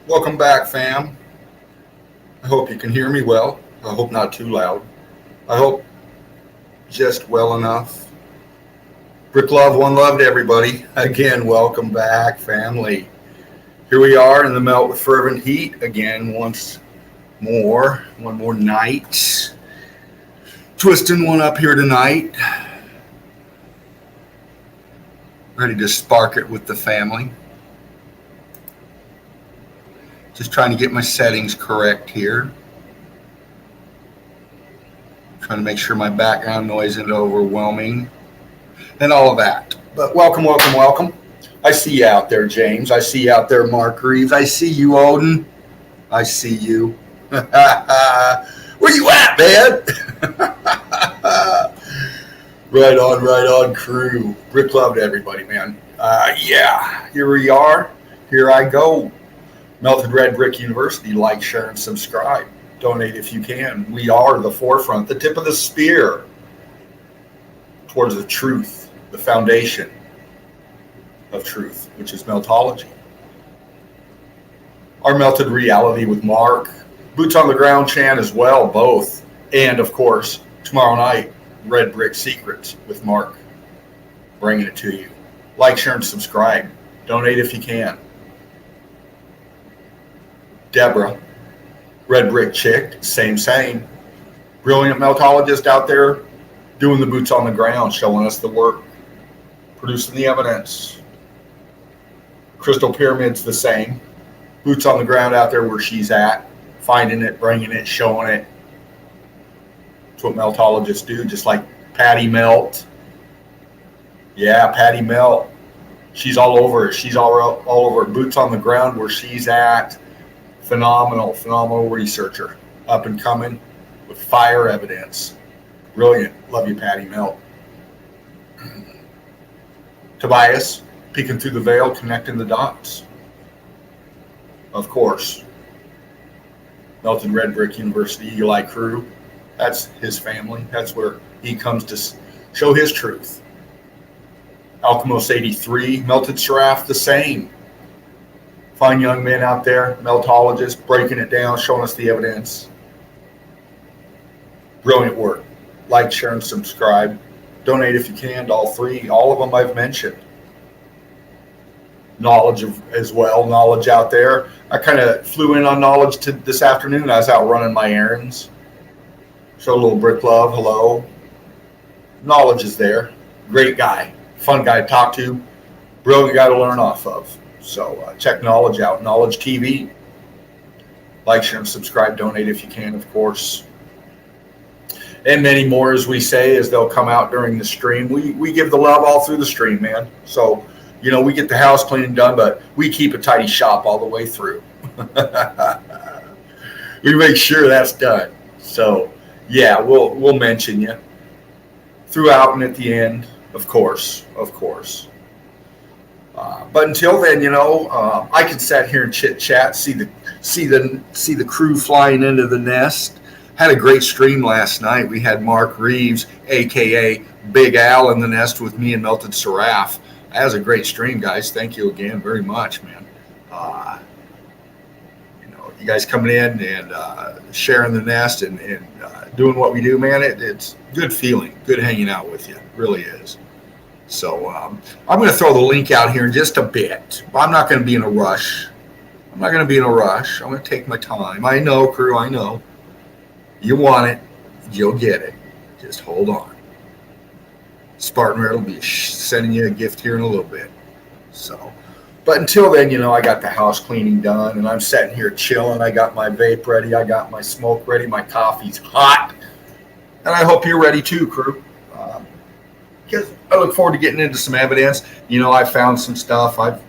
Welcome back, fam. I hope you can hear me well. I hope not too loud. I hope just well enough. Brick love, one love to everybody. Again, welcome back, family. Here we are in the melt with fervent heat again, once more, one more night. Twisting one up here tonight. Ready to spark it with the family. Just trying to get my settings correct here. Trying to make sure my background noise isn't overwhelming and all of that. But welcome, welcome, welcome. I see you out there, James. I see you out there, Mark Reeves. I see you, Odin. I see you. Where you at, man? Right on, crew. Brick love to everybody, man. Yeah, here we are. Here I go. Melted Red Brick University. Like, share, and subscribe. Donate if you can. We are the forefront, the tip of the spear towards the truth, the foundation of truth, which is meltology. Our melted reality with Mark. Boots on the ground chant as well, both. And, of course, tomorrow night, Red Brick Secrets with Mark. Bringing it to you. Like, share, and subscribe. Donate if you can. Deborah, Red Brick Chick, same. Brilliant meltologist out there doing the boots on the ground, showing us the work, producing the evidence. Crystal Pyramid's the same. Boots on the ground out there where she's at, finding it, bringing it, showing it. That's what meltologists do, just like Patty Melt. Yeah, Patty Melt. She's all over it. She's all over it. Boots on the ground where she's at. Phenomenal researcher, up and coming with fire evidence. Brilliant. Love you, Patty Melt. Tobias, peeking through the veil, connecting the dots. Of course, Melted Red Brick University, Eli crew. That's his family. That's where he comes to show his truth. Alchemos 83, Melted Seraph, the same. Fine young men out there, meltologists, breaking it down, showing us the evidence. Brilliant work. Like, share, and subscribe. Donate if you can to all three. All of them I've mentioned. Knowledge as well. Knowledge out there. I kind of flew in on knowledge this afternoon. I was out running my errands. Show a little brick love. Hello. Knowledge is there. Great guy. Fun guy to talk to. Brilliant guy to learn off of. So check Knowledge out, Knowledge TV. Like, share, and subscribe. Donate if you can, of course. And many more, as we say, as they'll come out during the stream. We give the love all through the stream, man. So, we get the house cleaning done, but we keep a tidy shop all the way through. We make sure that's done. So, yeah, we'll mention you throughout and at the end, of course. But until then, I could sit here and chit chat, see the crew flying into the nest. Had a great stream last night. We had Mark Reeves, aka Big Al, in the nest with me and Melted Seraph. That was a great stream, guys. Thank you again very much, man. You guys coming in and sharing the nest and doing what we do, man. It's good feeling, good hanging out with you. It really is. So I'm going to throw the link out here in just a bit. I'm not going to be in a rush. I'm going to take my time. I know, crew, I know. You want it, you'll get it. Just hold on. Spartan Red will be sending you a gift here in a little bit. So, but until then, I got the house cleaning done, and I'm sitting here chilling. I got my vape ready. I got my smoke ready. My coffee's hot. And I hope you're ready too, crew. Because I look forward to getting into some evidence. I found some stuff. I've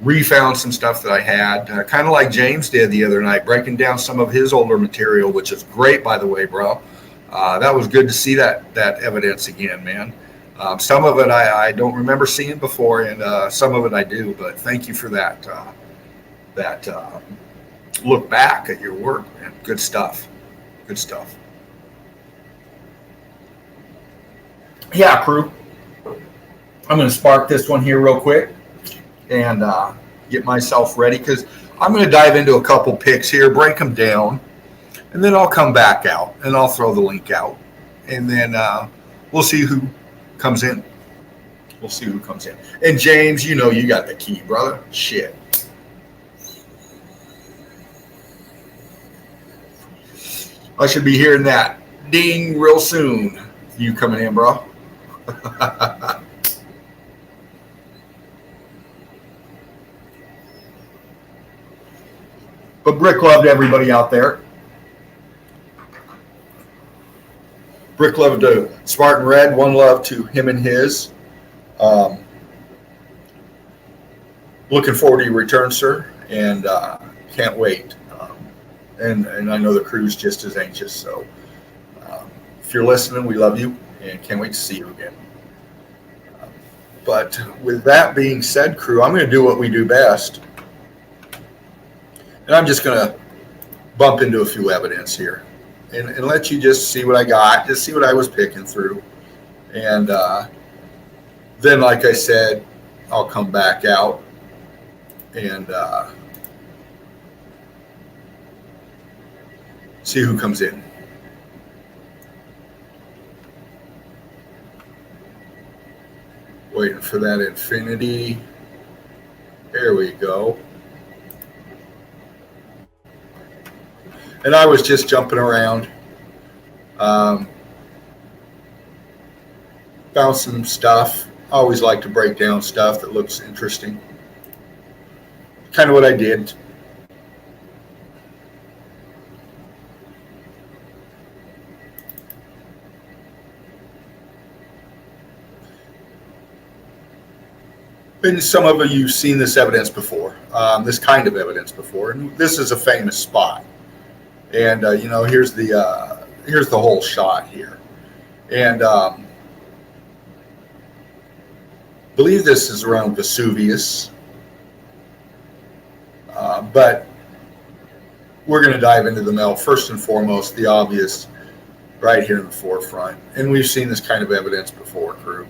refound some stuff that I had, kind of like James did the other night, breaking down some of his older material, which is great, by the way, bro. That was good to see that evidence again, man. Some of it I don't remember seeing before, and some of it I do. But thank you for that look back at your work, man. Good stuff. Yeah, crew. I'm going to spark this one here real quick. And get myself ready, because I'm going to dive into a couple picks here, break them down, and then I'll come back out and I'll throw the link out, and then we'll see who comes in. We'll see who comes in. And James, you know you got the key, brother. Shit. I should be hearing that ding real soon. You coming in, bro? But brick love to everybody out there. Brick love to Spartan Red. One love to him and his. Looking forward to your return, sir, and can't wait. And I know the crew's just as anxious. So if you're listening, we love you and can't wait to see you again. But with that being said, crew, I'm going to do what we do best. And I'm just going to bump into a few evidence here and let you just see what I got, just see what I was picking through. And then, like I said, I'll come back out and see who comes in. Waiting for that infinity. There we go. And I was just jumping around, found some stuff. I always like to break down stuff that looks interesting. Kind of what I did. And some of you have seen this evidence before, this kind of evidence before. And this is a famous spot. And you know, here's the whole shot here, and believe this is around Vesuvius, but we're going to dive into the melt first and foremost, the obvious, right here in the forefront. And we've seen this kind of evidence before, crew.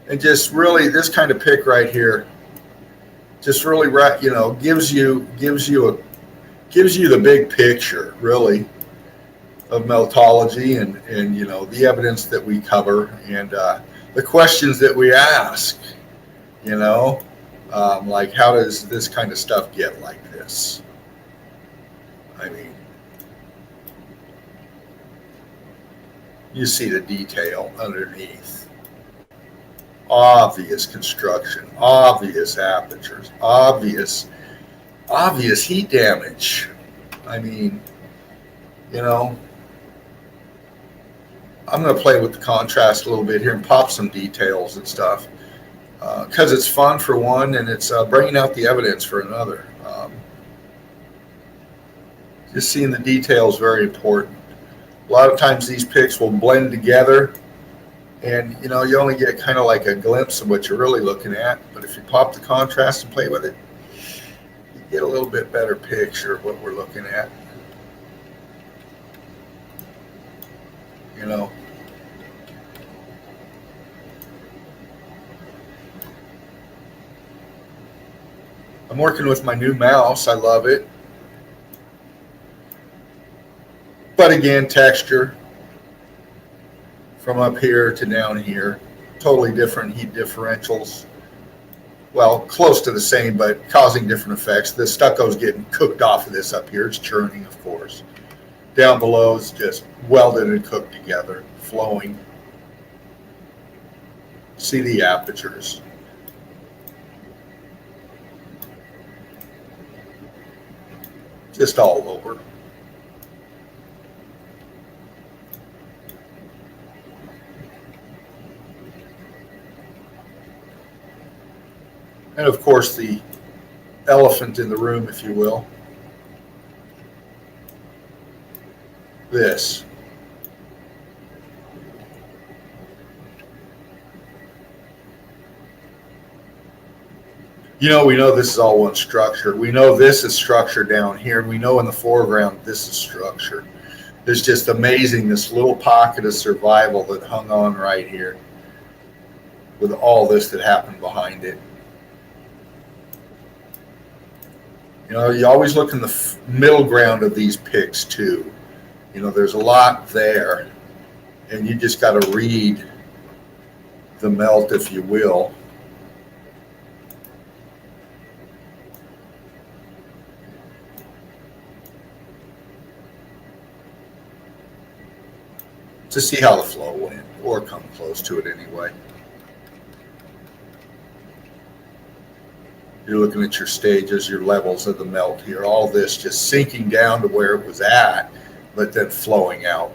And just really, this kind of pick right here, just really, you know, gives you the big picture, really, of meltology and you know, the evidence that we cover and the questions that we ask, you know, like how does this kind of stuff get like this? I mean, you see the detail underneath. Obvious construction, obvious apertures, obvious heat damage. I mean, you know, I'm going to play with the contrast a little bit here and pop some details and stuff because it's fun for one, and it's bringing out the evidence for another. Just seeing the details is very important. A lot of times these picks will blend together, and you know, you only get kind of like a glimpse of what you're really looking at. But if you pop the contrast and play with it, you get a little bit better picture of what we're looking at. You know, I'm working with my new mouse. I love it. But again, texture from up here to down here, totally different heat differentials. Well, close to the same, but causing different effects. The stucco's getting cooked off of this up here. It's churning, of course. Down below is just welded and cooked together, flowing. See the apertures. Just all over. And of course, the elephant in the room, if you will. This. You know, we know this is all one structure. We know this is structure down here. We know in the foreground this is structure. It's just amazing, this little pocket of survival that hung on right here with all this that happened behind it. You know, you always look in the middle ground of these picks too. You know, there's a lot there, and you just got to read the melt, if you will. To see how the flow went, or come close to it anyway. You're looking at your stages, your levels of the melt here. All this just sinking down to where it was at, but then flowing out,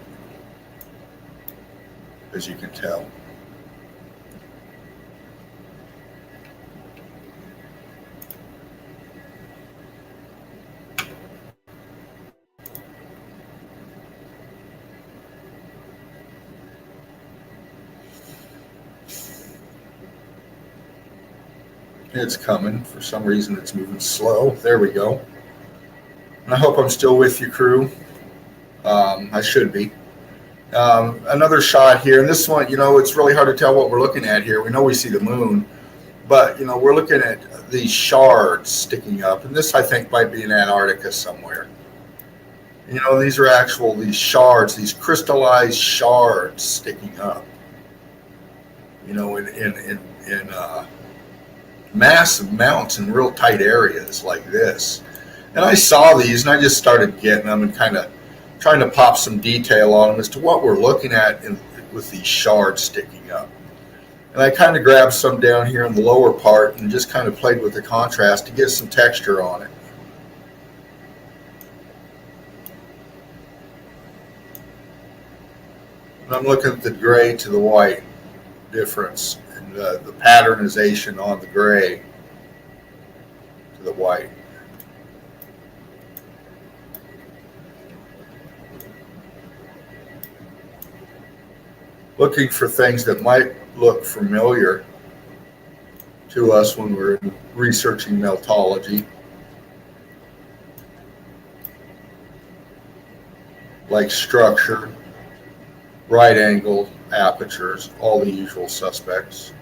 as you can tell. It's coming. For some reason, it's moving slow. There we go. And I hope I'm still with you, crew. I should be. Another shot here. And this one, you know, it's really hard to tell what we're looking at here. We know we see the moon, but, you know, we're looking at these shards sticking up. And this, I think, might be in Antarctica somewhere. You know, these are these shards, these crystallized shards sticking up. You know, in massive amounts in real tight areas like this. And I saw these and I just started getting them and kind of trying to pop some detail on them as to what we're looking at with these shards sticking up. And I kind of grabbed some down here in the lower part and just kind of played with the contrast to get some texture on it. And I'm looking at the gray to the white difference. The patternization on the gray to the white. Looking for things that might look familiar to us when we're researching meltology, like structure, right angle apertures, all the usual suspects.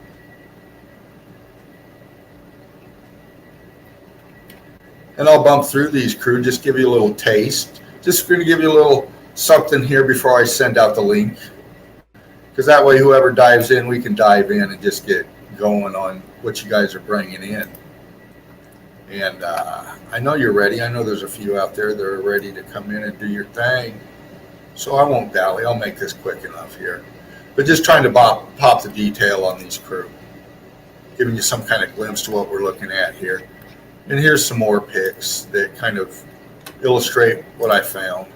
And I'll bump through these, crew, just give you a little taste. Just going to give you a little something here before I send out the link. Because that way whoever dives in, we can dive in and just get going on what you guys are bringing in. And I know you're ready. I know there's a few out there that are ready to come in and do your thing. So I won't dally. I'll make this quick enough here. But just trying to pop the detail on these, crew. Giving you some kind of glimpse to what we're looking at here. And here's some more pics that kind of illustrate what I found.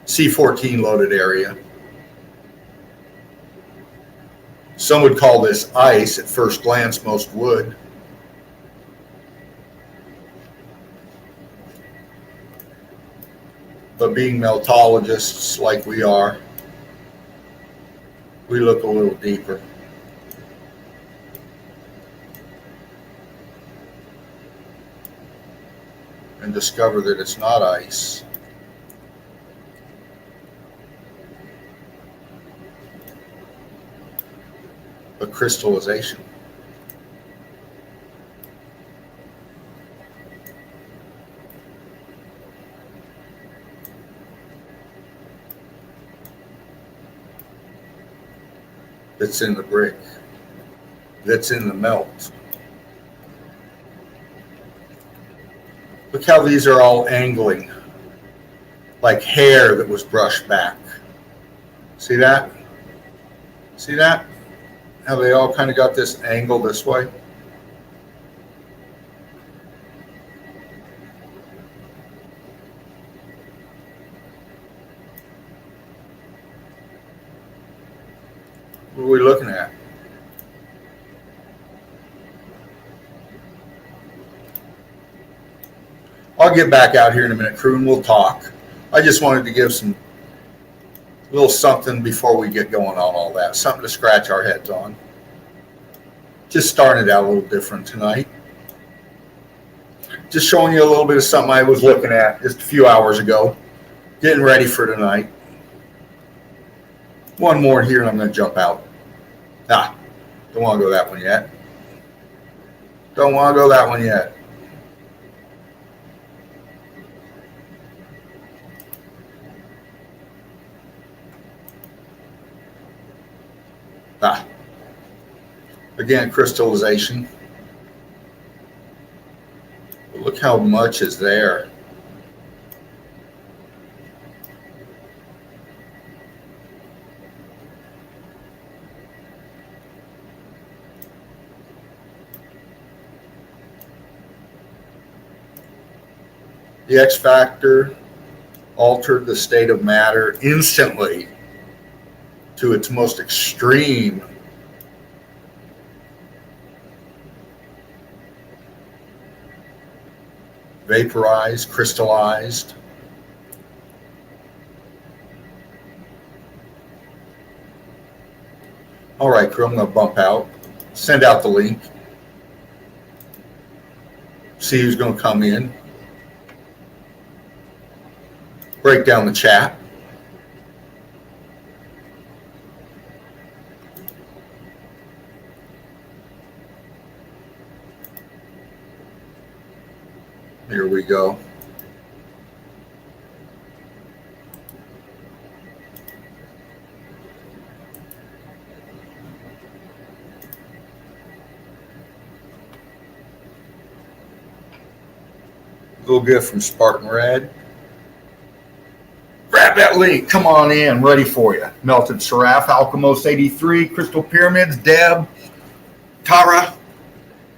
C14 loaded area. Some would call this ice. At first glance, most would. But being meltologists like we are, we look a little deeper. And discover that it's not ice. But crystallization. That's in the brick. That's in the melt. Look how these are all angling, like hair that was brushed back. See that? See that? How they all kind of got this angle this way? What are we looking at? I'll get back out here in a minute, crew, and we'll talk. I just wanted to give some little something before we get going on all that. Something to scratch our heads on. Just starting it out a little different tonight. Just showing you a little bit of something I was looking at just a few hours ago. Getting ready for tonight. One more here and I'm going to jump out. Don't want to go that one yet. Don't want to go that one yet. Ah, again, crystallization. Look how much is there. The X factor altered the state of matter instantly to its most extreme. Vaporized, crystallized. All right, crew, I'm going to bump out. Send out the link. See who's going to come in. Break down the chat. Here we go. Little gift from Spartan Red. Grab that link. Come on in. Ready for you. Melted Seraph, Alchemos 83, Crystal Pyramids, Deb, Tara,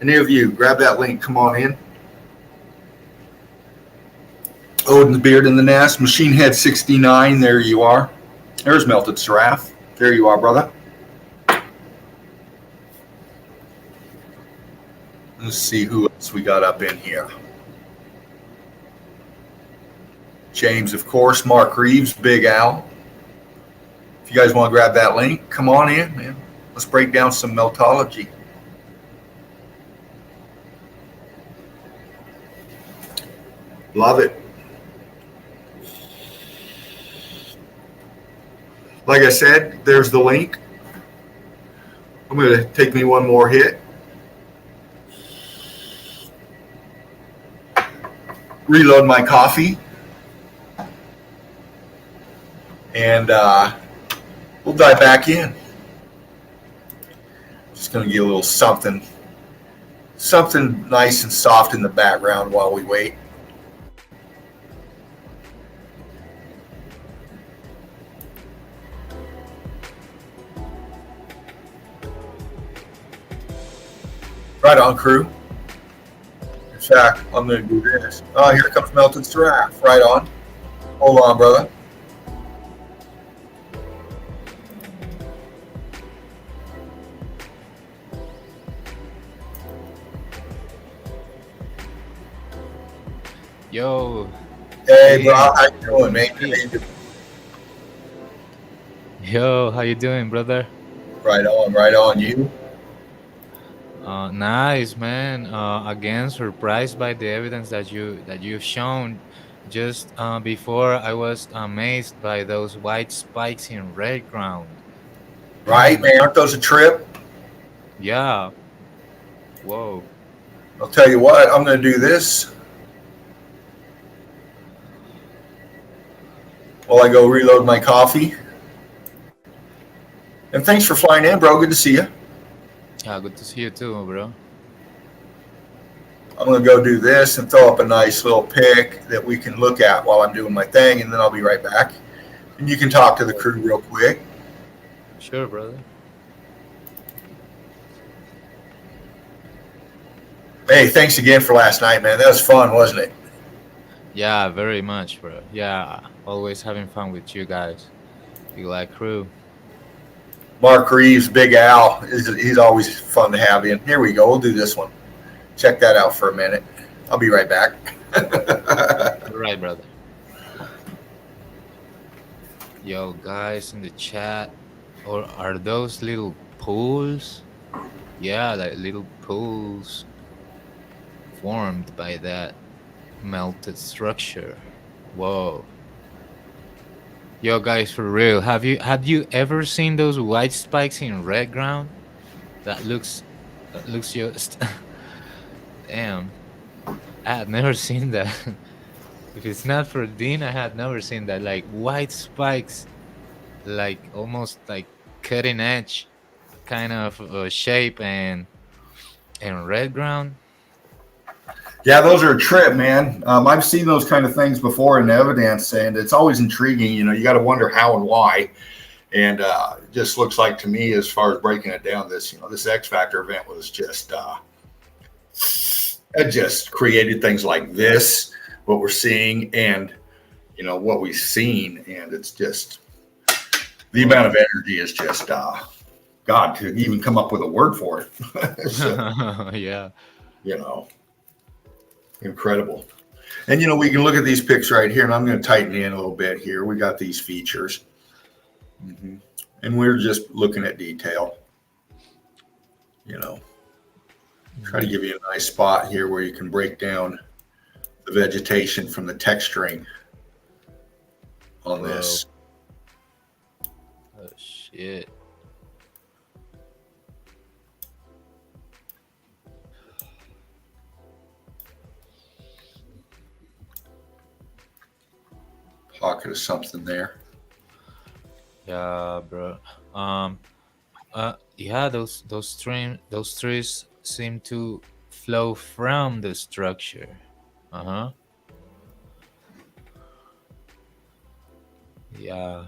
any of you. Grab that link. Come on in. Odin the Beard in the Nest, Machine Head 69. There you are. There's Melted Seraph. There you are, brother. Let's see who else we got up in here. James, of course, Mark Reeves, Big Al. If you guys want to grab that link, come on in, man. Let's break down some meltology. Love it. Like I said, there's the link. I'm going to take me one more hit. Reload my coffee. And we'll dive back in. Just going to get a little something nice and soft in the background while we wait. Right on, crew. In fact, I'm going to do this. Oh, here comes Melted Seraph. Right on. Hold on, brother. Yo. Hey, bro. How you doing, man? Yo, how you doing, brother? Right on. You? Nice, man. Again, surprised by the evidence that you've shown. Just before, I was amazed by those white spikes in red ground. Right, man. Aren't those a trip? Yeah. Whoa. I'll tell you what. I'm going to do this while I go reload my coffee. And thanks for flying in, bro. Good to see you. Yeah, good to see you too, bro. I'm going to go do this and throw up a nice little pic that we can look at while I'm doing my thing, and then I'll be right back. And you can talk to the crew real quick. Sure, brother. Hey, thanks again for last night, man. That was fun, wasn't it? Yeah, very much, bro. Yeah, always having fun with you guys. You like crew. Mark Reeves, Big Al, he's always fun to have in. Here we go. We'll do this one. Check that out for a minute. I'll be right back. All right, brother. Yo, guys in the chat, or are those little pools? Yeah, like little pools formed by that melted structure. Whoa. Yo, guys, for real, have you ever seen those white spikes in red ground? That looks just Damn, I had never seen that. If it's not for Dean, I had never seen that. Like white spikes, like almost like cutting edge kind of shape, and red ground. Yeah, those are a trip, man. I've seen those kind of things before in evidence, and it's always intriguing. You got to wonder how and why. And it just looks like to me, as far as breaking it down, this X Factor event was just it just created things like this, what we're seeing, and what we've seen, and it's just the amount of energy is just God to even come up with a word for it. So, Yeah. you know, incredible. And we can look at these pics right here, and I'm going to tighten in a little bit here. We got these features, and we're just looking at detail. Try to give you a nice spot here where you can break down the vegetation from the texturing on this. Oh shit. Pocket of something there. Yeah, bro. Yeah, those trees seem to flow from the structure. Uh-huh. Yeah.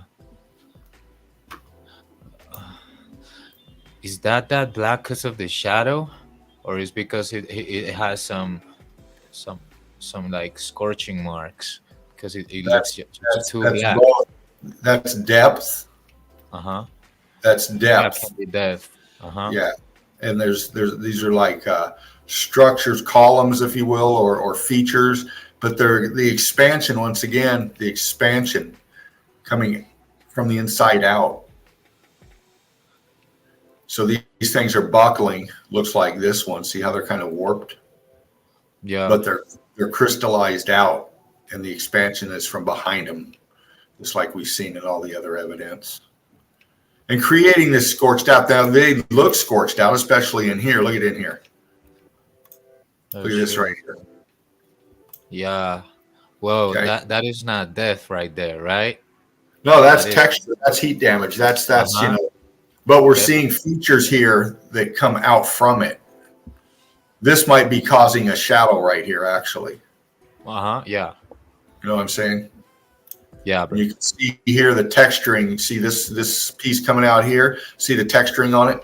Is that black because of the shadow, or is because it has some some like scorching marks because it looks That's just that's too that's black. both. That's depth. Uh-huh. That's Yeah, depth. can be depth. Uh-huh. Yeah, and there's these are like structures, columns, if you will, or features, but they're the expansion. Once again, the expansion coming from the inside out. So these things are buckling. Looks like this one. See how they're kind of warped, Yeah. but they're crystallized out, and the expansion is from behind them, just like we've seen in all the other evidence. And creating this scorched out. Now they look scorched out, especially in here. Look at it in here. Oh Look at this shit. right here. Yeah. Whoa, Okay. that is not death right there, right? No, That that's is. texture. That's heat damage. That's Uh-huh. But we're Def. seeing features here that come out from it. This might be causing a shadow right here, actually. Uh-huh. Yeah. You know what I'm saying? Yeah, And bro. you can see here the texturing. See this piece coming out here. See the texturing on it.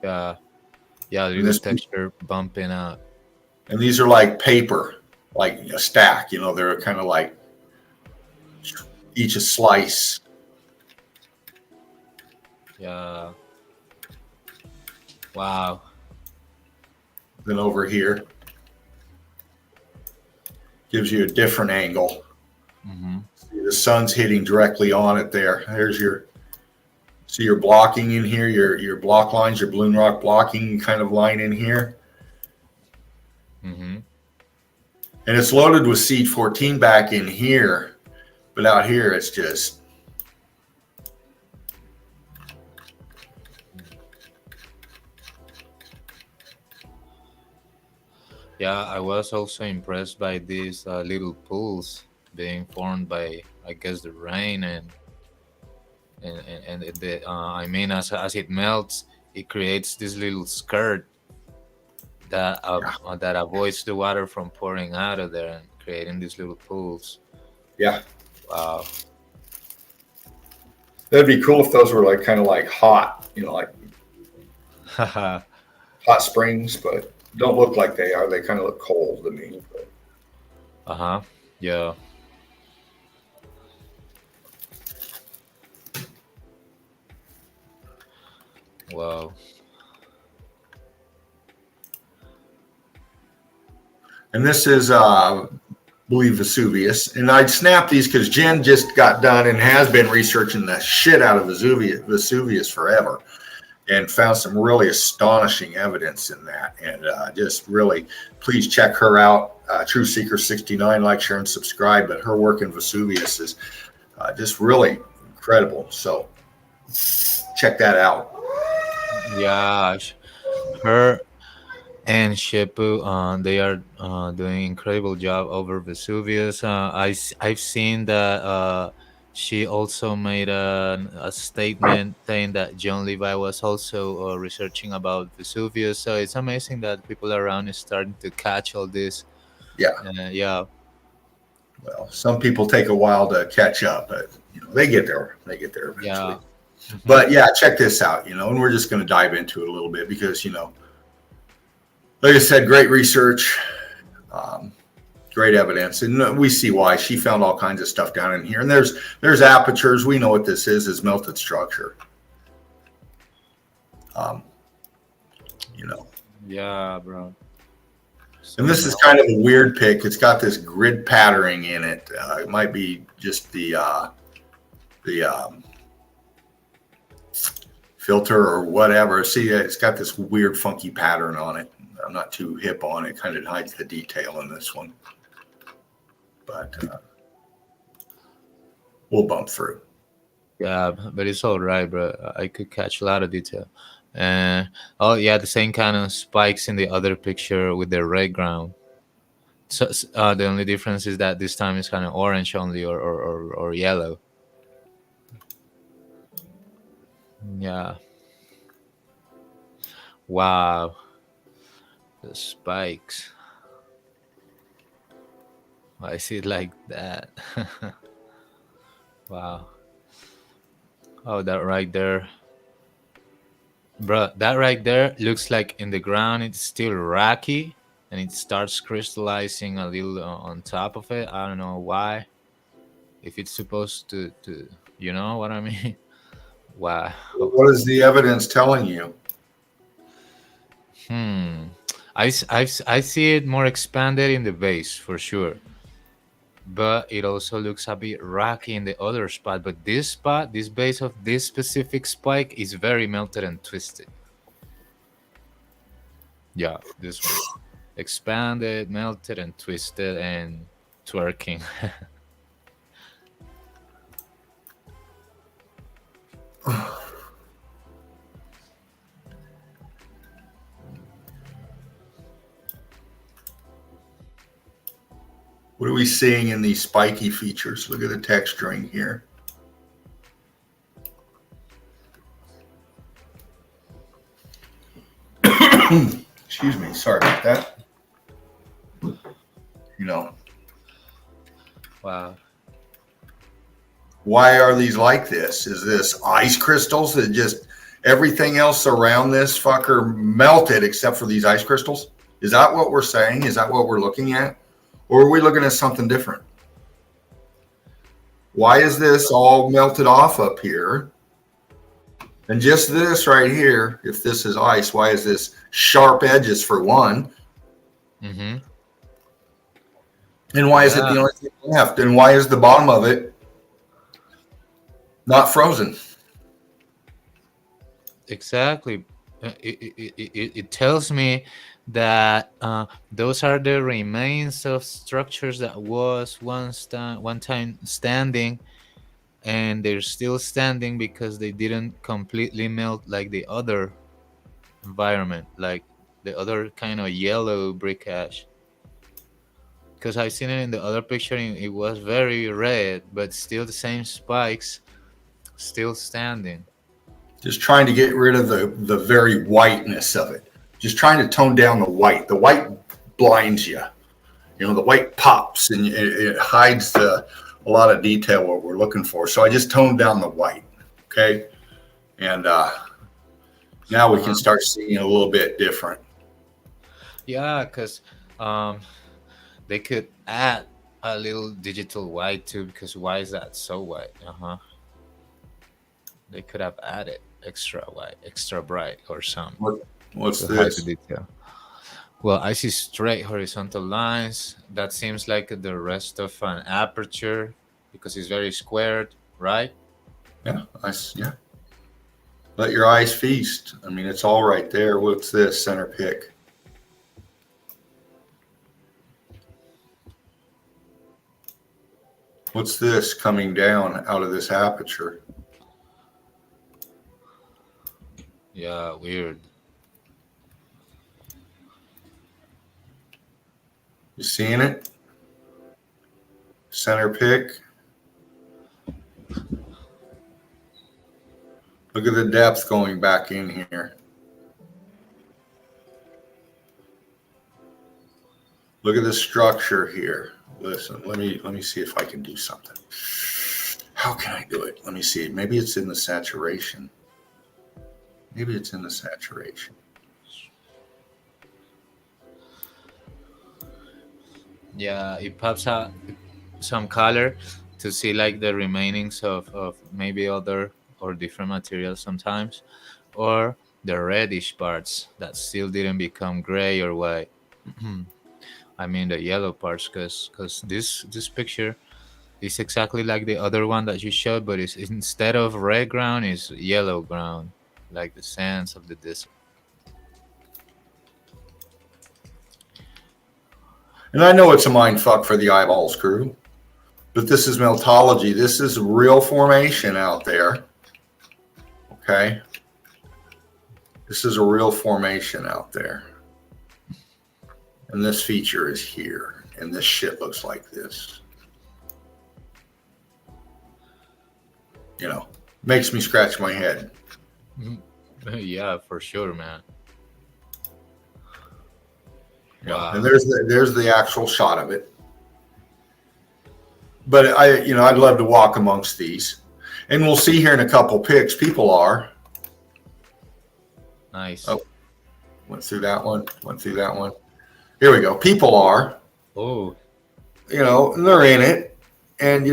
Yeah. Yeah, And little this texture bumping out. and these are like paper, like a stack. They're kind of like each a slice. Yeah. Wow. Then over here gives you a different angle. Mm-hmm. See, the sun's hitting directly on it there. See your blocking in here, your block lines, your balloon rock blocking kind of line in here. Mm-hmm. And it's loaded with seed 14 back in here, but out here it's just Yeah, I was also impressed by these little pools being formed by, I guess, the rain and the I mean, as it melts, it creates this little skirt that avoids the water from pouring out of there and creating these little pools. yeah. Wow. That'd be cool if those were like kind of like hot, like uh hot springs, but don't look like they are. They kind of look cold to me. But huh. Yeah. Wow. and this is believe Vesuvius. And I'd snap these because Jen just got done and has been researching the shit out of Vesuvius forever, and found some really astonishing evidence in that. And just really, please check her out. True Seeker 69, like, share, and subscribe. But her work in Vesuvius is just really incredible. So check that out. Yeah. her and Shepu, they are doing incredible job over Vesuvius. I've seen that she also made a statement saying that John Levi was also researching about Vesuvius. So it's amazing that people around is starting to catch all this. Yeah. Yeah, Well, some people take a while to catch up, but they get there. They get there eventually. yeah. Hmm. But yeah, check this out. And we're just going to dive into it a little bit because like I said, great research, um, great evidence, and we see why. She found all kinds of stuff down in here, and there's apertures. We know what this is melted structure. Um, you know, Yeah, bro. and So this is kind of a weird pic. It's got this grid patterning in it. It might be just the filter or whatever. See, it's got this weird, funky pattern on it. I'm not too hip on it. Kind of hides the detail in this one, but we'll bump through. yeah, but it's all right, bro. I could catch a lot of detail. And oh yeah, the same kind of spikes in the other picture with the red ground. So the only difference is that this time it's kind of orange only, or yellow. Yeah. Wow. The spikes. I see it like that. Wow. Oh, that right there. Bro, that right there looks like in the ground it's still rocky and it starts crystallizing a little on top of it. I don't know why. If it's supposed to you know what I mean? Wow. What is the evidence telling you? Hmm. I see it more expanded in the base for sure, but it also looks a bit rocky in the other spot. But this spot, this base of this specific spike, is very melted and twisted. Yeah, this one expanded, melted, and twisted and twerking. What are we seeing in these spiky features? Look at the texturing here. Excuse me. Sorry about that. Wow. Why are these like this? Is this ice crystals that just everything else around this fucker melted except for these ice crystals? Is that what we're saying? Is that what we're looking at? Or are we looking at something different? Why is this all melted off up here? And just this right here, if this is ice, why is this sharp edges for one? Mm-hmm. And why is it the only thing left? And why is the bottom of it not frozen? Exactly. It tells me that those are the remains of structures that was one time standing, and they're still standing because they didn't completely melt like the other environment, like the other kind of yellow brick ash. Because I've seen it in the other picture, and it was very red, but still the same spikes, still standing. Just trying to get rid of the very whiteness of it. Just trying to tone down the white. The white blinds you. The white pops and it hides a lot of detail what we're looking for. So I just toned down the white. Okay. And now we can start seeing it a little bit different. Yeah, because they could add a little digital white too, because why is that so white? They could have added extra white, extra bright, or some What's to hide the this? detail. Well, I see straight horizontal lines. That seems like the rest of an aperture because it's very squared, right? Yeah. Yeah. Let your eyes feast. I mean, it's all right there. What's this center pick? What's this coming down out of this aperture? Yeah, weird. You seeing it? Center pick. Look at the depth going back in here. Look at the structure here. Listen, let me see if I can do something. How can I do it? Let me see. Maybe it's in the saturation. Maybe it's in the saturation. Yeah, it pops out some color to see like the remainings of maybe other or different materials sometimes, or the reddish parts that still didn't become gray or white. I mean the yellow parts, because this picture is exactly like the other one that you showed, but it's instead of red ground, it's yellow ground, like the sands of the desert. And I know it's a mind fuck for the eyeballs crew, but this is meltology. This is real formation out there. Okay. This is a real formation out there. And this feature is here. And this shit looks like this. You know, makes me scratch my head. Yeah, for sure, man. Yeah. Wow. And there's the actual shot of it. But I'd love to walk amongst these. And we'll see here in a couple pics, people are. Nice. Oh, went through that one. Here we go. People are. Oh. And they're in it. And,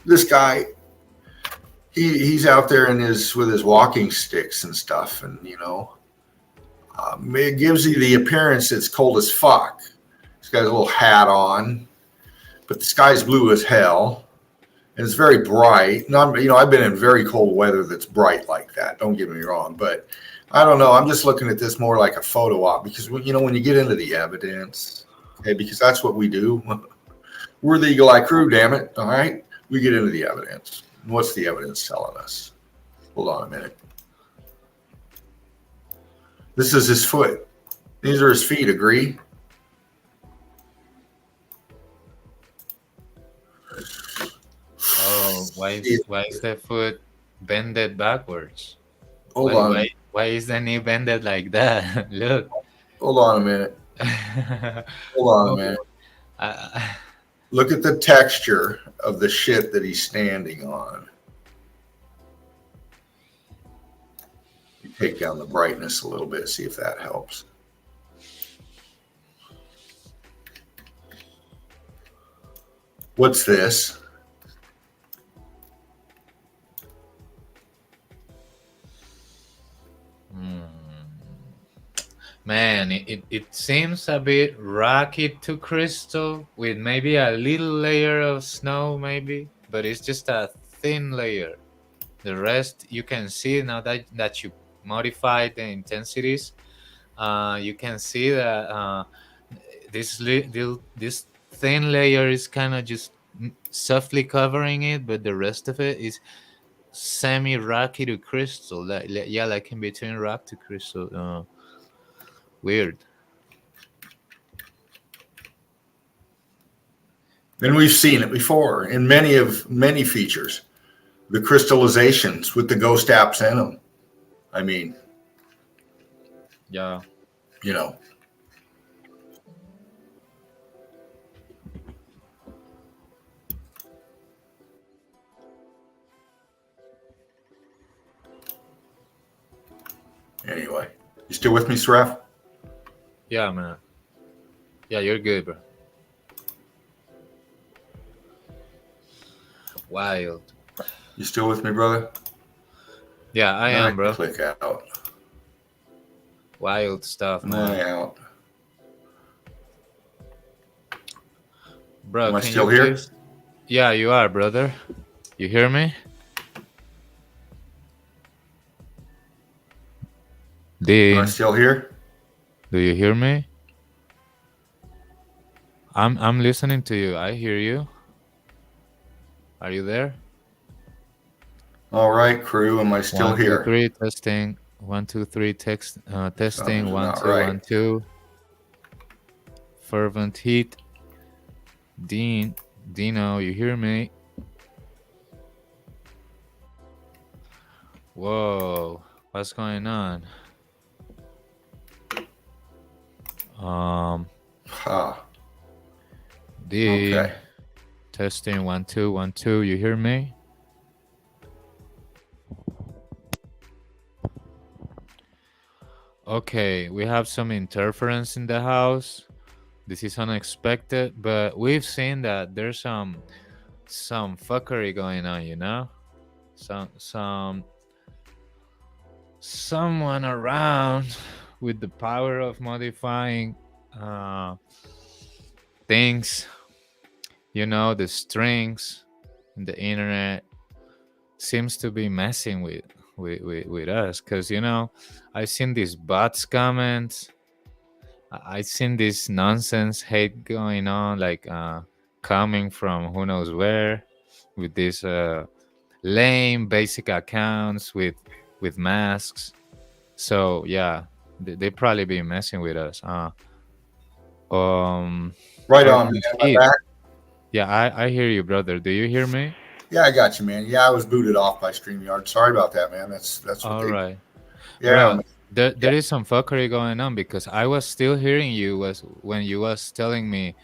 this guy, he's out there with his walking sticks and stuff. And, it gives you the appearance it's cold as fuck. He's got a little hat on, but the sky's blue as hell. And it's very bright. And I've been in very cold weather that's bright like that. Don't get me wrong. But I don't know. I'm just looking at this more like a photo op because, when you get into the evidence, okay, because that's what we do. We're the Eagle Eye crew, damn it. All right. We get into the evidence. What's the evidence telling us? Hold on a minute. This is his foot. These are his feet, agree? Oh, why is the foot bended backwards? Hold on. Why is the knee bended like that? Look. Hold on a minute. Hold on a minute. Look at the texture of the shit that he's standing on. You take down the brightness a little bit, see if that helps. What's this? Man, it seems a bit rocky to crystal with maybe a little layer of snow, maybe, but it's just a thin layer. The rest you can see now that you modified the intensities. You can see that this thin layer is kind of just softly covering it, but the rest of it is semi-rocky to crystal. Like in between rock to crystal. Weird. And we've seen it before in many features. The crystallizations with the ghost apps in them. I mean, yeah. Anyway, you still with me, Sraf? Yeah, man. Yeah, you're good, bro. Wild. You still with me, brother? Yeah, I am, bro. Click out. Wild stuff, man. Out. Bro, am I still here? Yeah, you are, brother. You hear me? Dean. Am I still here? Do you hear me? I'm listening to you. I hear you. Are you there? All right, crew. Am I still here? 1, 2, 3, testing. 1, 2, 3, testing. 1, 2, 1, 2. Fervent Heat. Dino, you hear me? Whoa, what's going on? Um, Huh. D. Okay. Testing 1 2 1 2. You hear me? Okay, we have some interference in the house. This is unexpected, but we've seen that there's some fuckery going on, you know? Some someone around with the power of modifying uh things, you know, the strings in the internet seems to be messing with us, because you know, I've seen these bots comments. I've seen this nonsense hate going on, like coming from who knows where, with these lame basic accounts with masks. So yeah, they probably be messing with us. Um, Right on, man. Fervent Am I Heat. back? Yeah, I hear you, brother. Do you hear me? Yeah, I got you, man. Yeah, I was booted off by StreamYard. Sorry about that, man. That's what All they. right. Yeah, Bro, man. there is some fuckery going on, because I was still hearing you was when you was telling me,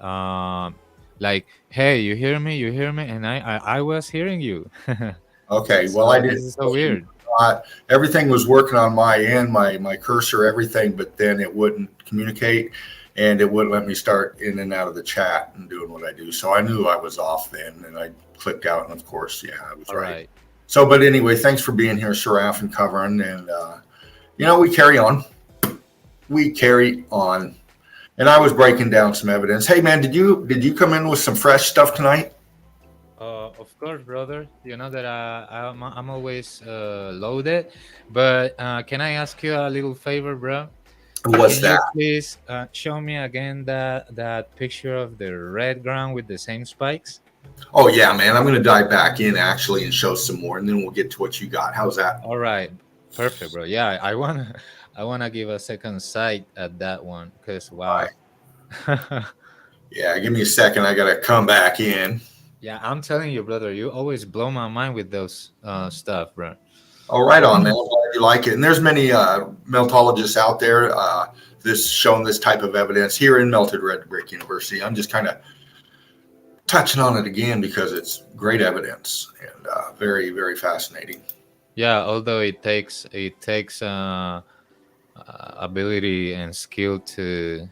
um, like, hey, you hear me, and I was hearing you. Okay. Well, I So did. this is so weird. Everything was working on my end, my cursor, everything, but then it wouldn't communicate, and it wouldn't let me start in and out of the chat and doing what I do. So I knew I was off then, and I clicked out, and of course, yeah, I was All right. right. So, but anyway, thanks for being here, Seraph, and covering, and you know, we carry on. We carry on. And I was breaking down some evidence. Hey, man, did you come in with some fresh stuff tonight? Of course, brother. You know that I'm always loaded. But can I ask you a little favor, bro? What's Can you that? please show me again that picture of the red ground with the same spikes? Oh yeah, man. I'm going to dive back in actually and show some more, and then we'll get to what you got. How's that? All right, perfect, bro. Yeah, I wanna I wanna give a second sight at that one, because All right. wow. Yeah, give me a second. I got to come back in. Yeah, I'm telling you, brother, you always blow my mind with those stuff, bro. All right, on man. I'm glad you like it. And there's many meltologists out there this showing this type of evidence here in Melted Red Brick University. I'm just kind of touching on it again because it's great evidence and very, very fascinating. Yeah, although it takes ability and skill to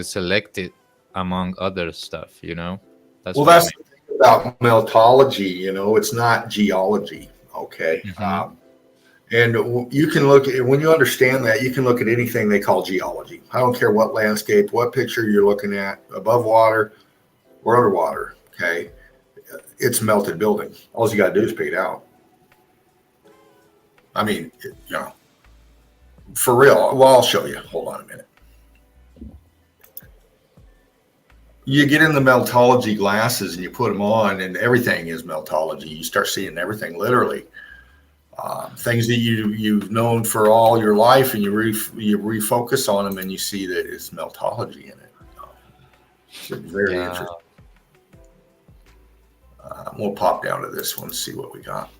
select it among other stuff, you know. That's Well, what I that's mean. the thing about meltology. You know, it's not geology. Okay. Hmm. And you can look at, when you understand that, you can look at anything they call geology. I don't care what landscape, what picture you're looking at, above water or underwater. Okay. It's melted building. All you got to do is pick it out. I mean, you know, for real. Well, I'll show you. Hold on a minute. You get in the meltology glasses and you put them on, and everything is meltology. You start seeing everything literally. Things that you've known for all your life, and you refocus on them, and you see that it's meltology in it. It's very Yeah. interesting. We'll pop down to this one, see what we got.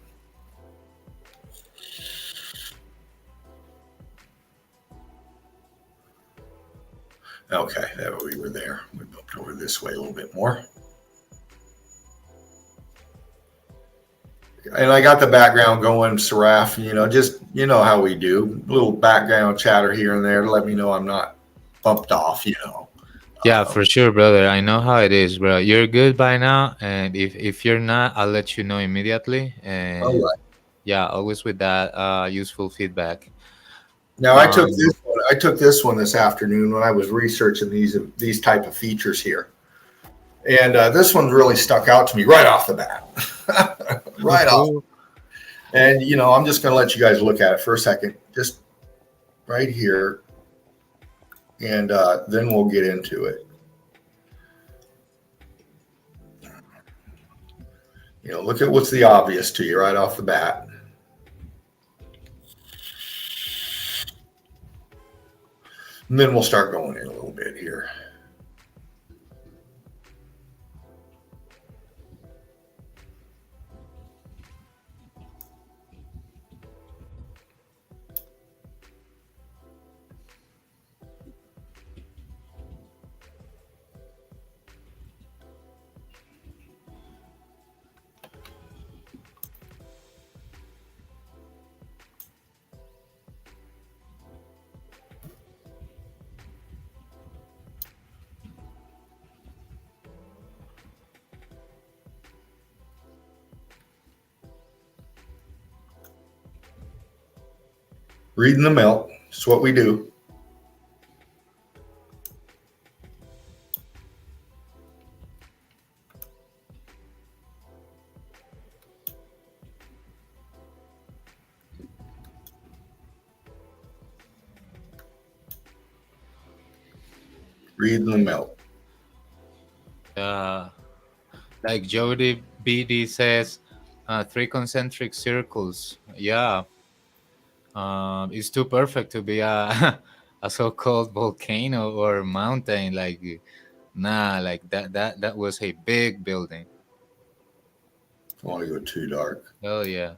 Okay, there we were there. We moved over this way a little bit more. And I got the background going, Seraph, you know, just, you know how we do. A little background chatter here and there to let me know I'm not bumped off, you know. Yeah, for sure, brother. I know how it is, bro. You're good by now, and if you're not, I'll let you know immediately. All And right. yeah, always with that useful feedback. Now Um, I took this one this afternoon when I was researching these type of features here. And this one really stuck out to me right off the bat. Right off. cool. And, you know, I'm just going to let you guys look at it for a second, just right here. And then we'll get into it. You know, look at what's the obvious to you right off the bat. And then we'll start going in a little bit here. Reading the melt. It's what we do. Reading the melt. Like Jody BD says, 3 concentric circles. Yeah. It's too perfect to be a a so-called volcano or mountain. Like, nah, like that was a big building. I want to go too dark. Hell yeah.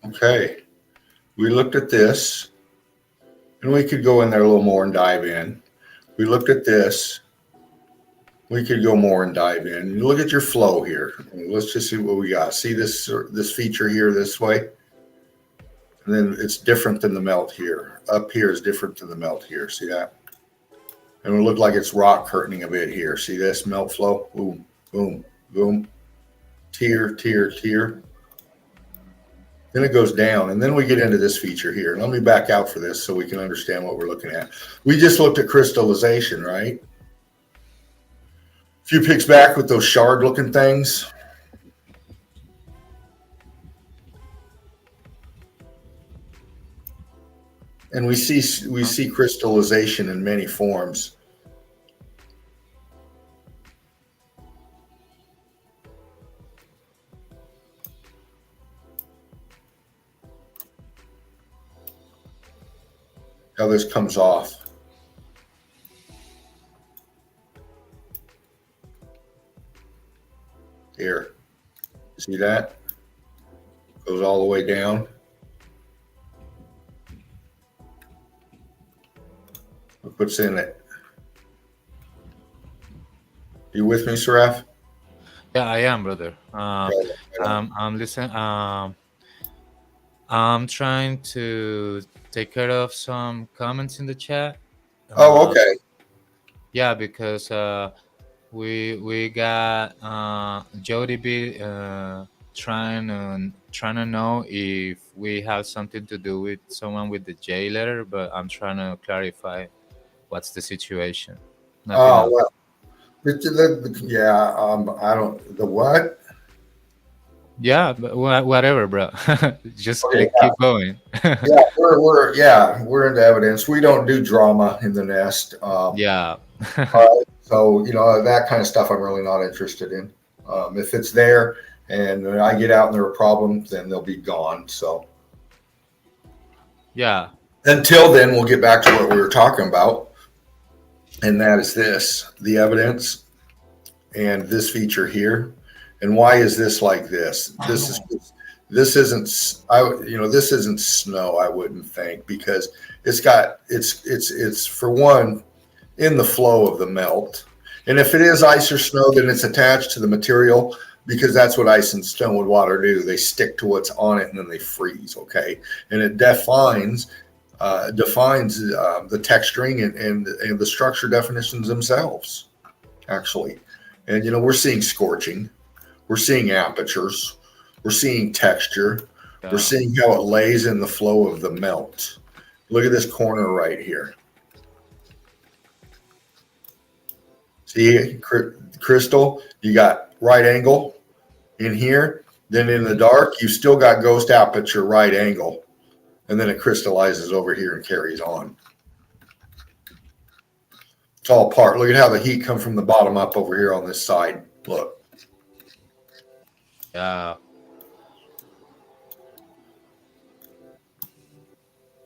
Okay. We looked at this, and we could go in there a little more and dive in. We looked at this. We could go more and dive in. You look at your flow here. Let's just see what we got. See this feature here this way? And then it's different than the melt here. Up here is different than the melt here. See that? And it look like it's rock curtaining a bit here. See this melt flow? Boom, boom, boom. Tier, tier, tier. Then it goes down, and then we get into this feature here. Let me back out for this so we can understand what we're looking at. We just looked at crystallization, right? A few picks back with those shard-looking things. And we see crystallization in many forms. How this comes off. Here. See that? Goes all the way down. Look what's in it. You with me, Saraf? Yeah, I am, brother. I'm listening. I'm trying to take care of some comments in the chat. Oh, okay. Yeah, because we got Jody B trying to know if we have something to do with someone with the J letter, but I'm trying to clarify what's the situation. Nothing else. Well, yeah. I don't. The what? Yeah, but whatever, bro. Just Okay, keep going. yeah, we're into evidence. We don't do drama in the nest. Yeah. So that kind of stuff I'm really not interested in. If it's there and I get out and there are problems, then they'll be gone. So Yeah. until then, we'll get back to what we were talking about, and that is the evidence and this feature here. And why is this like this? This isn't snow, I wouldn't think, because it's for one in the flow of the melt. And if it is ice or snow, then it's attached to the material, because that's what ice and snow and water do. They stick to what's on it and then they freeze. Okay. And it defines the texturing and the structure definitions themselves, actually. And we're seeing scorching. We're seeing apertures. We're seeing texture. Yeah. We're seeing how it lays in the flow of the melt. Look at this corner right here. See, crystal, you got right angle in here. Then in the dark, you still got ghost aperture right angle. And then it crystallizes over here and carries on. It's all part. Look at how the heat comes from the bottom up over here on this side. Look. Yeah.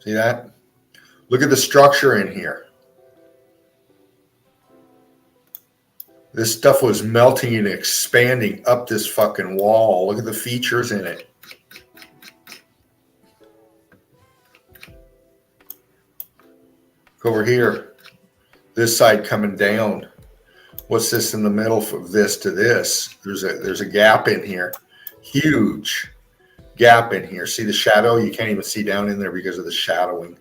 See that? Look at the structure in here. This stuff was melting and expanding up this fucking wall. Look at the features in it. Over here, this side coming down. What's this in the middle from this to this? There's a gap in here. Huge gap in here. See the shadow? You can't even see down in there because of the shadowing.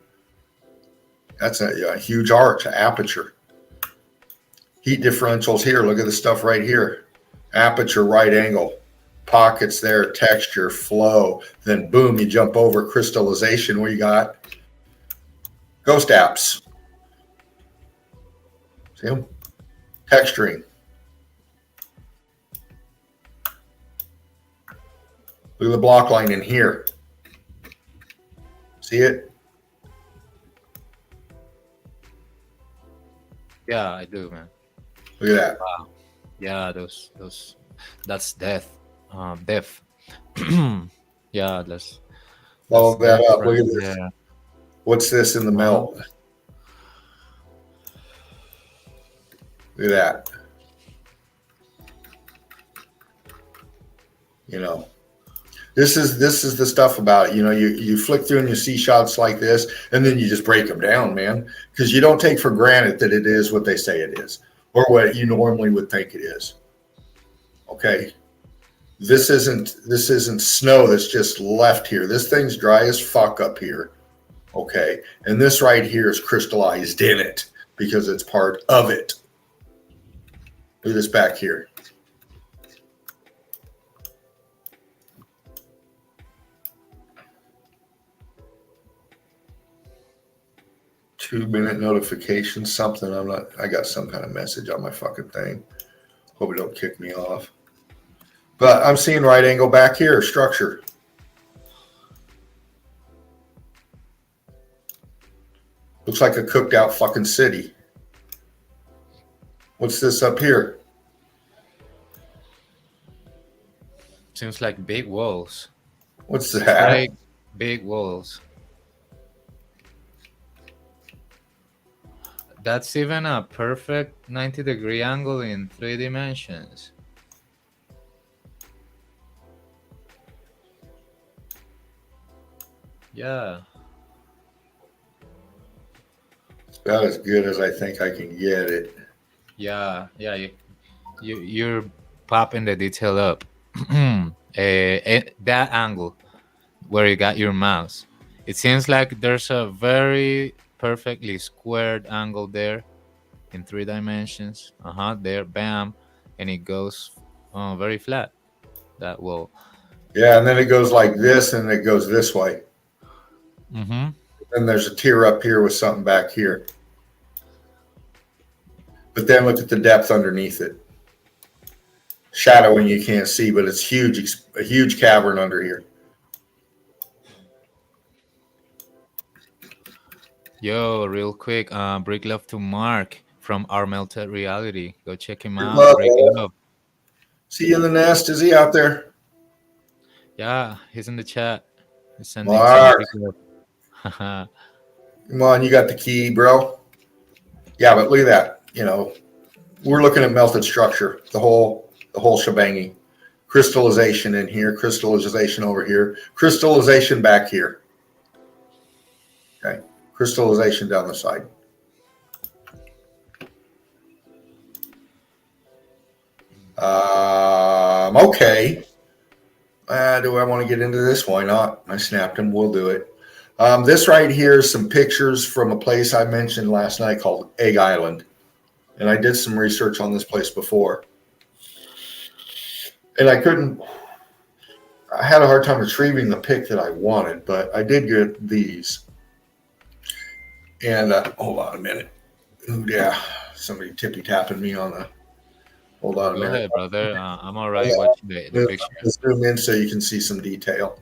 That's a huge arch, an aperture. Heat differentials here. Look at the stuff right here. Aperture, right angle. Pockets there, texture, flow. Then boom, you jump over crystallization where you got ghost apps. See them? Texturing. Look at the block line in here. See it? Yeah, I do, man. Look at that. Wow. Yeah, those that's death. Death. Yeah, that's Follow that death up. right Look at this. there. What's this in the melt? Look at that. You know, this is the stuff about, you know, you flick through and you see shots like this, and then you just break them down, man, because you don't take for granted that it is what they say it is or what you normally would think it is. Okay, this isn't snow that's just left here. This thing's dry as fuck up here. Okay, and this right here is crystallized in it because it's part of it. Look at this back here. Two-minute notification, something. I got some kind of message on my fucking thing. Hope it don't kick me off. But I'm seeing right angle back here, structure. Looks like a cooked out fucking city. What's this up here? Seems like big walls. What's that? Like big walls. That's even a perfect 90-degree angle in 3 dimensions. Yeah. It's about as good as I think I can get it. Yeah. You're popping the detail up. That angle where you got your mouse. It seems like there's a very perfectly squared angle there in 3 dimensions. There, bam, and it goes very flat. That wall. Yeah, and then it goes like this, and it goes this way. Mm-hmm. Then there's a tier up here with something back here. But then look at the depth underneath it. Shadowing you can't see, but it's huge, a huge cavern under here. Yo, real quick, break love to Mark from Our Melted Reality. Go check him out. Love, Break man. love. See you in the nest. Is he out there? Yeah, he's in the chat. He's sending Mark. some big love. Come on, you got the key, bro. Yeah, but look at that. You know, we're looking at melted structure, the whole shebangy. Crystallization in here, crystallization over here, crystallization back here. Okay, crystallization down the side. Okay. Do I want to get into this? Why not? I snapped him. We'll do it. This right here is some pictures from a place I mentioned last night called Egg Island. And I did some research on this place before. And I had a hard time retrieving the pic that I wanted, but I did get these. And hold on a minute. Ooh, yeah, somebody tippy-tapping me on the... Hold on a Go minute. ahead, brother. I'm all right watching the picture. Zoom in so you can see some detail.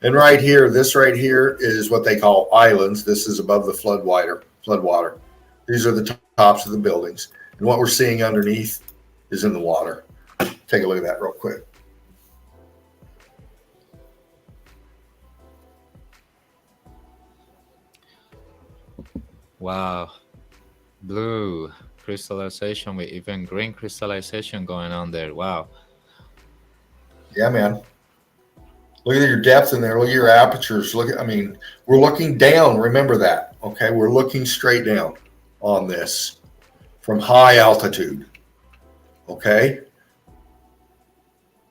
And right here, this right here is what they call islands. This is above the floodwater. These are the tops of the buildings. And what we're seeing underneath is in the water. Take a look at that real quick. Wow. Blue crystallization with even green crystallization going on there. Wow. Yeah, man. Look at your depth in there. Look at your apertures. We're looking down. Remember that. Okay, we're looking straight down on this from high altitude. Okay,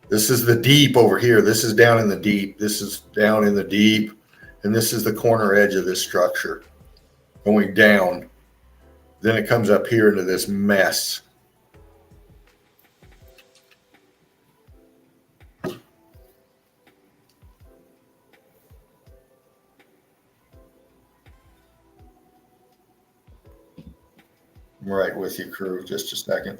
this is the deep over here. This is down in the deep. This is down in the deep. And this is the corner edge of this structure going down. Then it comes up here into this mess. I'm right with you, crew. Just a second.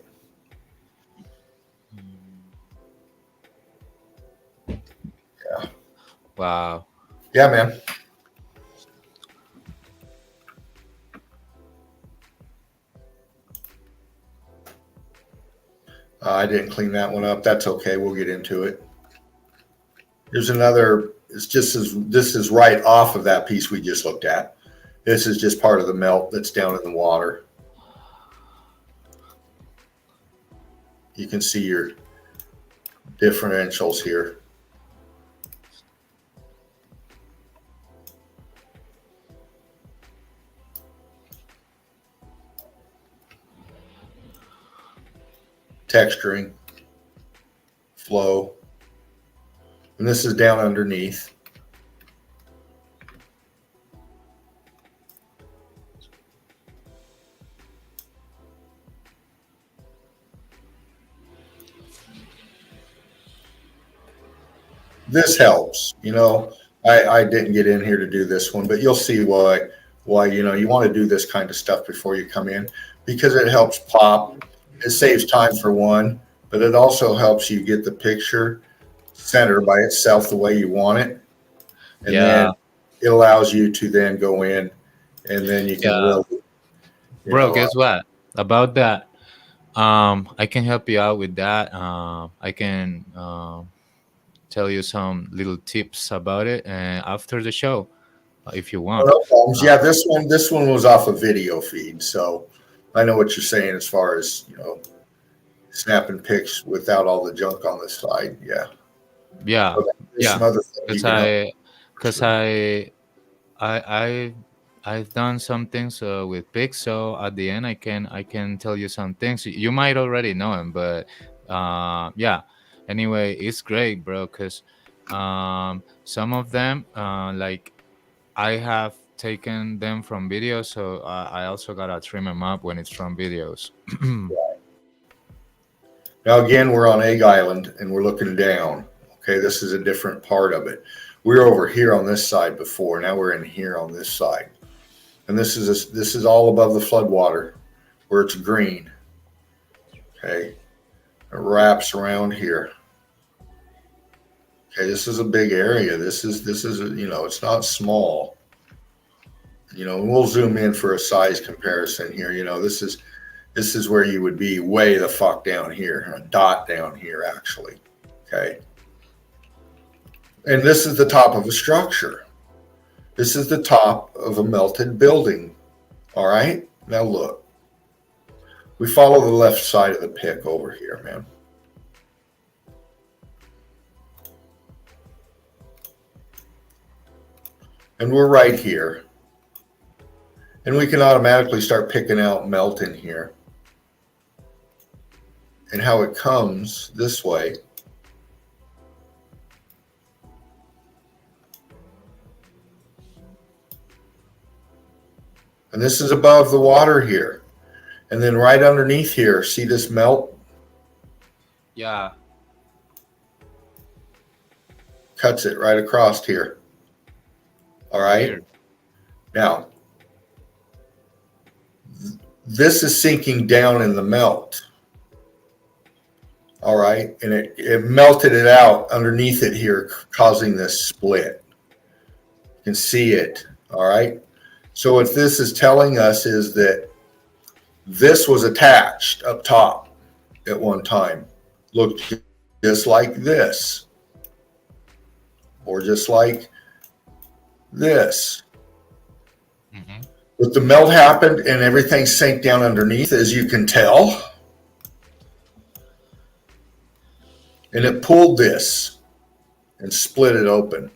Yeah. Wow. Yeah, man. I didn't clean that one up. That's okay. We'll get into it. Here's another. It's just as this is right off of that piece we just looked at. This is just part of the melt that's down in the water. You can see your differentials here. Texturing, flow, and this is down underneath. This helps, you know. I didn't get in here to do this one, but you'll see why you know you want to do this kind of stuff before you come in, because it helps pop. It saves time for one, but it also helps you get the picture center by itself the way you want it. And then it allows you to then go in and then you can really, bro, guess what? About that, I can help you out with that. I can tell you some little tips about it after the show, if you want. No problems. Yeah, this one was off a video feed, so I know what you're saying as far as, you know, snapping pics without all the junk on the side. Yeah. Yeah. Yeah. Because I've done some things with pics, so at the end I can tell you some things. You might already know them, but yeah. Anyway, it's great, bro, because some of them like I have taken them from videos, so I also gotta trim them up when it's from videos. Now again, we're on Egg Island and we're looking down. Okay, this is a different part of it. We were over here on this side before. Now we're in here on this side, and this is all above the floodwater, where it's green. Okay, it wraps around here. Okay, this is a big area. This is you know, it's not small. You know, we'll zoom in for a size comparison here. You know, this is where you would be way the fuck down here, a dot down here actually. Okay. And this is the top of a structure. This is the top of a melted building. All right. Now look, we follow the left side of the pick over here, man. And we're right here. And we can automatically start picking out melt in here. And how it comes this way. And this is above the water here. And then right underneath here, see this melt? Yeah. Cuts it right across here. All right. Weird. Now, this is sinking down in the melt. All right. And it melted it out underneath it here, causing this split. You can see it. All right. So what this is telling us is that this was attached up top at one time. Looked just like this. Or just like this. Mm-hmm. But the melt happened and everything sank down underneath, as you can tell. And it pulled this and split it open.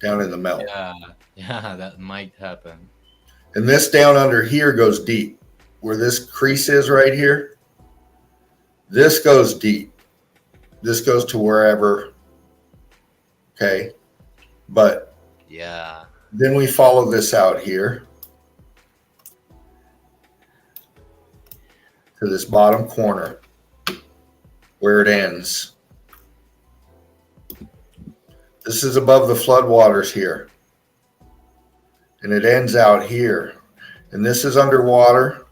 down in the melt. Yeah, yeah, that might happen. And this down under here goes deep. Where this crease is right here, this goes deep. This goes to wherever, okay? But Yeah, then we follow this out here to this bottom corner where it ends. This is above the floodwaters here. And it ends out here. And this is underwater.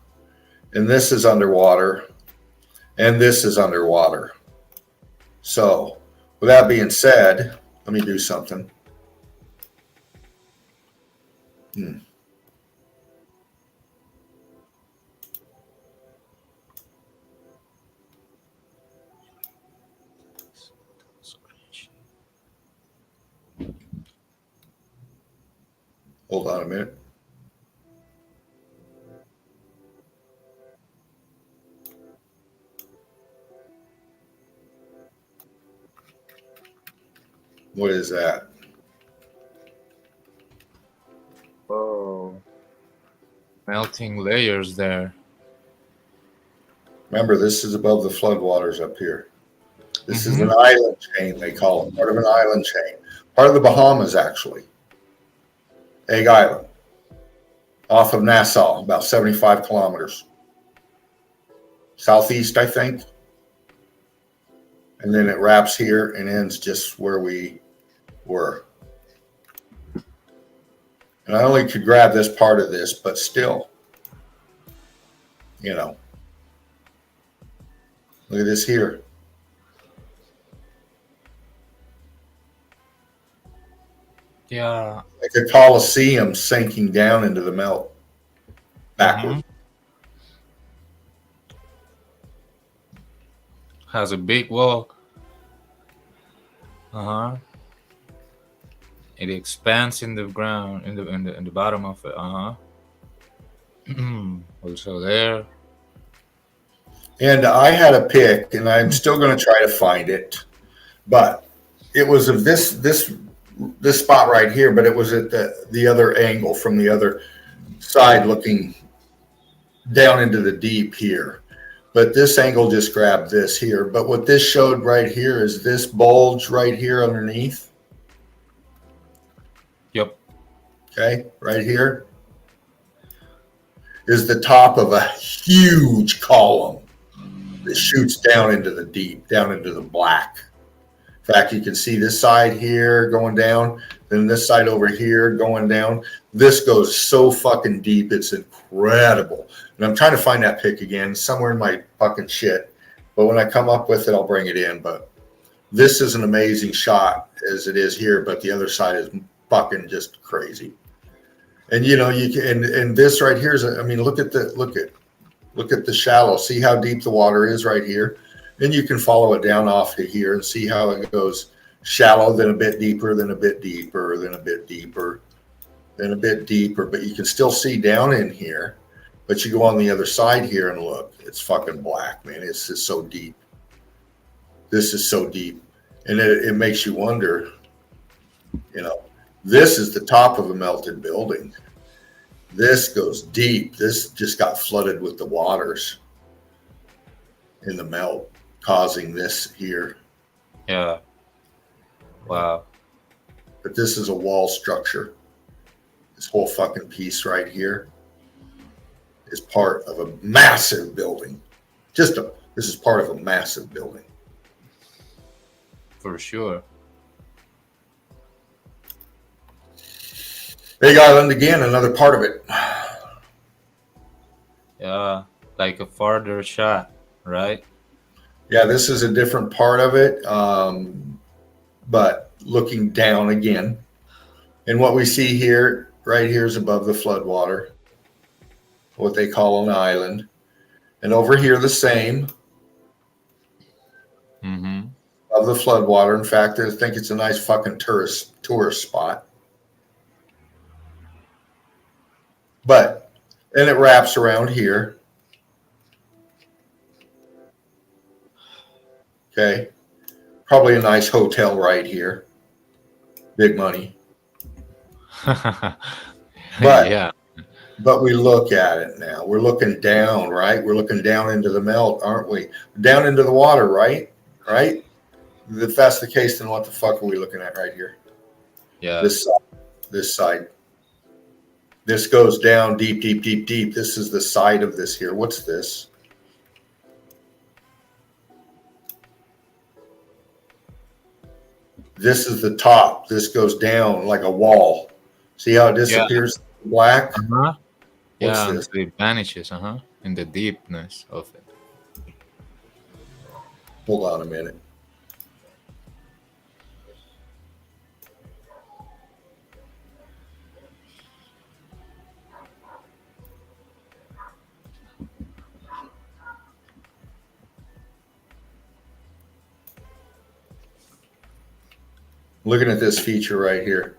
And this is underwater. And this is underwater. So, with that being said, let me do something. Hold on a minute. What is that? oh, melting layers there. Remember, this is above the floodwaters up here. This is an island chain, they call it. Part of an island chain. Part of the Bahamas, actually. Egg Island. Off of Nassau, about 75 kilometers. Southeast, I think. And then it wraps here and ends just where we were. And I only could grab this part of this, but still, you know. Look at this here. Yeah. Like a Colosseum sinking down into the melt. Backwards. Has a big wall. Uh-huh. It expands in the ground, in the bottom of it. Uh-huh. Also there. And I had a pick, and I'm still going to try to find it, but it was of this spot right here, but it was at the other angle from the other side, looking down into the deep here. But this angle just grabbed this here. But what this showed right here is this bulge right here underneath. Yep. Okay, right here is the top of a huge column that shoots down into the deep, down into the black. In fact, you can see this side here going down, then this side over here going down. This goes so fucking deep, it's incredible. And I'm trying to find that pic again somewhere in my fucking shit. But when I come up with it, I'll bring it in. But this is an amazing shot as it is here, but the other side is fucking just crazy. And you know, you can, and this right here is, I mean, look at the shallow. See how deep the water is right here. Then you can follow it down off to here and see how it goes shallow, then a bit deeper, then a bit deeper, then a bit deeper, then a bit deeper. But you can still see down in here. But you go on the other side here and look, it's fucking black, man. It's just so deep. This is so deep. And it makes you wonder, you know, this is the top of a melted building. This goes deep. This just got flooded with the waters in the melt, causing this here. Yeah. Wow. But this is a wall structure. This whole fucking piece right here is part of a massive building. This is part of a massive building. For sure. Big Island again, another part of it. Yeah. Like a farther shot, right? Yeah, this is a different part of it, but looking down again. And what we see here, right here, is above the floodwater, what they call an island. And over here, the same, above the floodwater. In fact, I think it's a nice fucking tourist spot. But, and it wraps around here. Okay. Probably a nice hotel right here. Big money. But Yeah. but we look at it now. We're looking down, right? We're looking down into the melt, aren't we? Down into the water, right? Right? If that's the case, then what the fuck are we looking at right here? Yeah. This side. This side. This goes down deep, deep, deep, deep. This is the side of this here. What's this? This is the top. This goes down like a wall. See how it Yeah. disappears black? Uh-huh. What's Yeah, this? until it vanishes, in the deepness of it. Hold on a minute. Looking at this feature right here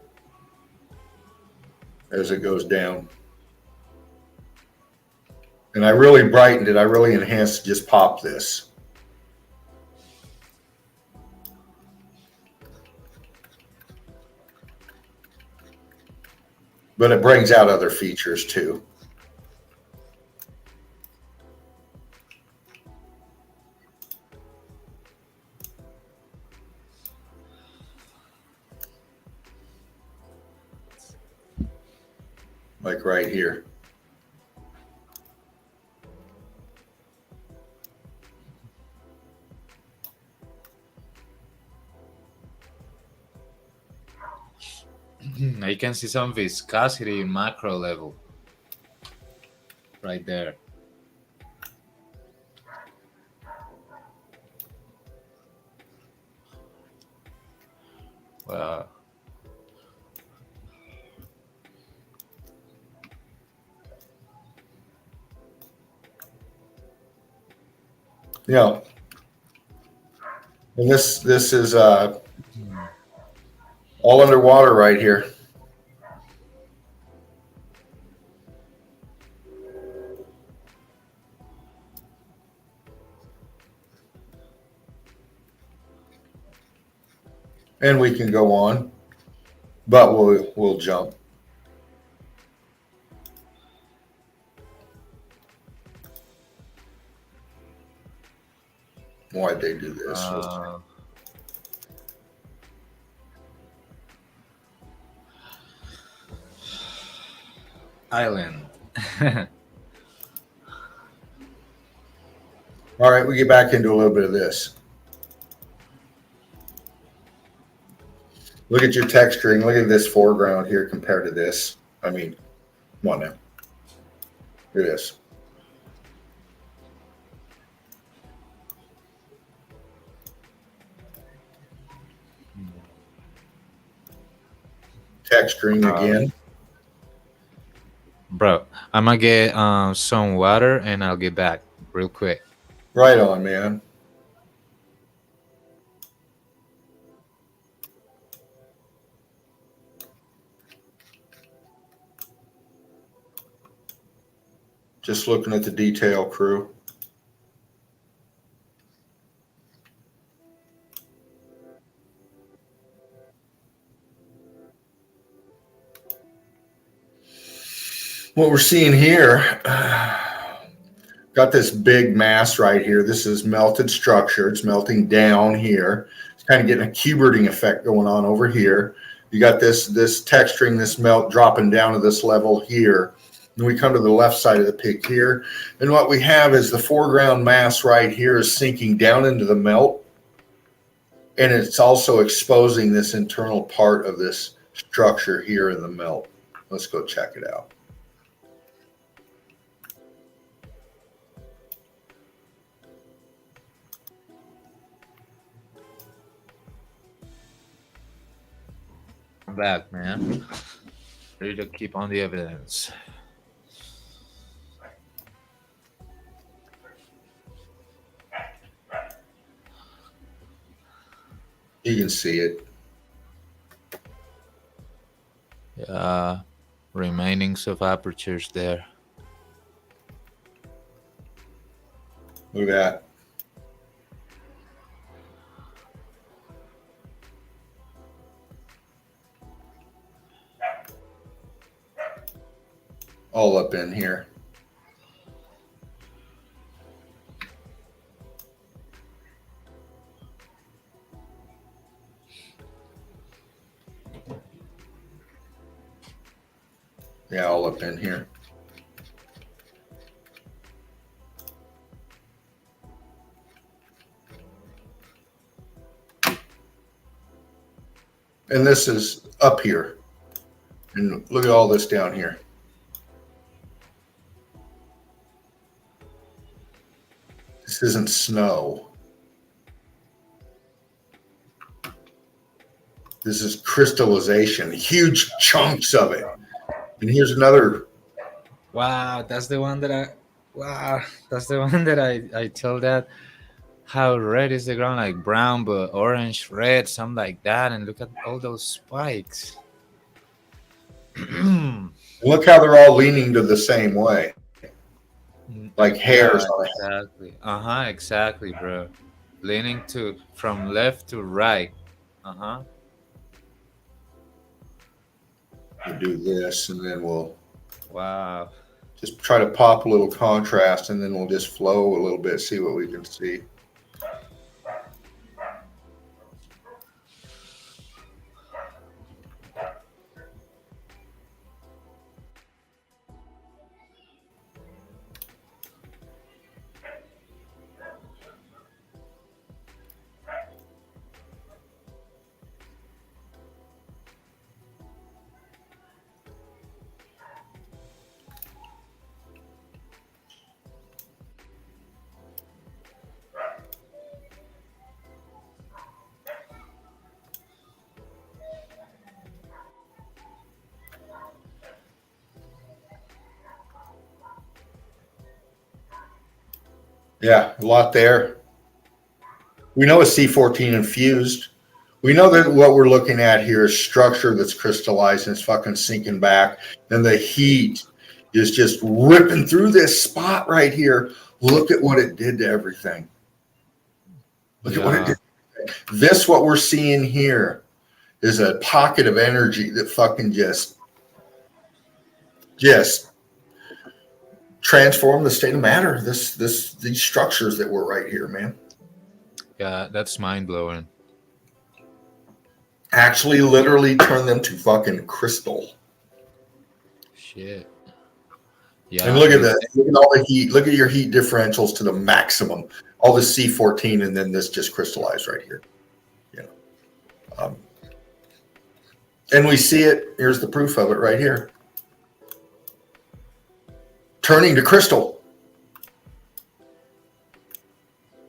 as it goes down. And I really brightened it. I really enhanced, just pop this. But it brings out other features too. Like right here. I can see some viscosity in macro level. Right there. Wow. Yeah. And this is all underwater right here. And we can go on, but we'll jump. Why'd they do this? Island. All right, we get back into a little bit of this. Look at your texturing. Look at this foreground here compared to this. I mean, come on now. Look at this. Texturing again. Bro, I'm gonna get some water and I'll get back real quick. Right on, man. Just looking at the detail, crew. What we're seeing here, got this big mass right here. This is melted structure. It's melting down here. It's kind of getting a cuberting effect going on over here. You got this texturing, this melt dropping down to this level here. And we come to the left side of the pic here. And what we have is the foreground mass right here is sinking down into the melt. And it's also exposing this internal part of this structure here in the melt. Let's go check it out. I'm back, man. Ready to keep on the evidence. You can see it. Yeah, remainings of apertures there. Look at that. all up in here. Yeah, all up in here. And this is up here. And look at all this down here. This isn't snow. This is crystallization, huge chunks of it. And here's another. Wow, that's the one that I. Wow, that's the one that I tell that how red is the ground, like brown but orange, red, something like that. And look at all those spikes. Look how they're all leaning to the same way, like hairs Yeah, on a head. exactly. Exactly, bro. Leaning to from left to right. Uh huh. We'll do this, and then we'll Wow. just try to pop a little contrast, and then we'll just flow a little bit, see what we can see. Yeah, a lot there. We know it's C14 infused. We know that what we're looking at here is structure that's crystallized and it's fucking sinking back. And the heat is just ripping through this spot right here. Look at what it did to everything. Look at what it did. This, what we're seeing here, is a pocket of energy that fucking just transformed the state of matter. These structures that were right here, man. Yeah, that's mind blowing. Actually, literally turn them to fucking crystal. Shit. Yeah. And look at that. Look at all the heat. Look at your heat differentials to the maximum. All the C14, and then this just crystallized right here. You know. And we see it. Here's the proof of it right here. Turning to crystal.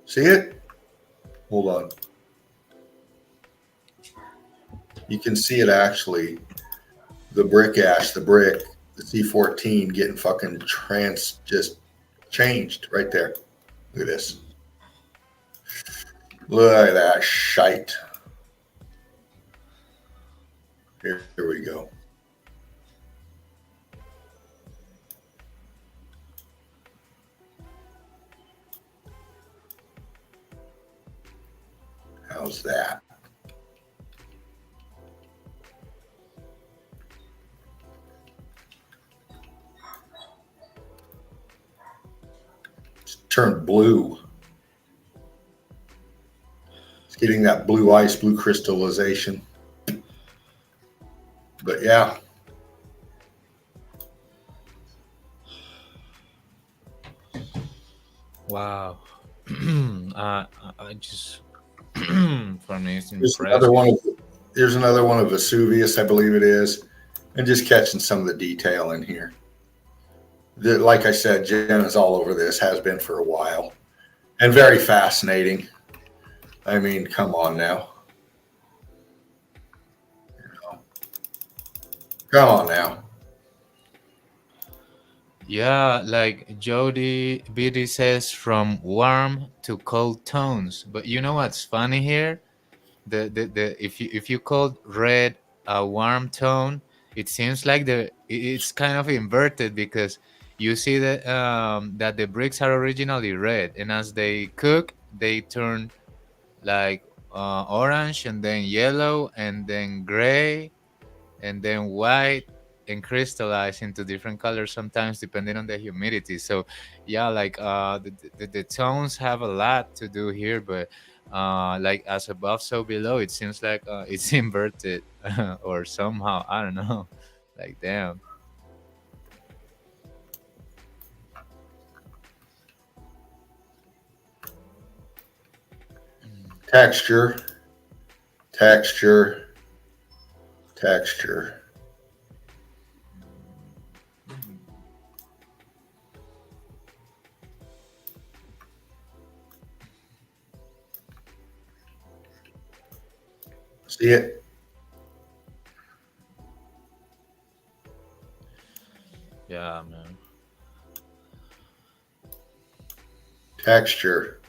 See it? Hold on. You can see it actually. The brick ash, the C14 getting fucking just changed right there. Look at this. Look at that shite. Here we go. How's that? It's turned blue. It's getting that blue ice, blue crystallization. But yeah. Wow. I just for me it's Here's impressive. here's another one of Vesuvius, I believe it is, and just catching some of the detail in here. Like I said, Jen is all over this, has been for a while, and very fascinating. I mean, come on now. Come on now. Yeah, like Jody BD says, from warm to cold tones. But you know what's funny here? The if you call red a warm tone, it seems like it's kind of inverted, because you see that that the bricks are originally red, and as they cook, they turn like orange, and then yellow, and then gray, and then white, and crystallize into different colors sometimes depending on the humidity. So yeah, like the tones have a lot to do here, but like as above so below, it seems like it's inverted or somehow, I don't know. Like damn. Texture, texture, texture. See it? Yeah, man. Texture.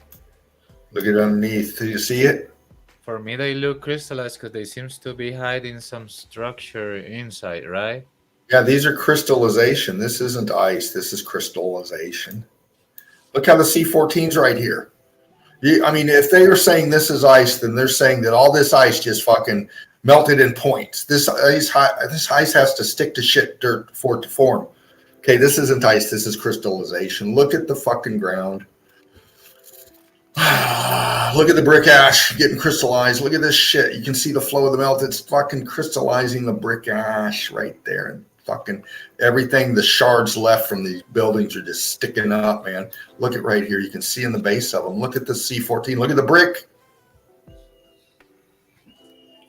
Look at underneath. Do you see it? For me, they look crystallized because they seems to be hiding some structure inside, right? Yeah, these are crystallization. This isn't ice. This is crystallization. Look how the C14's right here. I mean, if they are saying this is ice, then they're saying that all this ice just fucking melted in points. This ice has to stick to shit dirt for it to form. Okay, this isn't ice. This is crystallization. Look at the fucking ground. Look at the brick ash getting crystallized. Look at this shit. You can see the flow of the melt. It's fucking crystallizing the brick ash right there. And fucking everything, the shards left from these buildings are just sticking up, man. Look at right here. You can see in the base of them. Look at the C14. Look at the brick.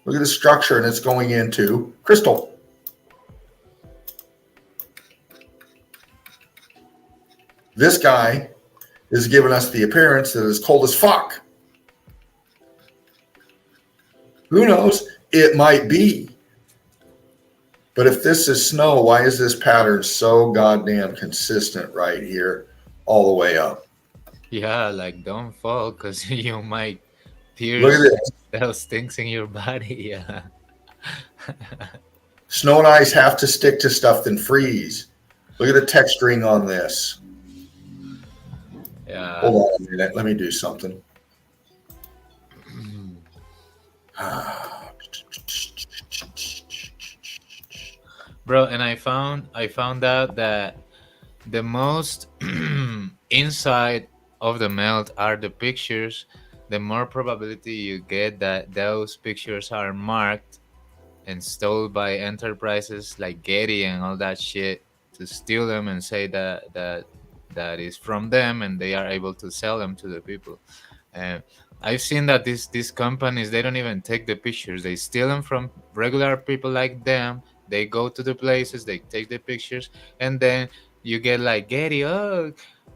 Look at the structure, and it's going into crystal. This guy is giving us the appearance that it's cold as fuck. Who knows? It might be. But if this is snow, why is this pattern so goddamn consistent right here all the way up? Yeah, like don't fall because you might Look at pierce this. those things in your body. Yeah. Snow and ice have to stick to stuff than freeze. Look at the texturing on this. Yeah. Hold on a minute. Let me do something. Bro, and I found out that the most inside of the melt are the pictures. The more probability you get that those pictures are marked and stole by enterprises like Getty and all that shit to steal them and say that is from them, and they are able to sell them to the people. And I've seen that these companies, they don't even take the pictures; they steal them from regular people like them. They go to the places, they take the pictures, and then you get like Getty,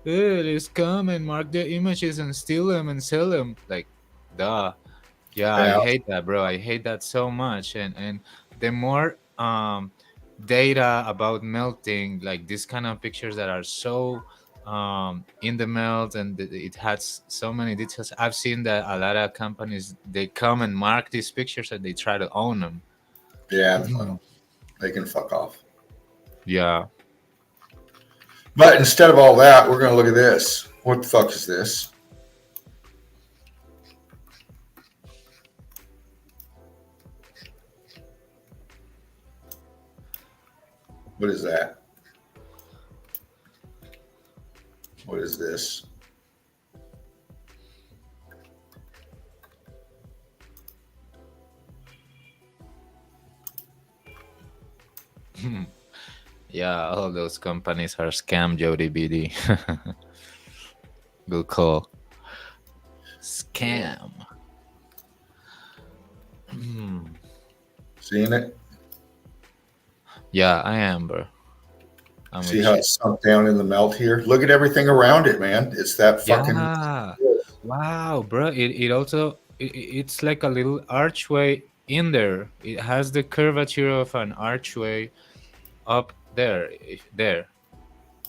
let's come and mark the images and steal them and sell them. Like, duh. Yeah, I Yeah, hate that, bro. I hate that so much. And the more data about melting, like these kind of pictures that are so in the melt, and it has so many details. I've seen that a lot of companies, they come and mark these pictures and they try to own them. yeah. Well, they can fuck off. Yeah. But instead of all that, we're going to look at this. What the fuck is this? What is that? What is this? Yeah, all those companies are scam, Jody BD. Good call. Scam. Seeing it? Yeah, I am, bro. I'm See with how you. it's sunk down in the melt here? Look at everything around it, man. It's that fucking. Yeah. Wow, bro. It also it's like a little archway in there. It has the curvature of an archway up there. There.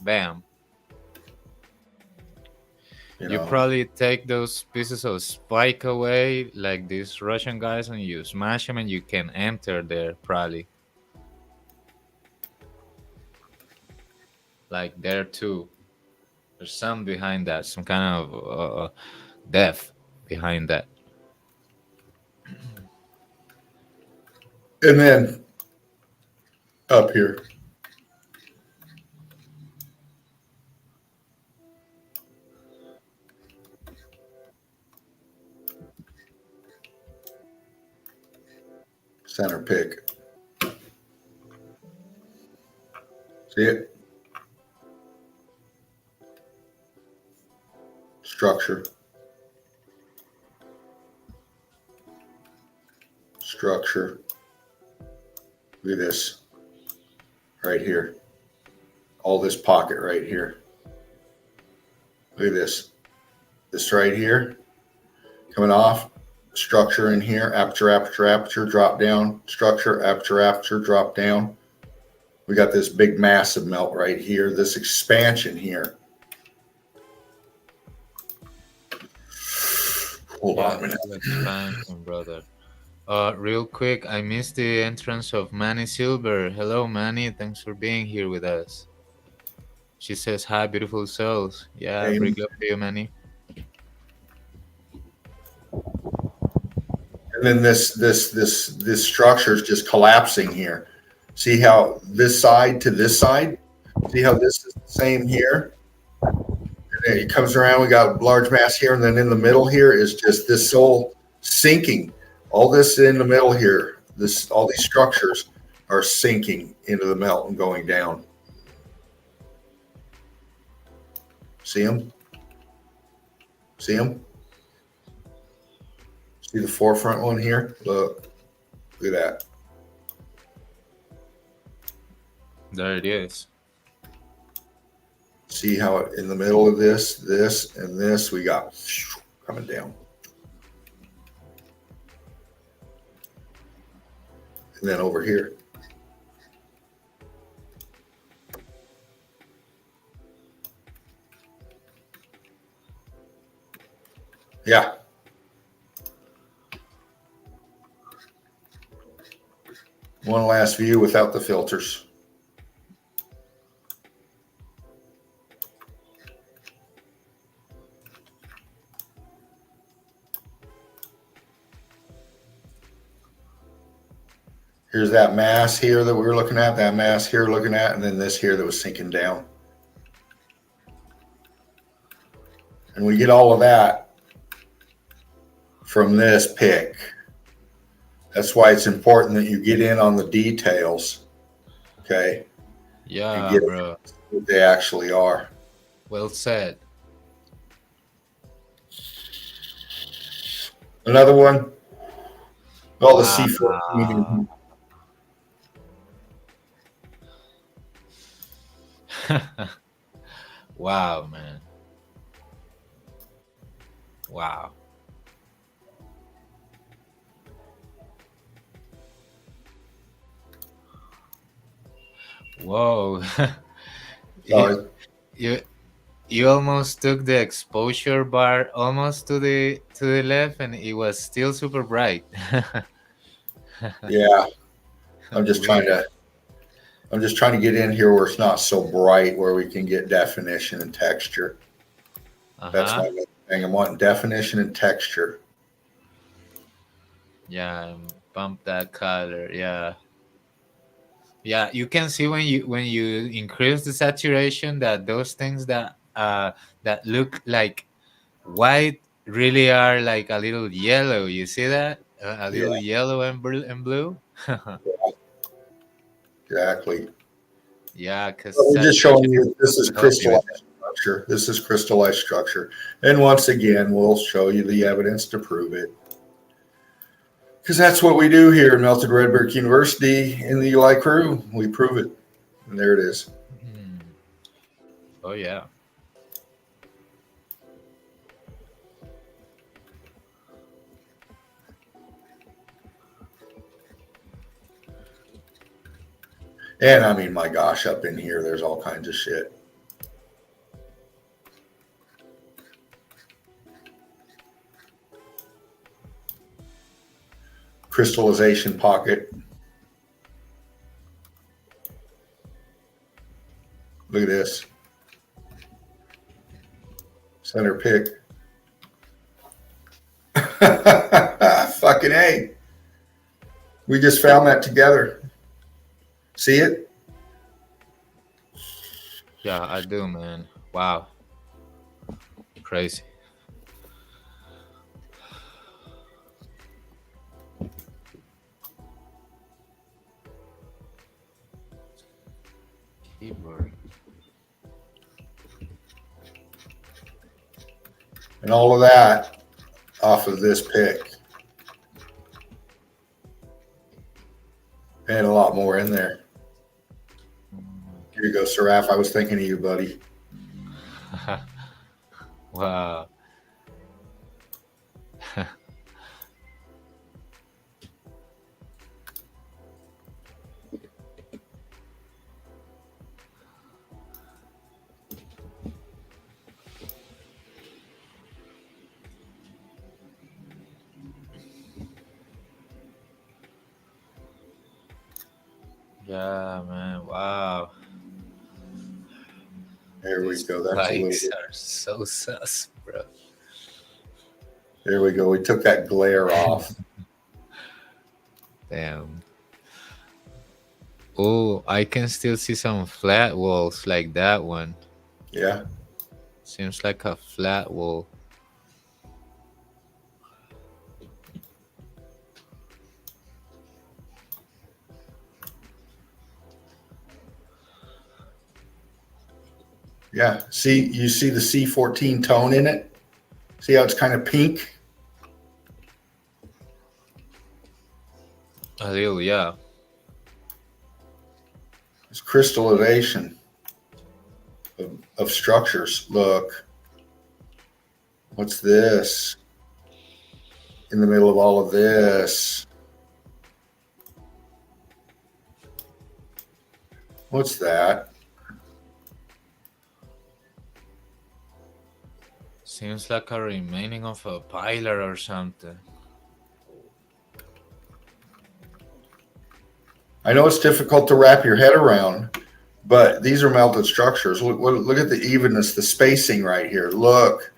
Bam. You You know, probably take those pieces of spike away, like these Russian guys, and you smash them, and you can enter there. Probably like there too. There's some behind that, some kind of depth behind that. and then up here. Center pick. See it? Structure. Structure. Look at this. Right here. All this pocket right here. Look at this. This right here. Coming off. Structure in here. Aperture, aperture, aperture. Drop down. Structure, aperture, aperture. Drop down. We got this big massive melt right here. This expansion here. Hold on a minute. Expansion, brother. Real quick, I missed the entrance of Manny Silver. Hello, Manny. Thanks for being here with us. She says, "Hi, beautiful souls." Yeah, Amen. big love to you, Manny. And then this structure is just collapsing here. See how this side to this side? See how this is the same here? And then it comes around, we got large mass here, and then in the middle here is just this whole sinking. All this in the middle here, all these structures are sinking into the melt and going down. See them? See them? See the forefront one here? Look at that. There it is. See how in the middle of this, and this, we got coming down. And then over here. Yeah. One last view without the filters. Here's that mass here that we were looking at, that mass here looking at, and then this here that was sinking down. And we get all of that from this pick. That's why it's important that you get in on the details, okay? Yeah, and get bro. What they actually are. Well said. Another one. Oh, the Wow. C14. Wow, man. Wow. Whoa. Sorry. You almost took the exposure bar almost to the left, and it was still super bright. Yeah. I'm just trying to get in here where it's not so bright, where we can get definition and texture. That's my main thing. I'm wanting definition and texture. Yeah, bump that color. Yeah. Yeah, you can see when you increase the saturation that those things that that look like white really are like a little yellow. You see that? A little yellow and blue. Exactly. Yeah, because We're just showing you this is crystallized structure. This is crystallized structure. And once again, we'll show you the evidence to prove it. Because that's what we do here at Melted Red Brick University in the Eli crew. We prove it. And there it is. Oh, yeah. And I mean, my gosh, up in here, there's all kinds of shit. Crystallization pocket. Look at this. Center pick. Fucking A. We just found that together. See it? Yeah, I do, man. Wow. Crazy. Keyboard. And all of that off of this pick. And a lot more in there. Here you go, Seraph. I was thinking of you, buddy. Wow. Yeah, man. Wow. There we These go. That's a little bikes bit. are so sus, bro. There we go. We took that glare off. Damn. Oh, I can still see some flat walls like that one. Yeah. Seems like a flat wall. Yeah. See, you see the C14 tone in it? See how it's kind of pink? A little, yeah. It's crystallization of structures. Look. What's this? In the middle of all of this. What's that? Seems like a remaining of a pillar or something. I know it's difficult to wrap your head around, but these are melted structures. Look at the evenness, the spacing right here. Look,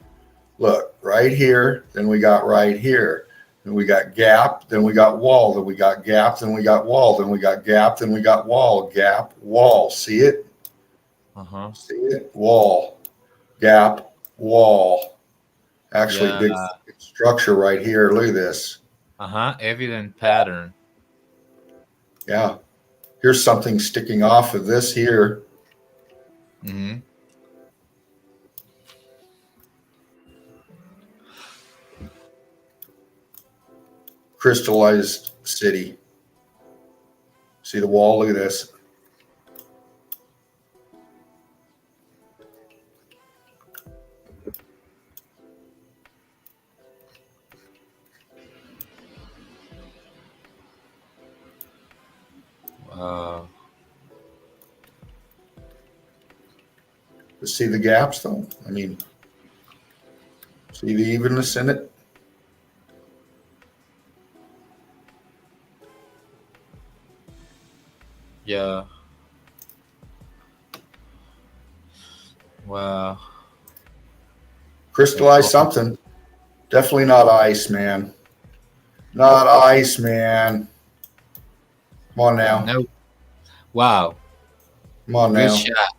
right here. Then we got right here. Then we got gap. Then we got wall. Then we got gap. Then we got wall. Then we got gap. Then we got wall. Gap, wall. See it? See it? Wall, gap, wall. Actually, Yeah. big structure right here. Look at this. Evident pattern. Yeah. Here's something sticking off of this here. Mm-hmm. Crystallized city. See the wall? Look at this. Wow. See the gaps though? I mean, see the evenness in it? Yeah. Wow. Crystallized something. Definitely not ice, man. Not ice, man. Come on now. No. Wow. Come on Good now. shot.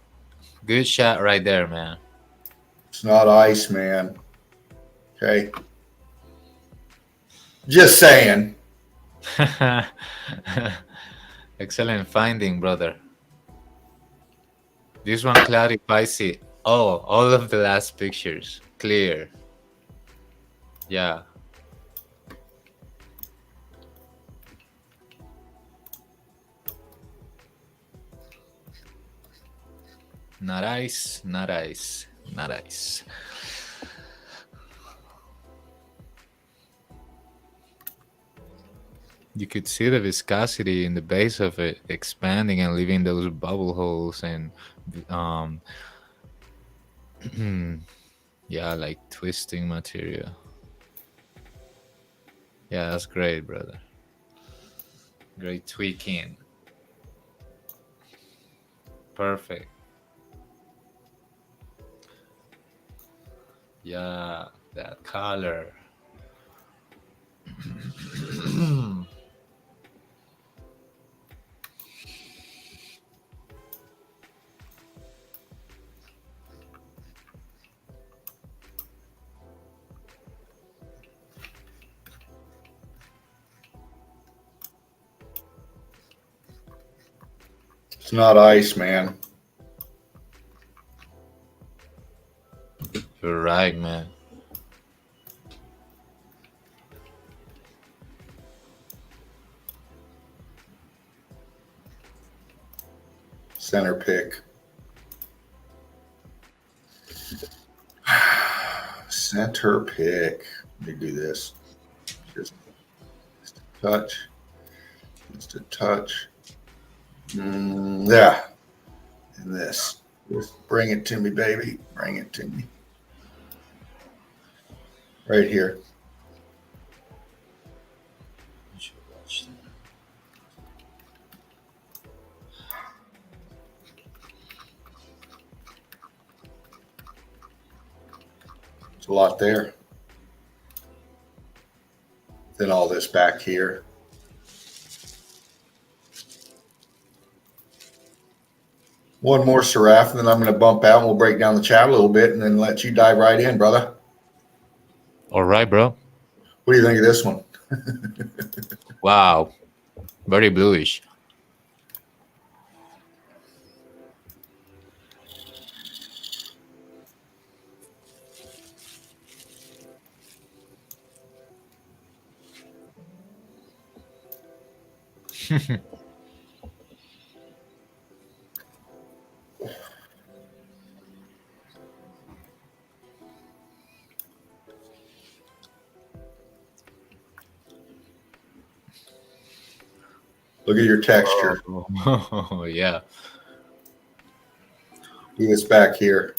Good shot right there, man. It's not ice, man. Okay. Just saying. Excellent finding, brother. This one clarifies it. Oh, all of the last pictures. Clear. Yeah. Not ice, not ice, not ice. You could see the viscosity in the base of it expanding and leaving those bubble holes and yeah, like twisting material. Yeah, that's great, brother. Great tweaking. Perfect. Yeah, that color. It's not ice, man. right, man. Center pick. Center pick. Let me do this. Just a touch. Just a touch. Yeah. And this. Just bring it to me, baby. Bring it to me. Right here. You should watch that. There's a lot there. Then all this back here. One more Seraph, and then I'm going to bump out and we'll break down the chat a little bit and then let you dive right in, brother. All right, bro. What do you think of this one? Wow. Very bluish. Look at your texture. Oh, yeah. Do this back here.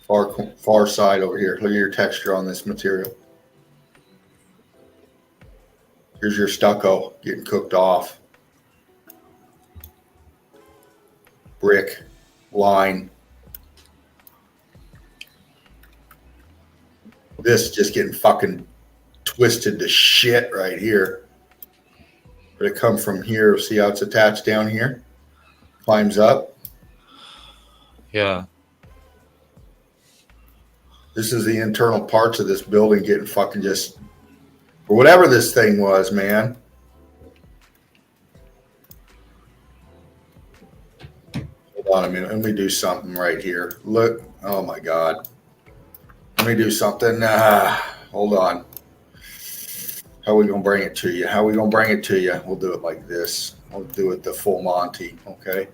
Far side over here. Look at your texture on this material. Here's your stucco getting cooked off. Brick, line. This just getting fucking twisted to shit right here. But it come from here. See how it's attached down here? Climbs up. Yeah. This is the internal parts of this building getting fucking just, or whatever this thing was, man. Hold on a minute. Let me do something right here. Look. Oh my God. Let me do something. Hold on. How are we going to bring it to you? How are we going to bring it to you? We'll do it like this. We'll do it the full Monty, okay?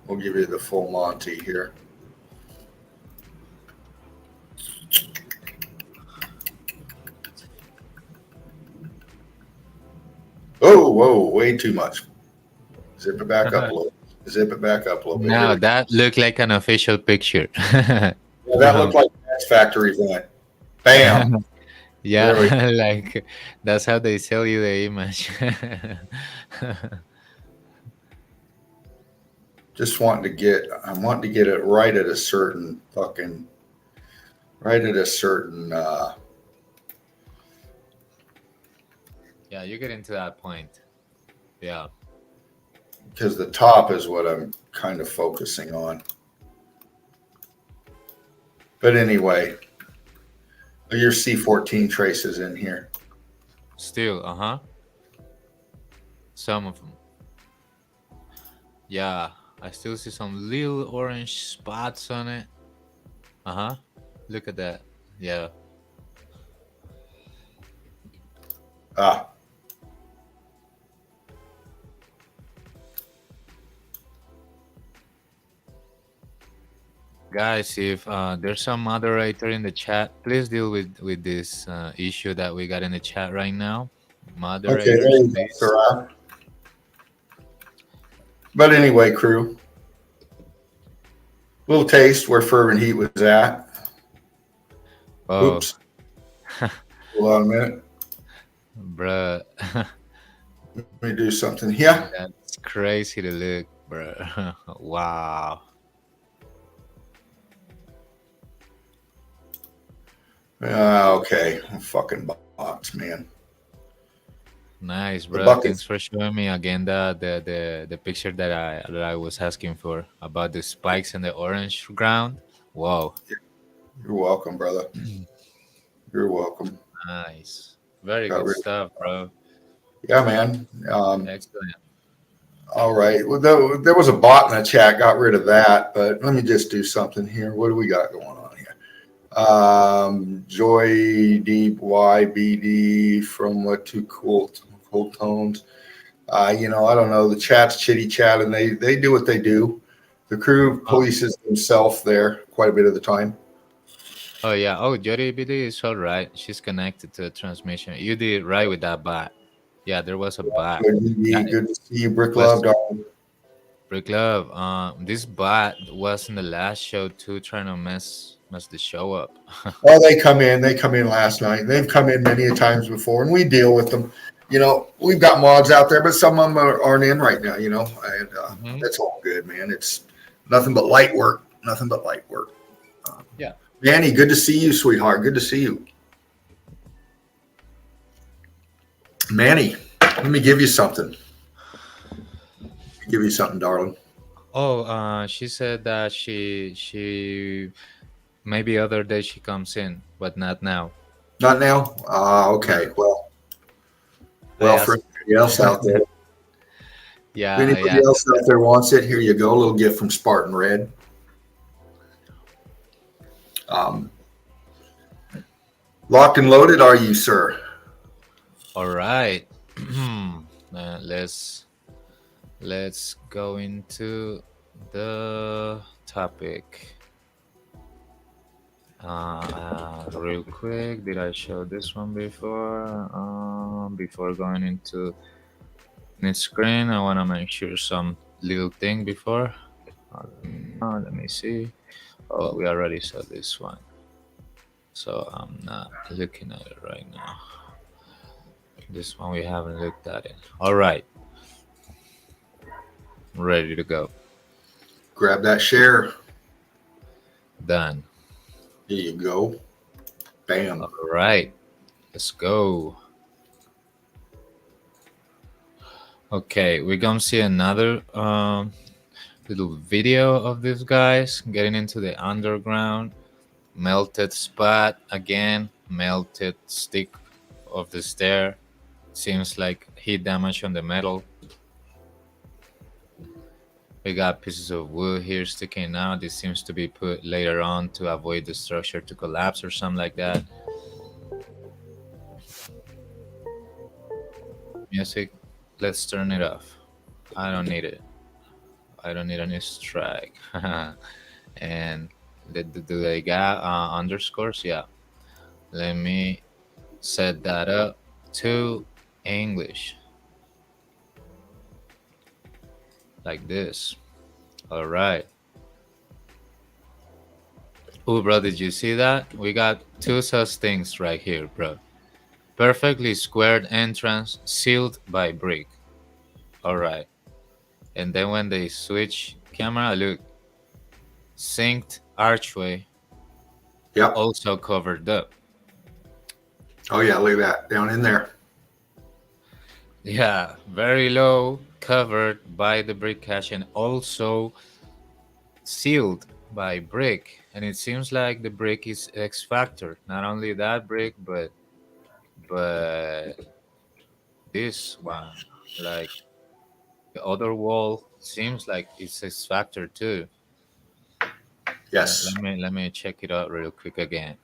We'll give you the full Monty here. Oh, whoa, way too much. Zip it back up a little. Zip it back up a little bit. Now that looked like an official picture. Yeah, that looked like an X Factor event. Bam. Yeah, like that's how they sell you the image. Just wanting to get, I'm wanting to get it right at a certain fucking, right at a certain, Yeah, you get into that point. Yeah. because the top is what I'm kind of focusing on. But anyway, your C14 traces in here. Still, some of them. Yeah, I still see some little orange spots on it. Look at that. Yeah. Ah. Guys, if there's some moderator in the chat, please deal with this issue that we got in the chat right now. Moderators, Okay, there you go, please. Sarah. But anyway, crew, little taste where Fervent Heat was at. Oh. Oops. Hold on a minute. Bruh. Let me do something here. That's crazy to look, bruh. Wow. Okay. Fucking box, man. Nice, bro. Thanks for showing me again the picture that I was asking for about the spikes and the orange ground. Wow. You're welcome, brother. You're welcome. Nice. Very good stuff, bro. Yeah, man. Excellent. All right. Well, there was a bot in the chat. Got rid of that, but let me just do something here. What do we got going on here? Joy Deep YBD from What Two Cool Tones. I don't know. The chat's chitty chat, and they do what they do. The crew Oh, polices themselves there quite a bit of the time. oh yeah. Oh, Jody BD is all right. She's connected to the transmission. You did right with that bot. Yeah, there was a bot. Good, Yeah, DB, it good to see you, Brick Love. was Darling. Brick Love. This bot was in the last show too, trying to mess the show up. Oh, they come in. They come in last night. They've come in many a times before, and we deal with them. We've got mods out there, but some of them aren't in right now. And Hmm. that's all good, man. It's nothing but light work. Nothing but light work. Um, Yeah. Manny, good to see you, sweetheart. Good to see you, Manny. Let me give you something. Give you something, darling. Oh, she said that she maybe other day she comes in, but not now. Not now. Okay. No. I Well, for asked. anybody else out there, if Yeah, I anybody asked else out there wants it, here you go. A little gift from Spartan Red. Um, Locked and loaded, are you, sir? All right. Let's go into the topic. Real quick, did I show this one before? Before going into next screen, I want to make sure some little thing before. Let me see. Oh, we already saw this one, so I'm not looking at it right now. This one we haven't looked at it. All right, ready to go. Grab that share. Done. Here you go. Bam. All right, let's go. Okay, we're gonna see another little video of these guys getting into the underground. Melted spot again, melted stick of the stair. Seems like heat damage on the metal. We got pieces of wood here sticking out. This seems to be put later on to avoid the structure to collapse or something like that. Music, let's turn it off. I don't need it. I don't need any strike. And do they got underscores? Yeah. Let me set that up to English. Like this. All right. Oh, bro, did you see that? We got two such things right here, bro. Perfectly squared entrance sealed by brick. All right. And then when they switch camera, look, synced archway Yep. also covered up. Oh, yeah. Look at that. Down in there. Yeah, very low, covered by the brick cache and also sealed by brick. And it seems like the brick is X factor. Not only that brick, but this one, like the other wall, seems like it's X factor too. Yes. Let me check it out real quick again.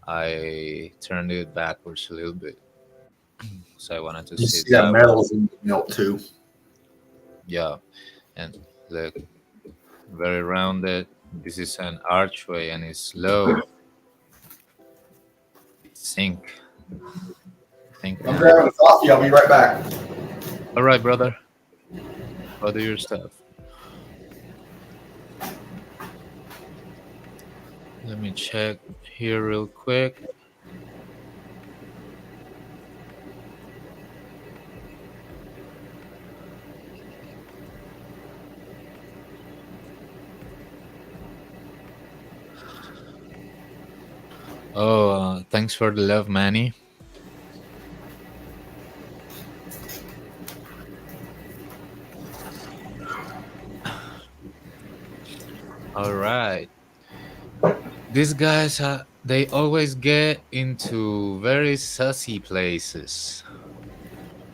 I turned it backwards a little bit, so I wanted to You see see that that one. metal's in the melt too. Yeah, and look, very rounded. This is an archway and it's low. Sink. Think I'm now. grabbing a coffee. I'll be right back. All right, brother. Go do your stuff. Let me check here real quick. Oh, thanks for the love, Manny. All right. These guys, they always get into very sussy places.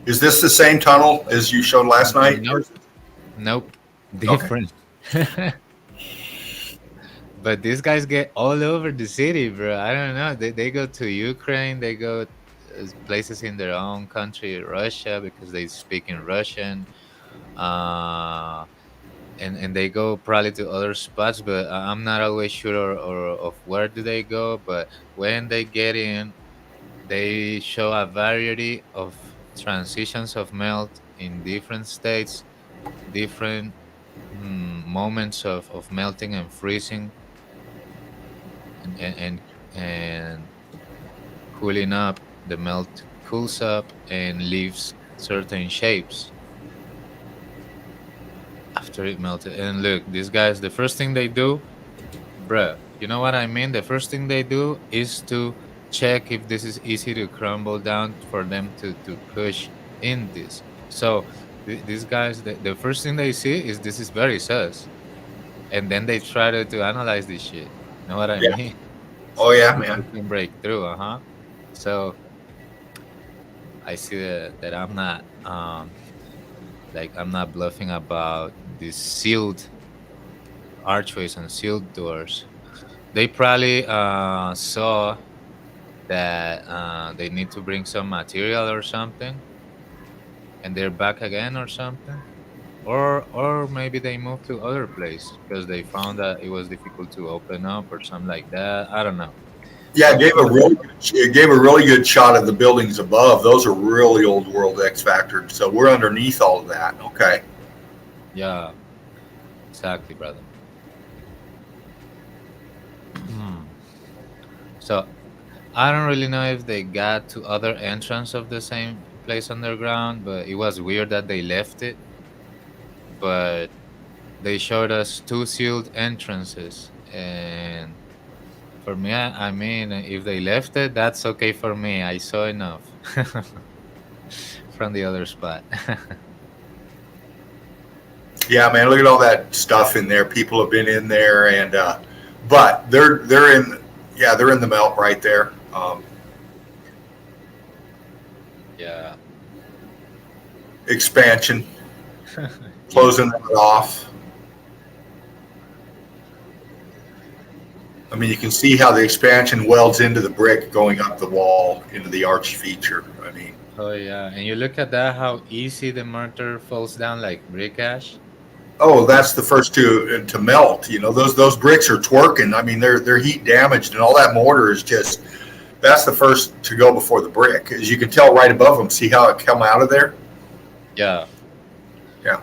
Is this the same tunnel as you showed last night? Nope. Nope. Different. But these guys get all over the city, bro. I don't know. They go to Ukraine. They go places in their own country, Russia, because they speak in Russian. Uh, and they go probably to other spots, but I'm not always sure or of where do they go. But when they get in, they show a variety of transitions of melt in different states, different moments of melting and freezing and and cooling up. The melt cools up and leaves certain shapes after it melted. And look, these guys, the first thing they do, bruh, you know what I mean? The first thing they do is to check if this is easy to crumble down for them to push in this. So these guys, the first thing they see is this is very sus. And then they try to analyze this shit. Know what I Yeah. mean? Oh yeah, See if man. they can break through, uh-huh. So I see that I'm not like I'm not bluffing about these sealed archways and sealed doors. They probably saw that they need to bring some material or something, and they're back again or something. Or maybe they moved to other place because they found that it was difficult to open up or something like that. I don't know. Yeah, But it gave a really good shot of the buildings above. Those are really old world X Factor. So we're underneath all of that. Okay. yeah, exactly, brother. So I don't really know if they got to other entrance of the same place underground, but it was weird that they left it. But they showed us two sealed entrances, and for me, I mean, if they left it, that's okay for me. I saw enough from the other spot. Yeah, man. Look at all that stuff in there. People have been in there, and but they're in. Yeah, they're in the melt right there. Yeah. Expansion, Yeah. closing that off. I mean, you can see how the expansion welds into the brick going up the wall into the arch feature. I mean, Oh yeah. And you look at that, how easy the mortar falls down like brick ash. oh, that's the first to melt. You know, those bricks are twerking. I mean, they're heat damaged, and all that mortar is just. That's the first to go before the brick, as you can tell right above them. See how it come out of there? Yeah. Yeah.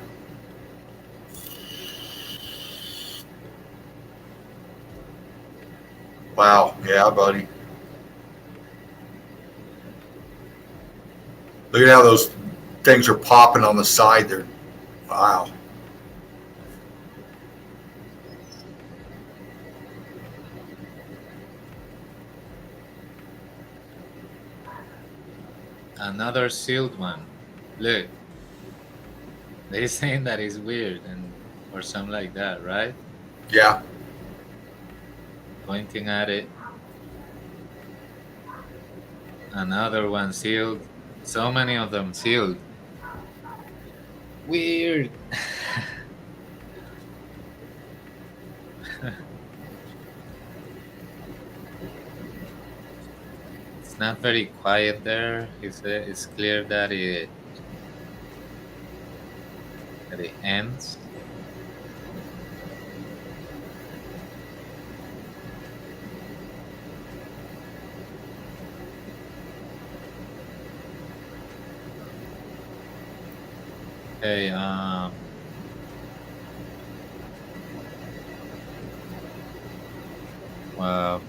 Wow. Yeah, buddy. Look at how those things are popping on the side there. Wow. Another sealed one. Look, they saying that is weird and or something like that, right? Yeah. Pointing at it. Another one sealed. So many of them sealed. Weird. It's not very quiet there. It's clear that it ends. Hey, well,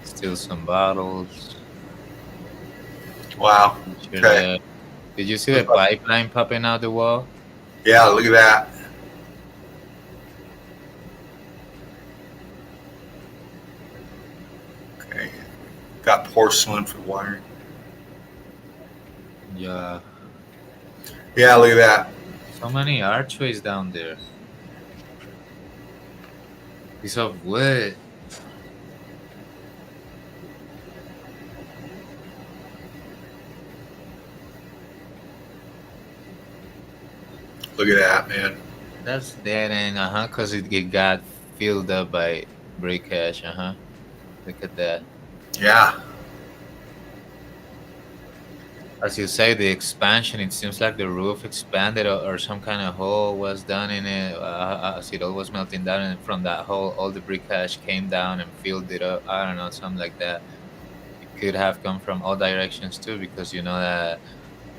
still some bottles. Wow. Picture Okay. there. Did you see the pipeline popping out the wall? Yeah. Look at that. Okay. Got porcelain for wiring. Yeah. Yeah. Look at that. So many archways down there. Piece of wood. Look at that, man. That's dead end, uh-huh, because it got filled up by brick edge. Look at that. Yeah. As you say, the expansion, it seems like the roof expanded, or some kind of hole was done in it as it all was melting down. And from that hole, all the brick ash came down and filled it up. I don't know, something like that. It could have come from all directions too, because you know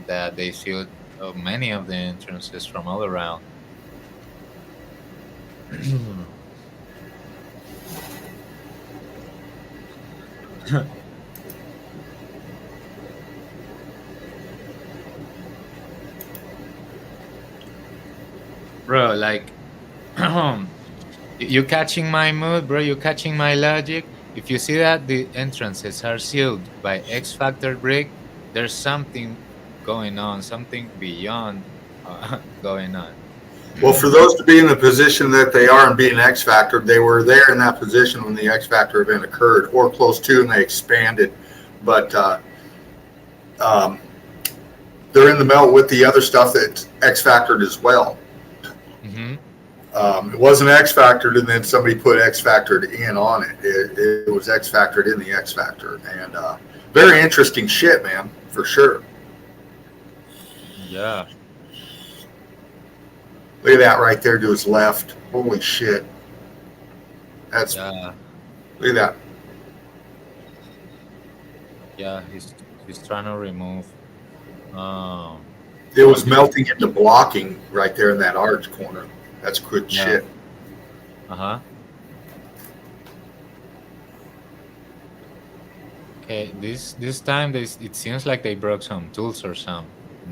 that they sealed many of the entrances from all around. Bro, like, you catching my mood, bro? You catching my logic? If you see that the entrances are sealed by X Factor brick, there's something going on, something beyond going on. Well, for those to be in the position that they are and being X Factor, they were there in that position when the X Factor event occurred, or close to, and they expanded. But they're in the melt with the other stuff that's X Factored as well. Mm-hmm. It wasn't X Factored and then somebody put X Factored in on it. It was X Factored in the X Factor. And very interesting shit, man, for sure. Yeah. Look at that right there to his left. Holy shit. That's, Yeah. look at that. Yeah, he's trying to remove. It was melting into blocking right there in that arch corner. That's good Yeah. shit. Okay, this time it seems like they broke some tools or some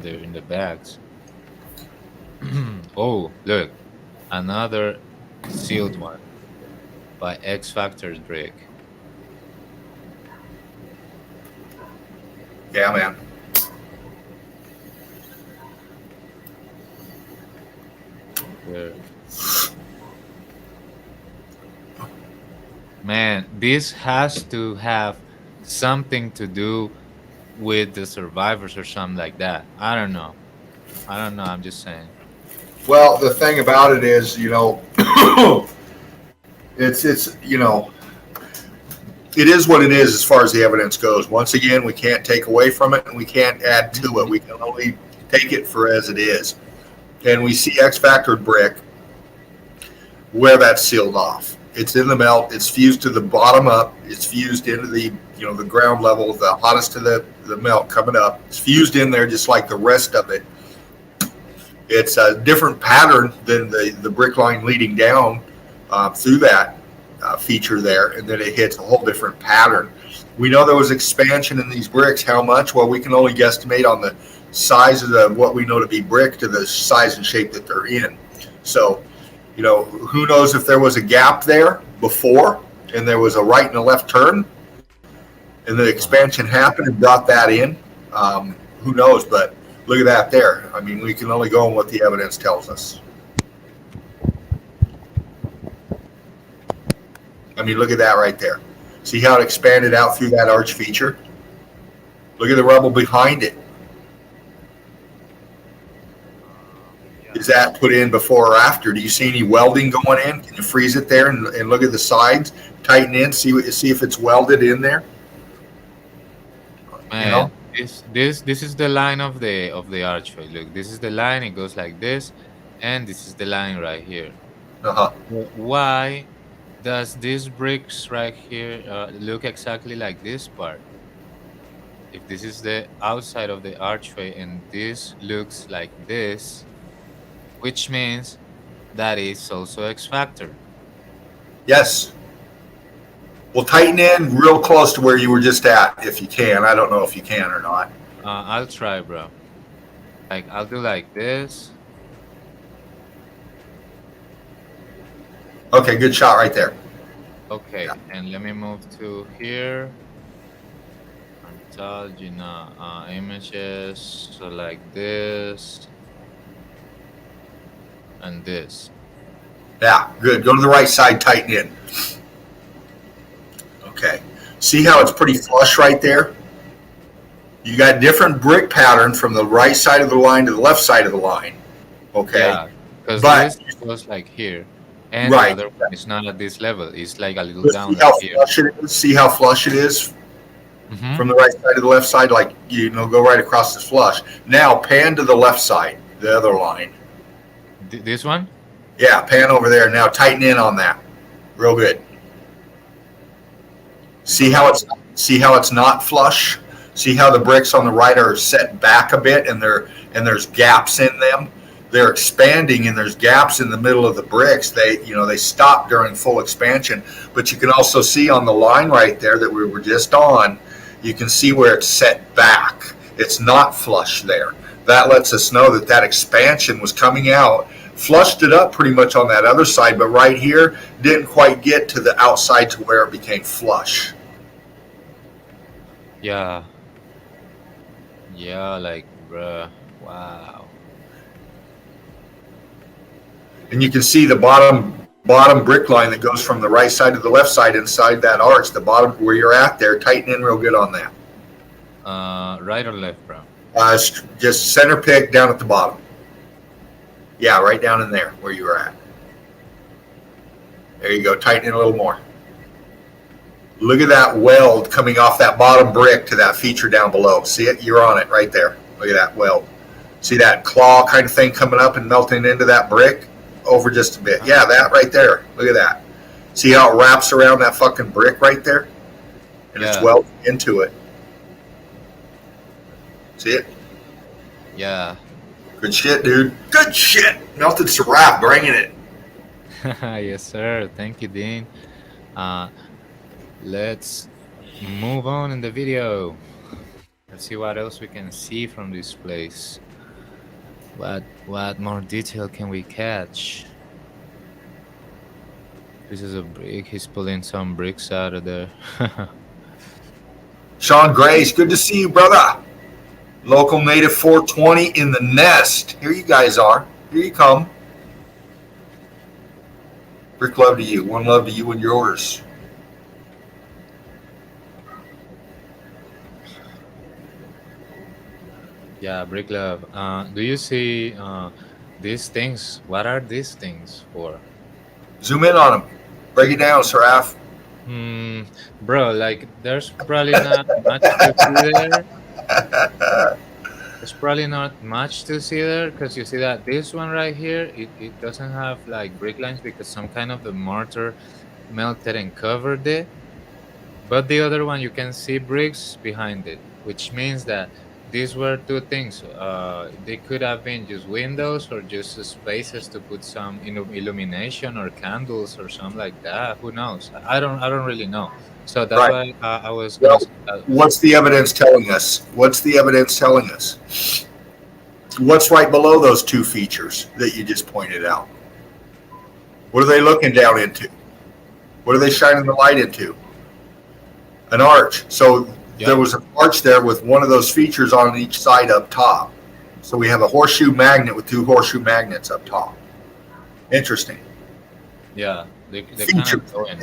in the bags. Oh, look, another sealed one by X Factor's brick. Yeah, man. There. Man, this has to have something to do with the survivors or something like that. I don't know. I'm just saying. Well, the thing about it is, you know, it's you know, it is what it is as far as the evidence goes. Once again, we can't take away from it and we can't add to it. We can only take it for as it is. And we see X Factor brick where that's sealed off. It's in the melt. It's fused to the bottom up. It's fused into the, you know, the ground level, the hottest to the melt coming up. It's fused in there just like the rest of it. It's a different pattern than the brick line leading down through that feature there, and then it hits a whole different pattern. We know there was expansion in these bricks. How much? Well, we can only guesstimate on the size of what we know to be brick to the size and shape that they're in. So, you know, who knows if there was a gap there before and there was a right and a left turn and the expansion happened and brought that in. Who knows? But look at that there. I mean, we can only go on what the evidence tells us. I mean, look at that right there. See how it expanded out through that arch feature? Look at the rubble behind it. Is that put in before or after? Do you see any welding going in? Can you freeze it there and look at the sides, tighten in, see if it's welded in there? Man, You know? this is the line of the archway. Look, this is the line. It goes like this, and this is the line right here. Uh-huh. Why does this bricks right here look exactly like this part? If this is the outside of the archway and this looks like this, which means that is also X Factor. Yes. Well, tighten in real close to where you were just at, if you can. I don't know if you can or not. I'll try, bro. Like, I'll do like this. Okay, good shot right there. Okay, Yeah. and let me move to here. Ontology, images, so like this and this. Yeah, good. Go to the right side, tighten in. Okay. See how it's pretty flush right there? You got different brick pattern from the right side of the line to the left side of the line. Okay. Yeah, because But this goes like here. and the Right. other one is not at this level. It's like a little Let's down see how like here. flush it is. See how flush it is Mm-hmm. from the right side to the left side. Like go right across this flush. Now pan to the left side, the other line. This one? Yeah, pan over there. Now tighten in on that. Real good. See how it's not flush. See how the bricks on the right are set back a bit, and there's gaps in them. They're expanding, and there's gaps in the middle of the bricks. They stop during full expansion, but you can also see on the line right there that we were just on. You can see where it's set back. It's not flush there. That lets us know that expansion was coming out. Flushed it up pretty much on that other side, but right here didn't quite get to the outside to where it became flush. Yeah. Yeah, like, bruh. Wow. And you can see the bottom brick line that goes from the right side to the left side inside that arch. The bottom where you're at there, tighten in real good on that. Right or left, bro? Just center pick down at the bottom. Yeah, right down in there where you were at. There you go. Tighten in a little more. Look at that weld coming off that bottom brick to that feature down below. See it? You're on it right there. Look at that weld. See that claw kind of thing coming up and melting into that brick? Over just a bit. Yeah, that right there. Look at that. See how it wraps around that fucking brick right there? And it's welded into it. See it? Yeah. Good shit, dude. Good shit. Melted Sarap, bringing it. Yes, sir. Thank you, Dean. Let's move on in the video. Let's see what else we can see from this place. What more detail can we catch? This is a brick. He's pulling some bricks out of there. Sean Grace, good to see you, brother. Local native 420 in the nest. Here you guys are. Here you come. Brick love to you. One love to you and yours. Yeah, brick love. Do you see these things? What are these things for? Zoom in on them. Break it down, Saraf. Bro, like there's probably not much to see there. There's probably not much to see there because you see that this one right here, it doesn't have like brick lines because some kind of the mortar melted and covered it. But the other one, you can see bricks behind it, which means that these were two things. They could have been just windows or just spaces to put some illumination or candles or something like that. Who knows? I don't really know. So that's why I was. Well, what's the evidence telling us? What's the evidence telling us? What's right below those two features that you just pointed out? What are they looking down into? What are they shining the light into? An arch. So there was an arch there with one of those features on each side up top. So we have a horseshoe magnet with two horseshoe magnets up top. Interesting. Yeah, they kind of going.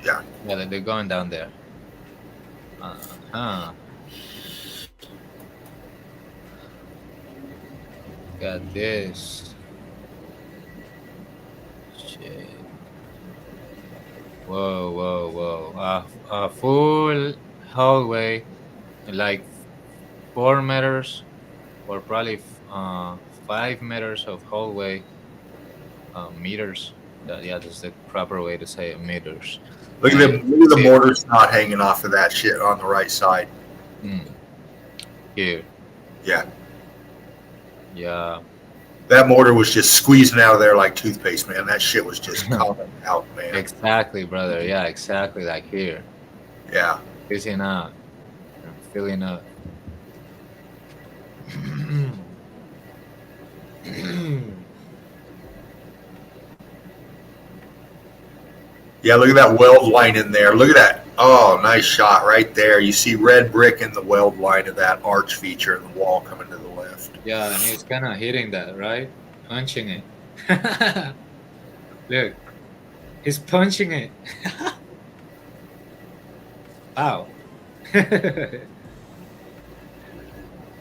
Yeah. Yeah, they're going down there. Got this. Shit. Whoa. A full hallway, like 4 meters, or probably 5 meters of hallway. Meters. That's the proper way to say it. Meters. Look at the mortar's not hanging off of that shit on the right side. Here. Yeah. Yeah. That mortar was just squeezing out of there like toothpaste, man. That shit was just coming out, man. Exactly, brother. Yeah, exactly like here. Yeah. Filling out. Filling up. Yeah, look at that weld line in there. Look at that. Oh, nice shot right there. You see red brick in the weld line of that arch feature in the wall coming to the left. Yeah, and he's kind of hitting that, right? Punching it. Look. He's punching it. Ow.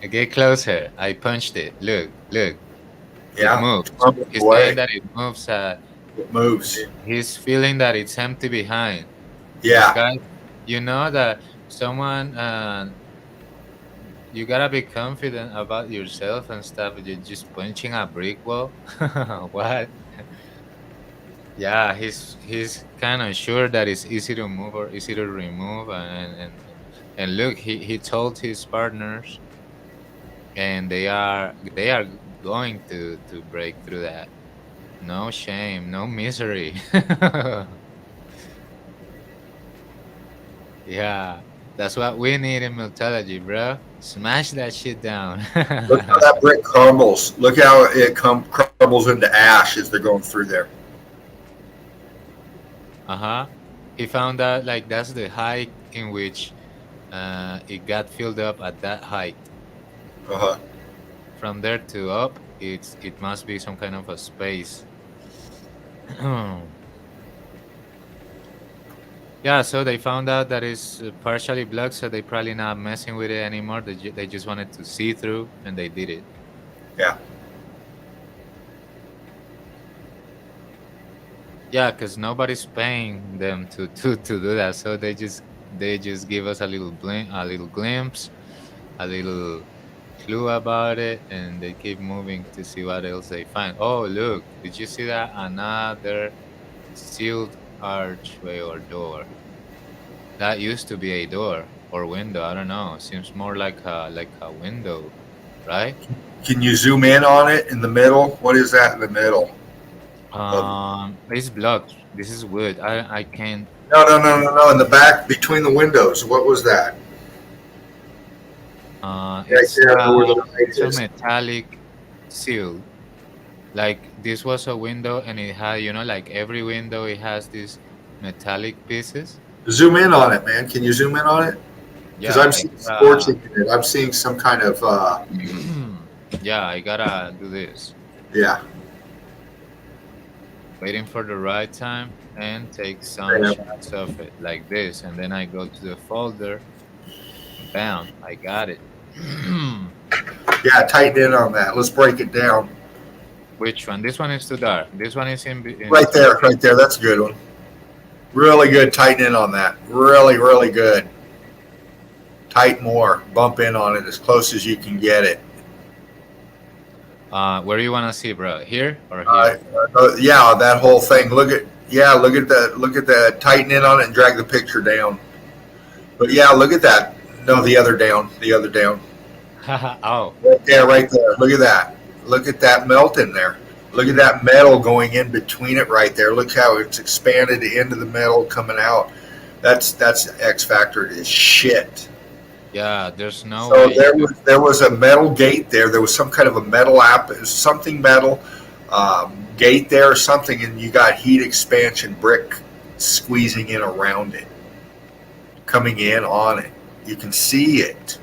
Get closer. I punched it. Look. Yeah. It moves. He's saying that it moves It moves. He's feeling that it's empty behind. Because, Yeah. guys, you know that someone, you gotta be confident about yourself and stuff. You're just punching a brick wall. What? Yeah, he's kind of sure that it's easy to move or easy to remove, and look, he told his partners, and they are going to break through that. No shame, no misery. Yeah, that's what we need in Meltology, bro. Smash that shit down. Look how that brick crumbles. Look how it crumbles into ash as they're going through there. Uh-huh. He found out like that's the height in which it got filled up at that height. Uh-huh. From there to up, it must be some kind of a space. Yeah, so they found out that it's partially blocked, so they probably not messing with it anymore. They just wanted to see through, and they did it. Yeah. Yeah, because nobody's paying them to do that, so they just give us a little glimpse, a little clue about it, and they keep moving to see what else they find. Oh, look, did you see that? Another sealed archway or door. That used to be a door or window. I don't know. Seems more like a window, right? Can you zoom in on it in the middle? What is that in the middle? It's blocked. This is wood. I can't. No. In the back between the windows. What was that? Right It's there where the light it's a is. metallic seal. Like this was a window, and it had, like every window, it has these metallic pieces. Zoom in on it, man. Can you zoom in on it? Because Yeah, I'm seeing scorching in it. I'm seeing some kind of yeah, I gotta do this. yeah. Waiting for the right time and take some Yeah. shots of it like this, and then I go to the folder. Bam, I got it. Yeah, tighten in on that. Let's break it down. Which one? This one is too dark. This one is in Right there, right there. That's a good one. Really good. Tighten in on that. Really, really good. Tight more. Bump in on it as close as you can get it. Where do you want to see, bro? Here or Uh, here? yeah, that whole thing. Look at the tighten in on it and drag the picture down. But yeah, look at that. No, the other down. The other down. Oh, Right there, right there. Look at that. Look at that melt in there. Look at that metal going in between it right there. Look how it's expanded into the metal coming out. That's X factor is shit. yeah. There's no So way. there was a metal gate there. There was some kind of a metal something metal gate there or something, and you got heat expansion brick squeezing in around it, coming in on it. You can see it.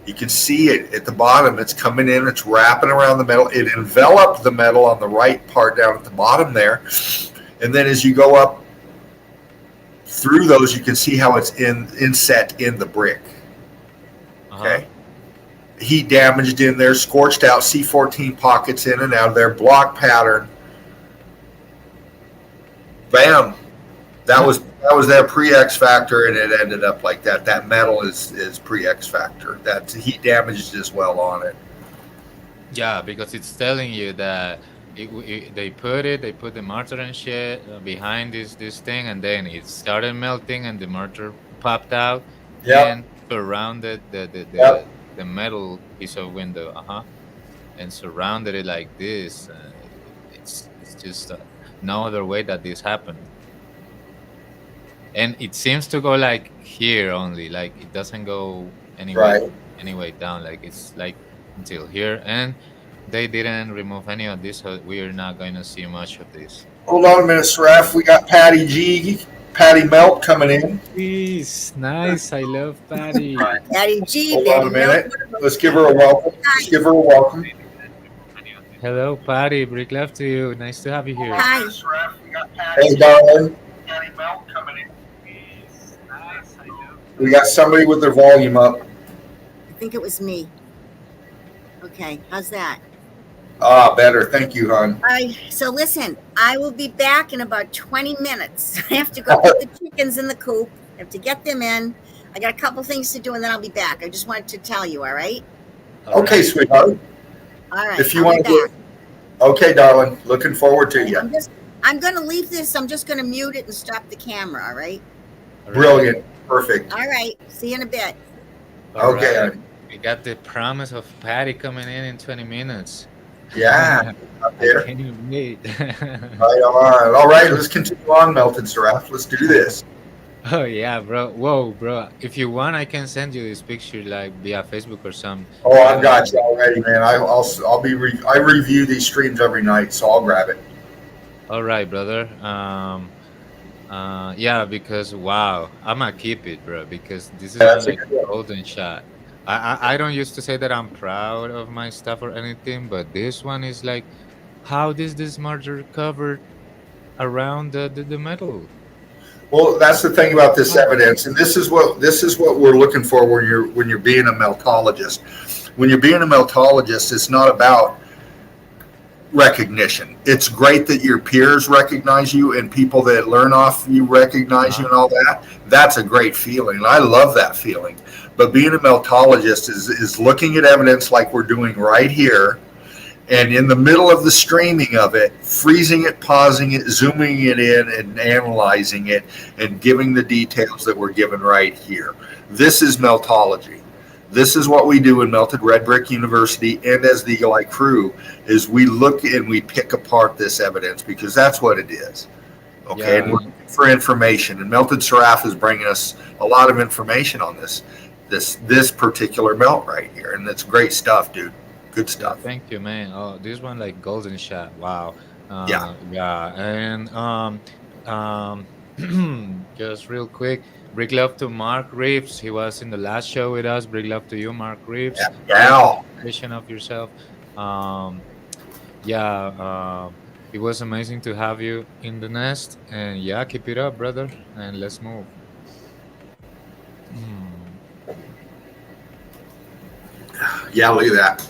You can see it at the bottom. It's coming in. It's wrapping around the metal. It enveloped the metal on the right part down at the bottom there, and then as you go up through those, you can see how it's inset in the brick. Okay. Heat damaged in there, scorched out, C14 pockets in and out of there, block pattern. Bam. That was their pre-X factor, and it ended up like that. That metal is pre-X factor. That's heat damaged as well on it. Yeah, because it's telling you that they put the mortar and shit behind this thing, and then it started melting, and the mortar popped out Yep. and surrounded Yep. the metal piece of window, and surrounded it like this. It's just no other way that this happened, and it seems to go like here only, like it doesn't go Right. any way down, like it's like until here, and they didn't remove any of this, so we're not going to see much of this. Hold on a minute, Sraf. We got Patty Melt coming in. Jeez, nice. I love Patty. Daddy G, Hold baby. on a minute. Let's give her a welcome. Let's give her a welcome. Hello, Patty. Big love to you. Nice to have you here. Hi. Hey, darling. We got somebody with their volume up. I think it was me. Okay, how's that? Ah, better. Thank you, hon. So listen, I will be back in about 20 minutes. I have to go put the chickens in the coop. I have to get them in. I got a couple things to do, and then I'll be back. I just wanted to tell you, all right? All Okay, right. sweetheart. All right, If you I'll be want to back. get, okay, darling. Looking forward to you. I'm going to leave this. I'm just going to mute it and stop the camera, all right? All right. Brilliant. Perfect. All right, see you in a bit. All Okay, right. hon. We got the promise of Patty coming in 20 minutes. Yeah. Up I there. can't wait. Right on. All right, let's continue on, Melted Seraph. Let's do this. Oh yeah, bro. Whoa, bro. If you want, I can send you this picture like via Facebook or some. Oh, I've got you already, man. I'll be I review these streams every night, so I'll grab it. All right, brother. Yeah, because wow, I'm gonna keep it, bro. Because this is That's a like good one. golden shot. I don't used to say that I'm proud of my stuff or anything, but this one is like, how is this merger covered around the metal? Well, that's the thing about this evidence, and this is what we're looking for when you're being a meltologist. When you're being a meltologist, it's not about recognition. It's great that your peers recognize you and people that learn off you recognize you and all that. That's a great feeling. And I love that feeling. But being a meltologist is looking at evidence like we're doing right here, and in the middle of the streaming of it, freezing it, pausing it, zooming it in, and analyzing it, and giving the details that we're given right here. This is meltology. This is what we do in Melted Red Brick University and as the Eagle Eye crew is we look and we pick apart this evidence because that's what it is. Okay, Yeah. and we're looking for information, and Melted Seraph is bringing us a lot of information on this particular melt right here, and it's great stuff, dude. Good stuff. Thank you, man. Oh, this one like golden shot. Wow. Yeah. Yeah. And just real quick, big love to Mark Reeves. He was in the last show with us. Big love to you, Mark Reeves. Yeah. Vision of yourself. Yeah. It was amazing to have you in the nest. And yeah, keep it up, brother. And let's move. Yeah, look at that.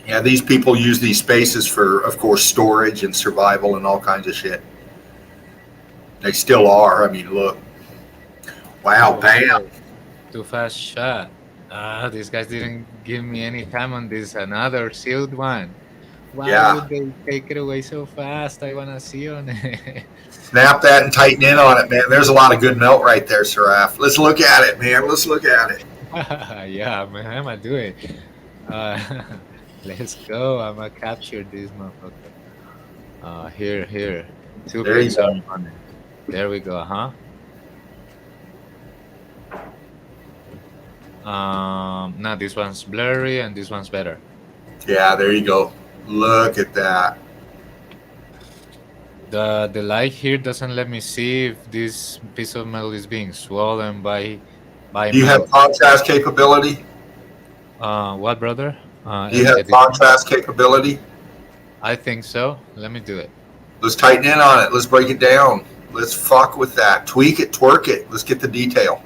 Yeah, these people use these spaces for, of course, storage and survival and all kinds of shit. They still are. I mean, look. Wow, bam. Too fast shot. These guys didn't give me any time on this. Another sealed one. Why Yeah. would they take it away so fast? I want to see on it. Snap that and tighten in on it, man. There's a lot of good melt right there, Seraph. Let's look at it, man. Let's look at it. Yeah, man, I'm gonna do it. Let's go. I'm gonna capture this motherfucker. Here. Two There you bricks go. on it. There we go, huh? Now this one's blurry and this one's better. Yeah, there you go. Look at that. The light here doesn't let me see if this piece of metal is being swollen by Do you have melt. contrast capability? What, brother? Do you have contrast capability? I think so. Let me do it. Let's tighten in on it. Let's break it down. Let's fuck with that. Tweak it, twerk it. Let's get the detail.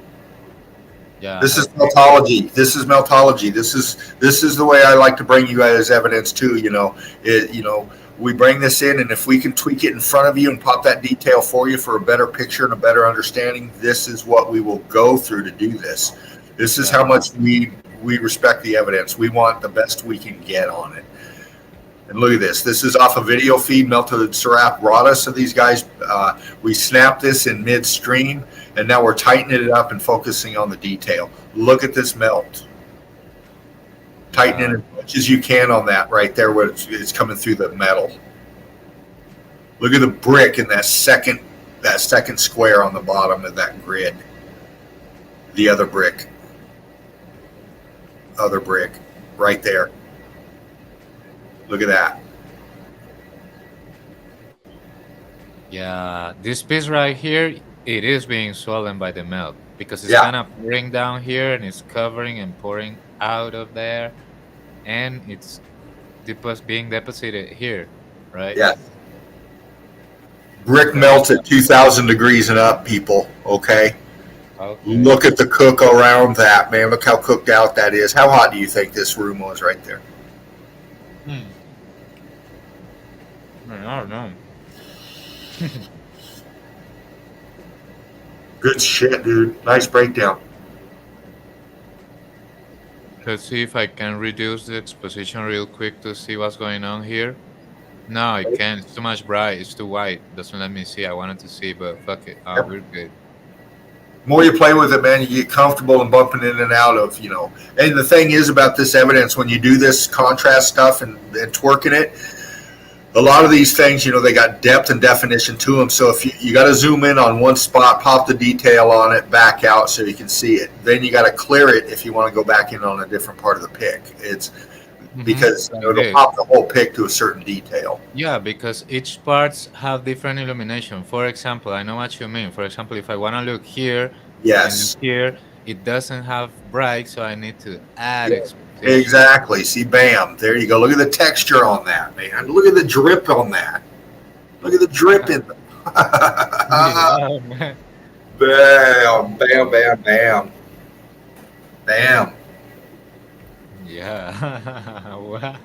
Yeah. This is meltology. This is meltology. This is the way I like to bring you guys evidence too. We bring this in, and if we can tweak it in front of you and pop that detail for you for a better picture and a better understanding, this is what we will go through to do this. This is how much we respect the evidence. We want the best we can get on it. And look at this. This is off a video feed. Melted Seraph brought us. So these guys, we snapped this in midstream, and now we're tightening it up and focusing on the detail. Look at this melt. Tighten it as much as you can on that right there where it's coming through the metal. Look at the brick in that second square on the bottom of that grid. The other brick. Right there. Look at that. Yeah, this piece right here, it is being swollen by the melt because it's Yeah. kind of pouring down here and it's covering and pouring out of there, and it's being deposited here, right? Yeah. Brick melts at 2,000 degrees and up, people. Okay. Okay. Look at the cook around that, man. Look how cooked out that is. How hot do you think this room was right there? Hmm. I don't know. Good shit, dude. Nice breakdown. Let's see if I can reduce the exposition real quick to see what's going on here. No, I can't. It's too much bright. It's too white. Doesn't let me see. I wanted to see, but fuck it. Yep. We're good. The more you play with it, man, you get comfortable and bumping in and out of, And the thing is about this evidence, when you do this contrast stuff and twerking it, a lot of these things, they got depth and definition to them. So if you got to zoom in on one spot, pop the detail on it, back out so you can see it. Then you got to clear it if you want to go back in on a different part of the pic. It's because it'll pop the whole pic to a certain detail. Yeah, because each parts have different illumination. For example, I know what you mean. For example, if I want to look here, Yes. and here, it doesn't have bright, so I need to add exposition. Exactly. See, bam, there you go. Look at the texture on that, man. Look at the drip on that. Look at the drip in them. Yeah, Bam, bam, bam, bam. Bam. yeah. Wow.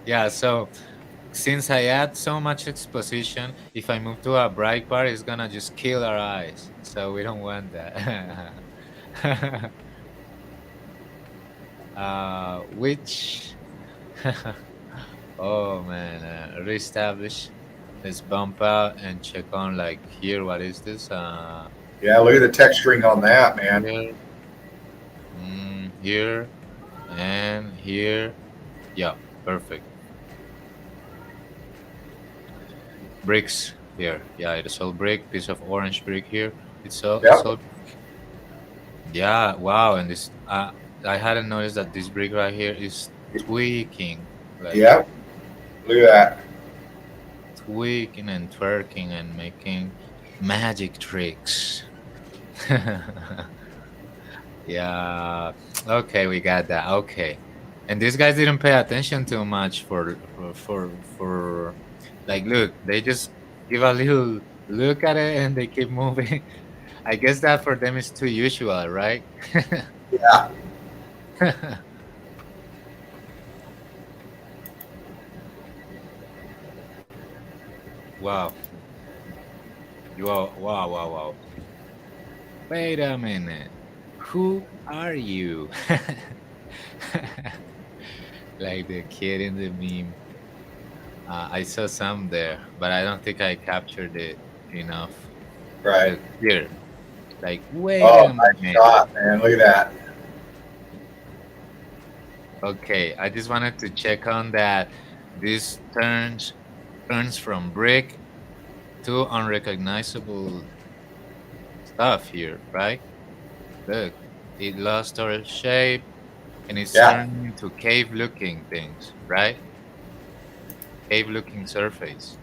Yeah, so since I add so much exposition, if I move to a bright part, it's gonna just kill our eyes. So we don't want that. Which oh man, reestablish. Let's bump out and check on like here. What is this? Yeah, look at the texturing on that, man. Here, here, and here. Yeah, perfect. Bricks here. Yeah, it's all brick. Piece of orange brick here. It's all. Yep. It's all. Yeah. Wow. And this. I hadn't noticed that this brick right here is tweaking. Like, Yeah. Look at that. tweaking and twerking and making magic tricks. Yeah. Okay, we got that. Okay. And these guys didn't pay attention too much for like look, they just give a little look at it and they keep moving. I guess that for them is too usual, right? Yeah. Wow. Wow, wow, wow, wow. Wait a minute. Who are you? Like the kid in the meme. I saw some there, but I don't think I captured it enough. Right. Look, here. Like, wait Oh, a nice minute. shot, man. Look at that. Okay, I just wanted to check on that. This turns from brick to unrecognizable stuff here, right? Look, it lost our shape and it's Yeah. turning into cave-looking things, right? Cave-looking surface.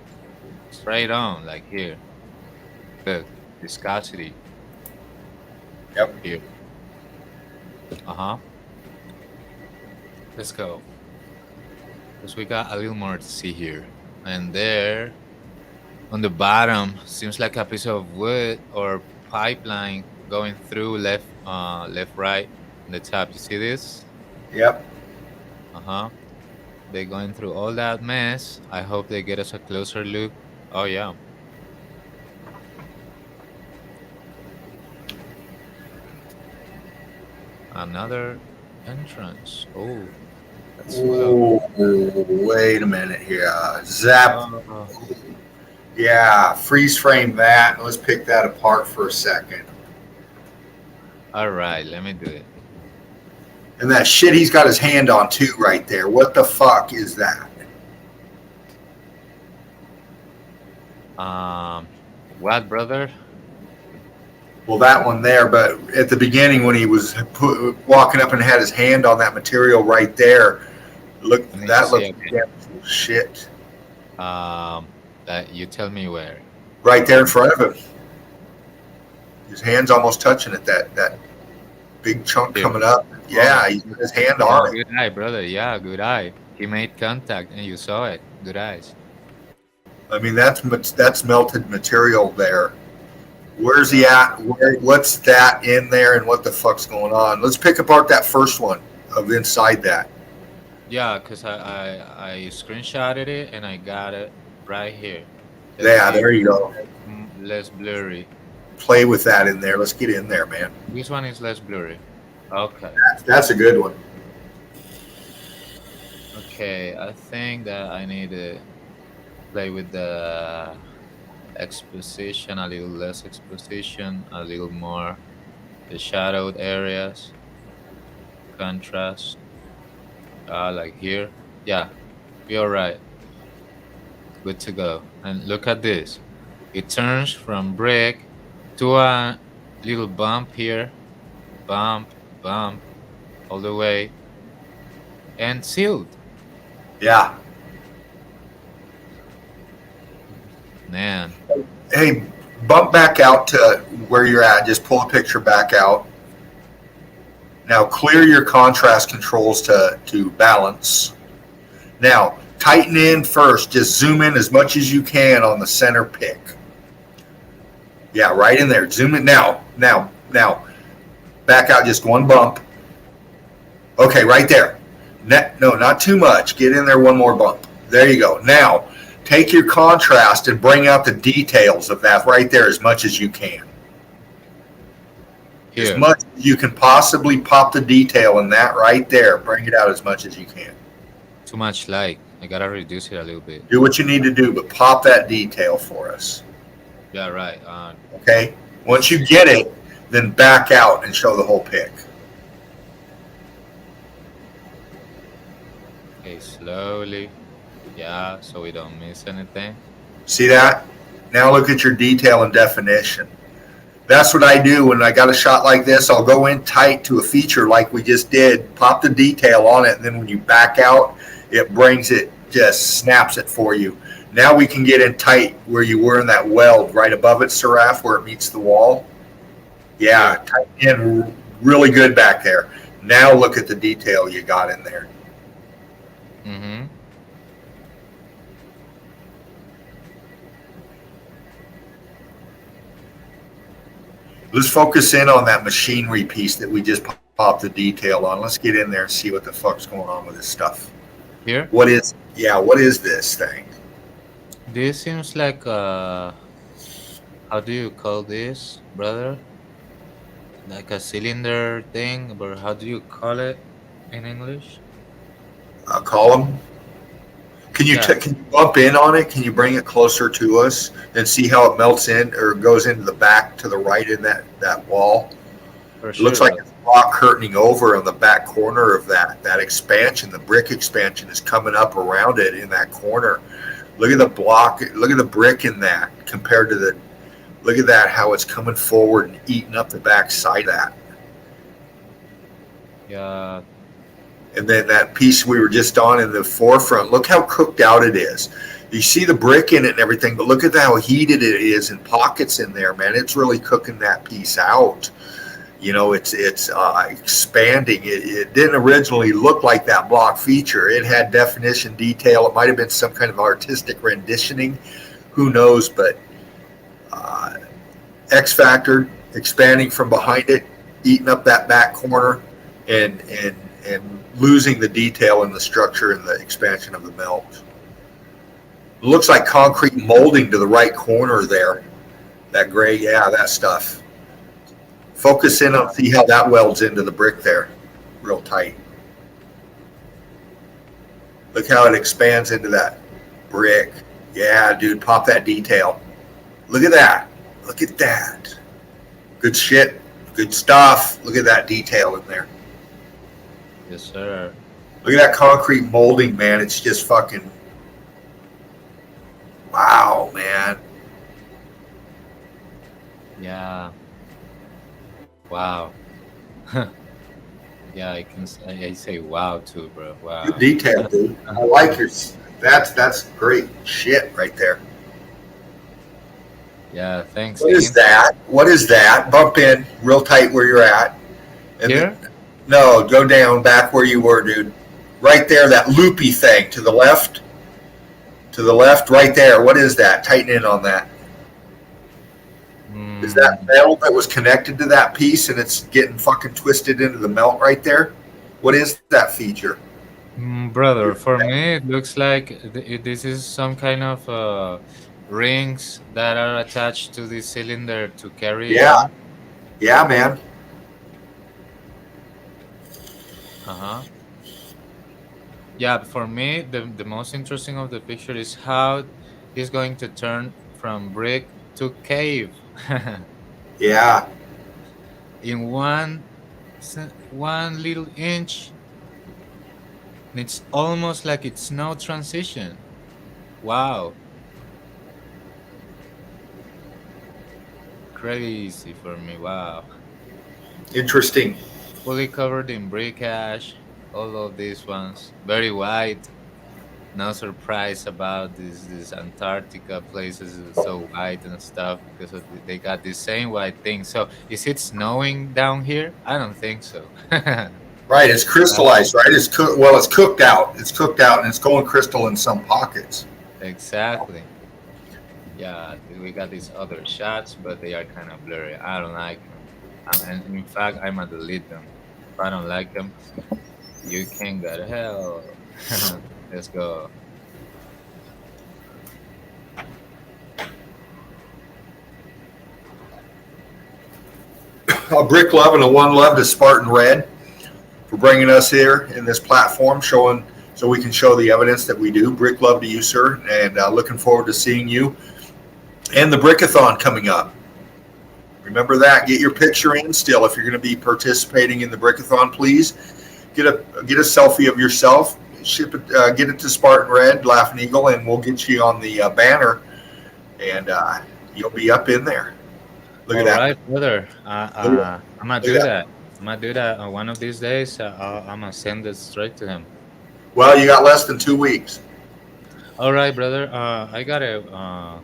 Straight on, like here. Look, viscosity. Yep. Here. Uh-huh. Let's go. Because we got a little more to see here. And there, on the bottom, seems like a piece of wood or pipeline going through left, right, on the top. You see this? Yep. Uh-huh. They're going through all that mess. I hope they get us a closer look. Oh, yeah. Another entrance. Oh, that's Ooh, wait a minute here. Zap. Oh, Yeah. Freeze frame that. Let's pick that apart for a second. all right, let me do it. And that shit he's got his hand on too right there. What the fuck is that? What, brother? Well, that one there, but at the beginning when he was walking up and had his hand on that material right there, look, Let me that see looked again. damn shit. You tell me where. Right there in front of him. His hand's almost touching it, that big chunk Here. coming up. Yeah, he's got his hand Yeah, on it. good eye, brother. Yeah, good eye. He made contact and you saw it. Good eyes. I mean, that's melted material there. Where's he at? What's that in there, and what the fuck's going on? Let's pick apart that first one of inside that. Yeah, because I screenshotted it and I got it right here. Yeah, See, there you go. less blurry. Play with that in there. Let's get in there, man. This one is less blurry. Okay. That's a good one. Okay, I think that I need to play with the exposition, a little less exposition, a little more the shadowed areas, contrast, like here. Yeah, you're right. Good to go. And look at this. It turns from brick to a little bump here, bump, bump, all the way, and sealed. Yeah. Man, Hey, bump back out to where you're at. Just pull a picture back out. Now clear your contrast controls to balance. Now tighten in first. Just zoom in as much as you can on the center pick. Yeah, right in there. Zoom in now. Back out just one bump. Okay, right there. No, not too much. Get in there one more bump. There you go. Now take your contrast and bring out the details of that right there as much as you can. here. As much as you can possibly pop the detail in that right there. Bring it out as much as you can. Too much light. I gotta reduce it a little bit. Do what you need to do, but pop that detail for us. Yeah, right. Okay? Once you get it, then back out and show the whole pic. Okay, slowly. Yeah, so we don't miss anything. See that? Now look at your detail and definition. That's what I do when I got a shot like this. I'll go in tight to a feature like we just did, pop the detail on it, and then when you back out, it brings it, just snaps it for you. Now we can get in tight where you were in that weld right above it, Seraph, where it meets the wall. Yeah, tighten in really good back there. Now look at the detail you got in there. Mm-hmm. Let's focus in on that machinery piece that we just popped the detail on. Let's get in there and see what the fuck's going on with this stuff. Here? What is this thing? This seems like how do you call this, brother? Like a cylinder thing, or how do you call it in English? Column? Can you Yeah. can you bump in on it? Can you bring it closer to us and see how it melts in or goes into the back to the right in that wall? For It looks sure. like it's block curtaining over on the back corner of that expansion. The brick expansion is coming up around it in that corner. Look at the block. Look at the brick in that compared to the. Look at that, how it's coming forward and eating up the back side of that. Yeah. And then that piece we were just on in the forefront, look how cooked out it is. You see the brick in it and everything, but look at how heated it is and pockets in there, man. It's really cooking that piece out. You know, it's expanding. It didn't originally look like that block feature. It had definition, detail. It might have been some kind of artistic renditioning. Who knows? But X factor, expanding from behind it, eating up that back corner, and losing the detail in the structure and the expansion of the melt. It looks like concrete molding to the right corner there. That gray, yeah, that stuff. Focus in on, see how that welds into the brick there, real tight. Look how it expands into that brick. Yeah, dude, pop that detail. Look at that. Look at that. Good shit. Good stuff. Look at that detail in there. Yes, sir. Look at that concrete molding, man. It's just fucking wow, man. Yeah. Wow. Yeah, I say wow too, bro. Wow. Good detail, dude. I like your. That's great shit right there. Yeah, thanks. What is Dean. that? What is that? Bump in real tight where you're at. And Here? No, go down back where you were, dude. Right there, that loopy thing to the left. To the left, right there. What is that? Tighten in on that. Is that metal that was connected to that piece and it's getting fucking twisted into the melt right there? What is that feature? Brother, for me, it looks like this is some kind of rings that are attached to the cylinder to carry it Yeah, on. yeah, man. Uh-huh. Yeah, but for me, the most interesting of the picture is how it's going to turn from brick to cave Yeah, in one little inch. And it's almost like it's no transition. Wow, crazy for me. Wow. interesting. Fully covered in brick ash. All of these ones very white. No surprise about this Antarctica places is so white and stuff because they got the same white thing. So is it snowing down here? I don't think so. Right, it's crystallized, right? It's cooked. Well, it's cooked out. It's cooked out, and it's going crystal in some pockets. Exactly. Yeah, we got these other shots, but they are kind of blurry. I don't like them. And in fact, I'm gonna delete them. If I don't like them, you can go to hell. Let's go. A brick love and a one love to Spartan Red for bringing us here in this platform, showing so we can show the evidence that we do. Brick love to you, sir, and looking forward to seeing you and the Brickathon coming up. Remember that. Get your picture in still if you're going to be participating in the Brickathon. Please get a selfie of yourself. Ship it. Get it to Spartan Red, Laughing Eagle, and we'll get you on the banner, and you'll be up in there. Look at All that. right, brother. I'm gonna do Look at that. I'm gonna do that one of these days. I'm gonna send it straight to him. Well, you got less than 2 weeks. All right, brother. I got it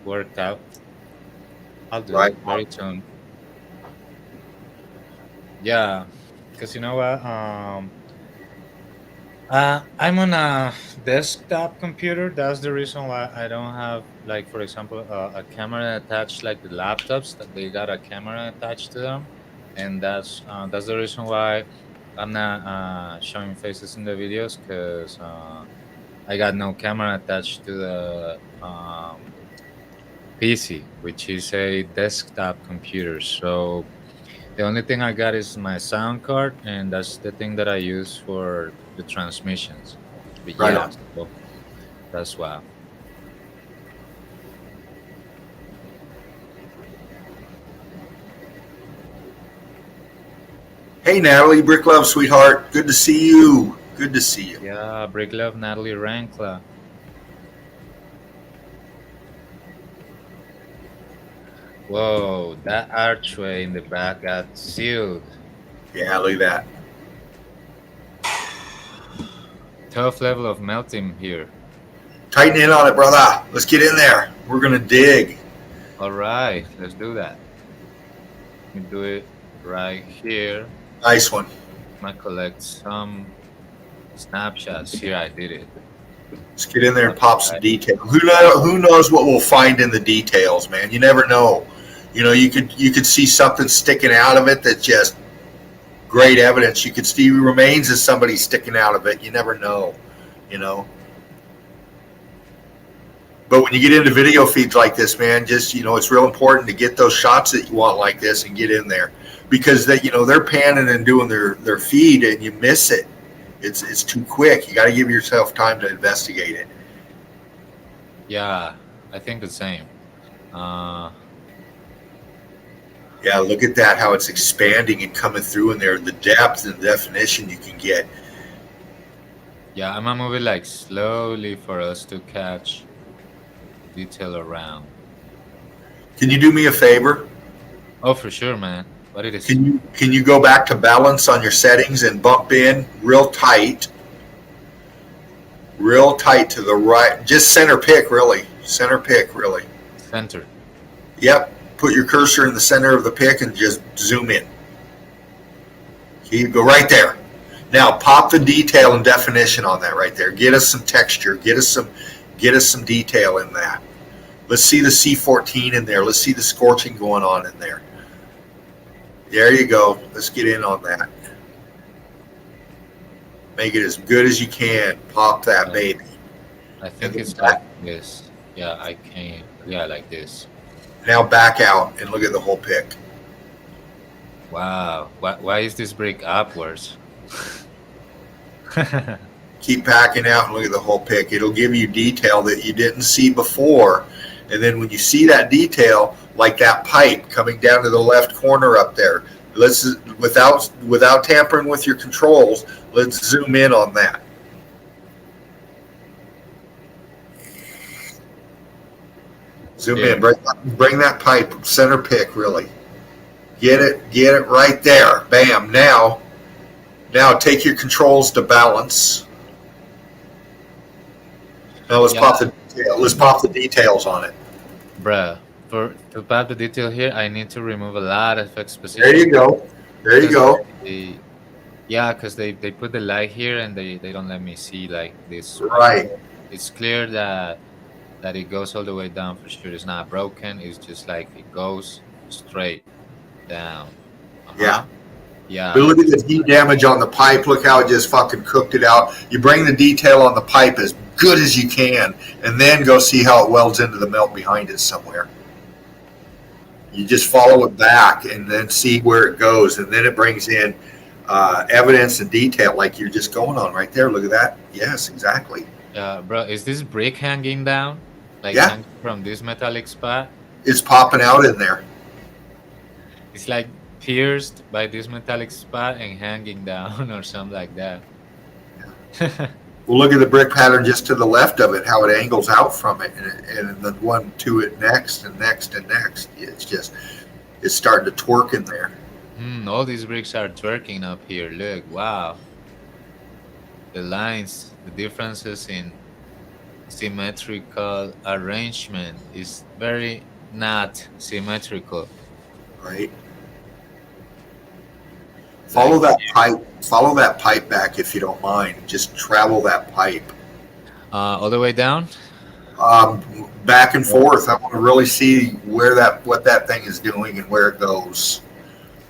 worked out. I'll do Right. it very soon. Yeah, because you know what? I'm on a desktop computer. That's the reason why I don't have, like, for example, a camera attached like the laptops that they got a camera attached to them, and that's the reason why I'm not showing faces in the videos because I got no camera attached to the PC, which is a desktop computer. So the only thing I got is my sound card, and that's the thing that I use for the transmissions. But Right yeah, on. so that's why. Hey, Natalie, Brick Love, sweetheart. Good to see you. Good to see you. Yeah, Brick Love, Natalie Rankla. Whoa, that archway in the back got sealed. Yeah, look at that. Tough level of melting here. Tighten in on it, brother. Let's get in there. We're going to dig. All right, let's do that. Let me do it right here. Nice one. I'm gonna collect some snapshots. Here, I did it. Let's get in there and pop some details. Who knows what we'll find in the details, man? You never know. You know, you could see something sticking out of it that's just great evidence. You could see remains of somebody sticking out of it. You never know, you know. But when you get into video feeds like this, man, just, you know, it's real important to get those shots that you want like this and get in there, because they, you know, they're panning and doing their feed and you miss it. It's too quick. You got to give yourself time to investigate it. Yeah, I think the same. Yeah, look at that, how it's expanding and coming through in there, the depth and definition you can get. Yeah, I'm gonna move it like slowly for us to catch detail around. Can you do me a favor? Oh, for sure, man. What it is? Can you go back to balance on your settings and bump in real tight to the right, just center pick really. Center. Yep. Put your cursor in the center of the pick and just zoom in. Okay, you go right there. Now pop the detail and definition on that right there. Get us some texture. Get us some detail in that. Let's see the C14 in there. Let's see the scorching going on in there. There you go. Let's get in on that. Make it as good as you can. Pop that Uh, baby. I And think then it's like this. Yeah, I can. Yeah, like this. now back out and look at the whole pick. Wow. Why is this brick upwards? Keep packing out and look at the whole pick. It'll give you detail that you didn't see before. And then when you see that detail, like that pipe coming down to the left corner up there, let's without tampering with your controls, let's zoom in on that. Zoom Yeah. in. Bring that pipe center pick really. Get it right there. Bam. Now take your controls to balance. Now let's Yeah, pop the detail. Let's pop the details on it. bruh. For to pop the detail here, I need to remove a lot of There exposition you go. There you because go. yeah, because they put the light here and they don't let me see like this. Right. It's clear that it goes all the way down for sure. It's not broken. It's just like it goes straight down. Uh Yeah. huh. Yeah, But look like at this. the heat damage on the pipe. Look how it just fucking cooked it out. You bring the detail on the pipe as good as you can, and then go see how it welds into the melt behind it somewhere. You just follow it back and then see where it goes, and then it brings in evidence and detail like you're just going on right there. Look at that. Yes, exactly. Bro, is this brick hanging down? Like Yeah, hanging from this metallic spot? it's popping out in there. It's like pierced by this metallic spot and hanging down or something like that. Well, look at the brick pattern just to the left of it, how it angles out from it, and the one to it next and next and next. It's starting to twerk in there. All these bricks are twerking up here. Look, wow. The lines, the differences in symmetrical arrangement is very not symmetrical. Right. Like, Follow that pipe back if you don't mind. Just travel that pipe all the way down. back and forth. I want to really see what that thing is doing and where it goes.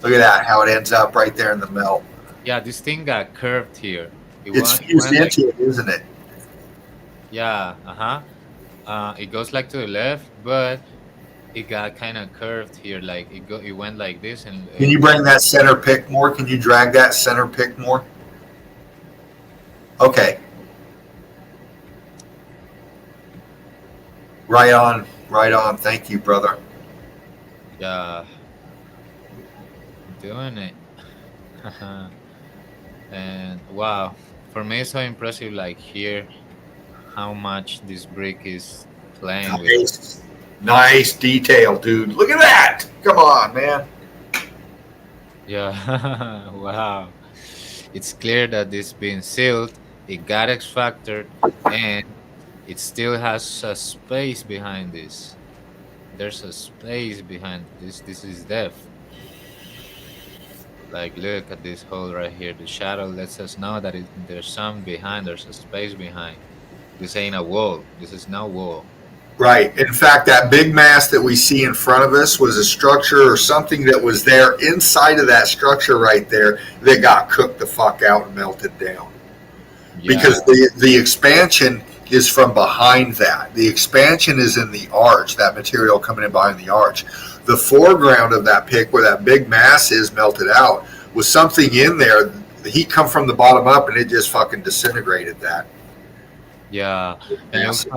Look at that, how it ends up right there in the melt. Yeah, this thing got curved here. It's It fused went like, into it, isn't it? yeah, it goes like to the left, but it got kind of curved here. Like it went like this, and Can you bring that center pick more? Can you drag that center pick more? Okay. Right on, right on. Thank you, brother. yeah, doing it. And wow, for me it's so impressive. Like here, how much this brick is playing with. Nice, nice detail, dude. Look at that. Come on, man. Yeah, wow. It's clear that this been sealed. It got X factored, and it still has a space behind this. There's a space behind this. This is depth. Like, look at this hole right here. The shadow lets us know that there's some behind. There's a space behind. This ain't a wall. This is no wall. Right. In fact, that big mass that we see in front of us was a structure or something that was there inside of that structure right there that got cooked the fuck out and melted down. Yeah. Because the expansion is from behind that. The expansion is in the arch, that material coming in behind the arch. The foreground of that pick where that big mass is melted out was something in there. The heat come from the bottom up and it just fucking disintegrated that. Yeah. And Massive.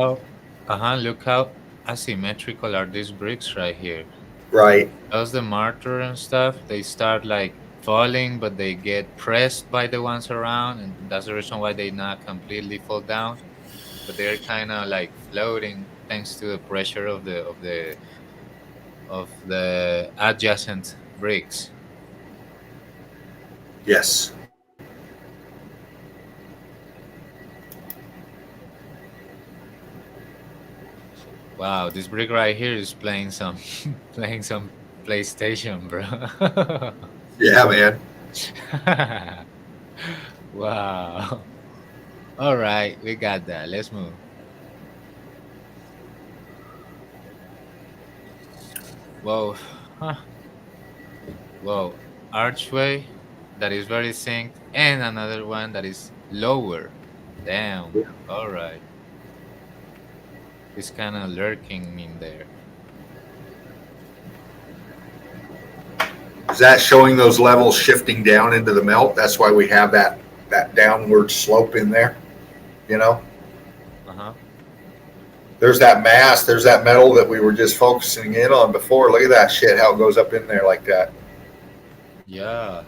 look how asymmetrical are these bricks right here. Right. As the mortar and stuff, they start like falling, but they get pressed by the ones around, and that's the reason why they not completely fall down. But they're kind of like floating thanks to the pressure of the adjacent bricks. Yes. Wow, this brick right here is playing some playing some PlayStation, bro. Yeah, man. Wow. All right, we got that. Let's move. Whoa. Huh. Whoa. archway that is very synced, and another one that is lower. Damn. All right. It's kind of lurking in there. Is that showing those levels shifting down into the melt? That's why we have that downward slope in there. You know, Uh huh. there's that mass, there's that metal that we were just focusing in on before. Look at that shit, how it goes up in there like that. Yeah.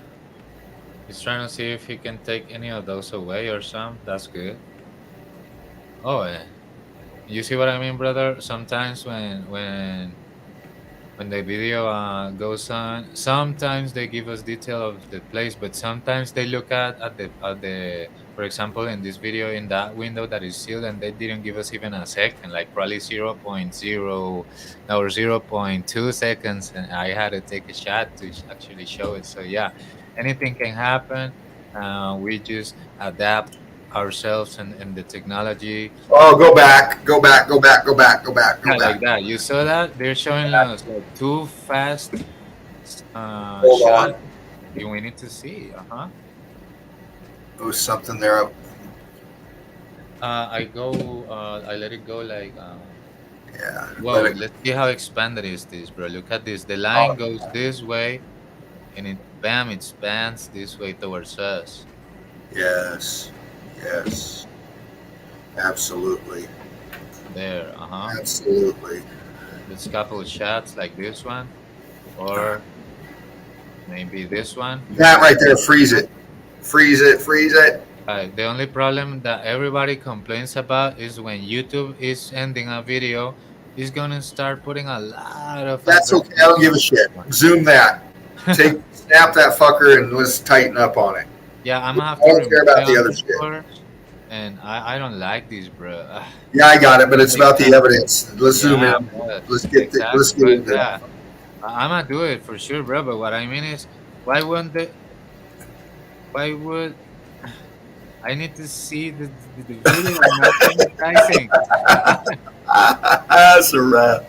He's trying to see if he can take any of those away or some. That's good. Oh, you see what I mean, brother? Sometimes when the video goes on, sometimes they give us detail of the place, but sometimes they look at the for example, in this video, in that window that is sealed, and they didn't give us even a second, like probably 0.0 or 0.2 seconds, and I had to take a shot to actually show it. So yeah, anything can happen. We just adapt ourselves and the technology. Oh, go back, go back, go back, go back, go back, go Yeah, like back. that. You saw that? They're showing us like too fast Hold shot. on. We need to see. Uh-huh. There was something there. I let it go like Yeah, whoa, let it. let's see how expanded is this, bro. Look at this. The line Oh, goes this way and it bam, it spans this way towards us. yes, yes, absolutely, There, uh-huh. absolutely. Let's couple shots like this one. Or maybe this one. That right there, freeze it, freeze it, freeze it. The only problem that everybody complains about is when YouTube is ending a video, it's gonna start putting a lot of That's okay. I don't give a advertisements. shit. Zoom that. Snap that fucker, and let's tighten up on it. Yeah, I'm gonna have I to don't care remove about it the on other this shit. first, and I don't like these, bro. Yeah, I got it, but it's Take about the time. evidence. Let's zoom Yeah, in. but Let's exactly. get But into yeah, that. I'm gonna do it for sure, bro. But what I mean is, why wouldn't they? Why would I need to see the video and not advertising? That's a wrap.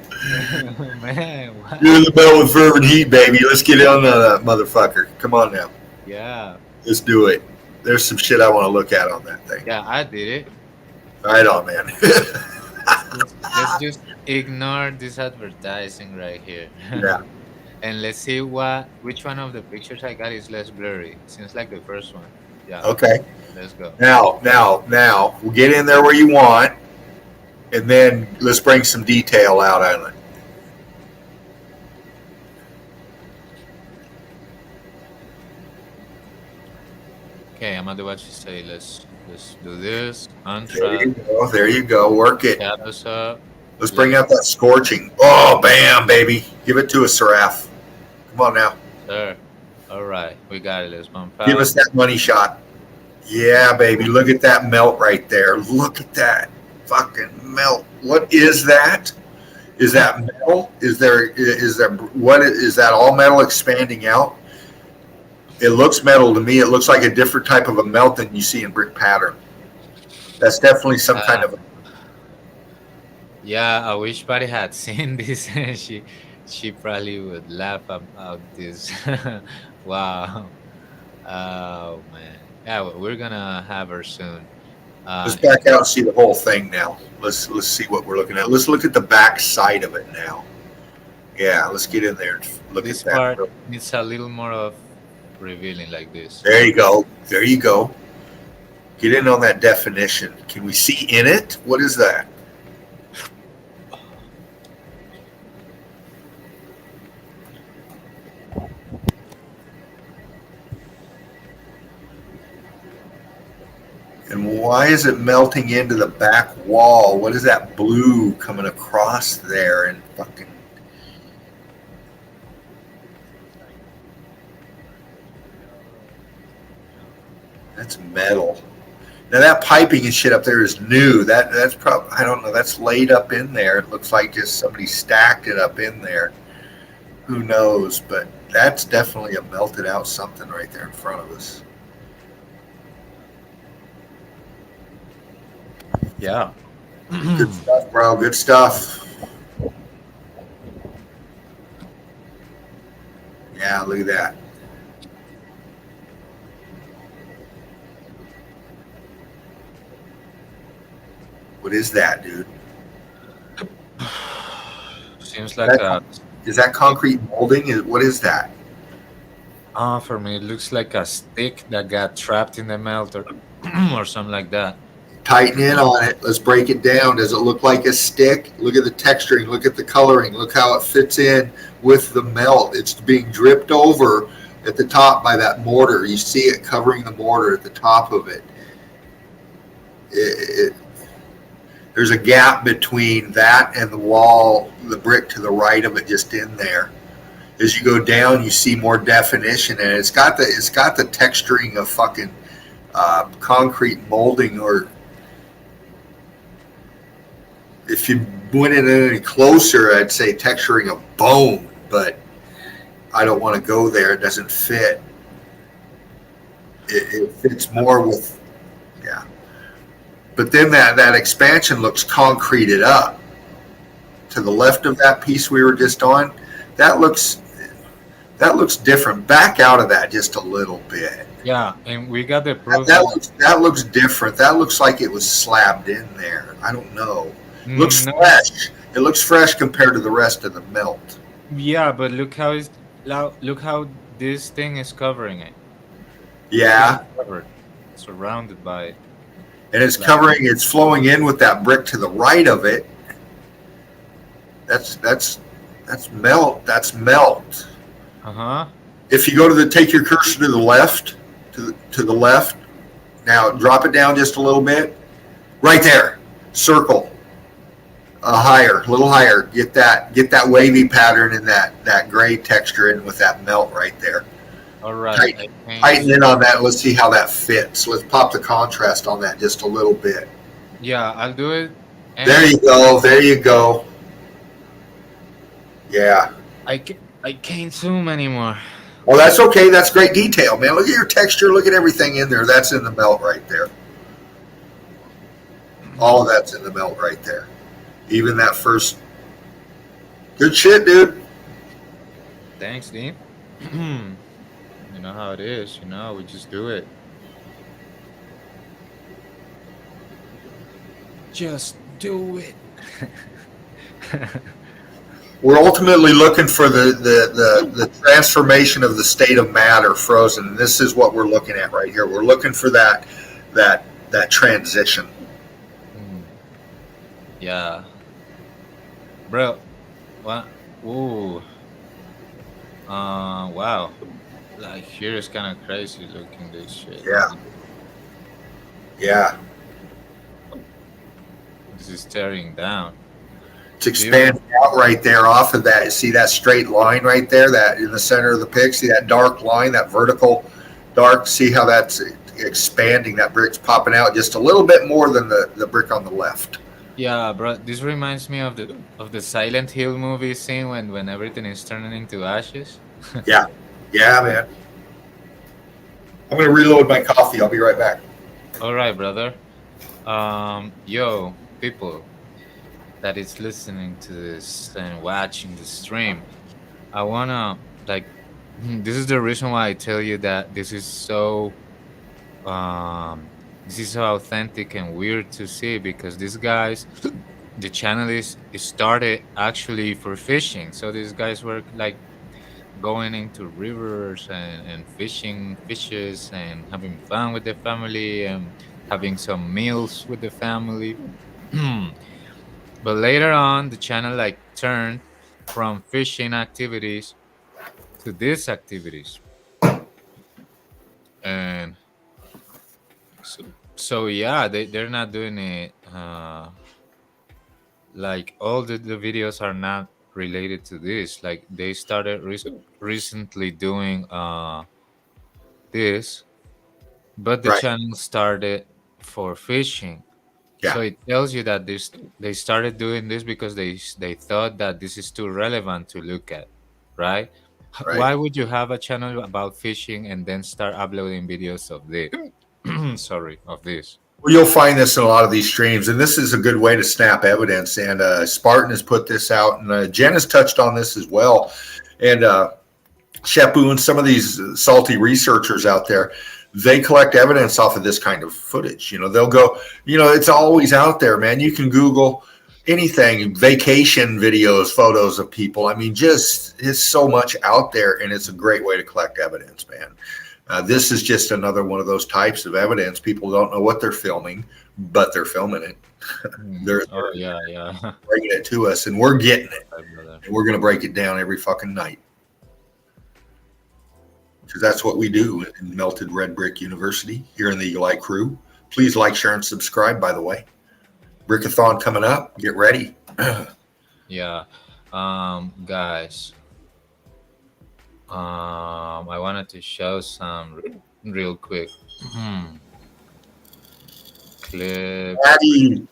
Man, what? You're in the bell with fervent heat, baby. Let's get on that motherfucker. Come on now. Yeah, Let's do it. There's some shit I want to look at on that thing. yeah, I did it. Right on, man. Let's just ignore this advertising right here. Yeah. And let's see which one of the pictures I got is less blurry. Seems like the first one. Yeah, Okay. let's go. Now, we'll get in there where you want, and then let's bring some detail out on it. Okay, I'm gonna do what you say. Let's do this. There you Untrap. go. There you go. Work it. Shadows up. Let's bring out that scorching. Oh, bam, baby. Give it to us, Seraph. Come on now. Sir. All right, we got it. Let's bump Give out. us that money shot. Yeah, baby. Look at that melt right there. Look at that fucking melt. What is that? Is that metal? Is there what is that all metal expanding out? It looks metal to me. It looks like a different type of a melt than you see in brick pattern. That's definitely some kind of. Yeah, I wish Patty had seen this. She probably would laugh about this. Wow. Oh man. Yeah, we're gonna have her soon. Let's back out and see the whole thing now. Let's see what we're looking at. Let's look at the back side of it now. Yeah, let's get in there and look This at that. part needs a little more of revealing like this. There you go. There you go. Get in on that definition. Can we see in it? What is that? And why is it melting into the back wall? What is that blue coming across there and fucking. That's metal. Now that piping and shit up there is new. That's probably, I don't know. That's laid up in there. It looks like just somebody stacked it up in there. Who knows? But that's definitely a melted out something right there in front of us. Yeah. Good stuff, bro. Good stuff. Yeah, look at that. What is that, dude? Seems like Is that concrete molding? What is that? for me, it looks like a stick that got trapped in the melter or something like that. Tighten in on it. Let's break it down. Does it look like a stick? Look at the texturing. Look at the coloring. Look how it fits in with the melt. It's being dripped over at the top by that mortar. You see it covering the mortar at the top of it. There's a gap between that and the wall, the brick to the right of it, just in there. As you go down, you see more definition, and it's got the texturing of fucking concrete molding, or if you went in any closer, I'd say texturing of bone, but I don't want to go there. It doesn't fit. It fits more with, yeah. But then that expansion looks concreted up. To the left of that piece we were just on, that looks different. Back out of that just a little bit. Yeah, and we got the proof. That looks different. That looks like it was slabbed in there. I don't know. Looks fresh. It looks fresh compared to the rest of the melt. Yeah, but look how this thing is covering it. Yeah. It's covered, surrounded by it. And it's covering. It's flowing in with that brick to the right of it. That's melt. That's melt. If you go to take your cursor to the left, to the left. Now drop it down just a little bit. Right there. Circle. A little higher. Get that wavy pattern and that gray texture in with that melt right there. All right. Tighten in on that. Let's see how that fits. Let's pop the contrast on that just a little bit. Yeah, I'll do it. There you go. There you go. Yeah. I can't zoom anymore. Well, that's okay. That's great detail, man. Look at your texture. Look at everything in there. That's in the melt right there. All of that's in the melt right there. Even that first. Good shit, dude. Thanks, Dean. You know how it is. We just do it. Just do it. We're ultimately looking for the transformation of the state of matter frozen. And this is what we're looking at right here. We're looking for that transition. Yeah. Bro, what? Ooh. Wow. Like, here is kind of crazy looking, this shit. Yeah. Yeah. This is tearing down. It's expanding out right there off of that. See that straight line right there, that in the center of the pic? See that dark line, that vertical dark? See how that's expanding? That brick's popping out just a little bit more than the brick on the left. Yeah, bro. This reminds me of the Silent Hill movie scene when everything is turning into ashes. Yeah, man. I'm gonna reload my coffee. I'll be right back. All right, brother. Yo, people that is listening to this and watching the stream, I wanna this is the reason why I tell you that this is so authentic and weird to see, because these guys, the channel is started actually for fishing. So these guys were like going into rivers and fishing fishes and having fun with the family and having some meals with the family. But later on, the channel turned from fishing activities to these activities. And so yeah, they're not doing it all the videos are not related to this. Like, they started recently doing this, but the channel started for fishing. So it tells you that they started doing this because they thought that this is too relevant to look at, right? Why would you have a channel about fishing and then start uploading videos of this? Of this? Well, you'll find this in a lot of these streams, and this is a good way to snap evidence. And Spartan has put this out, and Jen has touched on this as well. And Shepu and some of these salty researchers out there, they collect evidence off of this kind of footage. They'll go, it's always out there, man. You can Google anything, vacation videos, photos of people. I mean, just it's so much out there, and it's a great way to collect evidence, man. This is just another one of those types of evidence. People don't know what they're filming, but they're filming it. they're bringing it to us, and we're getting it. And we're going to break it down every fucking night. Because that's what we do in Melted Red Brick University here in the Eagle Eye crew. Please like, share, and subscribe, by the way. Brickathon coming up. Get ready. Yeah. Guys. I wanted to show some real quick clip. Patty.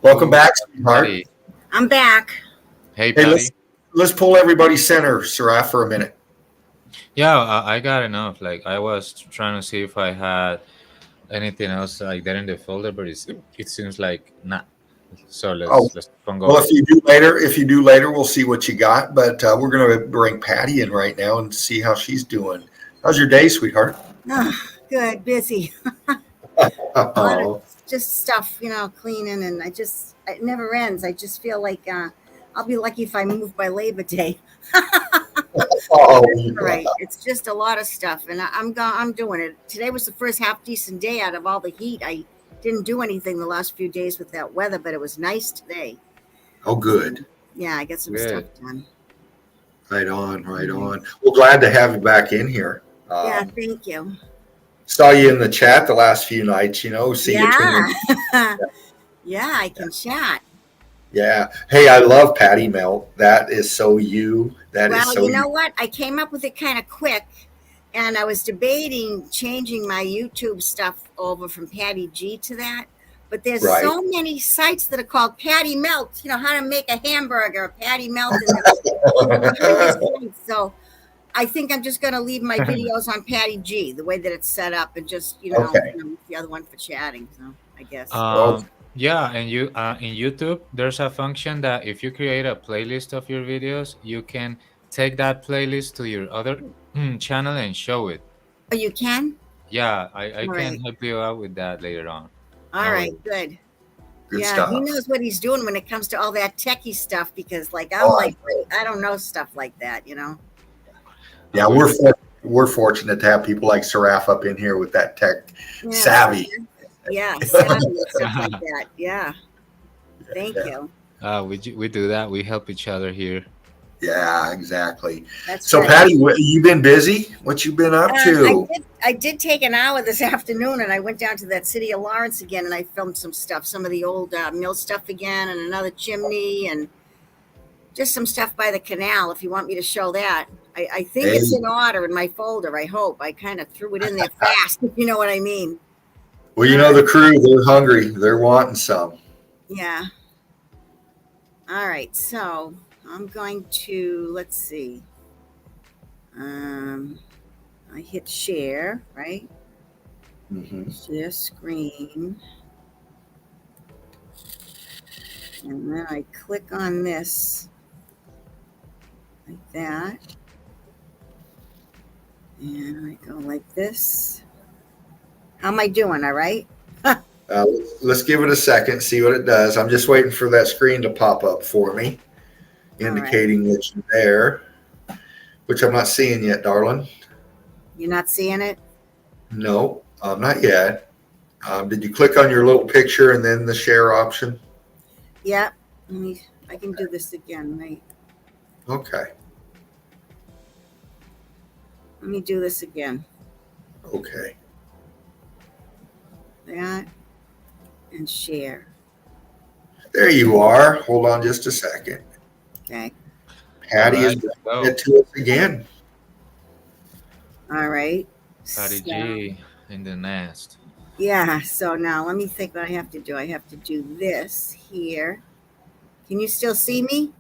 Welcome back, sweetheart. Patty. I'm back. Hey, Patty. Let's pull everybody center, Sarah, for a minute. Yeah, I got enough. Like, I was trying to see if I had anything else like that in the folder, but it seems like not. So let's go. Well, if you do later, we'll see what you got. But we're going to bring Patty in right now and see how she's doing. How's your day, sweetheart? Good, busy. Just stuff, cleaning, and it never ends. I just feel like I'll be lucky if I move by Labor Day. Right. It's just a lot of stuff, and I'm doing it. Today was the first half decent day out of all the heat. I didn't do anything the last few days with that weather, but it was nice today. Oh, good. Yeah, I got some stuff done. Right on. Well, glad to have you back in here. Yeah, thank you. Saw you in the chat the last few nights, see you. Yeah, I can chat. Yeah. Hey, I love Patty Melt. That is so you. Well, you know what? I came up with it kind of quick, and I was debating changing my YouTube stuff over from Patty G to that. But there's so many sites that are called Patty Melt, how to make a hamburger, Patty Melt. So I think I'm just going to leave my videos on Patty G, the way that it's set up, and just, the other one for chatting. So I guess. Yeah, and you in YouTube, there's a function that if you create a playlist of your videos, you can take that playlist to your other channel and show it. Oh, you can? Yeah, I can help you out with that later on. All right, good. Good stuff. He knows what he's doing when it comes to all that techie stuff, because I don't know stuff like that, Yeah, we're fortunate to have people like Seraph up in here with that tech savvy. Yeah, savvy and stuff like that. Yeah. Thank you. We do that. We help each other here. Yeah, exactly. That's so, right. Patty, you been busy? What you been up to? I did take an hour this afternoon, and I went down to that City of Lawrence again, and I filmed some stuff, some of the old mill stuff again, and another chimney, and just some stuff by the canal, if you want me to show that. I think it's in order in my folder, I hope. I kind of threw it in there fast, if you know what I mean. Well, the crew, they're hungry. They're wanting some. Yeah. All right, so I'm going to, let's see. I hit share, right? Mm-hmm. Share screen. And then I click on this like that. And I go like this. How am I doing? All right? Let's give it a second, see what it does. I'm just waiting for that screen to pop up for me, indicating that you're there, which I'm not seeing yet, darling. You're not seeing it? No, not yet. Did you click on your little picture and then the share option? Yeah. I can do this again, right? Okay. Let me do this again. Okay. That and share. There you are. Hold on just a second. Okay. Patty is bringing it to us again. All right. Patty G in the nest. Yeah. So now let me think what I have to do. I have to do this here. Can you still see me?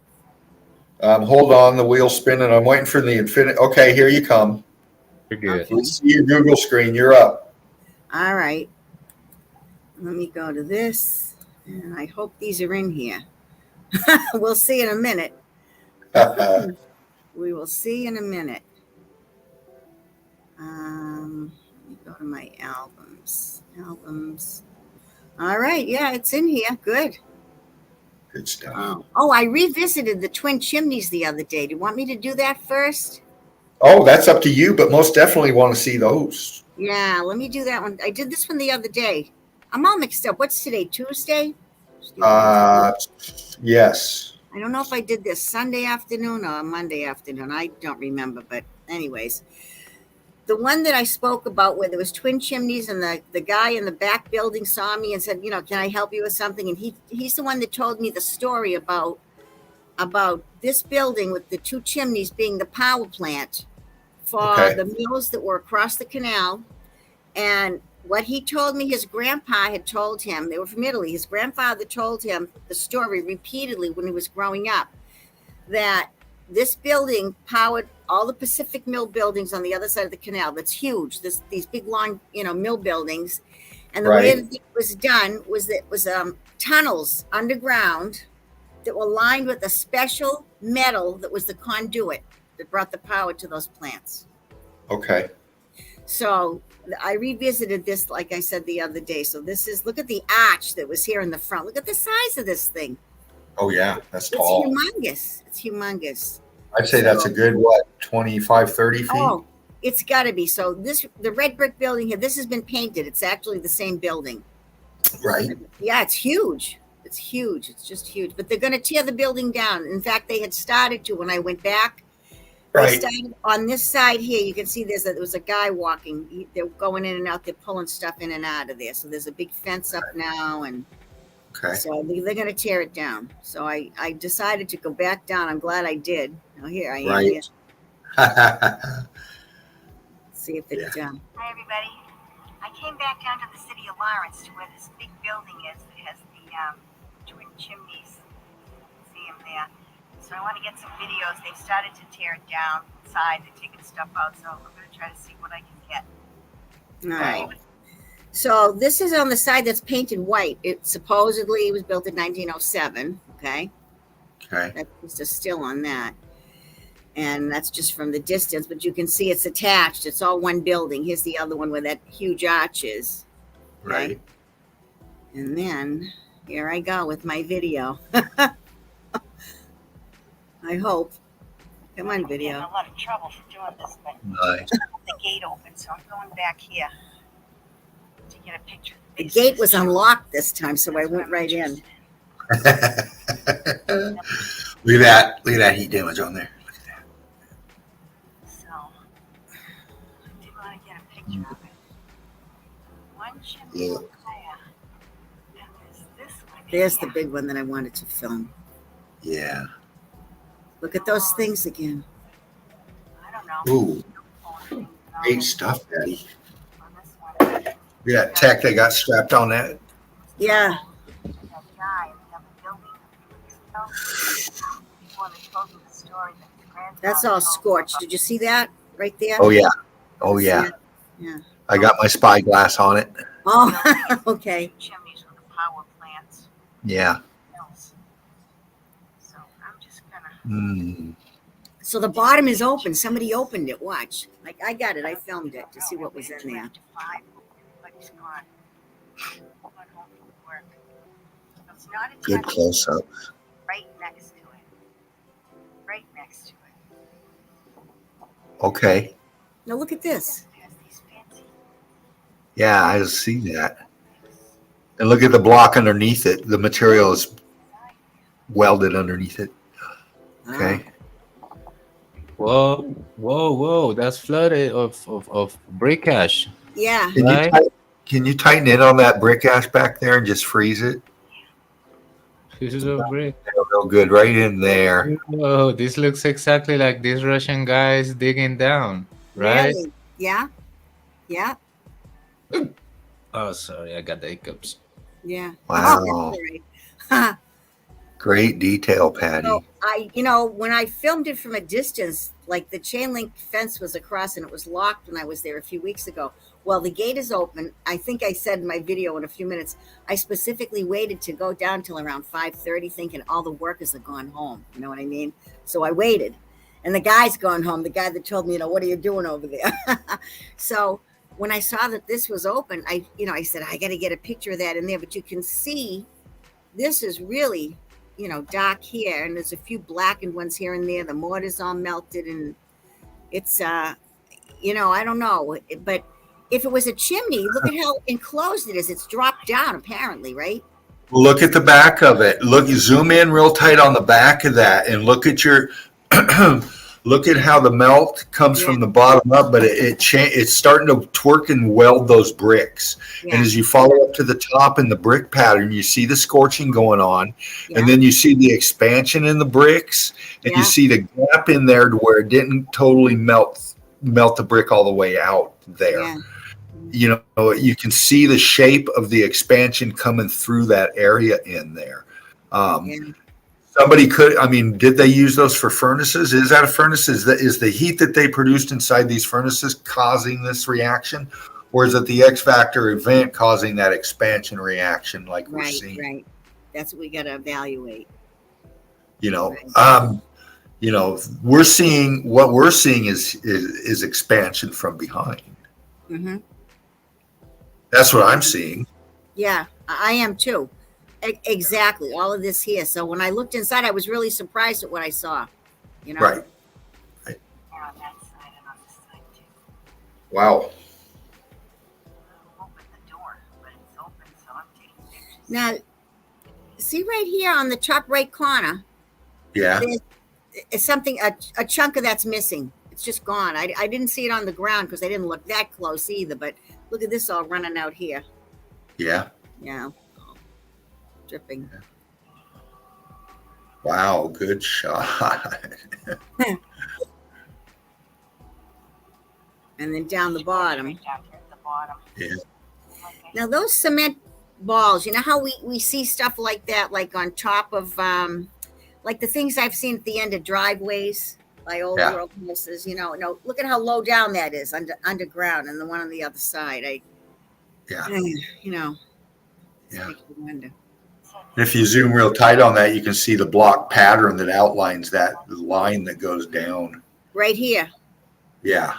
Hold on. The wheel's spinning. I'm waiting for the infinite. Okay, here you come. You're good. Okay. Let's see your Google screen. You're up. All right. Let me go to this. And I hope these are in here. We'll see in a minute. We will see in a minute. Let me Go to my albums. All right. Yeah, it's in here. Good. Good stuff. Oh, I revisited the twin chimneys the other day. Do you want me to do that first? Oh, that's up to you, but most definitely want to see those. Yeah, let me do that one. I did this one the other day. I'm all mixed up. What's today? Tuesday? Yes. I don't know if I did this Sunday afternoon or Monday afternoon. I don't remember, but anyways. The one that I spoke about where there was twin chimneys and the guy in the back building saw me and said, can I help you with something? And he's the one that told me the story about this building with the two chimneys being the power plant for the mills that were across the canal. And what he told me, his grandpa had told him, they were from Italy. His grandfather told him the story repeatedly when he was growing up, that this building powered all the Pacific Mill buildings on the other side of the canal. That's huge. These big, long, mill buildings. And the way that it was done was that it was tunnels underground that were lined with a special metal that was the conduit that brought the power to those plants. Okay. So I revisited this, like I said the other day. So look at the arch that was here in the front. Look at the size of this thing. Oh, yeah. That's tall. It's humongous. I'd say that's a good, 25, 30 feet? Oh, it's got to be. So the red brick building here, this has been painted. It's actually the same building. Right. Yeah, it's huge. It's huge. It's just huge. But they're going to tear the building down. In fact, they had started to when I went back. They started on this side here. You can see there was a guy walking. They're going in and out. They're pulling stuff in and out of there. So there's a big fence up now. And so they're going to tear it down. So I decided to go back down. I'm glad I did. Now here I am. Right. See if it's done. Hi, everybody. I came back down to the city of Lawrence to where this big building is that has the twin chimneys. See them there. So I want to get some videos. They've started to tear it down inside. They're taking stuff out. So I'm going to try to see what I can get. All right. So this is on the side that's painted white. It supposedly was built in 1907. Okay. That's just a still on that. And that's just from the distance, but you can see it's attached. It's all one building. Here's the other one where that huge arch is. Okay? Right. And then here I go with my video. I hope. Come on, video. I'm in a lot of trouble for doing this, but the gate open, so I'm going back here to get a picture. The gate was unlocked this time, so I went right in. Look at that heat damage on there. Look at that. So I did want to get a picture of it. One chimney there. And there's this one. There's the big one that I wanted to film. Yeah. Look at those things again. I don't know. Ooh. Great stuff, Daddy. Look at that tech they got strapped on that. Yeah. That's all scorched. Did you see that right there? Oh, yeah. Oh, yeah. Yeah. I got my spyglass on it. Oh, okay. Chimneys with the power plants. Yeah. So I'm just gonna. So the bottom is open. Somebody opened it. Watch. Like I got it. I filmed it to see what was in there. Good close up. Right next to it. Right next to it. Okay. Now look at this. Yeah, I see that. And look at the block underneath it. The material is welded underneath it. Okay. Whoa. That's flooded of brick ash. Yeah. Can you tighten in on that brick ash back there and just freeze it? This is a brick. Real good, right in there. Oh, this looks exactly like these Russian guys digging down, right? Really? Yeah. Yeah. Oh, sorry, I got the hiccups. Yeah. Wow. Oh, great detail, Patty. So when I filmed it from a distance, like the chain link fence was across and it was locked when I was there a few weeks ago. Well, the gate is open. I think I said in my video in a few minutes, I specifically waited to go down till around 5:30 thinking all the workers had gone home. You know what I mean? So I waited. And the guy's gone home, the guy that told me, what are you doing over there? So when I saw that this was open, I said, I got to get a picture of that in there. But you can see this is really, dark here. And there's a few blackened ones here and there. The mortar's all melted. And it's, I don't know. But if it was a chimney, look at how enclosed it is. It's dropped down, apparently, right? Look at the back of it. Look, zoom in real tight on the back of that, and look at your. Look at how the melt comes from the bottom up, but it's starting to twerk and weld those bricks. Yeah. And as you follow up to the top in the brick pattern, you see the scorching going on, Yeah. and then you see the expansion in the bricks, and you see the gap in there to where it didn't totally melt the brick all the way out there. Yeah. You can see the shape of the expansion coming through that area in there. Somebody did they use those for furnaces? Is that a furnace? Is the heat that they produced inside these furnaces causing this reaction? Or is it the X factor event causing that expansion reaction like we're seeing? Right. That's what we got to evaluate. We're seeing is expansion from behind. Mm-hmm. That's what I'm seeing. Yeah, I am too. Exactly. All of this here. So when I looked inside, I was really surprised at what I saw. Right. Wow. Now, see right here on the top right corner. Yeah. There's something, a chunk of that's missing. It's just gone. I didn't see it on the ground because I didn't look that close either. But look at this all running out here. Yeah. Yeah. Dripping. Wow, good shot. And then down the bottom. Yeah. Now those cement balls, you know how we see stuff like that, like on top of like the things I've seen at the end of driveways by old world houses, no, look at how low down that is underground, and the one on the other side. Yeah. Makes me wonder. If you zoom real tight on that, you can see the block pattern that outlines that line that goes down. Right here. Yeah.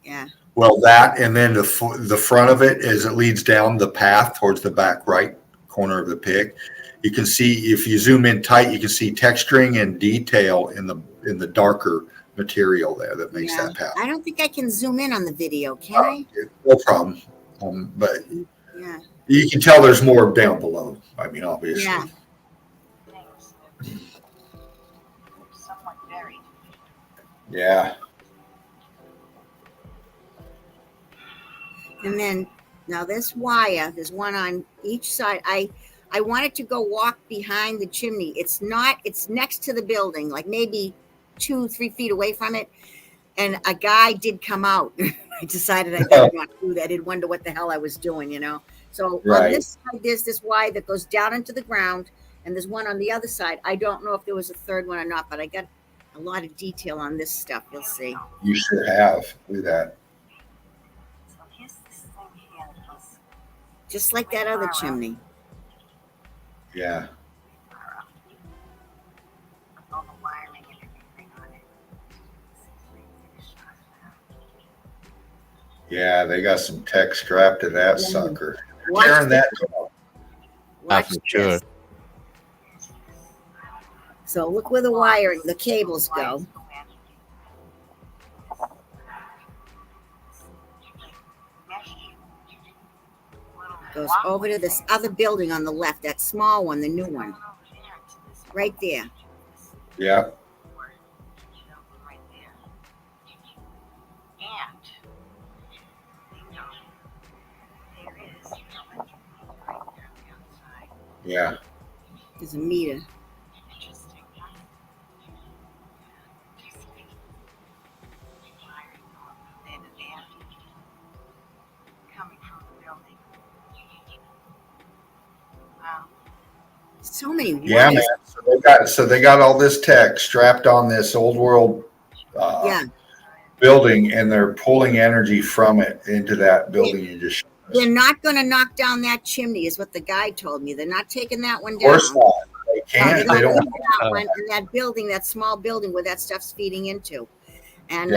Yeah. Well, that, and then the front of it, as it leads down the path towards the back right corner of the pic, you can see, if you zoom in tight, you can see texturing and detail in the darker material there that makes that path. I don't think I can zoom in on the video, can I? No problem. But yeah, you can tell there's more down below. Obviously. Yeah. Yeah. And then now this wire, there's one on each side. I wanted to go walk behind the chimney. It's next to the building, like maybe 2-3 feet away from it. And a guy did come out. I decided I better not do that. I did wonder what the hell I was doing, So on this side, there's this wire that goes down into the ground, and there's one on the other side. I don't know if there was a third one or not, but I got a lot of detail on this stuff. You'll see. You sure have. Look at that. Just like that other chimney. Yeah. Yeah, they got some tech strapped to that sucker. Tearing that Watch for sure. this. So look where the wiring, the cables go. Goes over to this other building on the left, that small one, the new one. Right there. Yeah. Yeah. There's a meter. So many wires. Yeah, man. So they got all this tech strapped on this old world building, and they're pulling energy from it into that building you just showed us. They're not going to knock down that chimney, is what the guy told me. They're not taking that one Of down. course not. They can't. They're They gonna don't. leave that one in that building, that small building where that stuff's feeding into. And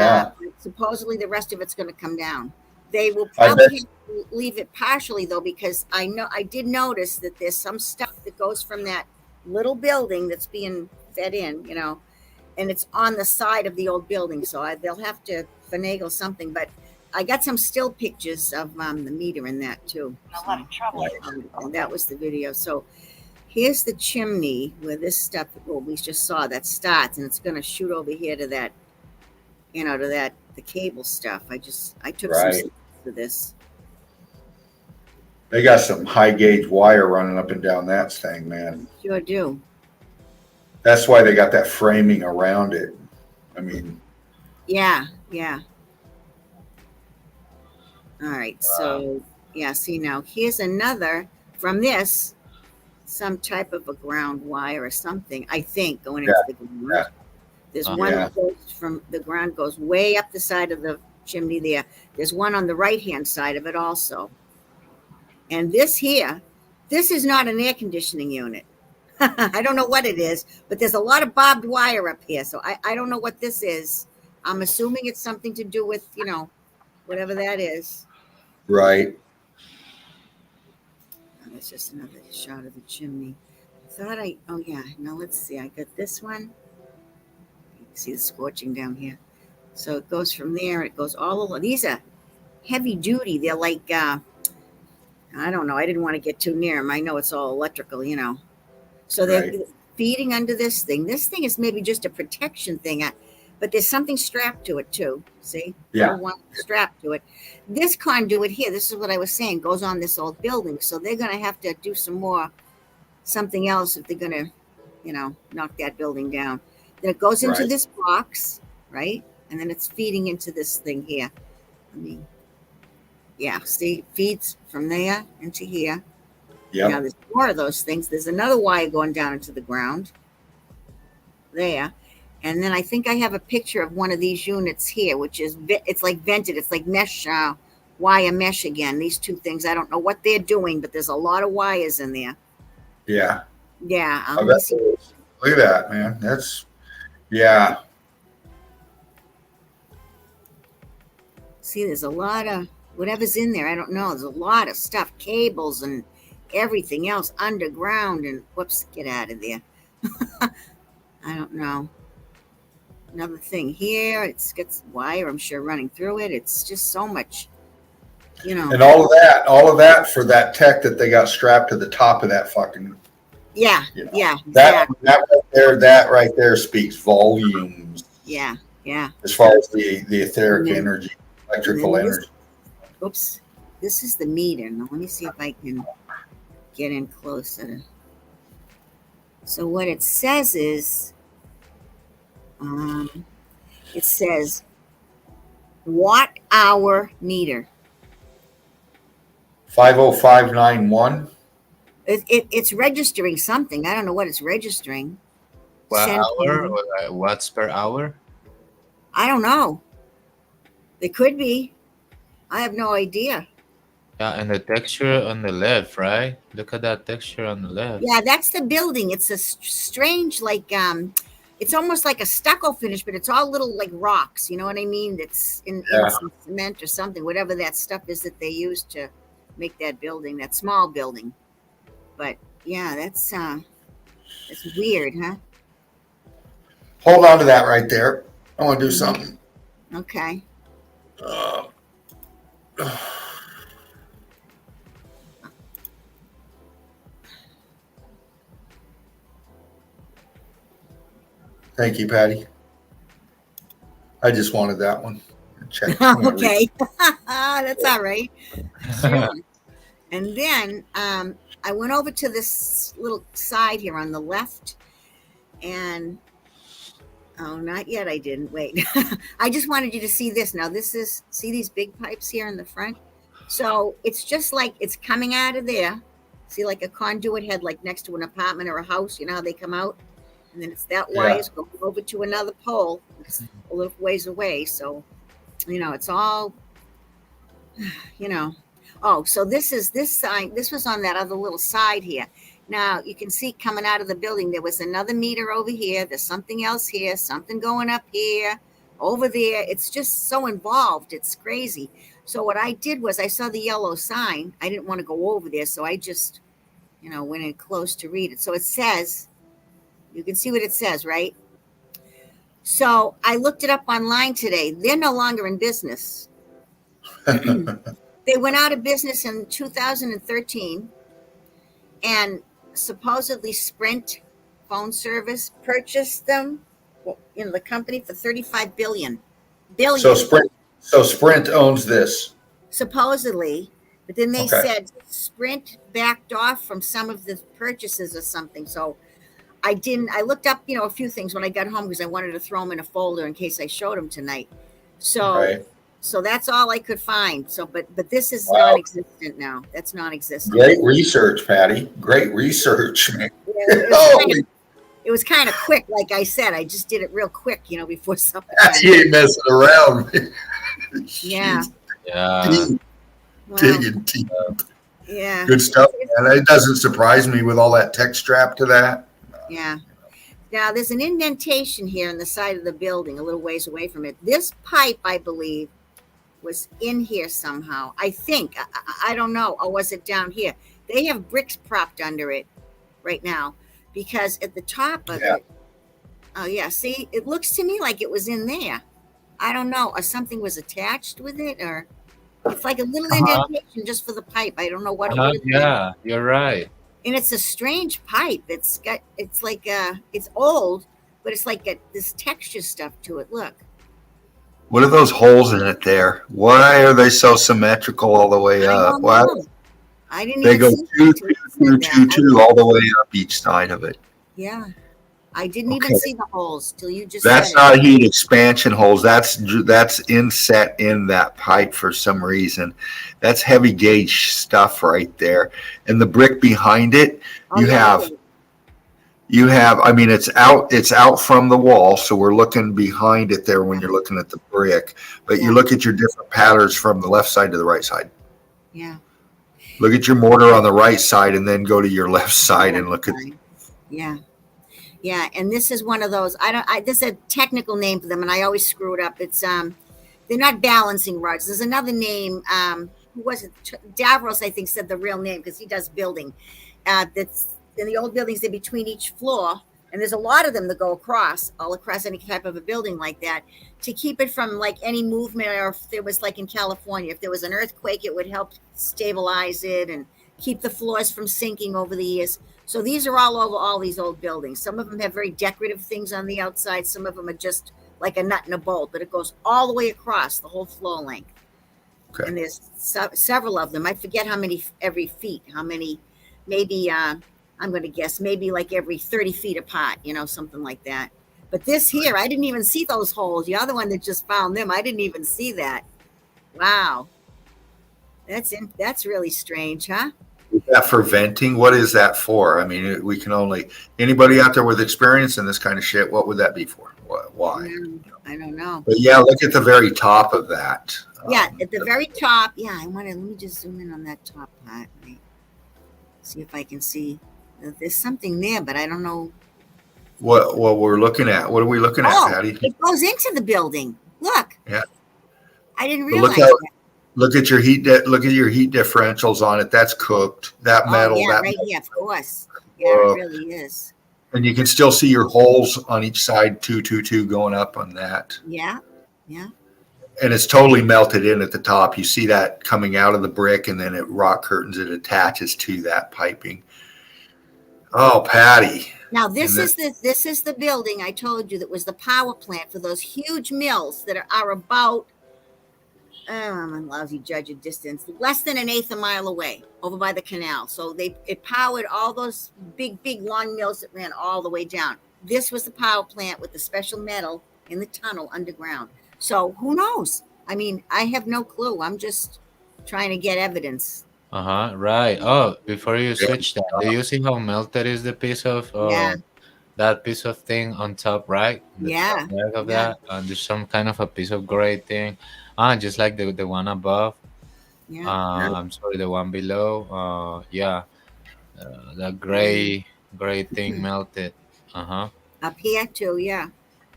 supposedly the rest of it's going to come down. They will I probably bet. have to leave it partially though, because I did notice that there's some stuff that goes from that little building that's being fed in, and it's on the side of the old building. So they'll have to finagle something. But I got some still pictures of the meter in that too. And that was the video. So here's the chimney where this stuff, well, we just saw that starts, and it's going to shoot over here to that, the cable stuff. I took some Right. stuff for this. They got some high gauge wire running up and down that thing, man. Sure do. That's why they got that framing around it. I mean, Yeah. All right. So, yeah, see now, here's another from this, some type of a ground wire or something, I think, going into the ground. Yeah. There's one that goes from the ground, goes way up the side of the chimney there. There's one on the right-hand side of it also. And this here, this is not an air conditioning unit. I don't know what it is, but there's a lot of barbed wire up here. So I don't know what this is. I'm assuming it's something to do with, whatever that is. right. Oh, that's just another shot of the chimney. Oh yeah, now let's see. I got this one. You can see the scorching down here. So it goes from there. It goes all along. These are heavy duty. They're like, I don't know. I didn't want to get too near them. I know it's all electrical, So they're feeding under this thing. This thing is maybe just a protection thing, but there's something strapped to it too. See? Yeah. One strapped to it. This conduit here, this is what I was saying, goes on this old building. So they're going to have to do something else if they're going to, knock that building down. Then it goes into this box, right? And then it's feeding into this thing here. Yeah, see, feeds from there into here. Yeah. Now there's more of those things. There's another wire going down into the ground there. And then I think I have a picture of one of these units here, which is, it's like vented. It's like mesh, wire mesh again. These two things, I don't know what they're doing, but there's a lot of wires in there. Yeah. Yeah. Look at that, man. Yeah. See, there's a lot of whatever's in there. I don't know. There's a lot of stuff, cables and everything else underground. And whoops, get out of there. I don't know. Another thing here, it's got wire, I'm sure, running through it. It's just so much, And all of that for that tech that they got strapped to the top of that fucking. Yeah. That right there speaks volumes. Yeah. As far as the etheric energy, electrical energy. Oops. This is the meter. Now let me see if I can get in closer. So what it says is, it says watt hour meter. 50591. It's registering something. I don't know what it's registering. Watt hour or like watts per hour? I don't know. It could be. I have no idea. Yeah, and the texture on the left, right? Look at that texture on the left. Yeah, that's the building. It's a strange, like, it's almost like a stucco finish, but it's all little like rocks. You know what I mean? It's in some cement or something, whatever that stuff is that they use to make that building, that small building. But yeah, that's weird, huh? Hold on to that right there. I want to do something. Okay. Thank you, Patty. I just wanted that one. Check. Okay. That's all right. Sure. And then I went over to this little side here on the left, and not yet. I didn't. Wait. I just wanted you to see this. Now see these big pipes here in the front? So it's just like it's coming out of there. See, like a conduit head, like next to an apartment or a house. You know how they come out? And then it's that wire's going over to another pole. It's a little ways away. So, it's all, Oh, so this sign. This was on that other little side here. Now you can see coming out of the building, there was another meter over here. There's something else here, something going up here, over there. It's just so involved. It's crazy. So what I did was I saw the yellow sign. I didn't want to go over there, so I just, went in close to read it. So it says, you can see what it says, right? So I looked it up online today. They're no longer in business. They went out of business in 2013, and supposedly Sprint phone service purchased them, the company for 35 billion. So Sprint owns this. Supposedly, but then they Okay. said Sprint backed off from some of the purchases or something. So I didn't. I looked up, a few things when I got home because I wanted to throw them in a folder in case I showed them tonight. So, Right. so that's all I could find. So, but this is Wow. non-existent now. That's non-existent. Great research, Patty. Great research. Yeah, Holy, it was kind of quick, like I said. I just did it real quick, before something. you ain't messing around. Yeah. Yeah. Deep, Well, digging deep. yeah. Good stuff, man. It doesn't surprise me with all that text strapped to that. Yeah. Now there's an indentation here in the side of the building, a little ways away from it. This pipe, I believe, was in here somehow. I think. I don't know. Or was it down here? They have bricks propped under it right now because at the top of it. Oh yeah. See, it looks to me like it was in there. I don't know, or something was attached with it, or it's like a little indentation just for the pipe. I don't know what it would have been. Yeah, you're right. And it's a strange pipe. It's like it's old, but it's like this texture stuff to it. Look. What are those holes in it there? Why are they so symmetrical all the way I up? don't Why know. I didn't they even go see two, it till two, you said two, that. two, two, all the way up each side of it. Yeah. I didn't Okay. even see the holes till you just That's said not heat expansion holes. That's inset in that pipe for some reason. That's heavy gauge stuff right there. And the brick behind it, Oh, you yeah, have. You have, I mean, it's out from the wall, so we're looking behind it there when you're looking at the brick. But you Yeah. look at your different patterns from the left side to the right side. Yeah. Look at your mortar on the right side, and then go to your left side and look at. Yeah. Yeah, and this is one of those. This is a technical name for them, and I always screw it up. It's they're not balancing rods. There's another name. Who was it? Davros, I think, said the real name because he does building. That's in the old buildings. They're between each floor, and there's a lot of them that go all across any type of a building like that to keep it from like any movement. Or if there was like in California, if there was an earthquake, it would help stabilize it and keep the floors from sinking over the years. So these are all over all these old buildings. Some of them have very decorative things on the outside. Some of them are just like a nut and a bolt, but it goes all the way across the whole floor length. Okay. And there's several of them. I forget how many every feet, how many, maybe, I'm going to guess maybe like every 30 feet apart, something like that. But this here, I didn't even see those holes. You're the one that just found them. I didn't even see that. Wow. That's really strange, huh? Is that for venting? What is that for? I mean, we can only, anybody out there with experience in this kind of shit, what would that be for? Why? I don't know. But yeah, look at the very top of that. Yeah, at the very top. Yeah, let me just zoom in on that top part. See if I can see. There's something there, but I don't know. What we're looking at. What are we looking at, Patty? It goes into the building. Look. Yeah. I didn't But realize that. Look at your heat differentials on it. That's cooked. That metal. Yeah, that right metal. here, of course. Yeah, it really is. And you can still see your holes on each side, 222 going up on that. Yeah, yeah. And it's totally melted in at the top. You see that coming out of the brick, and then it rock curtains. It attaches to that piping. Oh, Patty. Now this is the building I told you that was the power plant for those huge mills that are about. I'm a lousy judge of distance. Less than an eighth a mile away, over by the canal. So it powered all those big long mills that ran all the way down. This was the power plant with the special metal in the tunnel underground. So who knows? I mean, I have no clue. I'm just trying to get evidence. Right. Oh, before you switch that, do you see how melted is the piece of that piece of thing on top, right? The top leg of that, and there's some kind of a piece of gray thing. Just like the one above. Yeah. I'm sorry, the one below. That gray thing melted. Up here too, yeah.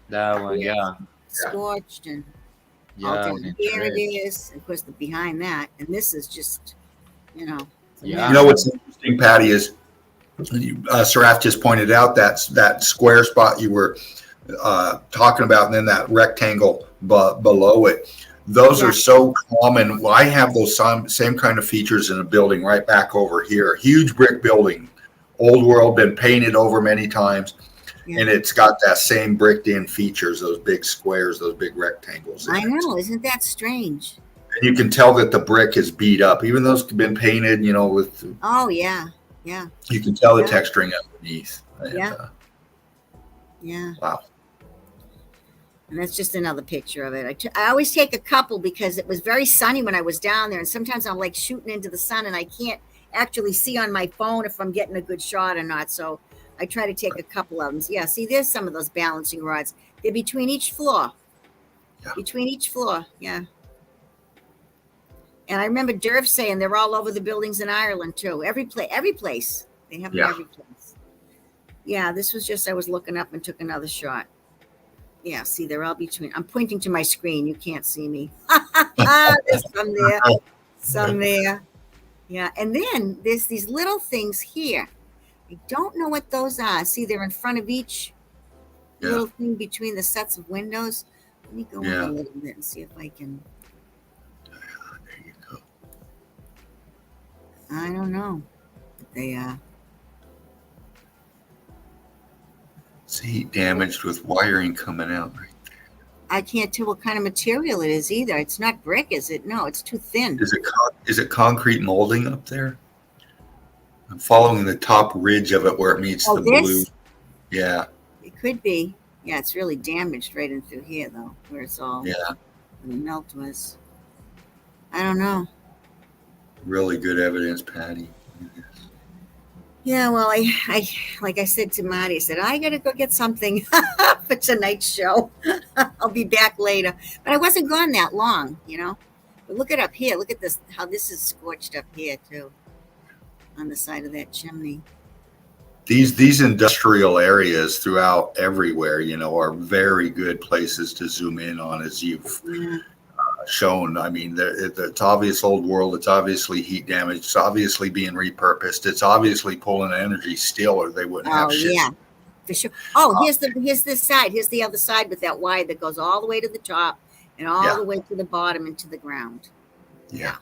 That one, yeah. Scorched and All Yeah, down and it's here it red. is. Of course, the behind that, and this is just, it's a Yeah. You know mess. what's interesting, Patty, is Saraf just pointed out that square spot you were talking about, and then that rectangle below it. Those Yeah, are so common. Well, I have those same kind of features in a building right back over here. Huge brick building, old world, been painted over many times, yeah. and it's got that same bricked in features, those big squares, those big rectangles in I it. know. Isn't that strange? And you can tell that the brick is beat up, even though it's been painted, with, Oh yeah, yeah, you can tell the yeah, texturing underneath. And, yeah, yeah. wow. And that's just another picture of it. I always take a couple because it was very sunny when I was down there, and sometimes I'm like shooting into the sun, and I can't actually see on my phone if I'm getting a good shot or not. So I try to take a couple of them. Yeah, see, there's some of those balancing rods. They're between each floor. Yeah. Between each floor, yeah. And I remember Derv saying they're all over the buildings in Ireland too. Every place. They have them Yeah. every place. Yeah, this was just I was looking up and took another shot. Yeah, see, they're all between. I'm pointing to my screen. You can't see me. There's some there, some there. Yeah, and then there's these little things here. I don't know what those are. See, they're in front of each Yeah. little thing between the sets of windows. Let me go in Yeah. a little bit and see if I can. There you go. I don't know what they are. See, damaged with wiring coming out. Right? I can't tell what kind of material it is either. It's not brick, is it? No, it's too thin. Is it concrete molding up there? I'm following the top ridge of it where it meets Oh, the blue. this? Yeah. It could be. Yeah, it's really damaged right in through here, though, where it's all Yeah. where the melt was. I don't know. Really good evidence, Patty. Yeah, well, I like I said to Marty, I said, I gotta go get something for tonight's show. I'll be back later. But I wasn't gone that long, But look at up here. Look at this, how this is scorched up here too. On the side of that chimney. These industrial areas throughout everywhere, are very good places to zoom in on, as you've Yeah. shown. I mean, it's obvious old world. It's obviously heat damage. It's obviously being repurposed. It's obviously pulling energy still, or they wouldn't have Oh shit. yeah. For sure. Oh, here's this side. Here's the other side with that wire that goes all the way to the top and all Yeah. the way to the bottom into the ground. Yeah.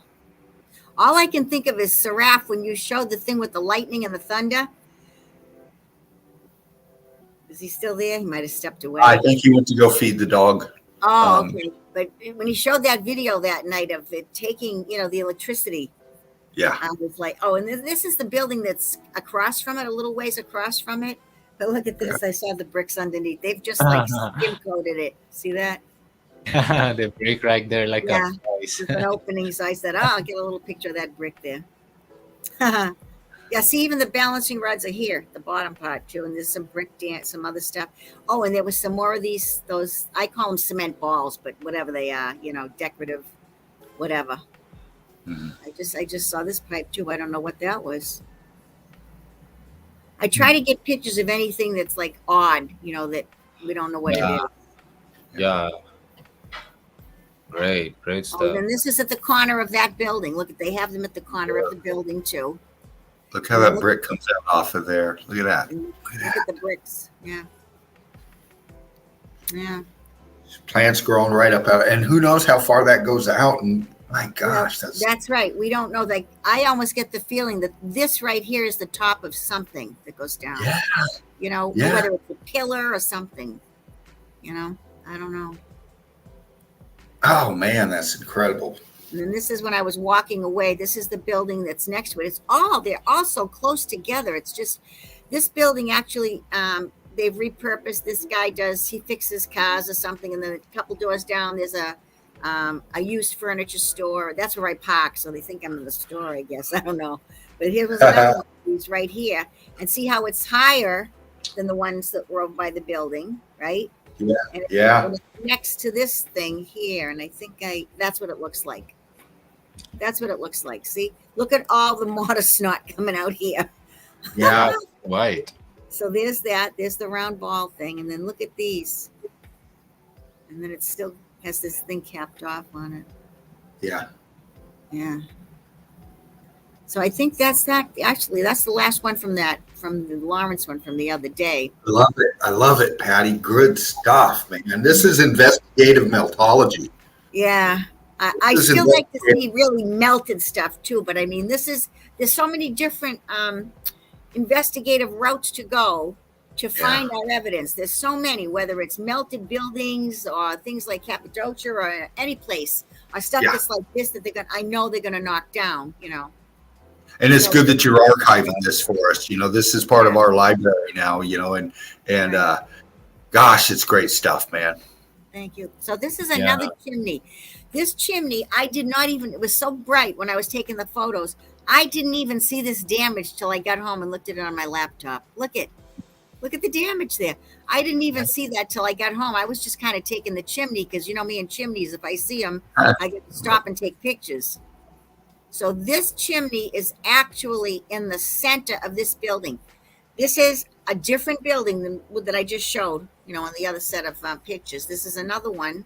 All I can think of is Saraf when you showed the thing with the lightning and the thunder. Is he still there? He might have stepped away. I think he went to go feed the dog. Oh, Um, okay. But when he showed that video that night of it taking, the electricity, Yeah. I was like, oh, and this is the building that's across from it, a little ways across from it. But look at this. I saw the bricks underneath. They've just like skim coated it. See that? The brick right there, like Yeah. a voice. There's an opening. So I said, oh, I'll get a little picture of that brick there. Yeah, see, even the balancing rods are here, the bottom part too, and there's some brick dance, some other stuff. Oh, and there was some more of those, I call them cement balls, but whatever they are, decorative, whatever. Mhm. I just saw this pipe too. I don't know what that was. I try to get pictures of anything that's like odd, that we don't know what it Yeah. is. Yeah. Great Oh, stuff. then this is at the corner of that building. Look, they have them at the corner of the building too. Look how that brick comes out off of there. Look at that. And Look at look that. at the bricks. Yeah. Yeah. Plants growing right up out, and who knows how far that goes out. And my gosh, That's right. We don't know. Like, I almost get the feeling that this right here is the top of something that goes down. Yeah. Yeah. Whether it's a pillar or something. I don't know. Oh man, that's incredible. And then this is when I was walking away. This is the building that's next to it. They're all so close together. It's just this building actually, they've repurposed. This guy he fixes cars or something. And then a couple doors down, there's a used furniture store. That's where I park. So they think I'm in the store, I guess. I don't know. But here was another one of these right here. And see how it's higher than the ones that were over by the building, right? Yeah. And Yeah. it's next to this thing here. And I think that's what it looks like. That's what it looks like. See, look at all the mortar snot coming out here. Yeah. White. So there's that. There's the round ball thing. And then look at these. And then it's still Has this thing capped off on it. Yeah. Yeah. So I think that's that. Actually, that's the last one from the Lawrence one from the other day. I love it. I love it, Patty. Good stuff, man. This is investigative meltology. Yeah. I This is still like to investigative. see really melted stuff too, but I mean, there's so many different investigative routes to go to find our evidence. There's so many, whether it's melted buildings or things like Cappadocia or any place, or stuff Yeah. just like this that I know they're gonna knock down, you know. And it's So- good that you're archiving this for us. You know, this is part of our library now, you know, and gosh, it's great stuff, man. Thank you. So this is another chimney. This chimney, I did not even, it was so bright when I was taking the photos. I didn't even see this damage till I got home and looked at it on my laptop. Look at the damage there. I didn't even see that till I got home. I was just kind of taking the chimney because, you know, me and chimneys, if I see them, I get to stop and take pictures. So this chimney is actually in the center of this building. This is a different building than that I just showed, you know, on the other set of pictures. This is another one,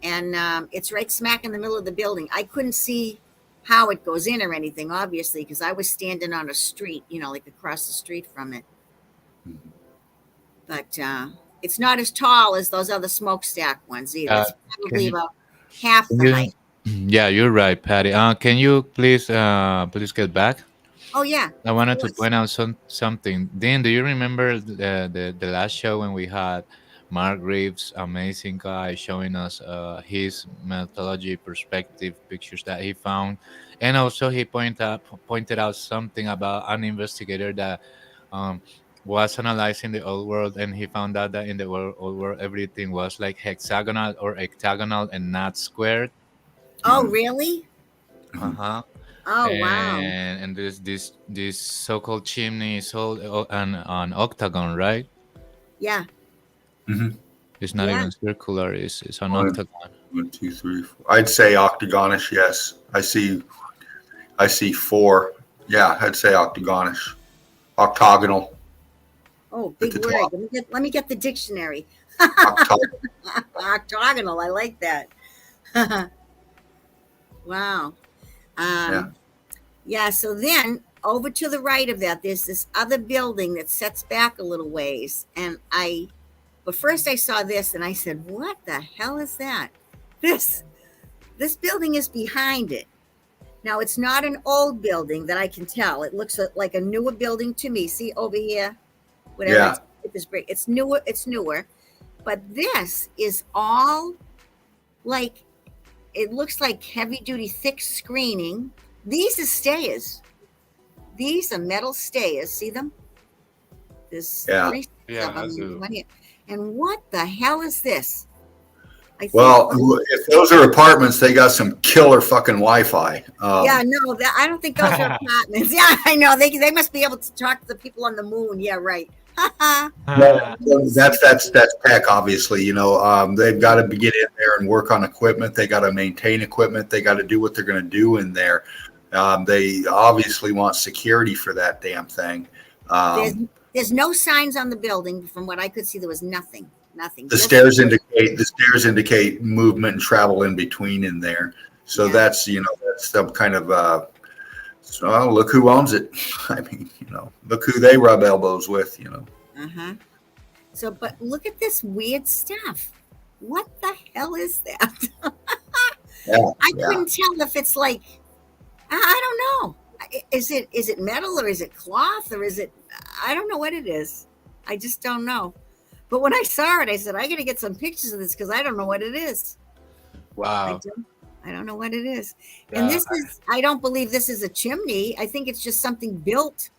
and it's right smack in the middle of the building. I couldn't see how it goes in or anything, obviously, because I was standing on a street, you know, like across the street from it. But it's not as tall as those other smokestack ones either. It's probably about half the height. Yeah, you're right, Patty. Can you please get back? Oh yeah. I wanted to point out something. Dean, do you remember the last show when we had Mark Reeves, amazing guy, showing us his methodology perspective pictures that he found, and also he pointed out something about an investigator that was analyzing the old world, and he found out that in the old world everything was like hexagonal or octagonal and not squared. Oh really? Uh-huh. Oh wow. And this so-called chimney is all an octagon, right? Yeah. Mm-hmm. It's not even circular. It's an octagon. 1, 2, 3, 4. I'd say octagonish. Yes, I see 4. Yeah, I'd say octagonish, octagonal. Oh, big word. top. Let me get the dictionary. Octagonal. Octagonal. I like that. Wow. Yeah. So then over to the right of that, there's this other building that sets back a little ways. But first I saw this and I said, what the hell is that? This building is behind it. Now it's not an old building that I can tell. It looks like a newer building to me. See over here, whatever. Yeah. It's newer. But this is all like, it looks like heavy duty, thick screening. These are stairs. These are metal stairs. See them? There's three of them. And what the hell is this? Well, if those are apartments, they got some killer fucking Wi-Fi. Yeah, no, I don't think those are apartments. Yeah, I know. They must be able to talk to the people on the moon. Yeah, right. That's tech, obviously. You know, they've got to get in there and work on equipment. They got to maintain equipment. They got to do what they're going to do in there. They obviously want security for that damn thing. There's no signs on the building. From what I could see, there was nothing. The stairs indicate movement and travel in between in there. So that's some kind of so look who owns it. I mean, look who they rub elbows with, So, but look at this weird stuff. What the hell is that? I couldn't tell if it's like, I don't know. Is it metal or is it cloth or is it, I don't know what it is. I just don't know. But when I saw it, I said, I got to get some pictures of this because I don't know what it is. Wow. I don't know what it is. And I don't believe this is a chimney. I think it's just something built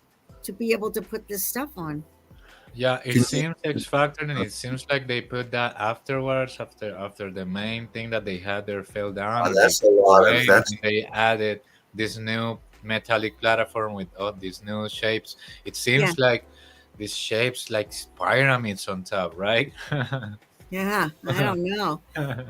to be able to put this stuff on. Yeah, it seems X Factor, and it seems like they put that afterwards, after the main thing that they had there fell down. That's a lot of they added this new metallic platform with all these new shapes. It seems like these shapes like pyramids on top, right? Yeah, I don't know.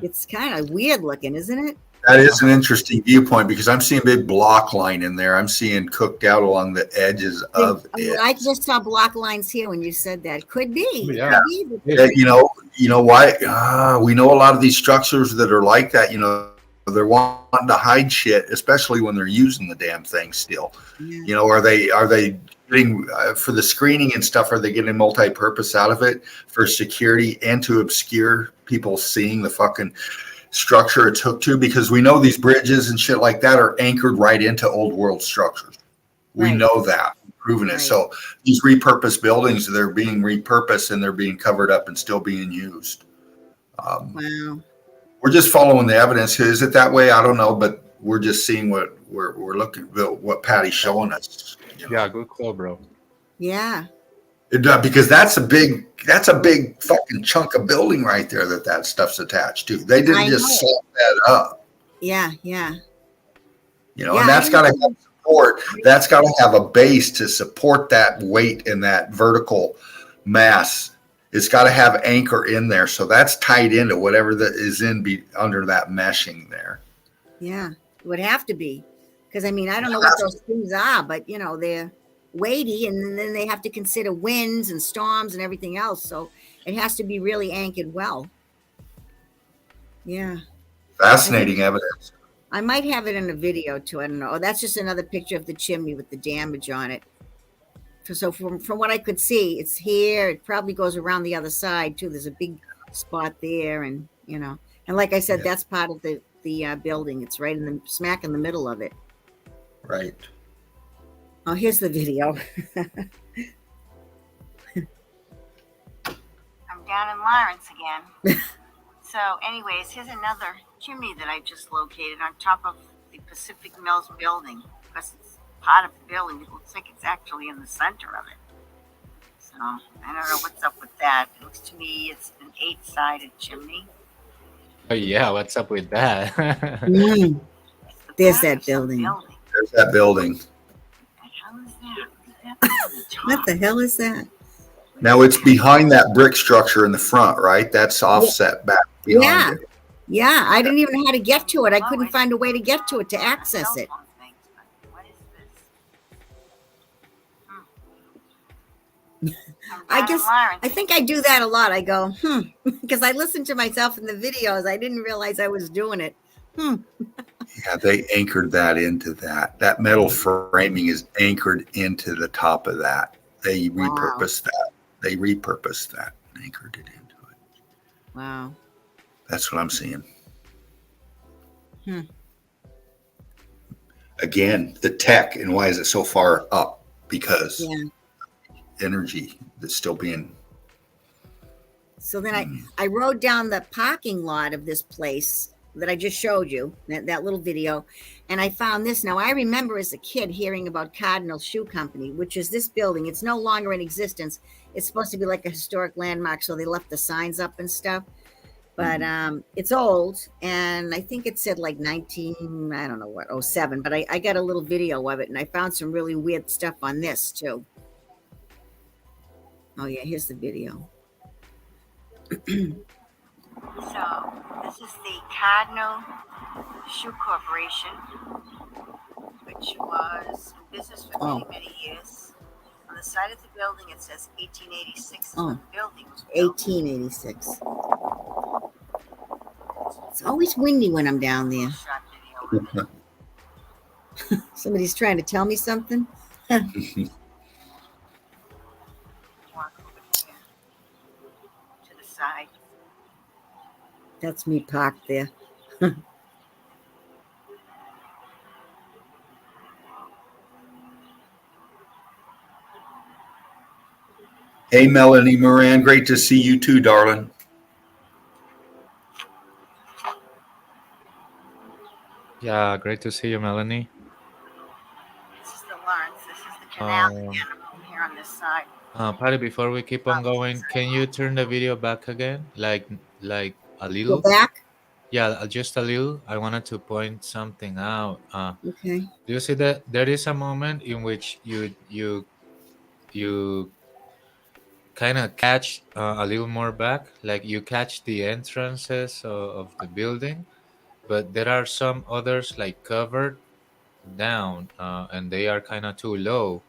It's kind of weird looking, isn't it? That is an interesting viewpoint because I'm seeing big block line in there. I'm seeing cooked out along the edges of it. I just saw block lines here when you said that. Could be. It Yeah. could be. Yeah, you know why? We know a lot of these structures that are like that. You know, they're wanting to hide shit, especially when they're using the damn thing still. Yeah. You know, are they getting for the screening and stuff? Are they getting multi-purpose out of it for security and to obscure people seeing the fucking structure it's hooked to? Because we know these bridges and shit like that are anchored right into old world structures. We Right. know that, proven it. Right. So these repurposed buildings, they're being repurposed and they're being covered up and still being used. Wow. We're just following the evidence. Is it that way? I don't know, but we're just seeing what we're looking, what Patty's showing us. You know? Yeah, good call, bro. Yeah. Because that's a big fucking chunk of building right there that stuff's attached to. They didn't just slap that up. Yeah. You know, and that's got to have support. That's got to have a base to support that weight and that vertical mass. It's got to have anchor in there, so that's tied into whatever that is under that meshing there. Yeah. It would have to be, because I mean, I don't know what those things are, but you know, they're weighty, and then they have to consider winds and storms and everything else. So it has to be really anchored well. Yeah. Fascinating evidence. I might have it in a video too. I don't know. Oh, that's just another picture of the chimney with the damage on it. So from what I could see, it's here. It probably goes around the other side too. There's a big spot there, and you know, and like I said, that's part of the building. It's right in the smack in the middle of it. Right. Oh, here's the video. I'm down in Lawrence again. So anyways, here's another chimney that I just located on top of the Pacific Mills building, because it's part of the building. It looks like it's actually in the center of it. So I don't know what's up with that. It looks to me it's an 8-sided chimney. Oh yeah, what's up with that? There's that building. There's that building. What the hell is that? Now it's behind that brick structure in the front, right? That's offset back behind it. Yeah, I didn't even know how to get to it. I couldn't find a way to get to it to access it. I think I do that a lot. I go, because I listen to myself in the videos. I didn't realize I was doing it. Yeah, they anchored that into that. That metal framing is anchored into the top of that. They repurposed that. They repurposed that and anchored it into it. Wow. That's what I'm seeing. Again, the tech, and why is it so far up? Because energy that's still being. So then I rode down the parking lot of this place that I just showed you, that little video, and I found this. Now, I remember as a kid hearing about Cardinal Shoe Company, which is this building. It's no longer in existence. It's supposed to be like a historic landmark, so they left the signs up and stuff. But it's old, and I think it said like 19, I don't know what, 07, but I got a little video of it, and I found some really weird stuff on this, too. Oh, yeah, here's the video. So this is the Cardinal Shoe Corporation, which was in business for many, many years. On the side of the building, it says 1886. The building was built. 1886. It's always windy when I'm down there. Somebody's trying to tell me something. Walk over here to the side. That's me parked there. Hey, Melanie Moran, great to see you too, darling. Yeah, great to see you, Melanie. This is the Lawrence. This is the canal again. I'm here on this side. Patty, before we keep on going, can you turn the video back again? Like a little? Go back? Yeah, just a little. I wanted to point something out. Okay. Do you see that there is a moment in which you kind of catch a little more back, like you catch the entrances of the building, but there are some others like covered down, and they are kind of too low,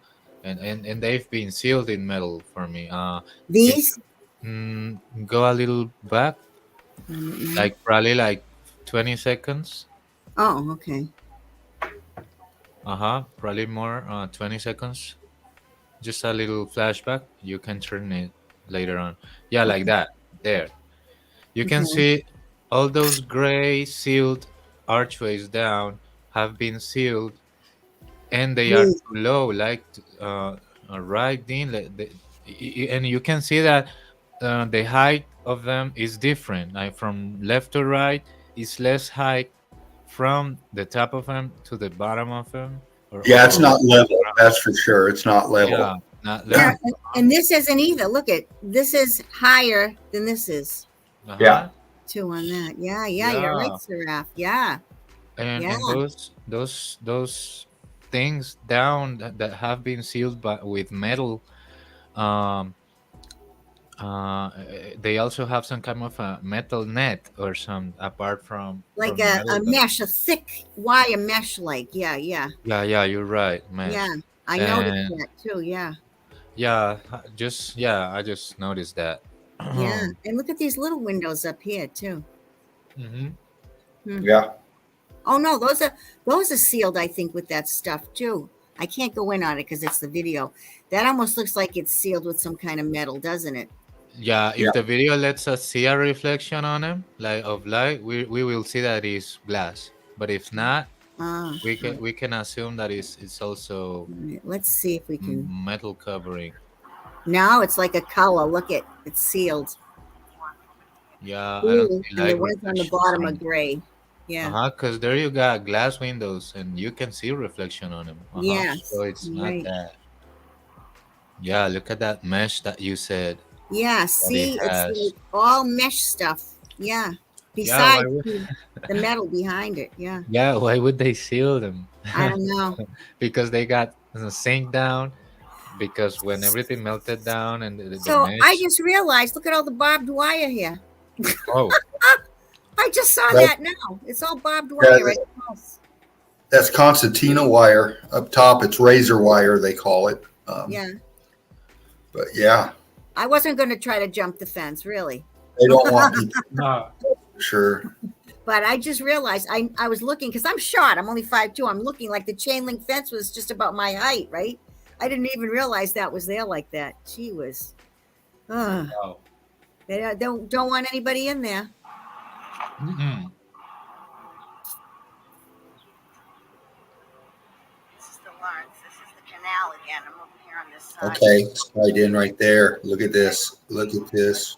and they've been sealed in metal for me. Can These? you go a little back, like probably like 20 seconds? Oh, okay. Probably more, 20 seconds. Just a little flashback. You can turn it later on. Yeah, like Okay. that. There. You can Okay. see all those gray sealed archways down have been sealed, and they are These. too low, like right in and you can see that the height of them is different. Like from left to right is less height from the top of them to the bottom of them, Yeah, it's or not level. That's for sure. It's not yeah, level. not Yeah, level. and this isn't either. Look at this is higher than this is Yeah. Uh-huh. too on that. Yeah, yeah, you're right, Yeah. Seraph. Yeah, yeah. And those things down that have been sealed with metal, um they also have some kind of a metal net or some apart Like from the metal. a mesh, a thick wire mesh, like yeah. Yeah, you're right, Yeah, mesh. I noticed And that too. Yeah, I just noticed that. yeah. And look at these little windows up here too. Hmm. Hmm. Yeah. Oh no, those are sealed. I think with that stuff too. I can't go in on it because it's the video. That almost looks like it's sealed with some kind of metal, doesn't it? Yeah, Yeah. if the video lets us see a reflection on him, like of light, we will see that it's glass. But if not, Ah, we can assume that it's also all right, let's see if we can. metal covering. Now it's like a color. Look at it's sealed. Yeah, I don't Ooh, see and the light ones on the reflections bottom are on. gray. Yeah. Because there you got glass windows and you can see reflection on them. So Yes. it's not Right. that. Yeah, look at that mesh that you said Yeah. that it See, it's has. like all mesh stuff. Yeah. Yeah, Besides the metal behind it. Yeah. yeah, why would they seal them? I don't know. Because they got the sink down. Because when everything melted down and the So I mesh. just realized, look at all the barbed wire here. Oh, I just saw That, that now. It's all barbed yeah, wire at the house. that's concertina wire up top. It's razor wire, they call it. Yeah. But yeah, I wasn't going to try to jump the fence, really. they don't want people. no. Sure. But I just realized I was looking because I'm short. I'm only 5'2". I'm looking like the chain link fence was just about my height, right? I didn't even realize that was there like that. She was. Oh. They don't want anybody in there. Mm-mm. This is the Lawrence. This is the canal again. I'm over here on this side. Okay. Slide in right there. Look at this. Look at this.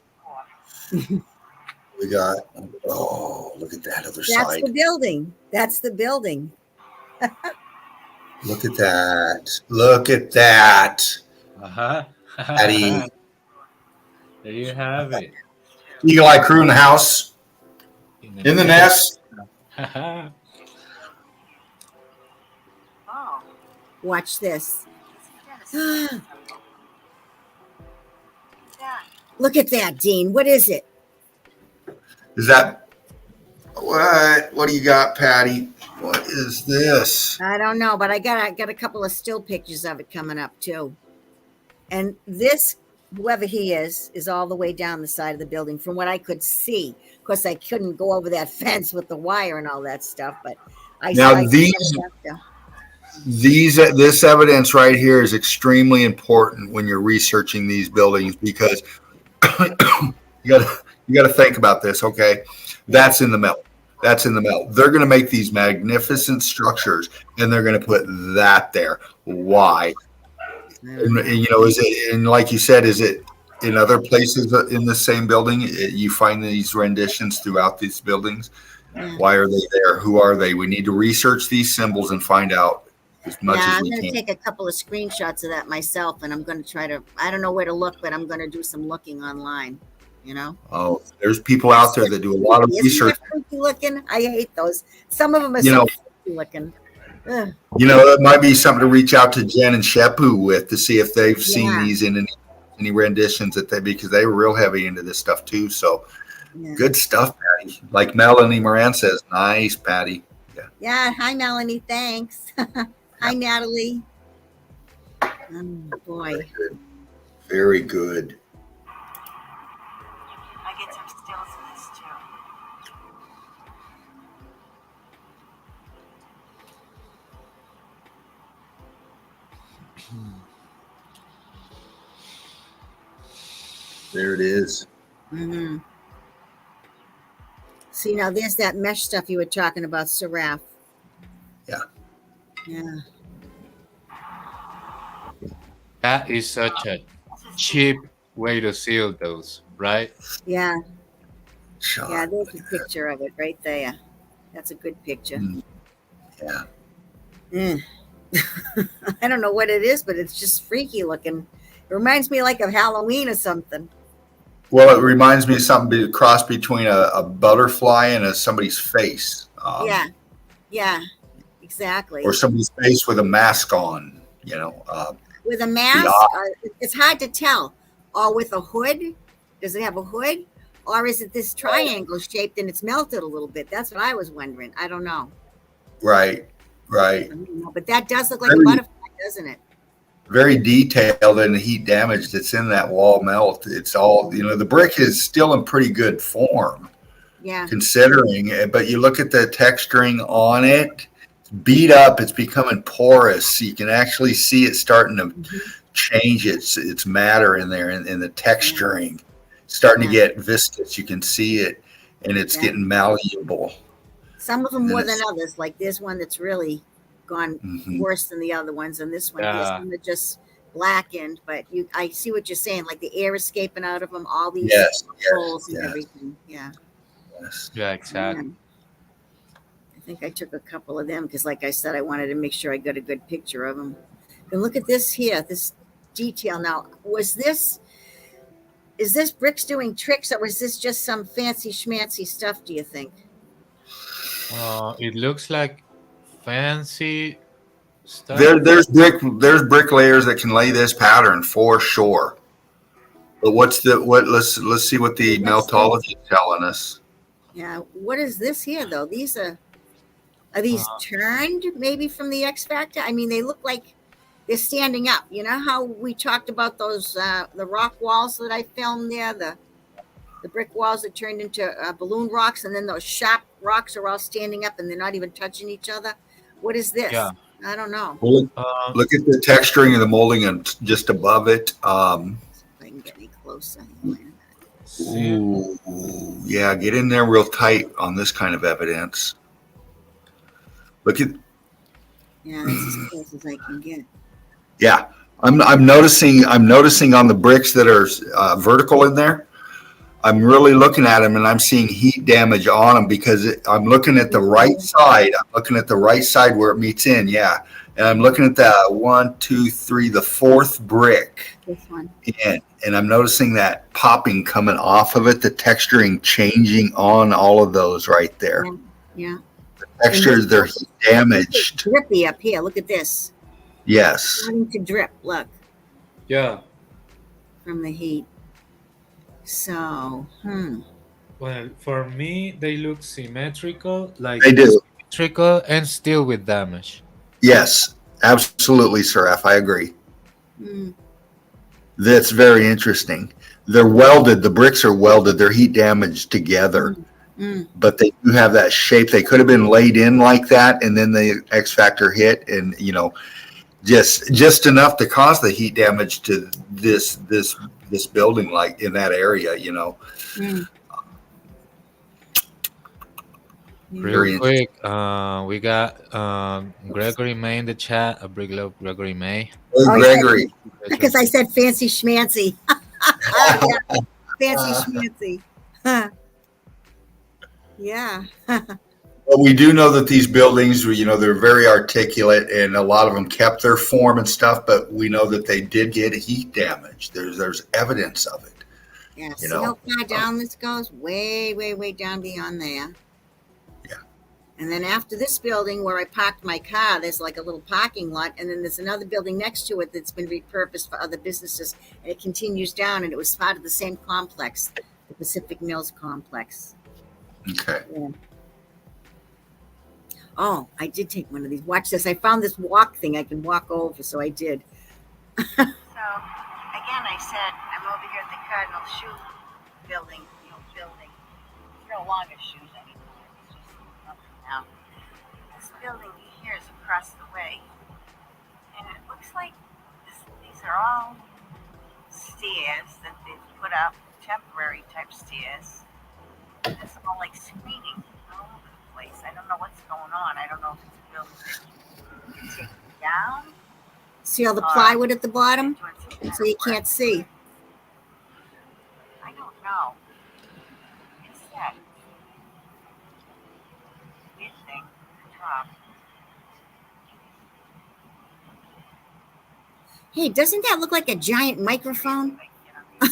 We got, oh, look at that other That's side. the building. That's the building. Look at that. Look at that. Uh-huh. Patty. There you have it. Eagle Eye crew in the house. In the nest. Oh. Watch this. Look at that, Dean. What is it? Is that what do you got, Patty? What is this? I don't know, but I got a couple of still pictures of it coming up too. And this, whoever he is all the way down the side of the building from what I could see. Of course, I couldn't go over that fence with the wire and all that stuff, but I Now saw this evidence right here is extremely important when you're researching these buildings because you got to think about this. Okay, that's in the metal. That's in the metal. They're going to make these magnificent structures, and they're going to put that there. Why? And, you know, is it? And like you said, is it in other places in the same building? You find these renditions throughout these buildings. Yeah. Why are they there? Who are they? We need to research these symbols and find out as much as I'm we going to can. take a couple of screenshots of that myself, and I'm going to try to. I don't know where to look, but I'm going to do some looking online. You know. Oh, there's people out there that do a lot of Isn't research. that freaky looking? I hate those. Some of them are You so know, freaky looking. Ugh. You know, it might be something to reach out to Jen and Shepu with to see if they've seen Yeah. these in any renditions that they because they were real heavy into this stuff too. So Yeah. Good stuff, Patty. Like Melanie Moran says, nice, Patty. Yeah. Yeah. Hi, Melanie. Thanks. Hi, Natalie. Oh, boy. Good. Very good. I get some stills of this too. There it is. Mm-hmm. See, now there's that mesh stuff you were talking about, Seraph. Yeah. Yeah. That is such a cheap way to seal those, right? Yeah. Sean. Yeah. There's a picture of it right there. That's a good picture. Yeah. Mm. I don't know what it is, but it's just freaky looking. It reminds me like of Halloween or something. Well, it reminds me of something a cross between a butterfly and somebody's face. Yeah. Yeah. Exactly. Or somebody's face with a mask on, With a mask, it's hard to tell. Or with a hood. Does it have a hood? Or is it this triangle shaped and it's melted a little bit? That's what I was wondering. I don't know. Right. But that does look like a butterfly, doesn't it? Very detailed in the heat damage that's in that wall melt. It's all, the brick is still in pretty good form. Yeah. Considering it, but you look at the texturing on it, it's beat up, it's becoming porous. You can actually see it starting to change its matter in there, in the texturing. Starting to get viscous. You can see it, and it's getting malleable. Some of them more than others. Like there's one that's really gone worse than the other ones, and this one, there's some that just blackened. But I see what you're saying. Like the air escaping out of them, all these holes and everything. Yeah. Yeah, exactly. I think I took a couple of them because, like I said, I wanted to make sure I got a good picture of them. And look at this here, this detail. Now, is this bricks doing tricks, or was this just some fancy schmancy stuff, do you think? It looks like fancy stuff. There's bricklayers that can lay this pattern for sure. But let's see what the Meltology is telling us. Yeah, what is this here though? These are these turned maybe from the X Factor? I mean, they look like they're standing up. You know how we talked about those the rock walls that I filmed there, the brick walls that turned into balloon rocks, and then those sharp rocks are all standing up and they're not even touching each other. What is this? Yeah. I don't know. Well, look at the texturing of the molding and just above it. If I can get any closer. Ooh, yeah, get in there real tight on this kind of evidence. Look at. Yeah, that's as close as I can get. Yeah, I'm noticing on the bricks that are vertical in there. I'm really looking at them and I'm seeing heat damage on them because I'm looking at the right side. I'm looking at the right side where it meets in. Yeah. And I'm looking at the 1, 2, 3, the fourth brick. This one. And I'm noticing that popping coming off of it, the texturing changing on all of those right there. Yeah. The textures, they're heat damaged. Drippy up here. Look at this. Yes. Starting to drip. Look. Yeah. From the heat. So, Well, for me, they look symmetrical, like they do. Symmetrical and still with damage. Yes, absolutely, Seraph. I agree. That's very interesting. They're welded. The bricks are welded. They're heat damaged together, but they do have that shape. They could have been laid in like that, and then the X Factor hit, and just enough to cause the heat damage to this building, like in that area. Real quick, we got Gregory May in the chat. A big love, Gregory May. Gregory. Because I said fancy schmancy. Fancy schmancy. Yeah. Well, we do know that these buildings, they're very articulate, and a lot of them kept their form and stuff. But we know that they did get heat damage. There's evidence of it. Yeah. See how far down this goes? Way, way, way down beyond there. Yeah. And then after this building where I parked my car, there's like a little parking lot, and then there's another building next to it that's been repurposed for other businesses, and it continues down, and it was part of the same complex. The Pacific Mills complex. Okay. Yeah. Oh, I did take one of these. Watch this. I found this walk thing I can walk over, so I did. So, again, I said, I'm over here at the Cardinal Shoe building, It's no longer shoes anymore. It's just nothing now. This building here is across the way. And it looks like these are all stairs that they've put up, temporary type stairs. And it's all like screening all over the place. I don't know what's going on. I don't know if it's a building that can take it down. See all the plywood at the bottom? So you can't see. I don't know. It's that weird thing at the top. Hey, doesn't that look like a giant microphone? Did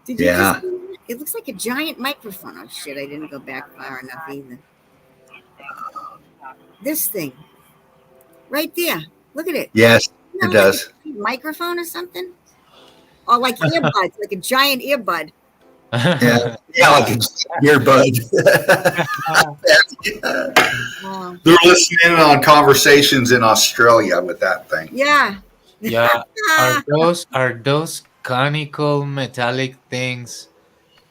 you just see that? It looks like a giant microphone. Oh shit, I didn't go back far enough either. This thing. Right there. Look at it. Yes, it does. Like a microphone or something? Or like earbuds, like a giant earbud. Yeah, like an earbud. They're listening in on conversations in Australia with that thing. Yeah. Yeah. Are those conical metallic things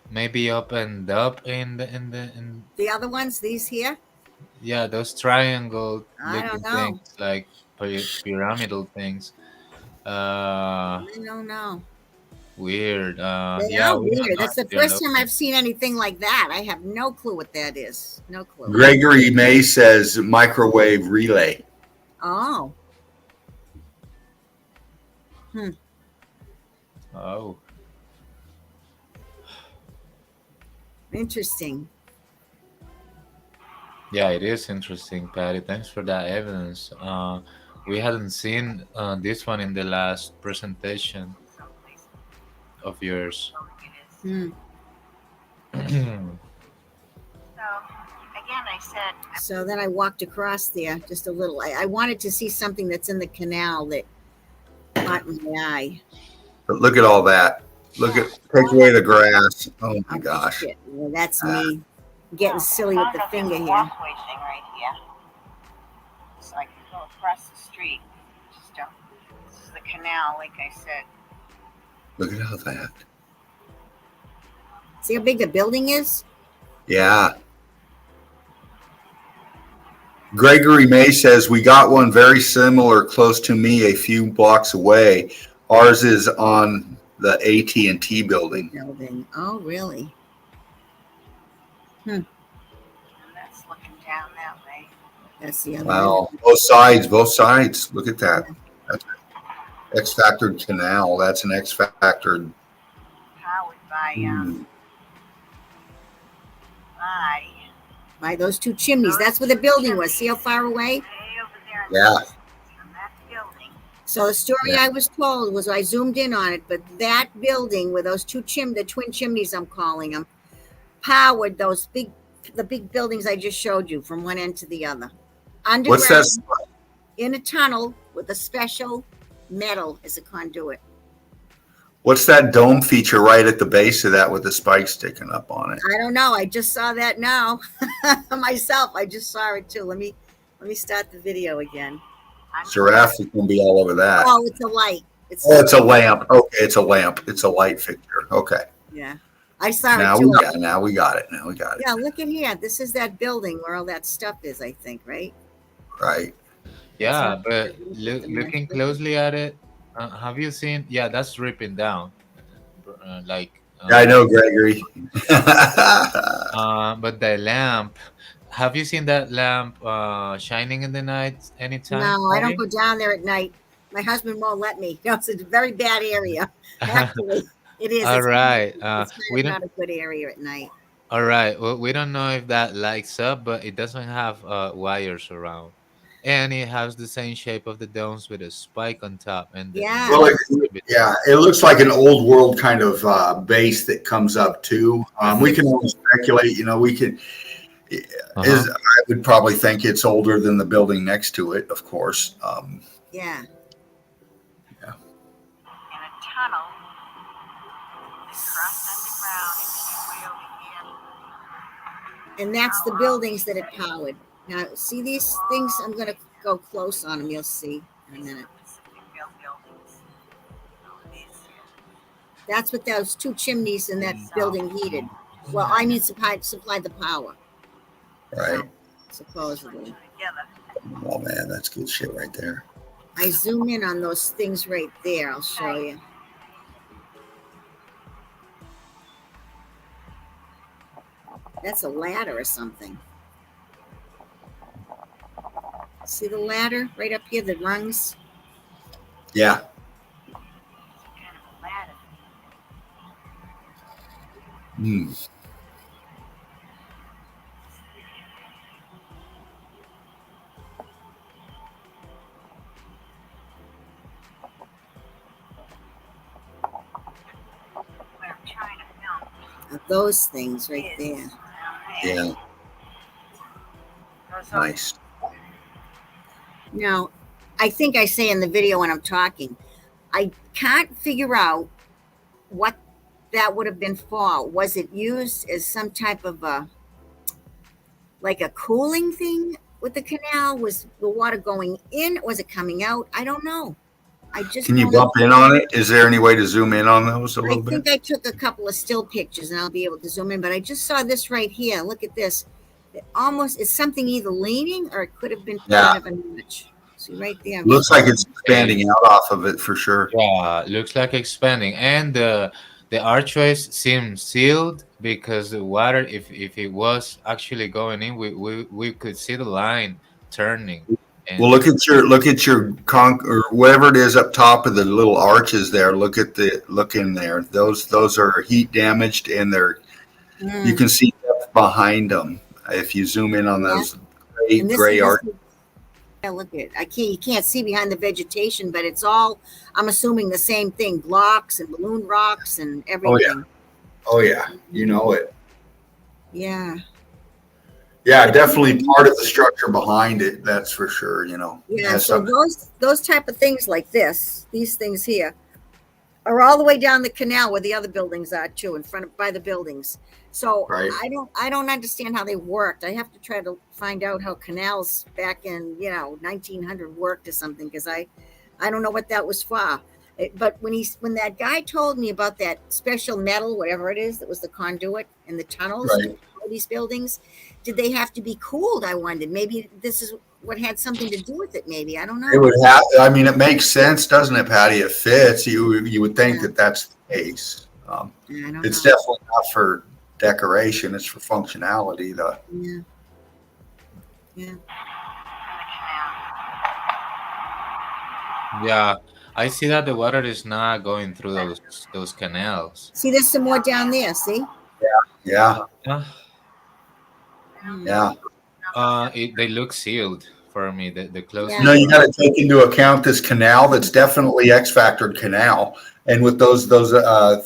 maybe opened up in The other ones, these here? yeah, those triangle I don't looking know. things like pyramidal things. I don't know. Weird. They Yeah, are we don't weird. know That's the if they're first time local. I've seen anything like that. I have no clue what that is. No clue. Gregory May says microwave relay. Oh. Oh. Interesting. Yeah, it is interesting, Patty. Thanks for that evidence. We hadn't seen this one in the last presentation of yours. Hmm. So then I walked across there just a little. I wanted to see something that's in the canal that caught my eye. But look at all that. Take away the grass. Oh my gosh. Shit. Well, that's me getting silly with the finger here. Walkway thing right here. So I can go across the street. Just don't. This is the canal, like I said. Look at all that. See how big the building is? Yeah. Gregory May says, we got one very similar close to me a few blocks away. Ours is on the AT&T building. Oh, really? And that's looking down that way. That's the other Wow. one. Both sides. Look at that. That's X-factored canal. That's an X-factored. Powered by By those two chimneys. That's where the building was. See how far away? way over there. Yeah. From that building. So the story I was told was I zoomed in on it, but that building with those the twin chimneys, I'm calling them, powered the big buildings I just showed you from one end to the other. Underground, What's that? in a tunnel with a special metal as a conduit. What's that dome feature right at the base of that with the spikes sticking up on it? I don't know. I just saw that now myself. I just saw it too. Let me start the video again. Giraffes is going to be all over that. Oh, it's a light. It's a lamp. Okay, it's a lamp. It's a light fixture. Okay. Yeah. I saw Now it too. now we got it. Yeah, look at here. This is that building where all that stuff is, I think, right? Right. Yeah, but looking closely at it, have you seen? Yeah, that's ripping down. Yeah, I know, Gregory. but the lamp. Have you seen that lamp shining in the night anytime? No, I don't Patty? go down there at night. My husband won't let me. No, it's a very bad area. Actually, it is. All It's right. It's We kind of don't. not a good area at night. All right. Well, we don't know if that lights up, but it doesn't have wires around, and it has the same shape of the domes with a spike on top. And Yeah. Well, it looks like an old world kind of base that comes up too. We can only speculate. We can. I would probably think it's older than the building next to it, of course. Yeah. In a tunnel. They crossed underground and And that's the buildings that it powered. Now, see these things? I'm going to go close on them. You'll see in a minute. That's what those two chimneys in that building heated. Well, I mean, supplied the power, Right. supposedly. Oh man, that's good shit right there. I zoom in on those things right there. I'll show you. That's a ladder or something. See the ladder right up here, the rungs? Yeah. Hmm. Those things right there. Yeah. Nice. Now, I think I say in the video when I'm talking, I can't figure out what that would have been for. Was it used as some type of like a cooling thing with the canal? Was the water going in? Was it coming out? I don't know. I just Can you don't bump in on it? Is there any way to zoom in on those a I little think bit? I took a couple of still pictures and I'll be able to zoom in, but I just saw this right here. Look at this. It almost is something either leaning or it could have been Yeah. kind of a notch. See right there. Looks like it's expanding out off of it for sure. Yeah, looks like expanding, and the archways seem sealed because the water, if it was actually going in, we could see the line turning. And Well, look at your or whatever it is up top of the little arches there. Look in there. Those are heat damaged, and you can see depth behind them if you zoom in on those And this gray is- arches. Yeah, look at it. You can't see behind the vegetation, but it's all, I'm assuming, the same thing, blocks and balloon rocks and everything. Oh yeah, you know it. Yeah. Yeah, definitely part of the structure behind it. That's for sure. Yeah, Has so something- those type of things like these things here, are all the way down the canal where the other buildings are too, in front of by the buildings. So Right. I don't understand how they worked. I have to try to find out how canals back in 1900 worked or something, because I don't know what that was for. But when that guy told me about that special metal, whatever it is, that was the conduit and the tunnels Right. for these buildings, did they have to be cooled? I wondered. Maybe this is what had something to do with it. Maybe, I don't know. It would have. I mean, it makes sense, doesn't it, Patty? It fits. You would think Yeah. that that's the case. Yeah, I don't It's know. definitely not for decoration. It's for functionality. Yeah. Yeah. yeah, I see that the water is not going through those canals. See, there's some more down there. See? Yeah, Uh, yeah. they look sealed for me. The closer. Yeah. You got to take into account this canal. That's definitely X-factored canal, and with those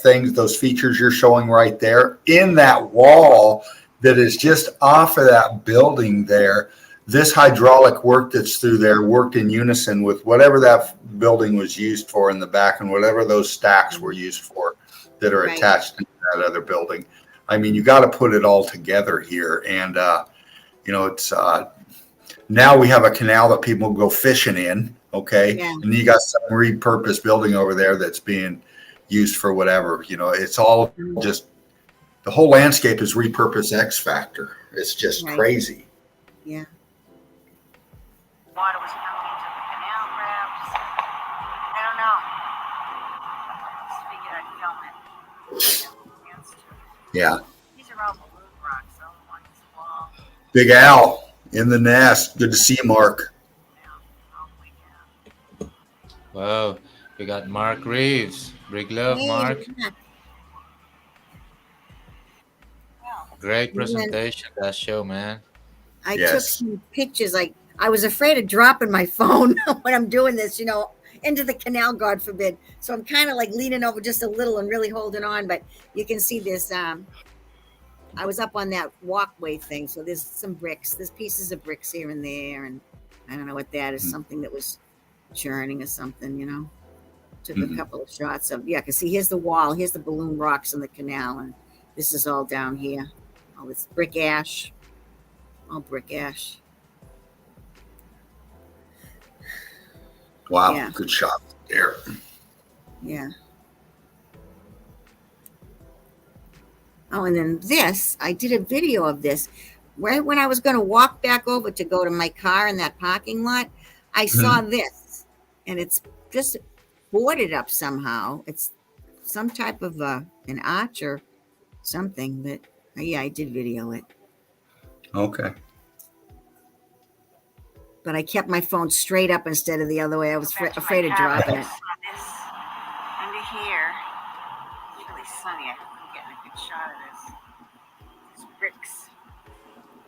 things, those features you're showing right there in that wall that is just off of that building there. This hydraulic work that's through there worked in unison with whatever that building was used for in the back and whatever those stacks were used for that are Right. attached to that other building. I mean, you got to put it all together here. And, it's now we have a canal that people go fishing in. Okay. Yeah. And you got some repurposed building over there that's being used for whatever. It's all just the whole landscape is repurposed X Factor. It's just Right. crazy. Yeah. Water was coming into the canal, perhaps. I don't know. Just figured I'd film it. Yeah. These are all balloon rocks, so on this wall. Big Al in the nest. Good to see you, Mark. Oh my God. Wow, we got Mark Reeves. Big love, Hey, Mark. yeah. Great Yeah. presentation, that show, man. I took Yes. some pictures. I was afraid of dropping my phone when I'm doing this, into the canal, God forbid. So I'm kind of like leaning over just a little and really holding on. But you can see this. I was up on that walkway thing. So there's some bricks. There's pieces of bricks here and there. And I don't know what that is. Something that was churning or something, Took a couple of shots of, because see, here's the wall. Here's the balloon rocks in the canal. And this is all down here. All this brick ash. all brick ash. Wow, Yeah. good shot there. Yeah. Oh, and then this, I did a video of this. Right when I was going to walk back over to go to my car in that parking lot, I saw this, and it's just boarded up somehow. It's some type of an arch or something, but yeah, I did video it. Okay. But I kept my phone straight up instead of the other way. I was Back to my afraid of cabin. dropping it. This under here. It's really sunny. I'm getting a good shot of this. There's bricks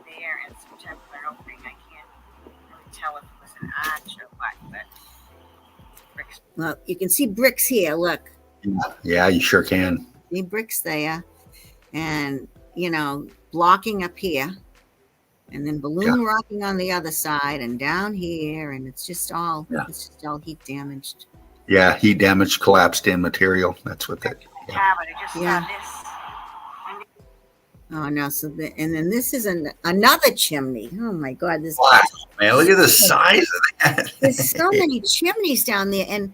there and some temporary opening. I can't really tell if it was an arch or what, but bricks. Well, you can see bricks here. Look, Yeah, you sure can. see bricks there, and blocking up here, and then balloon rocking on the other side, and down here, and it's just all heat damaged. Yeah, heat damage, collapsed in material. That's what that. Cabin. I just Yeah. saw this. Oh no! And then this is another chimney. Oh my God! Wow, man, look at the size of that. There's so many chimneys down there, and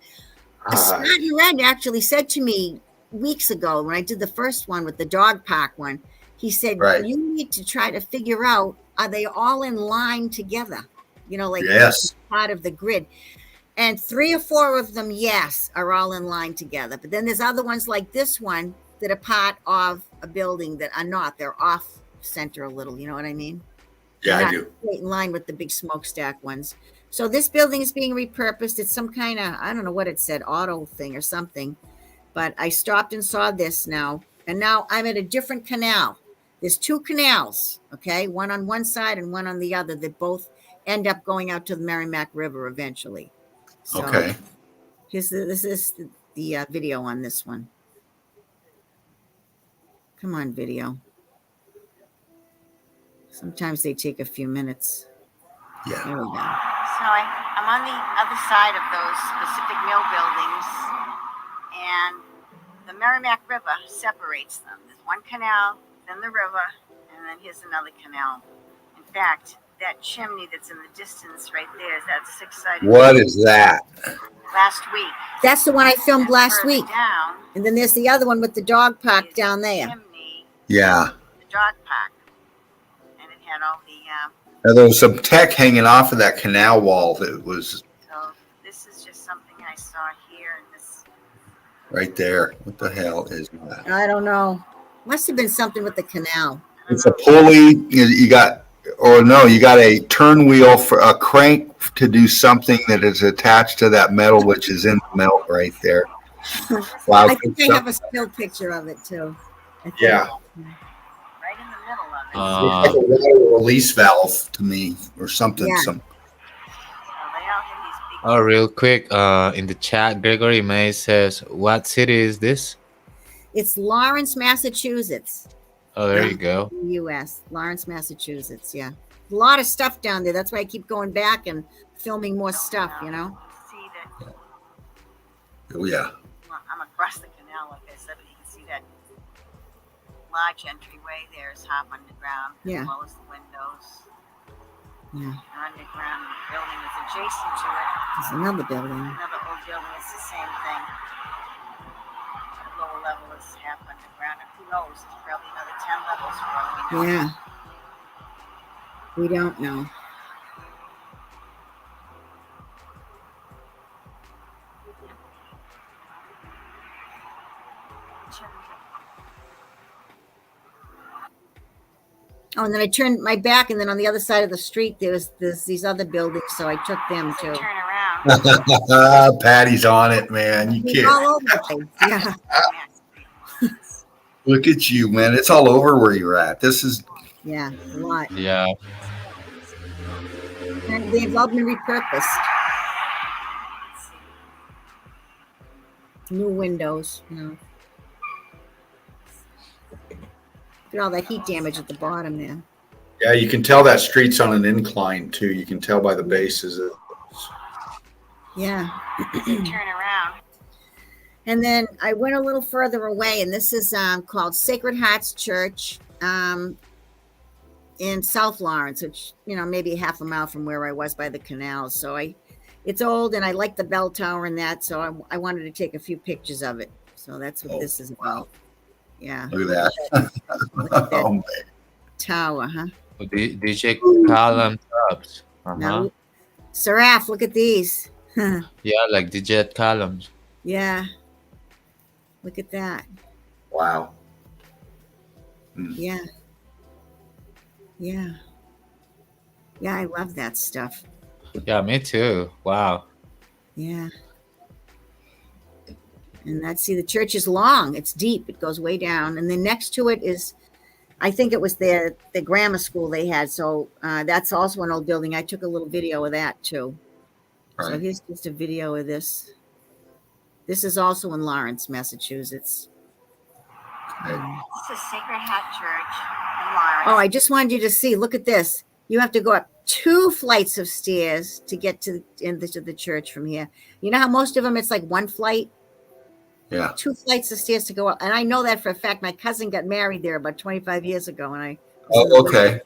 Scott Red actually said to me weeks ago when I did the first one with the dog park one, he said, Right. you need to try to figure out, are they all in line together? Like Yes. part of the grid. And 3 or 4 of them, yes, are all in line together. But then there's other ones like this one that are part of a building that are not. They're off center a little, you know what I mean? Yeah, They're I not do. straight in line with the big smokestack ones. So this building is being repurposed. It's some kind of, I don't know what it said, auto thing or something. But I stopped and saw this now. And now I'm at a different canal. There's 2 canals, okay? One on one side and one on the other that both end up going out to the Merrimack River eventually. So Okay. this is the video on this one. Come on, video. Sometimes they take a few minutes. Yeah. There we go. So I'm on the other side of those specific mill buildings, and the Merrimack River separates them. There's one canal, then the river, and then here's another canal. In fact, that chimney that's in the distance right there is that 6-sided. What is that? Last week. That's the one I filmed last Further week. Down And then there's the other one with the dog park is down the there. Chimney, Yeah. the dog park, and it had all the. Now, there was some tech hanging off of that canal wall that was So this is just something I saw here, and this. right there. What the hell is that? I don't know. Must have been something with the canal. It's a pulley. You got, or no, you got a turn wheel for a crank to do something that is attached to that metal, which is in the melt right there. Wow. I think I have a still picture of it too. I think. Yeah. Right in the middle of it. It's like a water release valve to me, or something. Yeah. So they all have these big. Oh, real quick, in the chat, Gregory May says, "What city is this?" It's Lawrence, Massachusetts. Oh, there you go. in the U.S. Lawrence, Massachusetts. Yeah, a lot of stuff down there. That's why I keep going back and filming more stuff. See that? Oh yeah. Well, I'm across the canal, like I said, but you can see that large entryway there is half underground, Yeah. as well as the windows. Yeah, An underground building is adjacent to it. there's another building. Another old building is the same thing. The lower level is half underground, and who knows? There's probably another 10 levels for all we know. Yeah, we don't know. Oh, and then I turned my back, and then on the other side of the street, there's these other buildings, so I took them So too. turn around. Patty's on it, man. You He's can't all over the place. Yeah, look at you, man. It's all over where you're at. This is yeah, a lot. Yeah. And they've all been repurposed. New windows, Look at all that heat damage at the bottom there. Yeah, you can tell that street's on an incline too. You can tell by the bases. Yeah. Turn around. And then I went a little further away, and this is called Sacred Hearts Church. in South Lawrence, which, maybe half a mile from where I was by the canal. So it's old, and I like the bell tower and that. So I wanted to take a few pictures of it. So that's what this is about. Yeah. Look at that. Look at that Oh, man. tower, huh? DJ column tops. No. Seraph, look at these. Yeah, like the jet columns. Yeah. Look at that. Wow. Yeah. Yeah. Yeah, I love that stuff. Yeah, me too. Wow. Yeah. And see, the church is long. It's deep. It goes way down. And then next to it is, I think it was the grammar school they had. So that's also an old building. I took a little video of that too. Right. So here's just a video of this. This is also in Lawrence, Massachusetts. This is Sacred Heart Church in Lawrence. Oh, I just wanted you to see. Look at this. You have to go up 2 flights of stairs to get to the church from here. You know how most of them it's like 1 flight? Yeah. 2 flights of stairs to go up. And I know that for a fact. My cousin got married there about 25 years ago. And I Okay.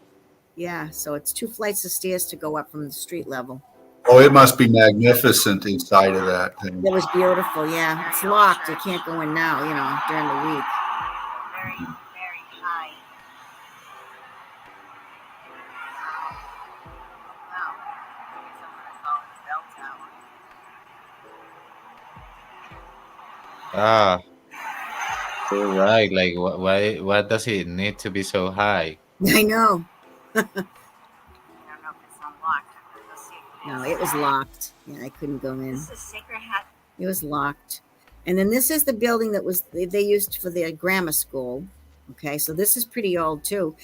Yeah, so it's 2 flights of stairs to go up from the street level. Oh, it must be magnificent inside of that thing. It was beautiful, yeah. It's locked. You can't go in now, during the week. Very, very high. Wow. I guess I'm gonna call it the bell tower. Ah, you're right. Like, what does it need to be so high? I know. I don't know if it's unlocked. Let's see if it No, is. it was locked. Yeah, I couldn't go in. This is Sacred Heart. It was locked. And then this is the building that they used for their grammar school. Okay, so this is pretty old too.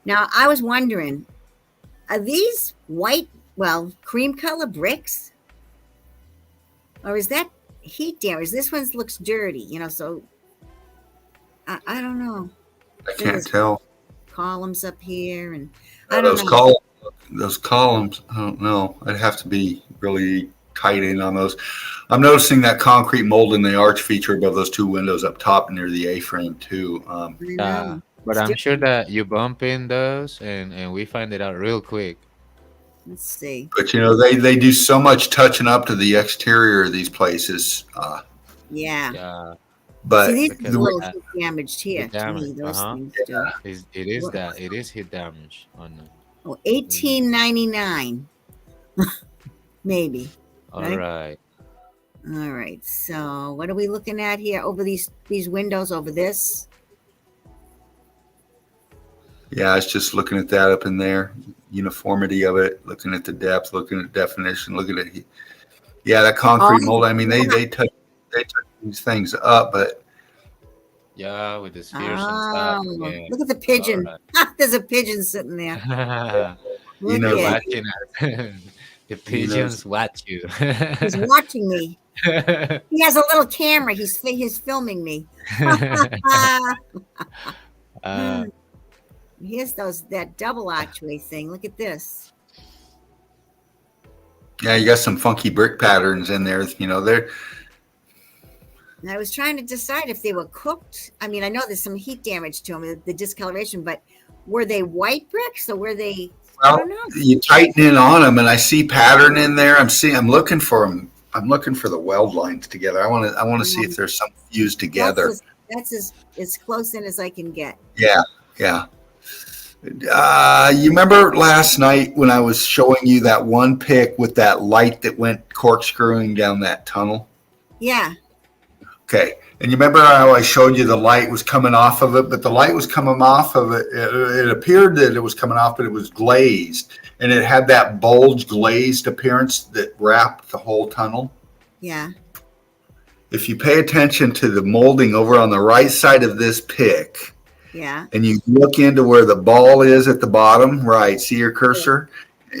Now, I was wondering, are these white, cream color bricks? Or is that heat damage? This one looks dirty, so I don't know. I can't tell. Columns up here, and I don't Those know. those columns, I don't know. I'd have to be really tight in on those. I'm noticing that concrete mold in the arch feature above those 2 windows up top near the A-frame too. I know. But I'm sure that you bump in those and we find it out real quick. Let's see. But they do so much touching up to the exterior of these places. Yeah. Yeah, But See, these because are a of little that. heat damaged here. The To me, damage, those uh-huh. things do. it is What? that. It is heat damage on the. Oh, 1899. Maybe. All Right? right. All right. So what are we looking at here? Over these windows over this? yeah, I was just looking at that up in there, uniformity of it, looking at the depth, looking at definition, looking at that concrete Oh, mold. I mean, they touch these things up, but Yeah, with the spheres and stuff. Oh, Yeah. look at the pigeon. All There's a pigeon sitting there. right. Look know, at it. Watching us. The pigeons watch you. He's watching me. He has a little camera. He's filming me. uh, Here's that double archway thing. Look at this. yeah, you got some funky brick patterns in there. They're And I was trying to decide if they were cooked. I mean, I know there's some heat damage to them, the discoloration, but were they white bricks or were they? I don't know. you tighten in on them, and I see pattern in there. I'm looking for them. I'm looking for the weld lines together. I want to see if there's some fused together. That's as close in as I can get. Yeah. You remember last night when I was showing you that one pic with that light that went corkscrewing down that tunnel? Yeah. Okay. And you remember how I showed you the light was coming off of it, but the light was coming off of it. It appeared that it was coming off, but it was glazed. And it had that bulge glazed appearance that wrapped the whole tunnel. Yeah. If you pay attention to the molding over on the right side of this pic, Yeah. and you look into where the ball is at the bottom, right? See your cursor?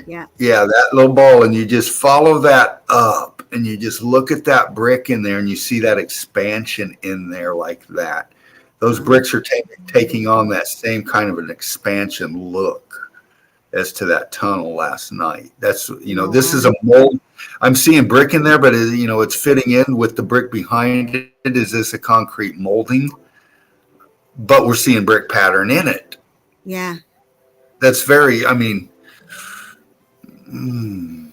Yeah. Yeah, that little ball, and you just follow that up, and you just look at that brick in there, and you see that expansion in there like that. Those bricks are taking on that same kind of an expansion look as to that tunnel last night. That's, this is a mold. I'm seeing brick in there, but it's fitting in with the brick behind it. Is this a concrete molding? But we're seeing brick pattern in it. Yeah. that's very, I mean, mm.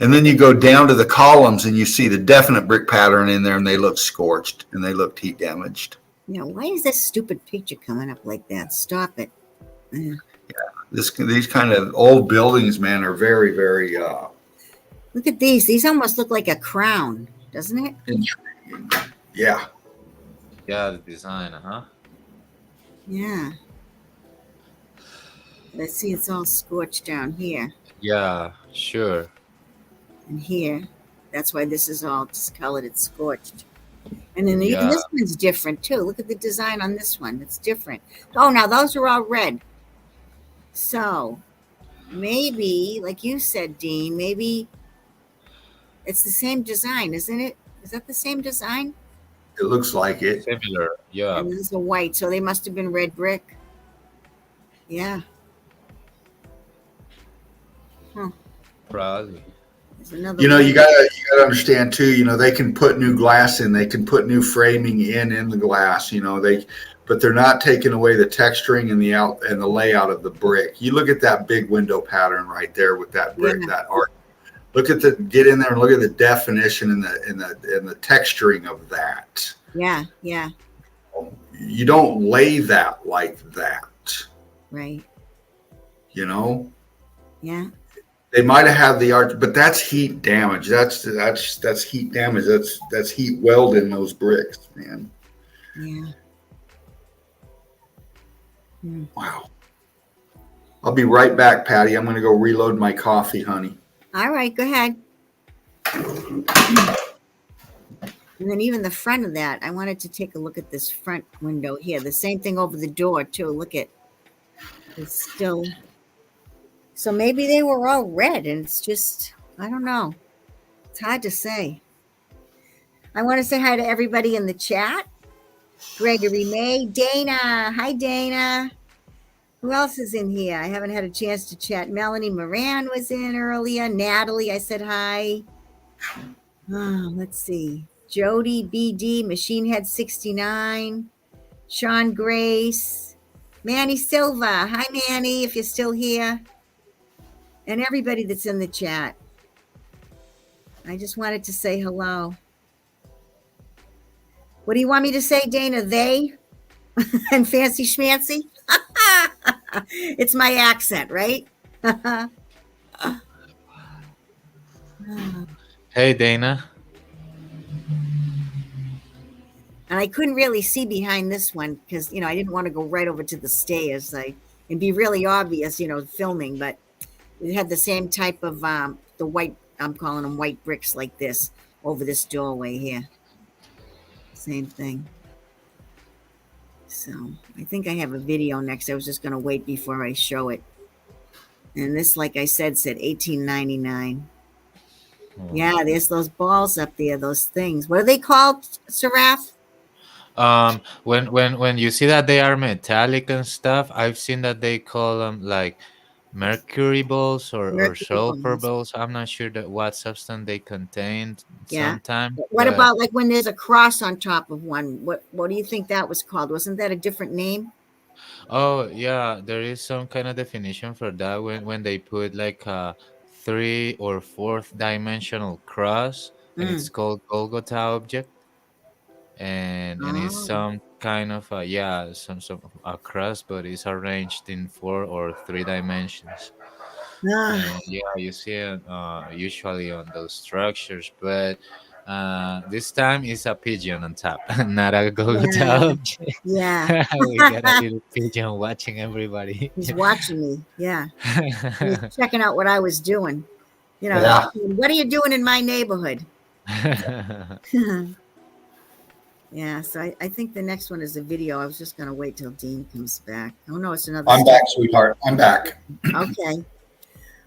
And then you go down to the columns and you see the definite brick pattern in there, and they look scorched and they look heat damaged. Why is this stupid picture coming up like that? Stop it. These kind of old buildings, man, are very, very Look at these. These almost look like a crown, doesn't it? intriguing. Yeah. Yeah, the design, huh? Yeah. Let's see, it's all scorched down here Yeah, sure. and here. That's why this is all discolored. It's scorched. And then even Yeah. this one's different too. Look at the design on this one. It's different. Oh, now those are all red. So maybe, like you said, Dean, maybe it's the same design, isn't it? Is that the same design? It looks like it. Similar. Yeah. And this is a white, so they must have been red brick. Yeah. Probably. There's another You know, one. you gotta understand too. You know, they can put new glass in, they can put new framing in the glass. You know, but they're not taking away the texturing and the layout of the brick. You look at that big window pattern right there with that brick, Yeah. that art. Get in there and look at the definition and the texturing of that. Yeah, yeah, You don't lay that like that. right. You know, Yeah. they might have had the art, but that's heat damage. That's heat damage. That's heat weld in those bricks, man. Yeah. Wow. I'll be right back, Patty. I'm going to go reload my coffee, honey. All right, go ahead. And then even the front of that, I wanted to take a look at this front window here. The same thing over the door too. Look at it's still. So maybe they were all red, and it's just I don't know. It's hard to say. I want to say hi to everybody in the chat. Gregory May, Dana. Hi, Dana. Who else is in here? I haven't had a chance to chat. Melanie Moran was in earlier. Natalie, I said hi. Let's see. Jody BD, Machine Head 69. Sean Grace. Manny Silva. Hi, Manny, if you're still here. And everybody that's in the chat. I just wanted to say hello. What do you want me to say, Dana? They and fancy schmancy? It's my accent, right? Hey, Dana. And I couldn't really see behind this one because, I didn't want to go right over to the stairs. It'd be really obvious, filming, but it had the same type of the white, I'm calling them white bricks like this over this doorway here. Same thing. So I think I have a video next. I was just going to wait before I show it. And this, like I said $18.99. Yeah, there's those balls up there, those things. What are they called, Seraph? When you see that they are metallic and stuff, I've seen that they call them like mercury balls or Mercury sulfur balls. balls. I'm not sure what substance they contained. Yeah. Sometime. What but- about like when there's a cross on top of one? What do you think that was called? Wasn't that a different name? Oh yeah, there is some kind of definition for that when they put like a 3 or 4th dimensional cross, and it's called Golgotha object, and it's Oh. some kind of some a cross, but it's arranged in 4 or 3 dimensions. And yeah, you see it usually on those structures, but this time it's a pigeon on top, not a Golgotha Yeah. object. Yeah, We got a little pigeon watching everybody. he's watching me. Yeah, he's checking out what I was doing. Yeah. What are you doing in my neighborhood? Yeah, so I think the next one is a video. I was just going to wait till Dean comes back. Oh, no, it's another. I'm back, sweetheart. I'm back. Okay.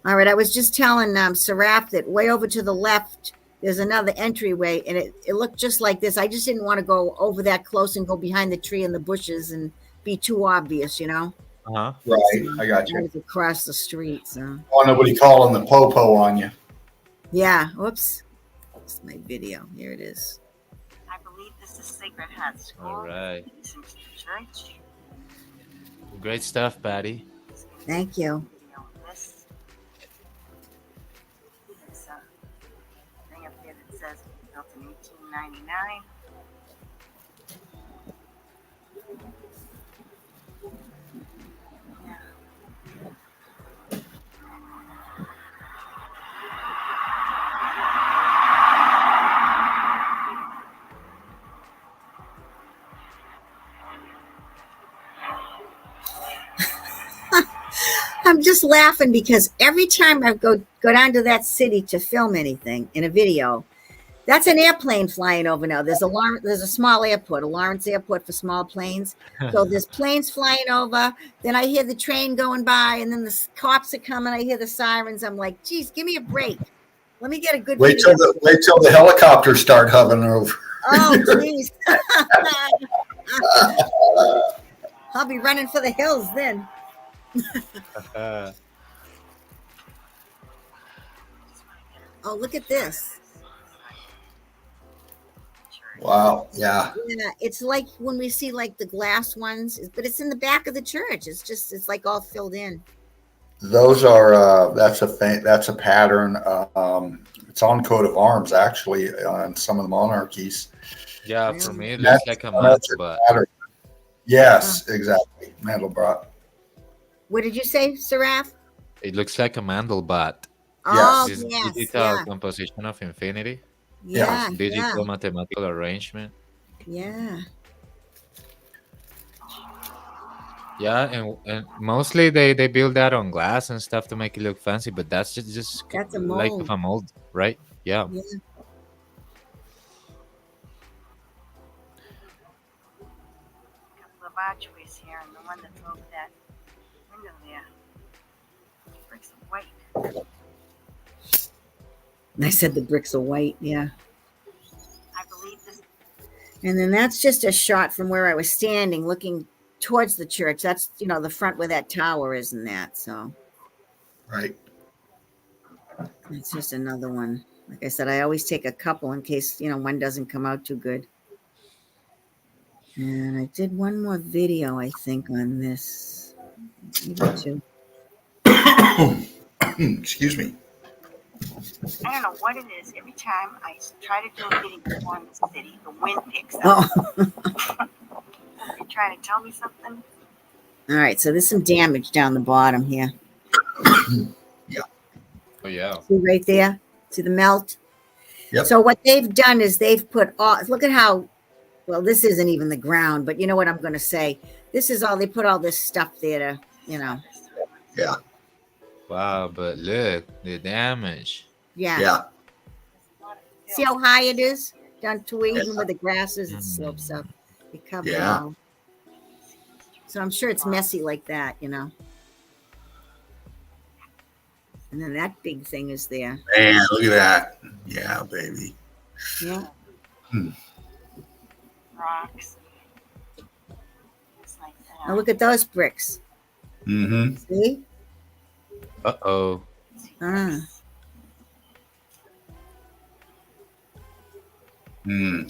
All right. I was just telling Seraph that way over to the left, there's another entryway, and it looked just like this. I just didn't want to go over that close and go behind the tree and the bushes and be too obvious, Uh-huh. Right. I got I you. was across the street. So, Oh, nobody calling the popo on you. yeah. Whoops. It's my video. Here it is. I believe this is Sacred Heart School. All right. This is the church. Great stuff, Patty. Thank you. Video of this. There's a thing up there that says built in 1899. Yeah. I'm just laughing because every time I go down to that city to film anything in a video, that's an airplane flying over now. There's a small airport, a Lawrence Airport for small planes. So there's planes flying over. Then I hear the train going by, and then the cops are coming. I hear the sirens. I'm like, geez, give me a break. Let me get a good Wait video. till the helicopters start hovering over. Oh, geez. I'll be running for the hills then. Oh, look at this. Wow. Yeah. Yeah, it's like when we see like the glass ones, but it's in the back of the church. It's like all filled in. Those are that's a pattern. It's on coat of arms actually on some of the monarchies. Yeah, Really? for me it looks like a Mandelbrot. Yes, exactly. Mandelbrot. What did you say, Seraph? It looks like a Mandelbrot. Oh, This yes, digital yeah, composition of infinity. yeah, This yeah, digital mathematical arrangement. yeah. Yeah, and mostly they build that on glass and stuff to make it look fancy, but that's That's a like mold. of a mold, right? Yeah. Yeah. A couple of archways here, and the one that's over that window there. Bricks of white. I said the bricks are white. Yeah. I believe this. And then that's just a shot from where I was standing, looking towards the church. That's the front where that tower is, and that. So Right. it's just another one. Like I said, I always take a couple in case one doesn't come out too good. And I did one more video, I think, on this. Maybe two. Excuse me. I don't know what it is. Every time I try to do a video on the city, the wind picks up. Oh, You're trying to tell me something? all right. So there's some damage down the bottom here. Oh yeah. See right there? See the melt? Yep. So what they've done is they've put look at how, well, this isn't even the ground, but you know what I'm going to say? This is all, they put all this stuff there to, Yeah. Wow, but look, the damage. yeah. Yeah. See how high it is? Down to even where the grass is, it Mm. slopes up. It covers it Yeah. all. So I'm sure it's messy like that, And then that big thing is there. Man, look at that. Yeah, baby. Yeah. Rocks. Things like Now that. look at those bricks. Mm-hmm. See? Uh-oh. Ah.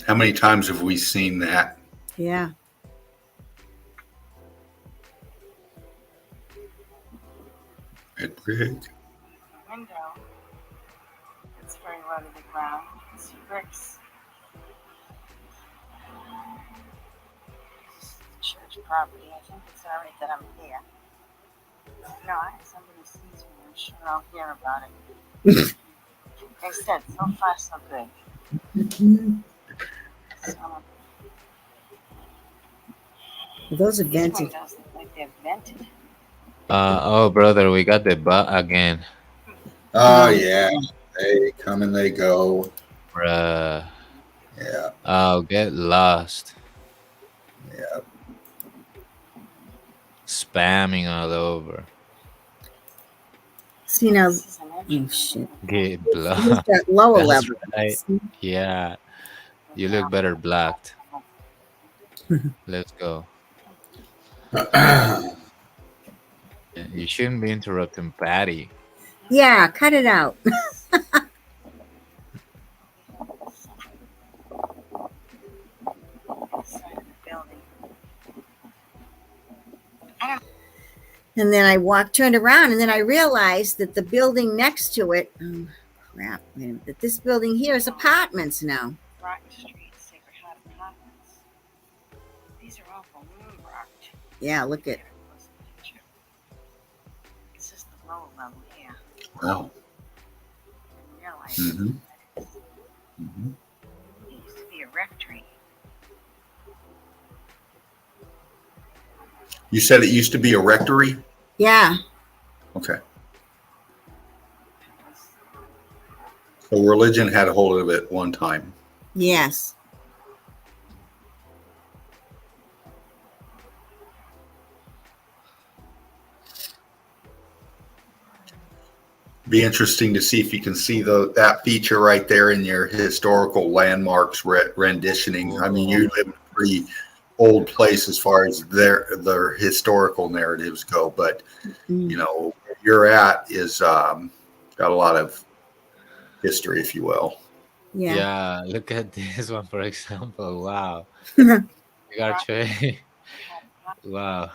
How many times have we seen that? Yeah. At brick. Window. It's very low to the ground. You can see bricks. Church property. I think it's all right that I'm here. No, if somebody sees me, I'm sure I'll hear about it. Like I said, so far so good. So, Those are these vented. windows look like they're vented. Oh brother, we got the butt again. Oh, yeah. They come and they go. Bruh. Yeah. Oh, get lost. Yeah. Spamming all over. See now, This is an entrance. shit. Get Here's blocked. that lower That's level. right. See? Yeah. You look better blocked. Let's go. You shouldn't be interrupting Patty. Yeah, cut it out. Inside of the building. And then I turned around, and then I realized that the building next to it, oh crap, wait a minute, that this building here is apartments now. Rock Street, Sacred Heart Apartments. These are all balloon rocked. Yeah, look at, This is the lower level here. Wow. I realize Mm-hmm. Mm-hmm. it used to be a rectory. You said it used to be a rectory? yeah, Okay. So religion had a hold of it one time. yes. Be interesting to see if you can see that feature right there in your historical landmarks renditioning. I mean, you live in a pretty old place as far as their historical narratives go, but Mm. you know, where you're at is got a lot of history, if you will. Yeah. Yeah, look at this one, for example. Wow. Cigar tray. Wow.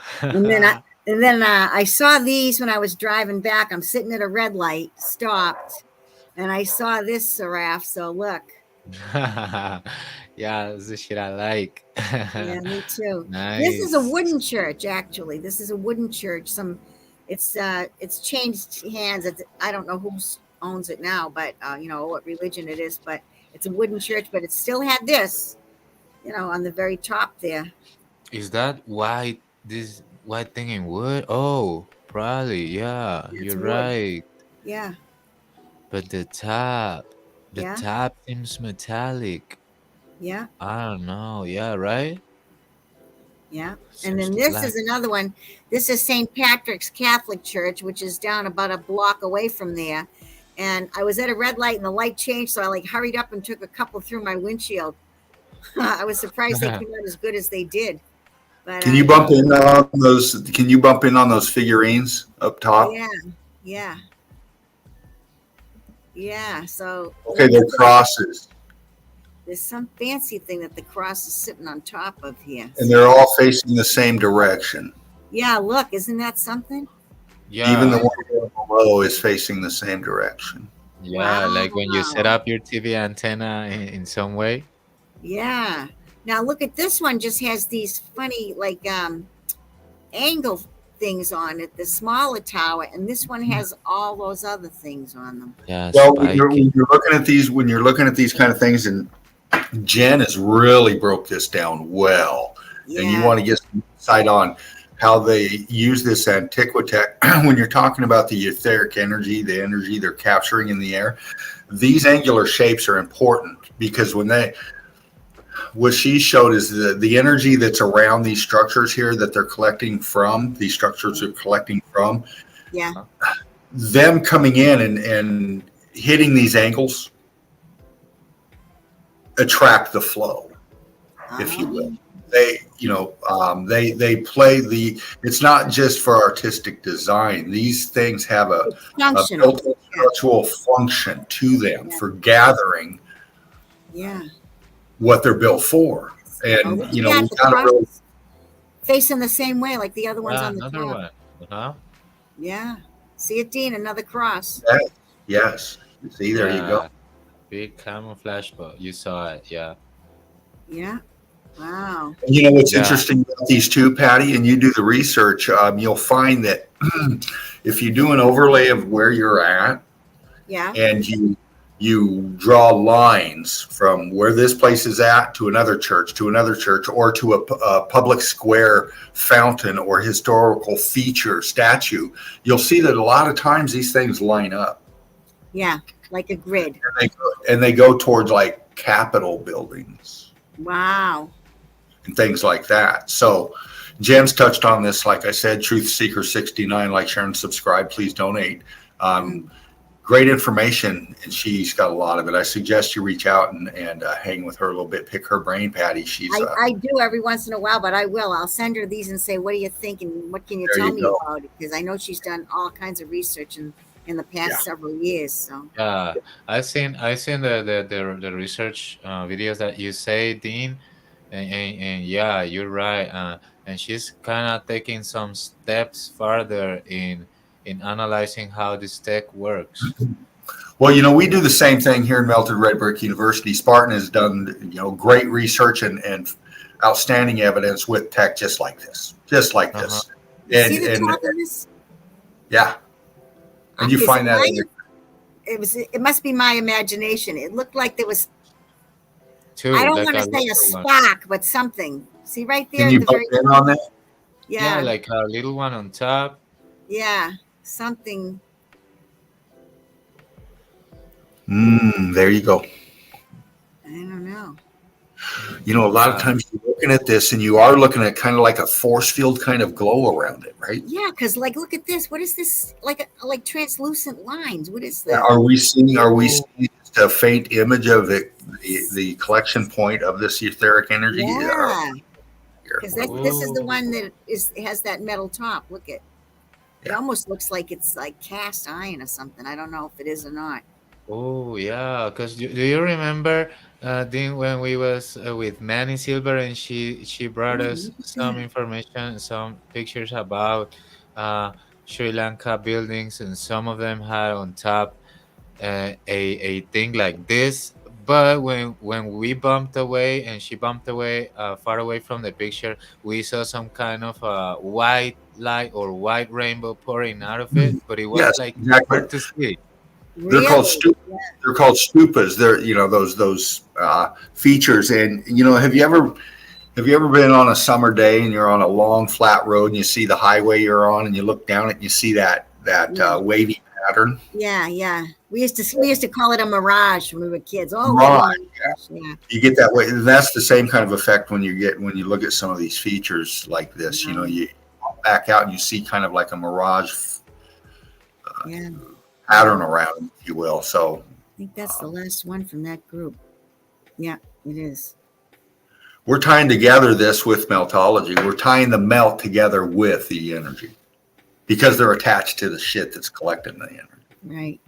And then I saw these when I was driving back. I'm sitting at a red light, stopped, and I saw this seraph. So look, Yeah, that's the shit I like. yeah, me too. Nice. This is a wooden church, actually. This is a wooden church. It's changed hands. I don't know who owns it now, but you know what religion it is. But it's a wooden church, but it still had this, you know, on the very top there. Is that white? This white thing in wood? Oh, probably. Yeah, It's you're wood. right. Yeah, But the Yeah. top seems metallic. yeah, I don't know. Yeah, right. yeah. Seems And then this black. is another one. This is St. Patrick's Catholic Church, which is down about a block away from there. And I was at a red light and the light changed, so I like hurried up and took a couple through my windshield. I was surprised they came out as good as they did. But Can you bump in on those? Can you bump in on those figurines up top? yeah, yeah, yeah. So Okay, they're crosses, there's some fancy thing that the cross is sitting on top of here. and they're all facing the same direction. Yeah, look, isn't that something? Yeah. Even the one down below is facing the same direction. Yeah, like when you set Wow. up your TV antenna in some way. Yeah. Now look at this one. Just has these funny like angle things on it. The smaller tower, and this one has all those other things on them. Yeah, Well, when spiky. you're looking at these kind of things, and Jen has really broke this down well, and you Yeah. want to get some insight on how they use this antiquitech when you're talking about the etheric energy, the energy they're capturing in the air. These angular shapes are important because what she showed is the energy that's around these structures here that they're collecting from, these structures are collecting from, Yeah. them coming in and hitting these angles attract the flow, if you will. They, they play it's not just for artistic design. These things have a Functional. built-in spiritual function to them for gathering Yeah. what they're built for. Oh, And, look at we that, the gotta cross really, is facing the same way like the other ones Yeah, on the another top. one. Huh? Yeah. See it, Dean? Another cross. yes. See, there you go. Yeah. Big camouflage, but you saw it. Yeah. Yeah. Wow. And you know what's Yeah. interesting about these two, Patty, and you do the research, you'll find that if you do an overlay of where you're at Yeah. and you draw lines from where this place is at to another church, or to a public square fountain or historical feature statue, you'll see that a lot of times these things line up. Yeah. Like a grid. And they go towards like Capitol buildings Wow. and things like that. So Jen's touched on this, like I said, Truth Seeker 69, like, share, and subscribe. Please donate. Great information, and she's got a lot of it. I suggest you reach out and hang with her a little bit, pick her brain, Patty. She's I do every once in a while, but I will. I'll send her these and say, what do you think? And what can you There tell you me go. about it? Because I know she's done all kinds of research in the past Yeah. several years. So I've seen the research videos that you say, Dean, and yeah, you're right. And she's kind of taking some steps further in analyzing how this tech works. Well, we do the same thing here in Melted Red Brick University. Spartan has done, great research and outstanding evidence with tech just like this, Uh-huh. See the And top of this? yeah, and you Is find it that mine? It must be my imagination. It looked like there was, Two, I don't like want a to say a little one. spark, but something. See right there Can at you the bump very, in on that? Yeah, yeah, like a little one on top. yeah, something. There you go. I don't know. A lot of times you're looking at this and you are looking at kind of like a force field kind of glow around it, right? Yeah, because like, look at this. What is this? Like translucent lines. What is Yeah, that? Are we seeing just a faint image of the collection point of this etheric energy? Yeah, Here. because this is the one that has that metal top. Look at. It Yeah. almost looks like it's like cast iron or something. I don't know if it is or not. Oh yeah, because do you remember Dean, when we was with Manny Silver, and she brought Oh, us look at some that. information, some pictures about uh, Sri Lanka buildings, and some of them had on top a thing like this. But when we bumped away and she bumped away far away from the picture, we saw some kind of white light or white rainbow pouring out of it, but it was Yes, like exactly. hard to see. They're called Really? they're called stupas. They're those features. And have you ever been on a summer day and you're on a long flat road and you see the highway you're on and you look down it and you see that Yeah. wavy pattern? Yeah, yeah. We used to call it a mirage when we were kids. Oh, Mirage, yeah. You get that way. And that's the same kind of effect when you look at some of these features like this. Yeah. You back out and you see kind of like a mirage Yeah. pattern around, if you will. So I think that's the last one from that group. Yeah, it is. we're tying together this with meltology. We're tying the melt together with the energy because they're attached to the shit that's collecting the energy. Right.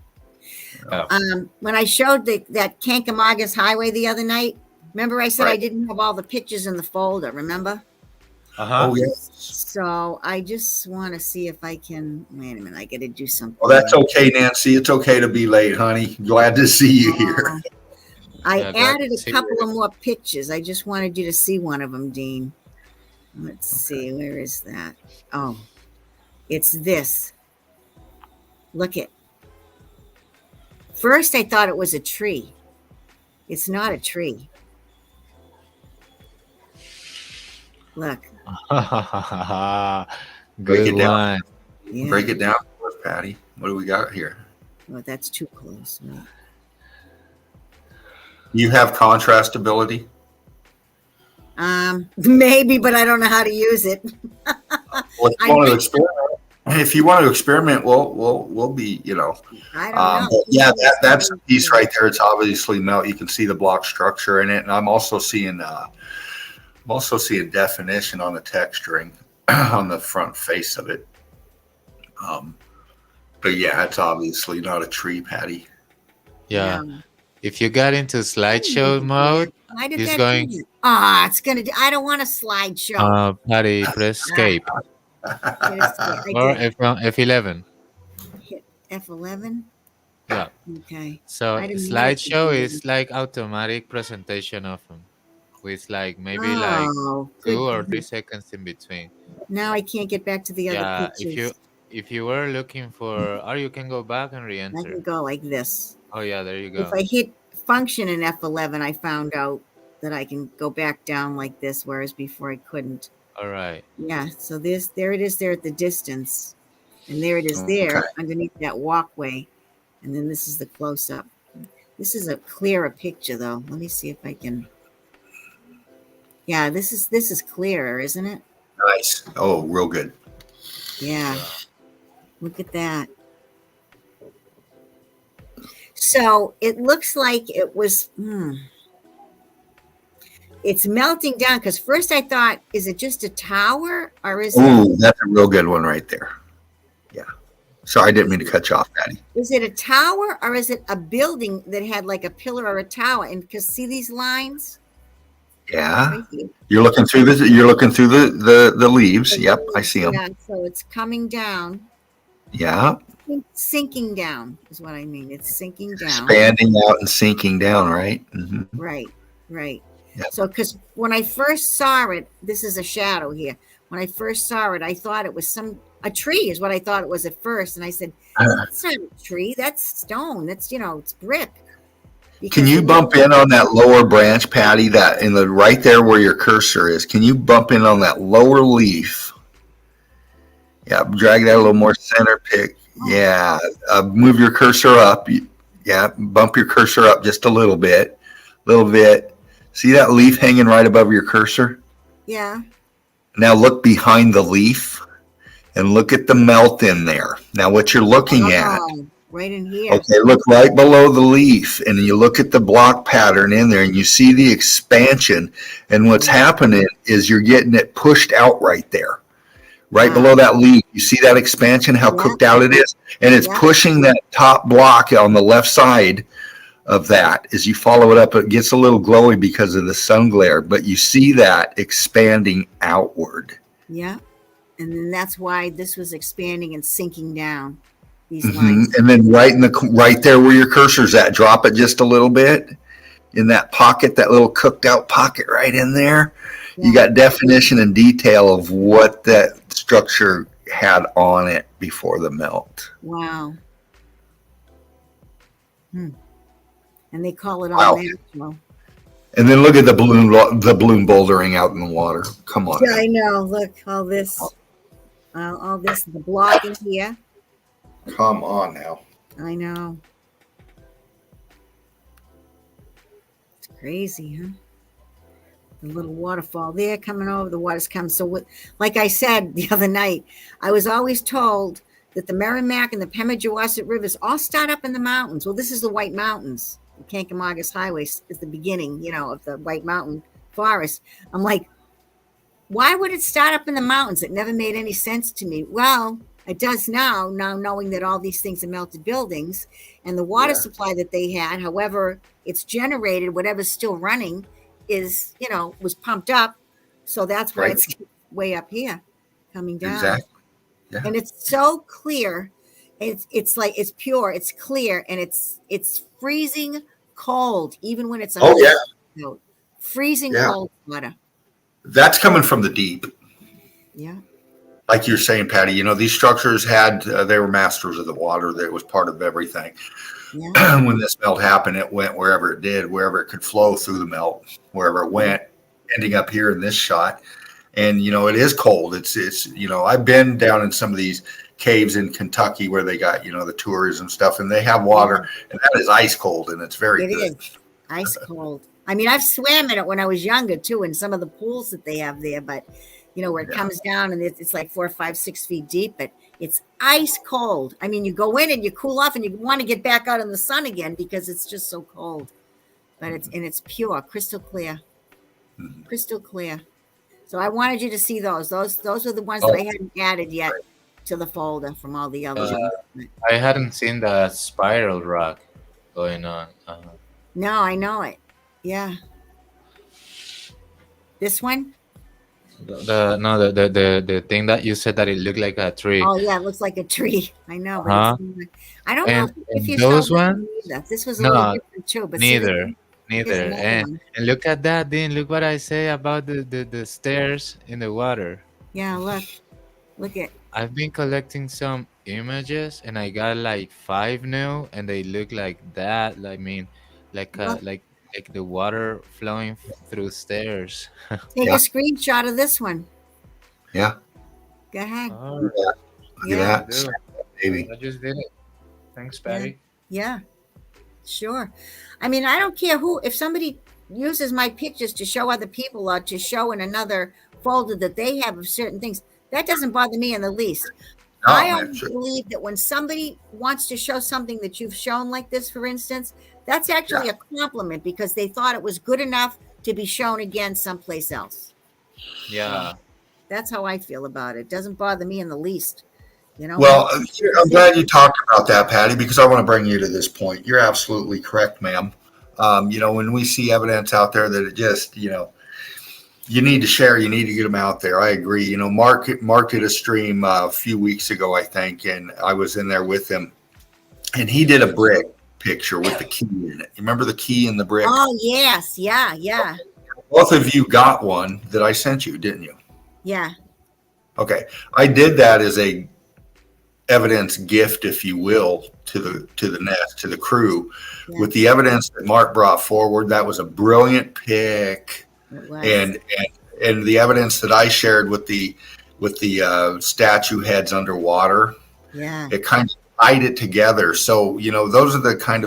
Yeah. When I showed that Kankamagas highway the other night, remember I said I Right. didn't have all the pictures in the folder, remember? Uh-huh. Oh, yes. So I just want to see if I can, wait a minute, I got to do something. Well, that's okay, Nancy. It's okay to be late, honey. Glad to see you here. I Yeah, glad added to a see couple you. of more pictures. I just wanted you to see one of them, Dean. Let's see, where is that? Oh, it's this. Look at. First, I thought it was a tree. It's not a tree. Look. Good it down. one. Yeah. Break it down for us, Patty. What do we got here? Oh, that's too close. Wait. You have contrast ability. Maybe, but I don't know how to use it. Well, if you want to experiment, we'll be, I don't but know. yeah, that's the piece right there. It's obviously melt. You can see the block structure in it, and I'm also seeing definition on the texturing on the front face of it. But yeah, it's obviously not a tree, Patty. Yeah. If you got into slideshow mode, Why did it's that going. do that? It's gonna do. I don't want a slideshow. Patty, press escape or F11. Hit F11. Yeah. Okay. So I didn't know slideshow it. is like automatic presentation of them, with like maybe Oh, like 2 or good. 3 seconds in between. Now I can't get back to the other Yeah. pictures. If you were looking for, or you can go back and I re-enter. can go like this. Oh yeah, there you go. If I hit function in F11, I found out that I can go back down like this, whereas before I couldn't. All right. Yeah, so there it is there at the distance. And there it is there underneath that walkway. And then this is the close-up. This is a clearer picture though. Let me see if I can. Yeah, this is clearer, isn't it? Nice. Oh, real good. Yeah. Look at that. So it looks like it was, it's melting down because first I thought, is it just a tower or is Ooh, that's a real good one right there. Yeah. Sorry, I didn't mean to cut you off, Patty. is it a tower or is it a building that had like a pillar or a tower? And because see these lines? Yeah. Crazy. You're looking through the leaves. Yep, I see them. Yeah, so it's coming down. Yeah. Sinking down is what I mean. It's sinking down. Expanding out and sinking down, right? Mm-hmm. Right, right. Yeah. So, because when I first saw it, this is a shadow here. When I first saw it, I thought it was a tree is what I thought it was at first. And I said, that's not a tree. That's stone. That's, it's brick. Can you bump in on that lower branch, Patty, that in the right there where your cursor is? Can you bump in on that lower leaf? Yeah, drag that a little more center pick. Yeah, move your cursor up. Yeah, bump your cursor up just a little bit. See that leaf hanging right above your cursor? Yeah. Now look behind the leaf and look at the melt in there. Now what you're looking at. Right in here. Okay, look right below the leaf and you look at the block pattern in there and you see the expansion. And what's happening is you're getting it pushed out right there. Right below that leaf, you see that expansion, how cooked out it is? And it's pushing that top block on the left side of that. As you follow it up, it gets a little glowy because of the sun glare, but you see that expanding outward. Yeah. And then that's why this was expanding and sinking down. These lines. And then right there where your cursor's at, drop it just a little bit in that pocket, that little cooked out pocket right in there. You got definition and detail of what that structure had on it before the melt. Wow. And they call it all natural. And then look at the balloon bouldering out in the water. Come on. Yeah, I know. Look, all this, the block in here. Come on now. I know. It's crazy, huh? The little waterfall there coming over, the water's coming. So, like I said the other night, I was always told that the Merrimack and the Pemigewasset rivers all start up in the mountains. Well, this is the White Mountains. The Kankomagas Highway is the beginning, of the White Mountain Forest. I'm like, why would it start up in the mountains? It never made any sense to me. Well, it does now knowing that all these things are melted buildings and the water supply that they had, however it's generated, whatever's still running is, was pumped up. So that's why it's way up here coming down. Exactly. Yeah. And it's so clear. It's like, it's pure, it's clear, and it's freezing cold, even when it's freezing cold water. That's coming from the deep. Yeah. Like you're saying, Patty, these structures they were masters of the water. That was part of everything. Yeah. When this melt happened, it went wherever it did, wherever it could flow through the melt, wherever it went, ending up here in this shot. And, it is cold. It's I've been down in some of these caves in Kentucky where they got, the tourism stuff, and they have water, and that is ice cold, and it's very good. It is ice cold. I mean, I've swam in it when I was younger, too, in some of the pools that they have there, but where it comes down and it's like 4, 5, 6 feet deep, but it's ice cold. I mean, you go in and you cool off and you want to get back out in the sun again because it's just so cold. But it's pure, crystal clear. Crystal clear. So I wanted you to see those. Those are the ones that I hadn't added yet to the folder from all the others. I hadn't seen the spiral rock going on. No, I know it. Yeah. This one? The thing that you said that it looked like a tree. Oh yeah, it looks like a tree. I know. But I don't know if you those saw ones. This was a little different too, but neither. And look at that, Dean. Look what I say about the stairs in the water. Yeah, look at. I've been collecting some images, and I got like 5 new, and they look like that. I mean, like the water flowing through stairs. Take a screenshot of this one. Yeah. Go ahead. Look at that. Baby. I just did it. Thanks, Patty. Yeah. Sure. I mean, I don't care if somebody uses my pictures to show other people or to show in another folder that they have of certain things. That doesn't bother me in the least. No, I always believe that when somebody wants to show something that you've shown like this, for instance, that's actually a compliment because they thought it was good enough to be shown again someplace else. Yeah. That's how I feel about it. It doesn't bother me in the least. Well, I'm glad you talked about that, Patty, because I want to bring you to this point. You're absolutely correct, ma'am. When we see evidence out there that it just, You need to share. You need to get them out there. I agree. You know, Mark did a stream a few weeks ago, I think, and I was in there with him, and he did a brick picture with the key in it. You remember the key in the brick? Oh, yes. Yeah. Both of you got one that I sent you, didn't you? Yeah. Okay, I did that as a evidence gift, if you will, to the nest, to the crew, Yeah. with the evidence that Mark brought forward. That was a brilliant pick, It was. and the evidence that I shared with the statue heads underwater. Yeah. It kind of tied it together. So, you know, those are the kind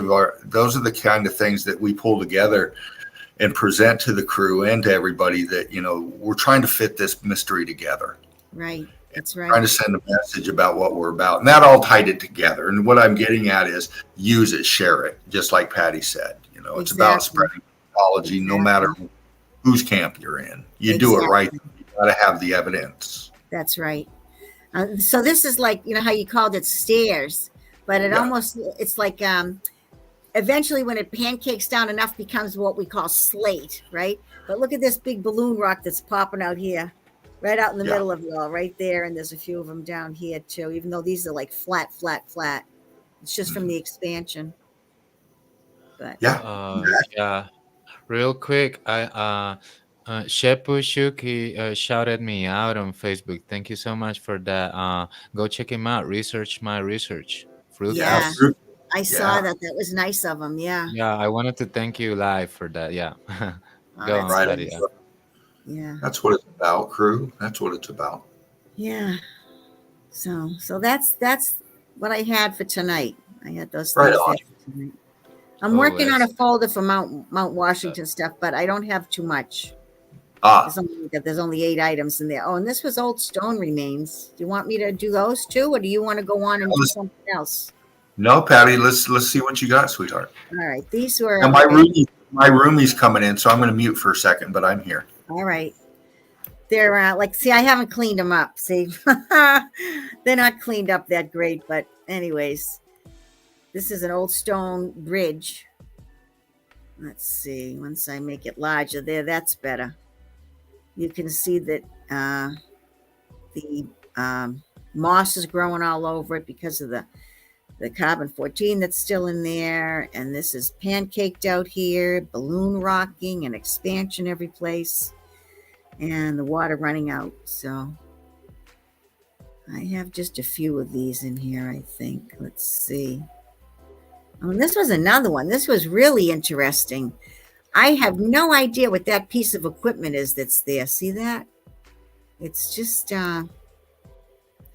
of things that we pull together and present to the crew and to everybody, that, you know, we're trying to fit this mystery together. Right. That's Trying right. to send a message about what we're about. And that all tied it together. And what I'm getting at is use it, share it, just like Patty said. You know, it's about Exactly. spreading mythology, no matter whose camp you're in. You do it right. You got to have the evidence. That's right. So this is like, you know how you called it stairs, but it almost, it's like eventually when it pancakes down enough becomes what we call slate, right? But look at this big balloon rock that's popping out here, right out in the middle of it all, right there. And there's a few of them down here too, even though these are like flat. It's just from the expansion. But Yeah. Real quick, Shepu Shuki shouted me out on Facebook. Thank you so much for that. Go check him out. Research my research. Fruit yeah, Cups. I saw that. That was nice of them. Yeah. Yeah, I wanted to thank you live for that. Yeah. Go on, Right. Patty. Yeah. That's what it's about, crew. That's what it's about. Yeah. So that's what I had for tonight. I had those Right things on. there for tonight. I'm working on a folder for Mount Washington stuff, but I don't have too much. There's only 8 items in there. Oh, and this was old stone remains. Do you want me to do those too, or do you want to go on and do something else? No, Patty, let's see what you got, sweetheart. All right. These were Now, my roomie's coming in, so I'm going to mute for a second, but I'm here. all right. They're see, I haven't cleaned them up. See, they're not cleaned up that great, but anyways, this is an old stone bridge. Let's see. Once I make it larger there, that's better. You can see that the moss is growing all over it because of the carbon-14 that's still in there. And this is pancaked out here, balloon rocking and expansion every place, and the water running out. So I have just a few of these in here, I think. Let's see. Oh, and this was another one. This was really interesting. I have no idea what that piece of equipment is that's there. See that? It's just, I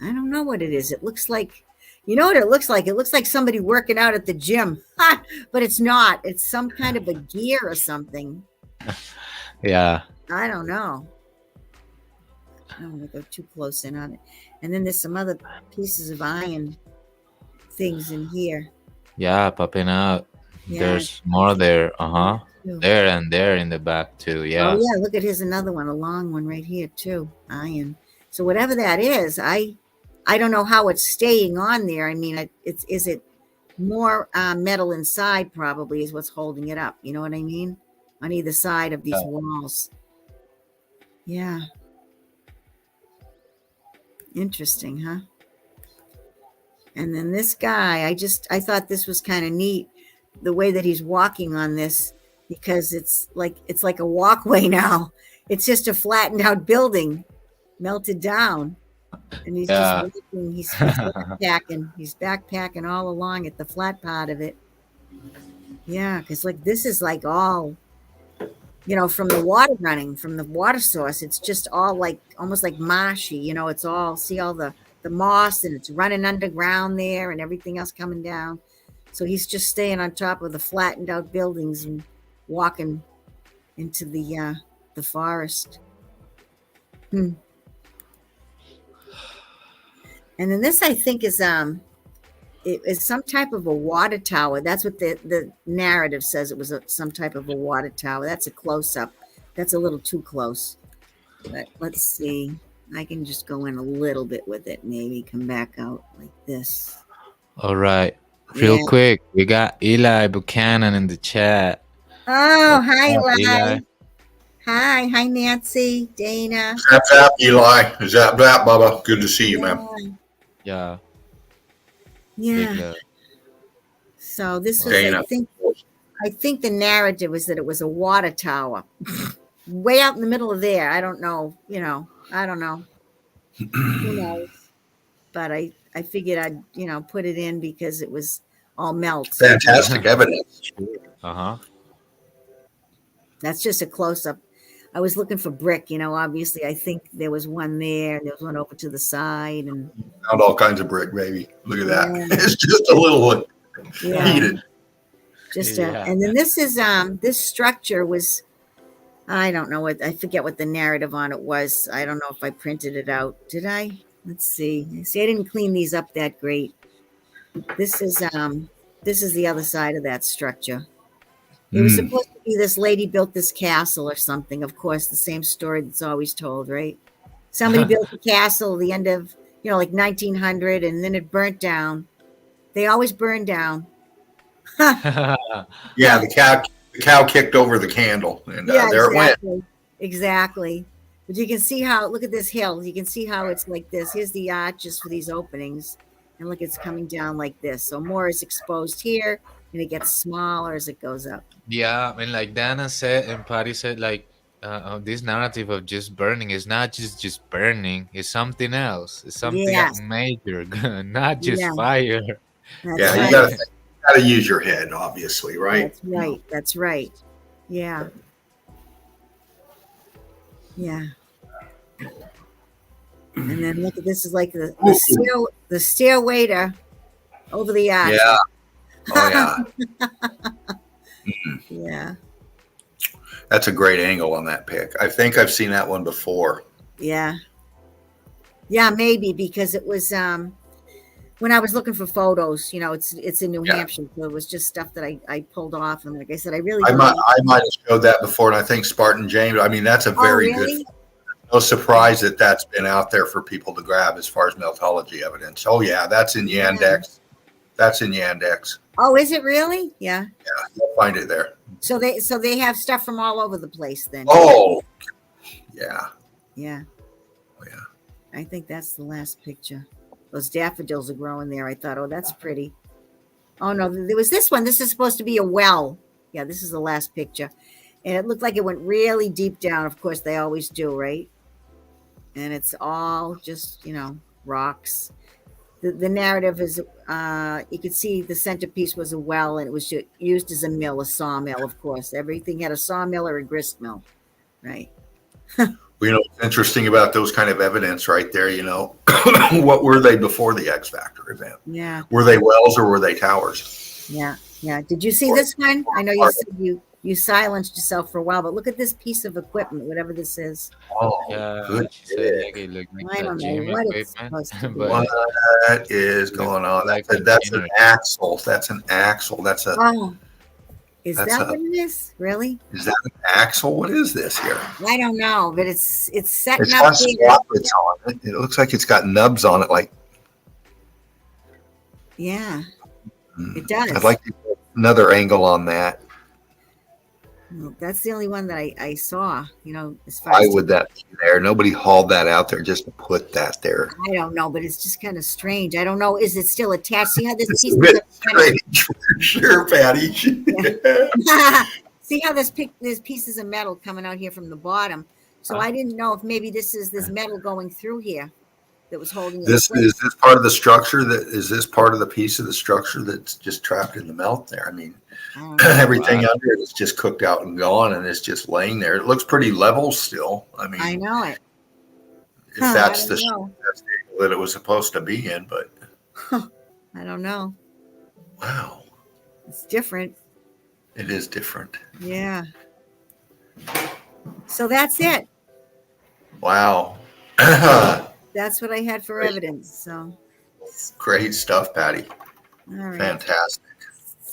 don't know what it is. It looks like, you know what it looks like? It looks like somebody working out at the gym, but it's not. It's some kind of a gear or something. Yeah. I don't know. I don't want to go too close in on it. And then there's some other pieces of iron things in here. Yeah, popping out. Yeah, There's more there. There and there in the back too. Yeah. Oh yeah, look at here's another one, a long one right here too. Iron. So whatever that is, I don't know how it's staying on there. I mean, is it more metal inside? Probably is what's holding it up. You know what I mean? On either side of these walls. Yeah. Interesting, huh? And then this guy, I thought this was kind of neat, the way that he's walking on this, because it's like a walkway now. It's just a flattened out building, melted down, and he's just walking. He's backpacking. He's backpacking all along at the flat part of it. Yeah, because like this is like all, you know, from the water running from the water source. It's just all like almost like marshy. You know, it's all see all the moss, and it's running underground there, and everything else coming down. So he's just staying on top of the flattened out buildings and walking into the forest. And then this, I think, is it is some type of a water tower. That's what the narrative says. It was some type of a water tower. That's a close up. That's a little too close. But let's see. I can just go in a little bit with it. Maybe come back out like this. All right. Real quick, we got Eli Buchanan in the chat. Oh, hi, Eli. Hi, Nancy, Dana. Zap, zap, Eli. Zap, zap, Bubba. Good to see you, man. Yeah, big Yeah. love. So this was, Dana. I think the narrative was that it was a water tower, way out in the middle of there. I don't know. I don't know. Who knows? But I figured I'd put it in because it was all melt. Fantastic evidence. Uh-huh. That's just a close up. I was looking for brick. Obviously, I think there was one there, and there was one over to the side, and Found all kinds of brick, baby. Look at that. Yeah. It's just a little one. yeah, Heated. Yeah. and then this is this structure was, I don't know I forget what the narrative on it was. I don't know if I printed it out. Did I? Let's see. See, I didn't clean these up that great. This is the other side of that structure. It was supposed to be this lady built this castle or something. Of course, the same story that's always told, right? Somebody built a castle at the end of, like 1900, and then it burnt down. They always burn down. Yeah, the cow kicked over the candle, and there it went. Exactly. But you can see how, look at this hill. You can see how it's like this. Here's the arches for these openings. And look, it's coming down like this. So more is exposed here, and it gets smaller as it goes up. Yeah, and like Dana said and Patty said, like this narrative of just burning is not just burning. It's something else. It's something Yes. major, not just Yeah. fire. That's Yeah, right. you gotta use your head, obviously, right? That's right. That's right. Yeah. Yeah. And then look at this is like the stairway to over the arch. Yeah. Oh yeah. Yeah. That's a great angle on that pic. I think I've seen that one before. Yeah. Yeah, maybe because it was when I was looking for photos, it's in New Hampshire, so it was just stuff that I pulled off, and like I said, I might have showed that before, and I think Spartan James. I mean, that's a very really? good. No surprise that that's been out there for people to grab as far as meltology evidence. Oh yeah, that's in Yandex. That's in Yandex. Oh, is it really? Yeah. Yeah, you'll find it there. So they have stuff from all over the place then. Oh, yeah. Yeah. Oh, yeah. I think that's the last picture. Those daffodils are growing there. I thought, oh, that's pretty. Oh no, there was this one. This is supposed to be a well. Yeah, this is the last picture. And it looked like it went really deep down. Of course, they always do, right? And it's all just, rocks. The narrative is, you could see the centerpiece was a well, and it was used as a mill, a sawmill, of course. Everything had a sawmill or a grist mill, right? Well, what's interesting about those kind of evidence right there, what were they before the X Factor event? Yeah. Were they wells or were they towers? Yeah. Yeah. Did you see this one? I know you said you silenced yourself for a while, but look at this piece of equipment, whatever this is. Oh, Yeah, good. she said like it looked like I don't know gym what it's equipment, supposed to be. but What is going on? Like That's a an axle. That's an axle. That's a. Oh, is That's that what it is? Really? Is that an axle? What is this here? I don't know, but it's setting It's up got there. sprockets on it. It looks like it's got nubs on it. Like Yeah, it does. I'd like to get another angle on that. Well, that's the only one that I saw. As far Why as would that be there? Nobody hauled that out there just to put that there. I don't know, but it's just kind of strange. I don't know. Is it still attached? See how this It's piece a bit strange for sure, Patty. See how there's pieces of metal coming out here from the bottom. So I didn't know if maybe this metal going through here that was holding it. Is this part of the structure is this part of the piece of the structure that's just trapped in the melt there? I mean, everything under it is just cooked out and gone, and it's just laying there. It looks pretty level still. I mean, I know it. if that's I don't know. that's the angle that it was supposed to be in, but I don't know. wow, It's different. it is different. Yeah. So that's it. Wow. That's what I had for evidence. So, Great stuff, Patty. all right. Fantastic.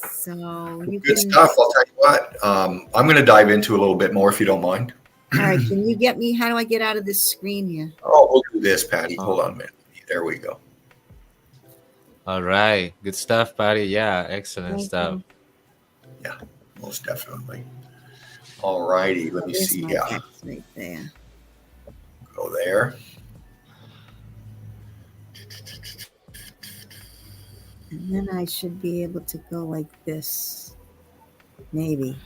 So you Good can. stuff. I'll tell you what. I'm going to dive into a little bit more if you don't mind. All right. Can you get me? How do I get out of this screen here? Oh, we'll do this, Patty. Hold on a minute. There we go. all right, good stuff, Patty. Yeah, excellent Thank stuff. you. Most definitely. All righty. Let me There's see. my Yeah. X right there. Go there. And then I should be able to go like this. Maybe.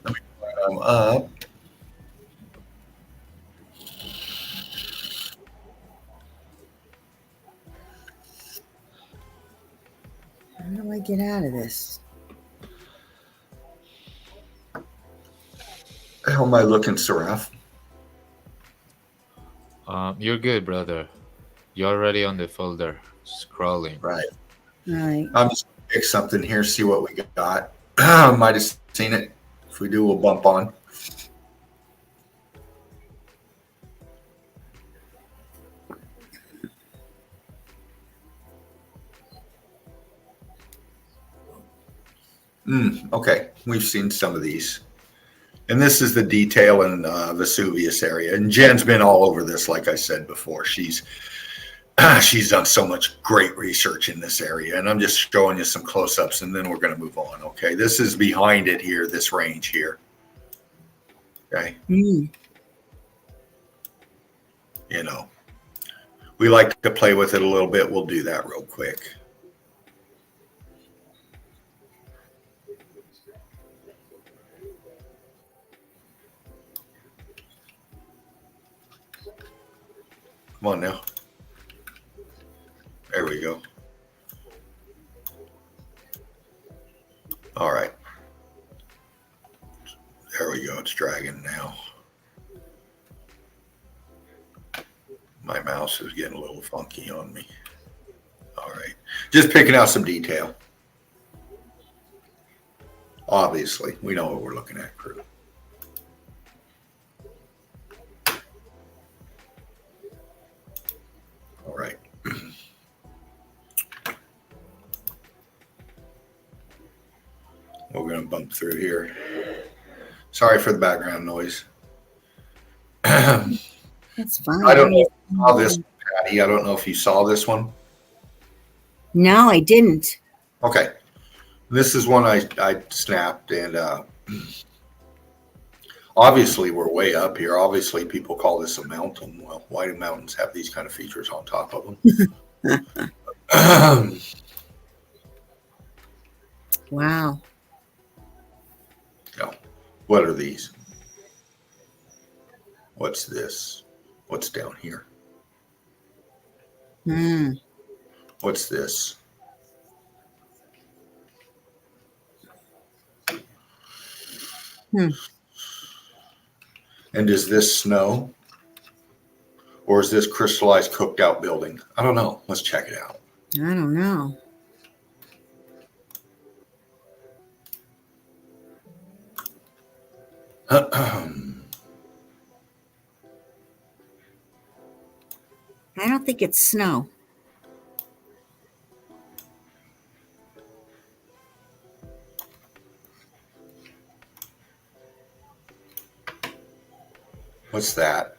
I'm up. How do I get out of this? How am I looking, Seraph? You're good, brother. You're already on the folder, scrolling. Right. All right. I'm just gonna pick something here, see what we got. Might have seen it. If we do, we'll bump on. Okay, we've seen some of these. And this is the detail in Vesuvius area. And Jen's been all over this, like I said before. She's done so much great research in this area. And I'm just showing you some close-ups, and then we're going to move on, okay? This is behind it here, this range here. Okay? Mm. You know, we like to play with it a little bit. We'll do that real quick. Come on now. There we go. All right. There we go. It's dragging now. My mouse is getting a little funky on me. All right. Just picking out some detail. Obviously, we know what we're looking at, crew. All right. We're going to bump through here. Sorry for the background noise. That's fine. I don't know if you saw this, Patty. I don't know if you saw this one. No, I didn't. Okay. This is one I snapped, and obviously we're way up here. Obviously people call this a mountain. Well, why do mountains have these kind of features on top of them? Wow. No. What are these? What's this? What's down here? Hmm. What's this? Hmm. And is this snow? Or is this crystallized cooked out building? I don't know. Let's check it out. I don't know. I don't think it's snow. What's that?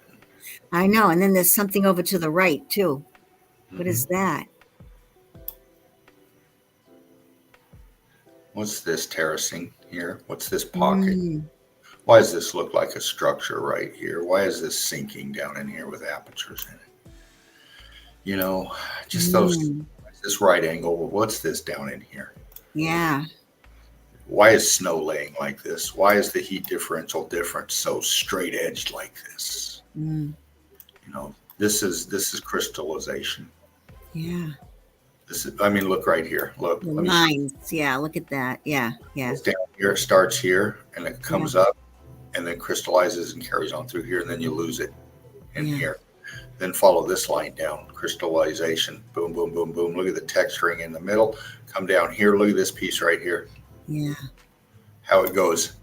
I know. And then there's something over to the right, too. What is that? What's this terracing here? What's this pocket? Mm. Why does this look like a structure right here? Why is this sinking down in here with apertures in it? You know, just those, this right angle. What's this down in here? Yeah. Why is snow laying like this? Why is the heat differential difference so straight edged like this? Mm. You know, this is crystallization. Yeah. This is, I mean, look right here. Look. The let me lines. Yeah. Look at that. Yeah. Yeah. It's down here, it starts here, and it comes up, and then crystallizes and carries on through here, and then you lose it in here. Then follow this line down, crystallization, boom, boom, boom, boom. Look at the texturing in the middle. Come down here. Look at this piece right here. Yeah. How it goes,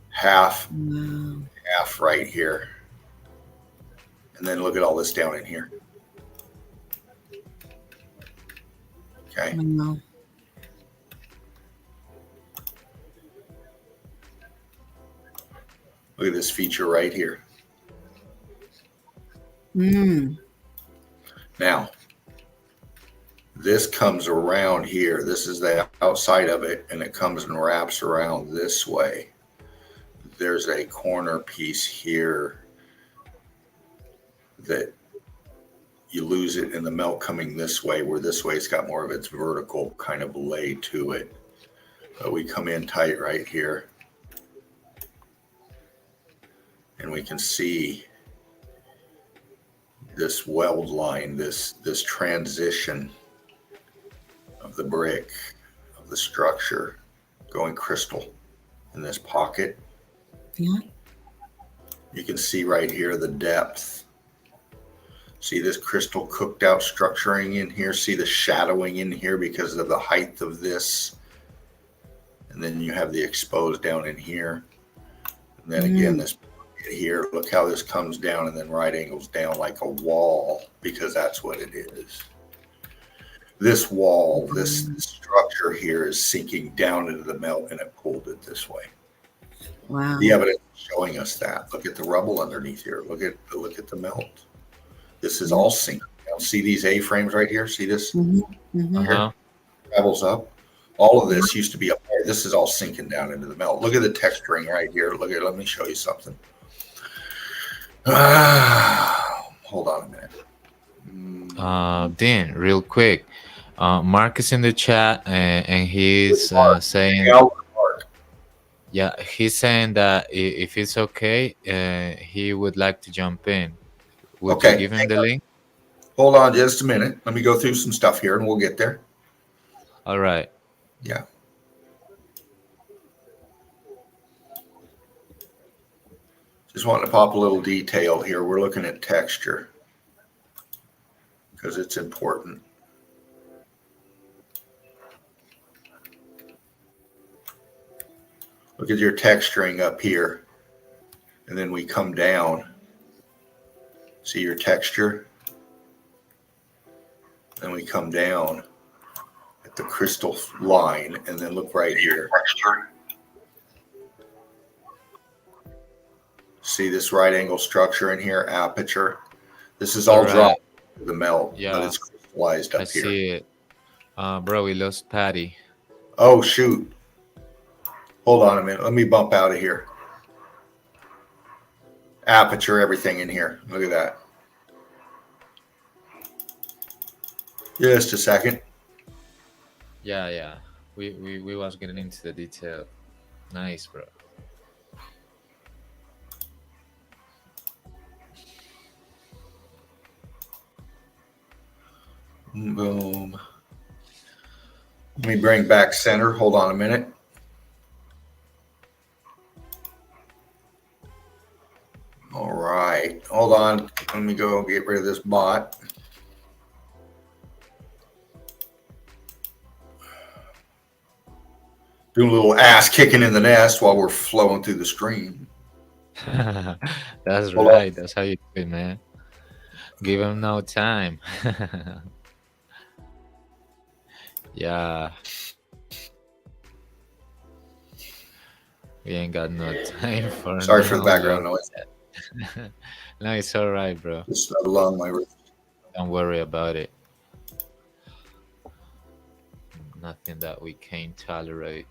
half, Wow. half right here, and then look at all this down in here. Okay. Wow. Look at this feature right here. Mm. Now, this comes around here. This is the outside of it, and it comes and wraps around this way. there's a corner piece here that you lose it in the melt coming this way, where this way it's got more of its vertical kind of lay to it. But we come in tight right here, and we can see this weld line, this transition of the brick, of the structure going crystal in this pocket. Yeah. You can see right here the depth. See this crystal cooked out structuring in here. See the shadowing in here because of the height of this. And then you have the exposed down in here. And then again, this here, look how this comes down and then right angles down like a wall, because that's what it is. This wall, this structure here is sinking down into the melt, and it pulled it this way. Wow. The evidence is showing us that. Look at the rubble underneath here. Look at the melt. This is all sinking down. See these A-frames right here? See this? Uh-huh. Travels up. All of this used to be up there. This is all sinking down into the melt. Look at the texturing right here. Look at. Let me show you something. Hold on a minute. Dean, real quick. Mark is in the chat, and he's saying, yeah, he's saying that if it's okay, he would like to jump in. Would you give him the link? Hold on just a minute. Let me go through some stuff here, and we'll get there. All right. Yeah. Just wanting to pop a little detail here. We're looking at texture because it's important. Look at your texturing up here. And then we come down. See your texture? Then we come down at the crystal line, and then look right here. See this right angle structure in here, aperture. This is all dropped to the melt, but it's crystallized up here. I see it. Bro, we lost Patty. Oh, shoot. Hold on a minute. Let me bump out of here. Aperture, everything in here. Look at that. Just a second. Yeah. We was getting into the detail. Nice, bro. Boom. Let me bring back center. Hold on a minute. All right. Hold on. Let me go get rid of this bot. Doing a little ass kicking in the nest while we're flowing through the screen. That's right. That's how you do it, man. Give him no time. Yeah. We ain't got no time for. Sorry for the background noise. No, it's all right, bro. Just along my wrist. Don't worry about it. Nothing that we can't tolerate.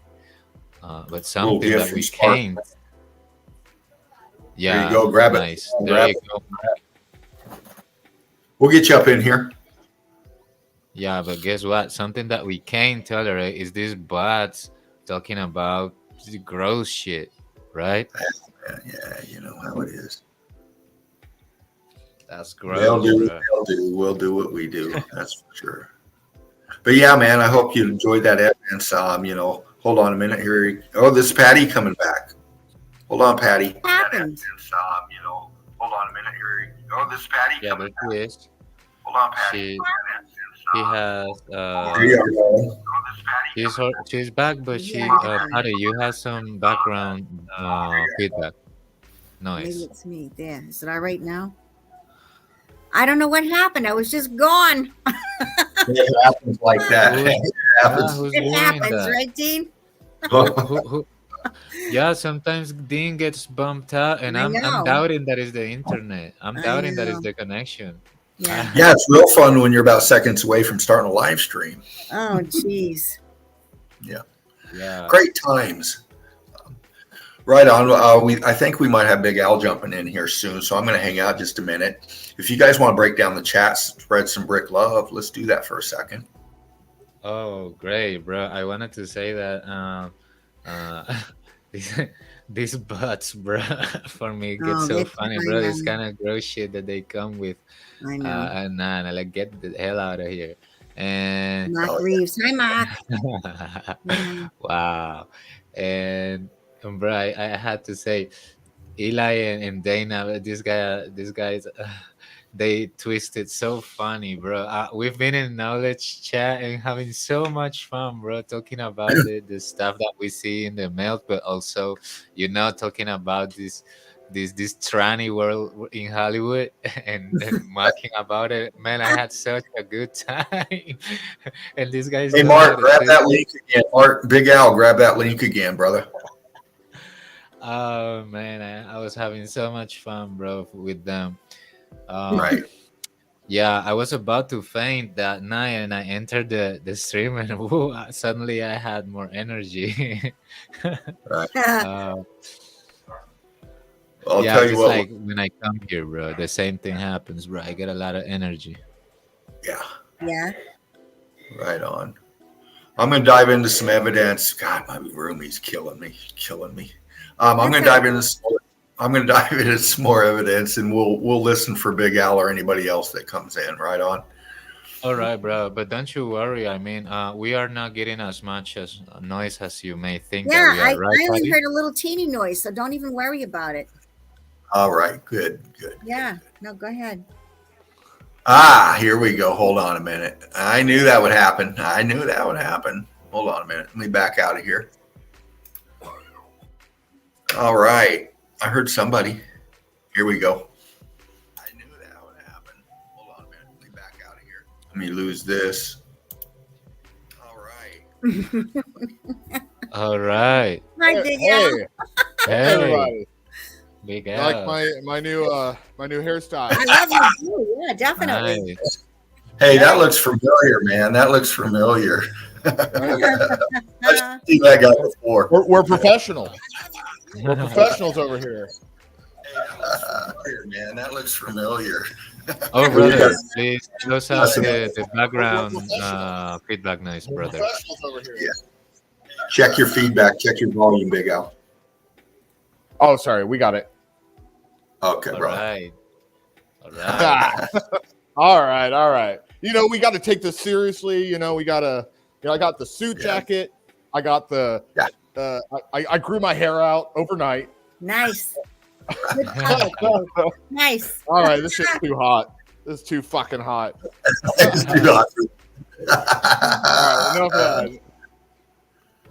But something that we can't. Yeah. There you go. Grab nice. it. There you go. We'll get you up in here. Yeah, but guess what? Something that we can't tolerate is these bots talking about gross shit, right? Yeah, you know how it is. That's gross. They'll do. We'll do what we do. That's for sure. But yeah, man, I hope you enjoyed that evidence. Hold on a minute here. Oh, this is Patty coming back. Hold on, Patty. What happened? Hold on a minute here. Oh, this is Patty. Yeah, but she is. Hold on, Patty. She has she's back, but Patty, you have some background feedback noise. Maybe it's me. There. Is it all right now? I don't know what happened. I was just gone. It happens like that. It happens, right, Dean? Yeah, sometimes Dean gets bumped out, and I'm doubting that is the internet. I'm doubting that is the connection. Yeah. Yeah, it's real fun when you're about seconds away from starting a live stream. Oh, jeez. Yeah. Yeah. Great times. Right on. I think we might have Big Al jumping in here soon, so I'm going to hang out just a minute. If you guys want to break down the chat, spread some brick love, let's do that for a second. Oh, great, bro. I wanted to say that these, these bots, bro, for me get Oh, so they funny, I bro. This know. kind of gross shit that they come with. I know. And nah, nah, like get the hell out of here. And Mark Oh, yeah. Reeves. Hi, Mark. Yeah. wow. And bro, I had to say, Eli and Dana, these guys, they twisted so funny, bro. We've been in knowledge chat and having so much fun, bro, talking about the stuff that we see in the melt, but also, talking about this tranny world in Hollywood and mocking about it. Man, I had such a good time. And these guys Hey, don't know how Mark, to grab twist. that link again. Mark, Big Al, grab that link again, brother. Oh man, I was having so much fun, bro, with them. Right. Yeah, I was about to faint that night, and I entered the stream, and woo, suddenly I had more energy. Right. uh, I'll yeah, tell you just what. like when I come here, bro, the same thing happens, bro. I get a lot of energy. Yeah. Yeah. Right on. I'm going to dive into some evidence. God, my roomie's killing me. I'm going to dive into some more evidence, and we'll listen for Big Al or anybody else that comes in. Right on. All right, bro, but don't you worry. I mean, we are not getting as much as noise as you may think that Yeah, we I are, right, only buddy? heard a little teeny noise, so don't even worry about it. All right. Good. Yeah. No, go ahead. Here we go. Hold on a minute. I knew that would happen. Hold on a minute. Let me back out of here. All right. I heard somebody. Here we go. I knew that would happen. Hold on a minute. Let me back out of here. Let me lose this. All right. All right. Hi, Big Al. Hey, Hey, everybody! Big You like Al. my new hairstyle? I love you too. Yeah, definitely. Nice. Hey, that looks familiar, man. That looks familiar. I've seen that guy before. We're professional. We're professionals over here. Man, that looks familiar. Oh, Here we brother, go. please close out the background feedback noise, We're brother. professionals over here. Yeah. Check your feedback. Check your volume, Big Al. Oh, sorry, we got it. Okay, All bro. right. All right. All right. We got to take this seriously. We got to. I got the suit jacket. I got the. I grew my hair out overnight. Nice. Good color. Nice. All right, this shit's too hot. This is too fucking hot. It's too hot. All right, enough of that.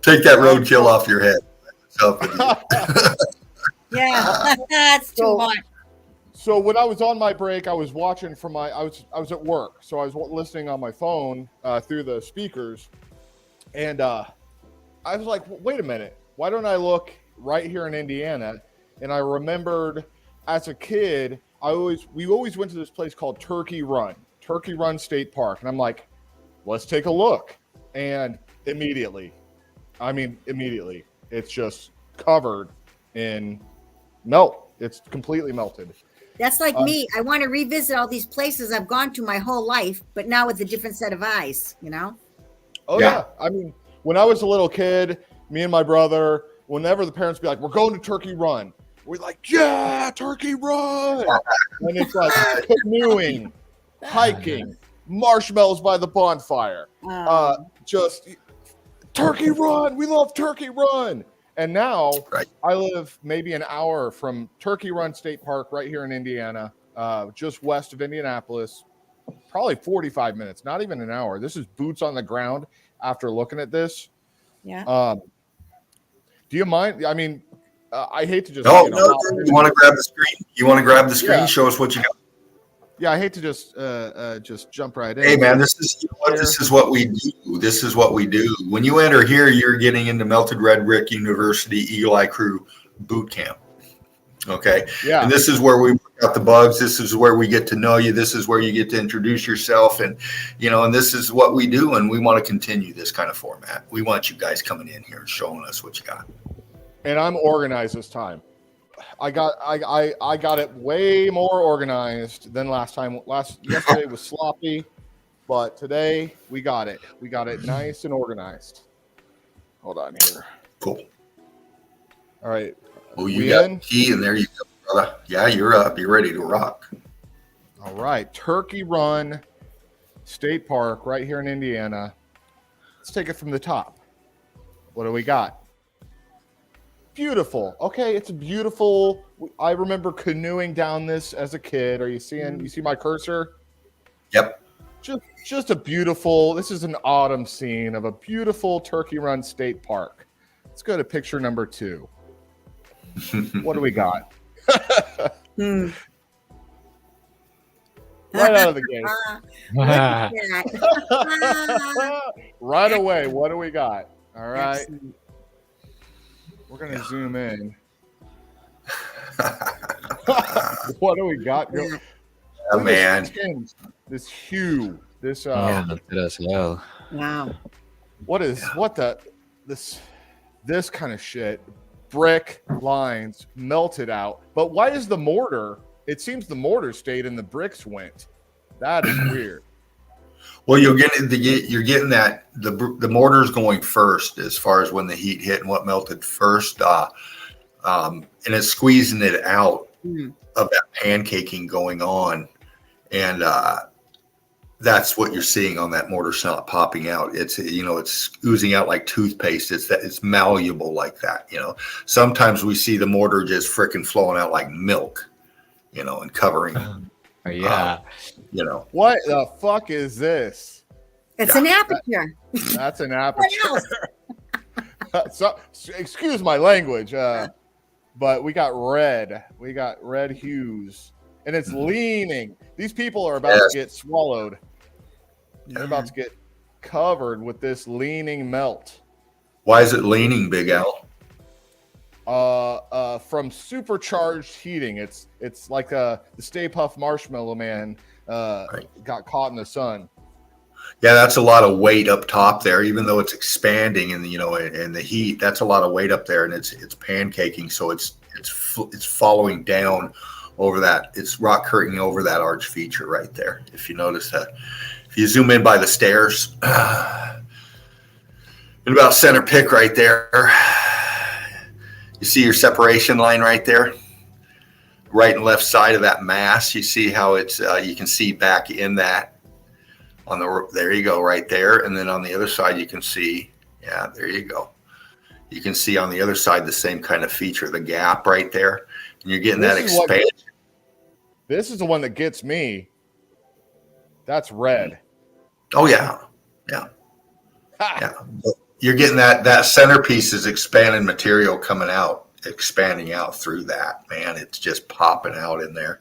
Take that roadkill off your head. What's up with you? Yeah, that's too hot. So when I was on my break, I was watching from I was at work, so I was listening on my phone through the speakers, and I was like, wait a minute, why don't I look right here in Indiana? And I remembered as a kid, we always went to this place called Turkey Run State Park, and I'm like, let's take a look, and immediately, it's just covered in melt. It's completely melted. That's like me. I want to revisit all these places I've gone to my whole life, but now with a different set of eyes, Oh yeah. I mean, when I was a little kid, me and my brother, whenever the parents be like, we're going to Turkey Run, we're like, yeah, Turkey Run. And it's like canoeing, hiking, marshmallows by the bonfire. Just Turkey Run. We love Turkey Run. And now I live maybe an hour from Turkey Run State Park right here in Indiana, just west of Indianapolis, probably 45 minutes, not even an hour. This is boots on the ground after looking at this. Yeah. Do you mind? I mean, I hate to just. No. You want to grab the screen? Yeah. Show us what you got. Yeah, I hate to just jump right in. Hey, man, this is what we do. This is what we do. When you enter here, you're getting into Melted Red Brick University Eli Crew Boot Camp. Okay. Yeah. And this is where we work out the bugs. This is where we get to know you. This is where you get to introduce yourself. And, and this is what we do. And we want to continue this kind of format. We want you guys coming in here and showing us what you got. and I'm organized this time. I got it way more organized than last time. Yesterday was sloppy, but today we got it. We got it nice and organized. Hold on here. Cool. All right. Well, you got the key, and there you go, brother. Yeah, you're up. You're ready to rock. All right. Turkey Run State Park right here in Indiana. Let's take it from the top. What do we got? Beautiful. Okay, it's beautiful. I remember canoeing down this as a kid. Are you seeing? You see my cursor? Yep. Just a beautiful. This is an autumn scene of a beautiful Turkey Run State Park. Let's go to picture number 2. What do we got? Right out of the gate. Right away. What do we got? All right. We're going to zoom in. What do we got? Oh, man. This hue. This as well. Wow. This kind of shit. Brick lines melted out. But why is the mortar? It seems the mortar stayed and the bricks went. That is weird. Well, you're getting that the mortar's going first as far as when the heat hit and what melted first, and it's squeezing it out of that pancaking going on, and that's what you're seeing on that mortar not popping out. It's it's oozing out like toothpaste. It's malleable like that. Sometimes we see the mortar just freaking flowing out like milk, and covering. Yeah. What the fuck is this? It's an aperture. That's an What aperture. So, excuse my language, but we got red. We got red hues, and it's leaning. These people are about to get swallowed. They're about to get covered with this leaning melt. Why is it leaning, Big Al? From supercharged heating. It's like the Stay Puft Marshmallow Man got caught in the sun. Yeah, that's a lot of weight up top there, even though it's expanding and in the heat. That's a lot of weight up there, and it's pancaking, so it's following down over that. It's rock curtain over that arch feature right there. If you notice that, if you zoom in by the stairs, in about center pick right there, you see your separation line right there, right and left side of that mass. You see how it's you can see back in that. There you go, right there. And then on the other side, you can see, there you go. You can see on the other side the same kind of feature, the gap right there. And you're getting that expansion. This is the one that gets me. That's red. Oh, yeah. Yeah. You're getting that centerpiece is expanded material coming out, expanding out through that. Man, it's just popping out in there.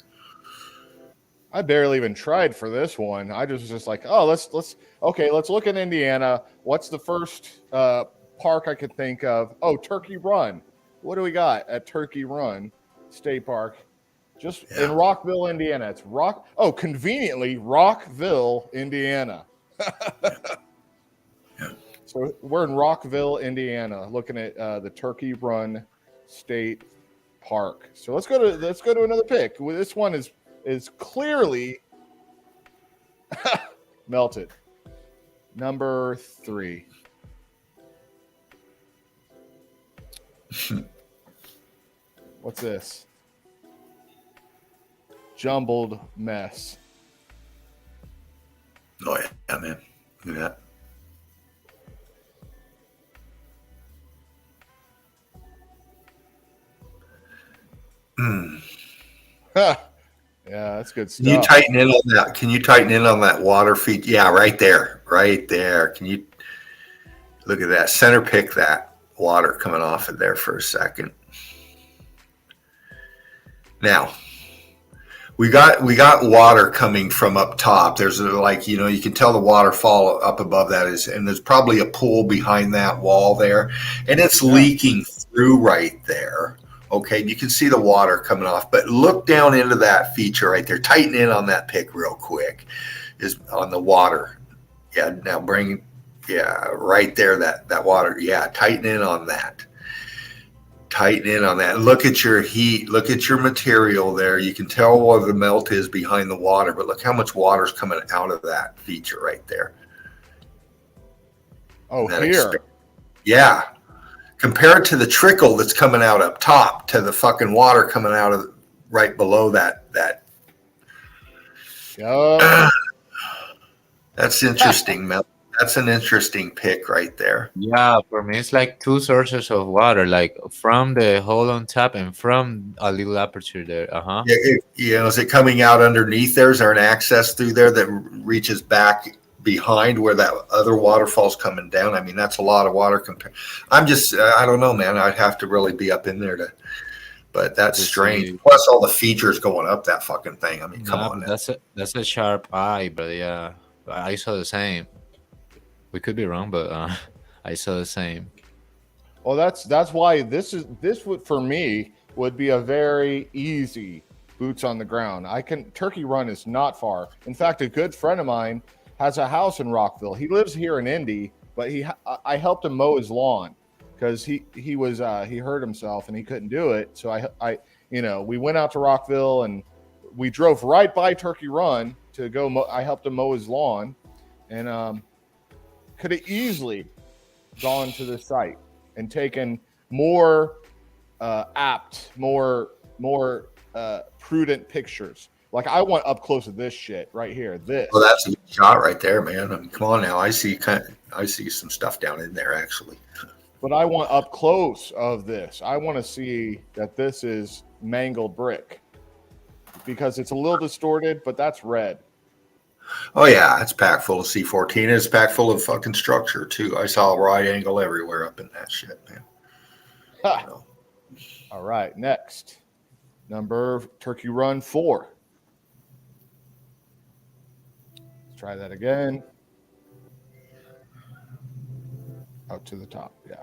I barely even tried for this one. I was just like, oh, let's look at Indiana. What's the first park I could think of? Oh, Turkey Run. What do we got at Turkey Run State Park? Just in Rockville, Indiana. It's conveniently Rockville, Indiana. So we're in Rockville, Indiana, looking at the Turkey Run State Park. So let's go to another pick. This one is clearly melted. Number 3. What's this? Jumbled mess. Oh, yeah, man. Look at that. Yeah, that's good stuff. Can you tighten in on that? Can you tighten in on that water feed? Yeah, right there. Right there. Can you look at that? Center pick that water coming off of there for a second. Now, we got water coming from up top. There's you can tell the waterfall up above that and there's probably a pool behind that wall there, and it's leaking through right there. Okay, you can see the water coming off, but look down into that feature right there. Tighten in on that pick real quick. Is on the water. Yeah, now right there, that water. Yeah, tighten in on that. Tighten in on that. Look at your heat. Look at your material there. You can tell where the melt is behind the water, but look how much water's coming out of that feature right there. Oh, That here. Yeah. Compare it to the trickle that's coming out up top to the fucking water coming out of right below that. Yup. That's interesting, Mel. That's an interesting pick right there. Yeah, for me it's like two sources of water, like from the hole on top and from a little aperture there. Uh-huh. Yeah, is it coming out underneath there? Is there an access through there that reaches back behind where that other waterfall's coming down? I mean, that's a lot of water. I'm just, I don't know, man. I'd have to really be up in there but that's strange. Plus all the features going up that fucking thing. I mean, come on. That's a sharp eye, but yeah, I saw the same. We could be wrong, but I saw the same. Well, that's why this would, for me, would be a very easy boots on the ground. Turkey Run is not far. In fact, a good friend of mine has a house in Rockville. He lives here in Indy, but I helped him mow his lawn because he hurt himself and he couldn't do it. So we went out to Rockville and we drove right by Turkey Run to go. I helped him mow his lawn, and could have easily gone to the site and taken more apt, more prudent pictures. Like I want up close of this shit right here. This. Well, that's a good shot right there, man. I mean, come on now. I see some stuff down in there actually. But I want up close of this. I want to see that this is mangled brick because it's a little distorted, but that's red. Oh yeah, it's packed full of C14. It's packed full of fucking structure too. I saw a right angle everywhere up in that shit, man. All right, next. Turkey Run 4. Let's try that again. Out to the top, yeah.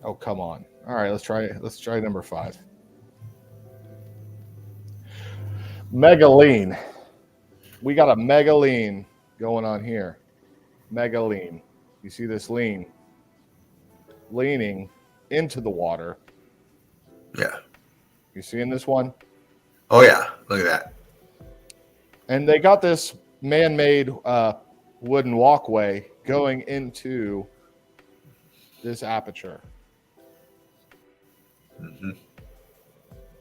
Oh, come on. All right, let's try number 5. Mega lean. We got a mega lean going on here. Mega lean. You see this lean? Leaning into the water. Yeah. You seeing this one? Oh yeah, look at that. And they got this man-made wooden walkway going into this aperture. Mm-hmm.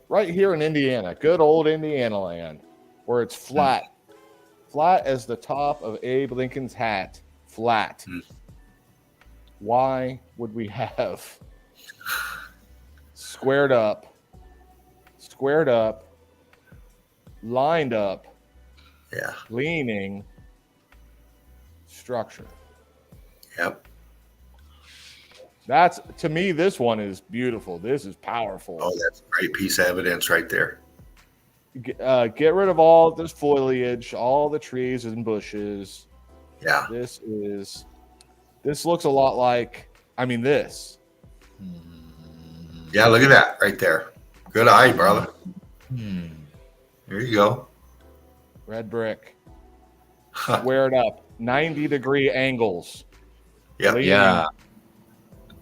Right here in Indiana, good old Indiana land, where it's flat. Flat as the top of Abe Lincoln's hat. Flat. Why would we have squared up, lined up, leaning structure? Yep. That's, to me, this one is beautiful. This is powerful. Oh, that's a great piece of evidence right there. Get rid of all this foliage, all the trees and bushes. Yeah. This looks a lot like, this. Yeah, look at that right there. Good eye, brother. There you go. Red brick. Squared up. 90-degree angles. Yep.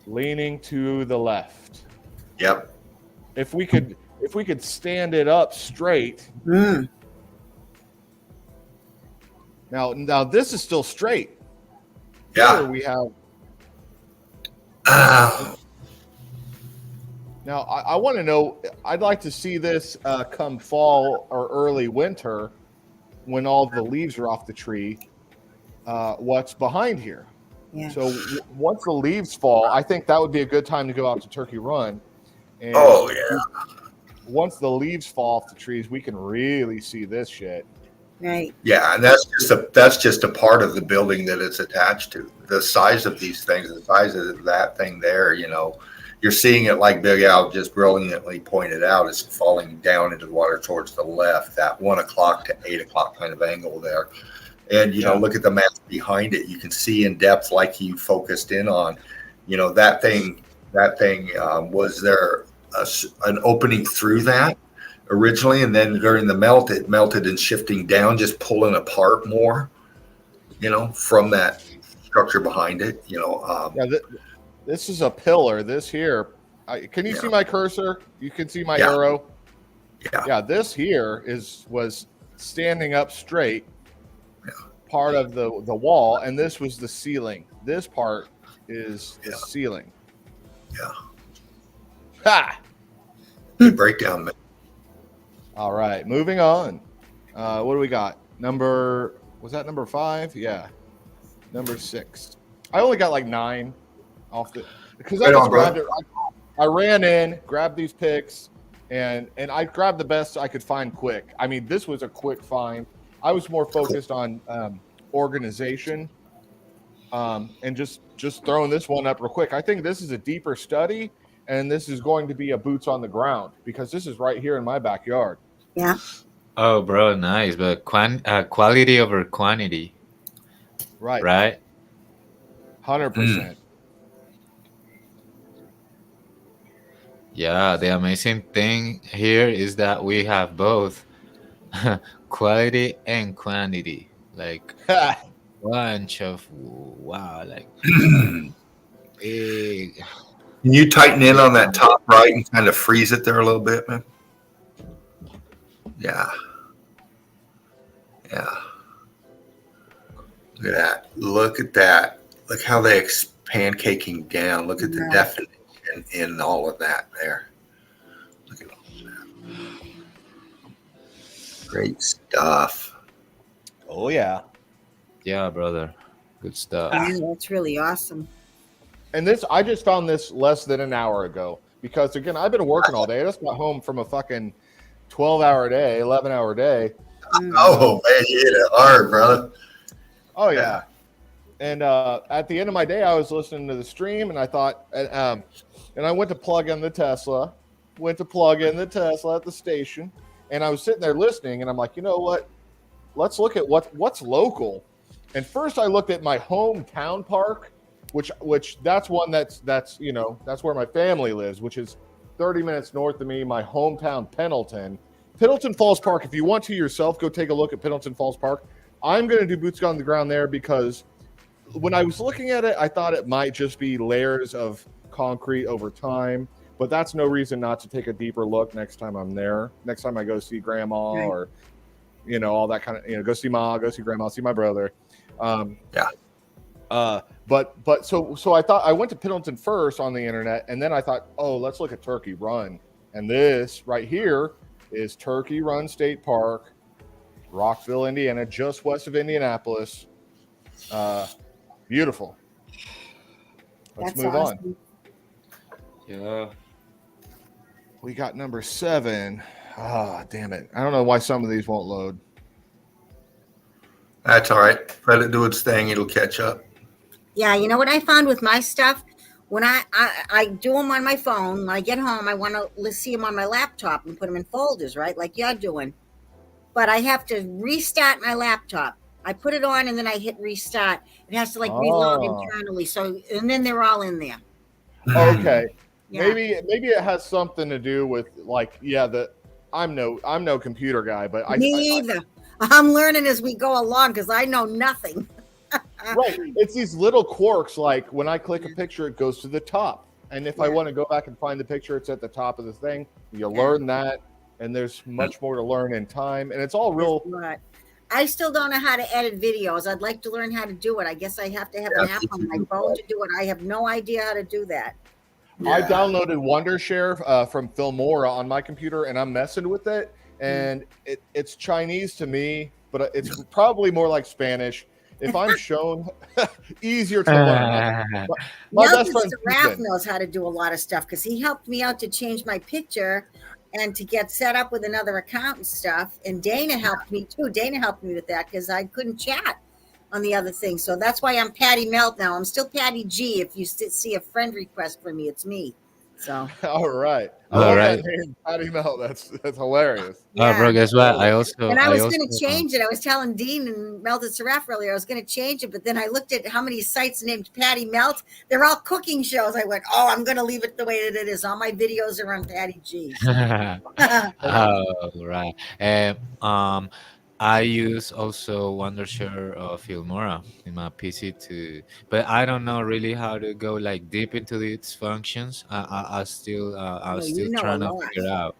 Leaning to the left. Yep. If we could stand it up straight. Now this is still straight. Yeah. Here we have. Now I want to know. I'd like to see this come fall or early winter, when all the leaves are off the tree. What's behind here? Yeah. So once the leaves fall, I think that would be a good time to go out to Turkey Run. And oh yeah. Once the leaves fall off the trees, we can really see this shit. Right. Yeah, and that's just a part of the building that it's attached to. The size of these things, the size of that thing there, you're seeing it like Big Al just brilliantly pointed out. It's falling down into the water towards the left, that 1 o'clock to 8 o'clock kind of angle there. And, look at the map behind it. You can see in depth, like you focused in on, that thing, was there an opening through that originally? And then during the melt, it melted and shifting down, just pulling apart more, from that structure behind it, This is a pillar. This here. Can you see my cursor? You can see my arrow. Yeah. Yeah. This here was standing up straight. Yeah. Part of the wall, and this was the ceiling. This part is the ceiling. Yeah. Ha! Good breakdown, man. All right, moving on. What do we got? Was that number 5? Yeah. Number 6. I only got like 9 off because I just grabbed it. I ran in, grabbed these picks, and I grabbed the best I could find quick. I mean, this was a quick find. I was more focused on organization, and just throwing this one up real quick. I think this is a deeper study, and this is going to be a boots on the ground because this is right here in my backyard. Yeah. Oh, bro, nice. But quality over quantity. Right. Right. 100%. Yeah, the amazing thing here is that we have both quality and quantity. Like bunch of like big. Can you tighten in on that top right and kind of freeze it there a little bit, man? Yeah. Yeah. Look at that. Look at that. Look how they pancaking down. Look at the definition in all of that there. Look at all that. Great stuff. Oh, yeah. Yeah, brother. Good stuff. Yeah, that's really awesome. And this, I just found this less than an hour ago because, again, I've been working all day. I just got home from a fucking 12-hour day, 11-hour day. Oh, man, you hit it hard, brother. Oh, yeah. And at the end of my day, I was listening to the stream, and I thought, and I went to plug in the Tesla, at the station, and I was sitting there listening, and I'm like, you know what? Let's look at what's local. And first I looked at my hometown park, which that's one that's where my family lives, which is 30 minutes north of me, my hometown Pendleton Falls Park. If you want to yourself, go take a look at Pendleton Falls Park. I'm going to do boots on the ground there because when I was looking at it, I thought it might just be layers of concrete over time, but that's no reason not to take a deeper look next time I'm there. Next time I go see grandma or, all that kind of, go see ma, go see grandma, see my brother. But so I thought I went to Pendleton first on the internet, and then I thought, oh, let's look at Turkey Run. And this right here is Turkey Run State Park, Rockville, Indiana, just west of Indianapolis. Beautiful. Let's move on. Yeah. We got number 7. Ah, damn it. I don't know why some of these won't load. That's all right. Let it do its thing. It'll catch up. Yeah, you know what I found with my stuff? When I do them on my phone, when I get home, I want to see them on my laptop and put them in folders, right? Like you're doing. But I have to restart my laptop. I put it on and then I hit restart. It has to relog internally. So, and then they're all in there. Okay. Yeah. Maybe it has something to do with I'm no computer guy, but Me either. I'm learning as we go along because I know nothing. Right. It's these little quirks, like when I click a picture, it goes to the top. And if I want to go back and find the picture, it's at the top of the thing. You learn that, and there's much more to learn in time. And it's all real. Right. I still don't know how to edit videos. I'd like to learn how to do it. I guess I have to have an app on my phone to do it. I have no idea how to do that. Yeah. I downloaded Wondershare from Filmora on my computer, and I'm messing with it. And it's Chinese to me, but it's probably more like Spanish. If I'm shown, easier to learn. My best friend Raph knows how to do a lot of stuff because he helped me out to change my picture and to get set up with another account and stuff. And Dana helped me too. Dana helped me with that because I couldn't chat on the other thing. So that's why I'm Patty Melt now. I'm still Patty G. If you see a friend request for me, it's me. So all right. All right. Patty Melt. That's hilarious. Yeah. Oh, bro, guess what? I was going to change it. I was telling Dean and Melted Seraph earlier, I was going to change it, but then I looked at how many sites named Patty Melt. They're all cooking shows. I went, I'm going to leave it the way that it is. All my videos are on Patty G. Oh, right. And I use also Wondershare Filmora in my PC but I don't know really how to go like deep into its functions. I'm Oh, you still know a trying to lot. figure out.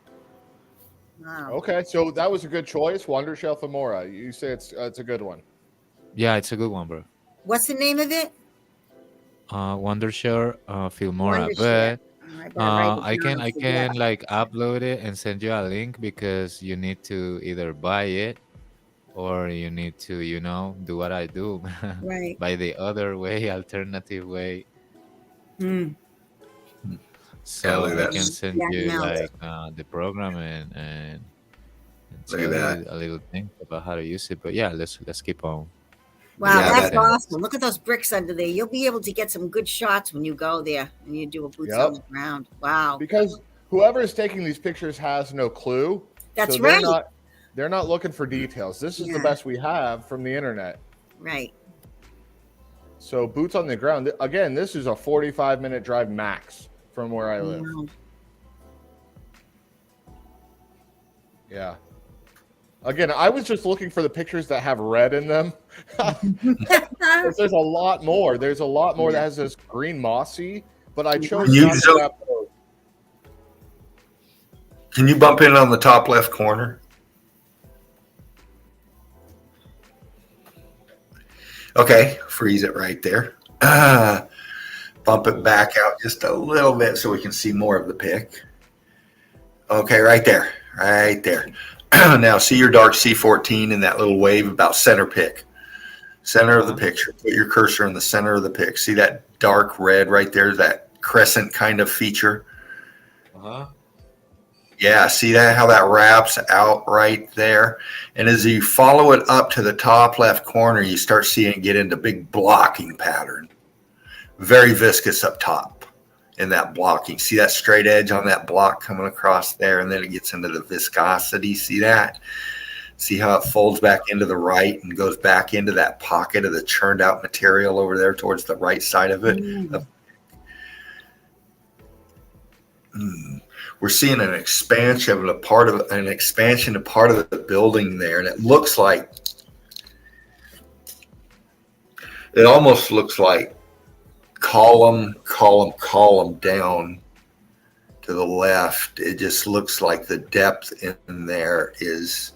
Wow. Okay, so that was a good choice. Wonder Shelf Amora. You say it's a good one. Yeah, it's a good one, bro. What's the name of it? Wondershare Filmora, Wondershare. but Oh, I better write it I down can and I forget. can like upload it and send you a link because you need to either buy it or you need to do what I do Right. by the other way, alternative way. Hmm. Yeah, So look at I that. can send Yeah, you no. like the program and Look at tell that. you a little thing about how to use it. But yeah, let's keep on Wow, doing Yeah, our that's that. thing. awesome. Look at those bricks under there. You'll be able to get some good shots when you go there and you do a boots on Yep. the ground. Wow. Because whoever is taking these pictures has no clue. That's So right. they're not looking for details. This is the Yeah. best we have from the internet. Right. So boots on the ground. Again, this is a 45-minute drive max from where I live. Wow. Yeah. Again, I was just looking for the pictures that have red in them. 'Cause there's a lot more. There's a lot more that has this green mossy, but I chose Can you not to zoom- grab those. Can you bump in on the top left corner? Okay, freeze it right there. Bump it back out just a little bit so we can see more of the pic. Okay, right there, right there. Now see your dark C14 in that little wave about center pick. Center of the picture. Put your cursor in the center of the pic. See that dark red right there, that crescent kind of feature? Yeah, see that, how that wraps out right there? And as you follow it up to the top left corner, you start seeing it get into big blocking pattern. Very viscous up top in that blocking. See that straight edge on that block coming across there, and then it gets into the viscosity. See that? See how it folds back into the right and goes back into that pocket of the churned out material over there towards the right side of it. We're seeing an expansion of part of the building there, and it almost looks like column down to the left. It just looks like the depth in there is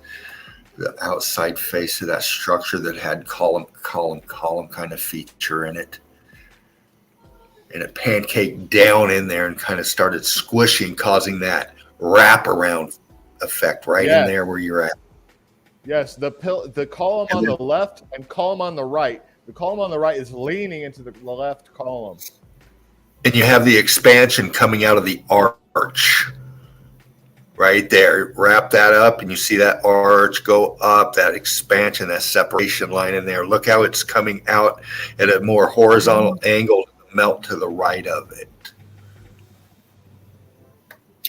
the outside face of that structure that had column kind of feature in it. And it pancaked down in there and kind of started squishing, causing that wraparound effect right in there where you're at. Yes, the column on the left and column on the right. The column on the right is leaning into the left column. And you have the expansion coming out of the arch right there. Wrap that up and you see that arch go up, that expansion, that separation line in there. Look how it's coming out at a more horizontal angle. Melt to the right of it.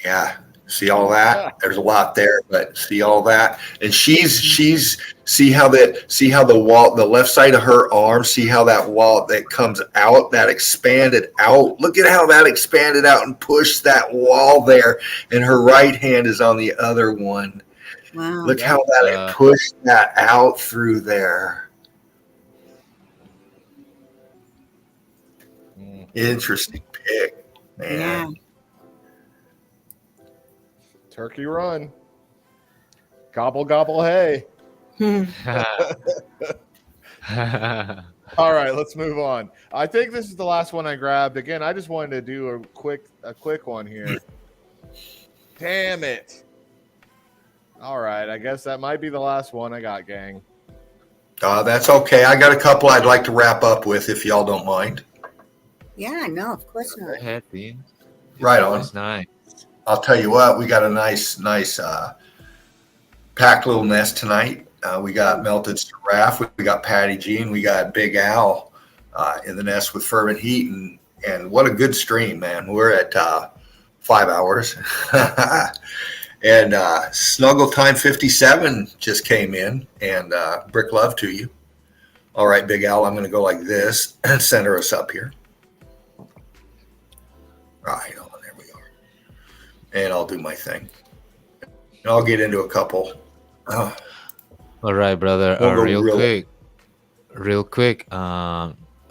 Yeah, see all that? There's a lot there, but see all that? And she's see how the wall, the left side of her arm, see how that wall that comes out, that expanded out. Look at how that expanded out and pushed that wall there. And her right hand is on the other one. Wow. Look how that pushed that out through there. Interesting pick, man. Yeah. Turkey run. Gobble, gobble, hey. All right, let's move on. I think this is the last one I grabbed. Again, I just wanted to do a quick one here. Damn it. All right, I guess that might be the last one I got, gang. That's okay. I got a couple I'd like to wrap up with if y'all don't mind. Yeah, no, of course not. Go ahead, Dean. Right on. It's nice. I'll tell you what, we got a nice packed little nest tonight. We got Melted Giraffe, we got Patty G, and we got Big Al in the nest with Fervent Heat, and what a good stream, man. We're at 5 hours. And Snuggle Time 57 just came in, and Brick Love to you. All right, Big Al, I'm going to go like this and center us up here. Right on, there we are. And I'll do my thing. And I'll get into a couple. All right, brother. We'll go Real quick.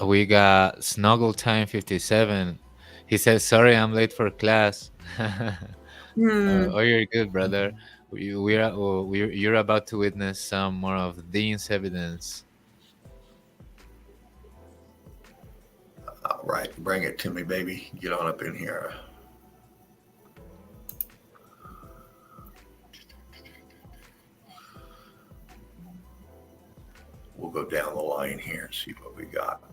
We got Snuggle Time 57. He says, "Sorry, I'm late for class." Hmm. Oh, you're good, brother. You're about to witness some more of Dean's evidence. All right, bring it to me, baby. Get on up in here. We'll go down the line here and see what we got.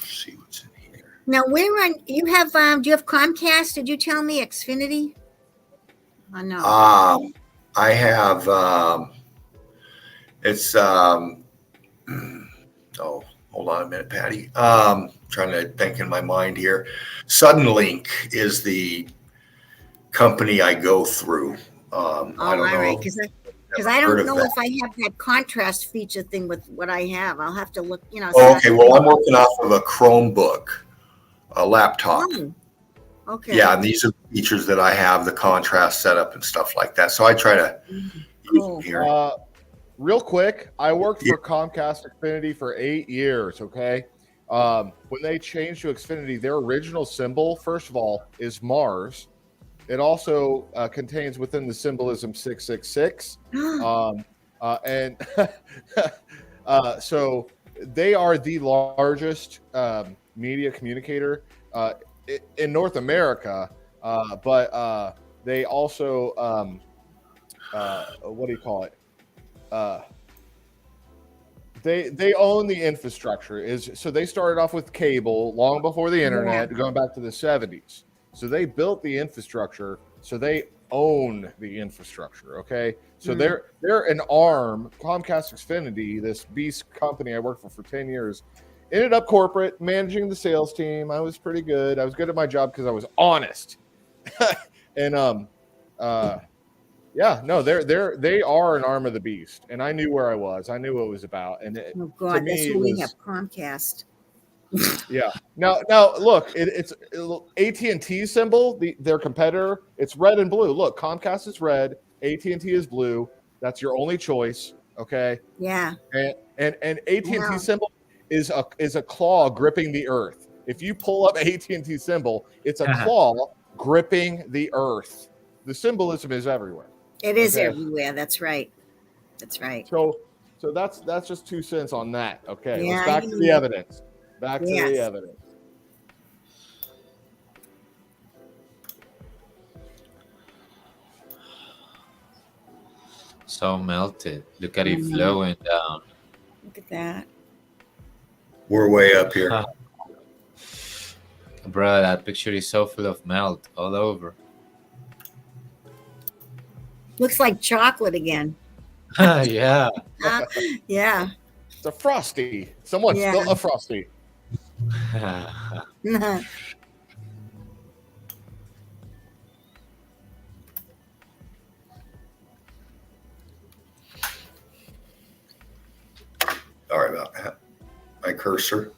See what's in here. Now, where on you have? Do you have Comcast? Did you tell me Xfinity? Oh no. I have. It's. Oh, hold on a minute, Patty. Trying to think in my mind here. Suddenlink is the company I go through. I don't know. Right. Because I don't know if I have that contrast feature thing with what I have. I'll have to look. Oh, okay. Well, I'm working off of a Chromebook, a laptop. Oh, okay. Yeah, and these are the features that I have, the contrast setup and stuff like that. So I try to use them here. Real quick, I worked for Comcast Xfinity for 8 years, okay? When they changed to Xfinity, their original symbol, first of all, is Mars. It also contains within the symbolism 666. And so they are the largest media communicator in North America, but they also, what do you call it? They own the infrastructure. So they started off with cable long before the internet, going back to the 70s. So they built the infrastructure. So they own the infrastructure. Okay, so they're an arm. Comcast Xfinity, this beast company I worked for 10 years, ended up corporate, managing the sales team. I was pretty good. I was good at my job because I was honest. And yeah, no, they are an arm of the beast, and I knew where I was. I knew what it was about, and Oh God, that's who we have, Comcast. Yeah. Now, look, it's AT&T symbol, their competitor. It's red and blue. Look, Comcast is red, AT&T is blue. That's your only choice. Okay. Yeah. And AT&T symbol is a claw gripping the earth. If you pull up AT&T symbol, it's a claw gripping the earth. The symbolism is everywhere. It is everywhere. That's right. That's right. So that's just 2 cents on that. Okay. Yeah, Let's back to the evidence. Back to the evidence. So melted. Look at it flowing down. Look at that. We're way up here. Bro, that picture is so full of melt all over. Looks like chocolate again. Yeah. Yeah. It's a Frosty. Someone spilled a Frosty. Sorry about that. My cursor.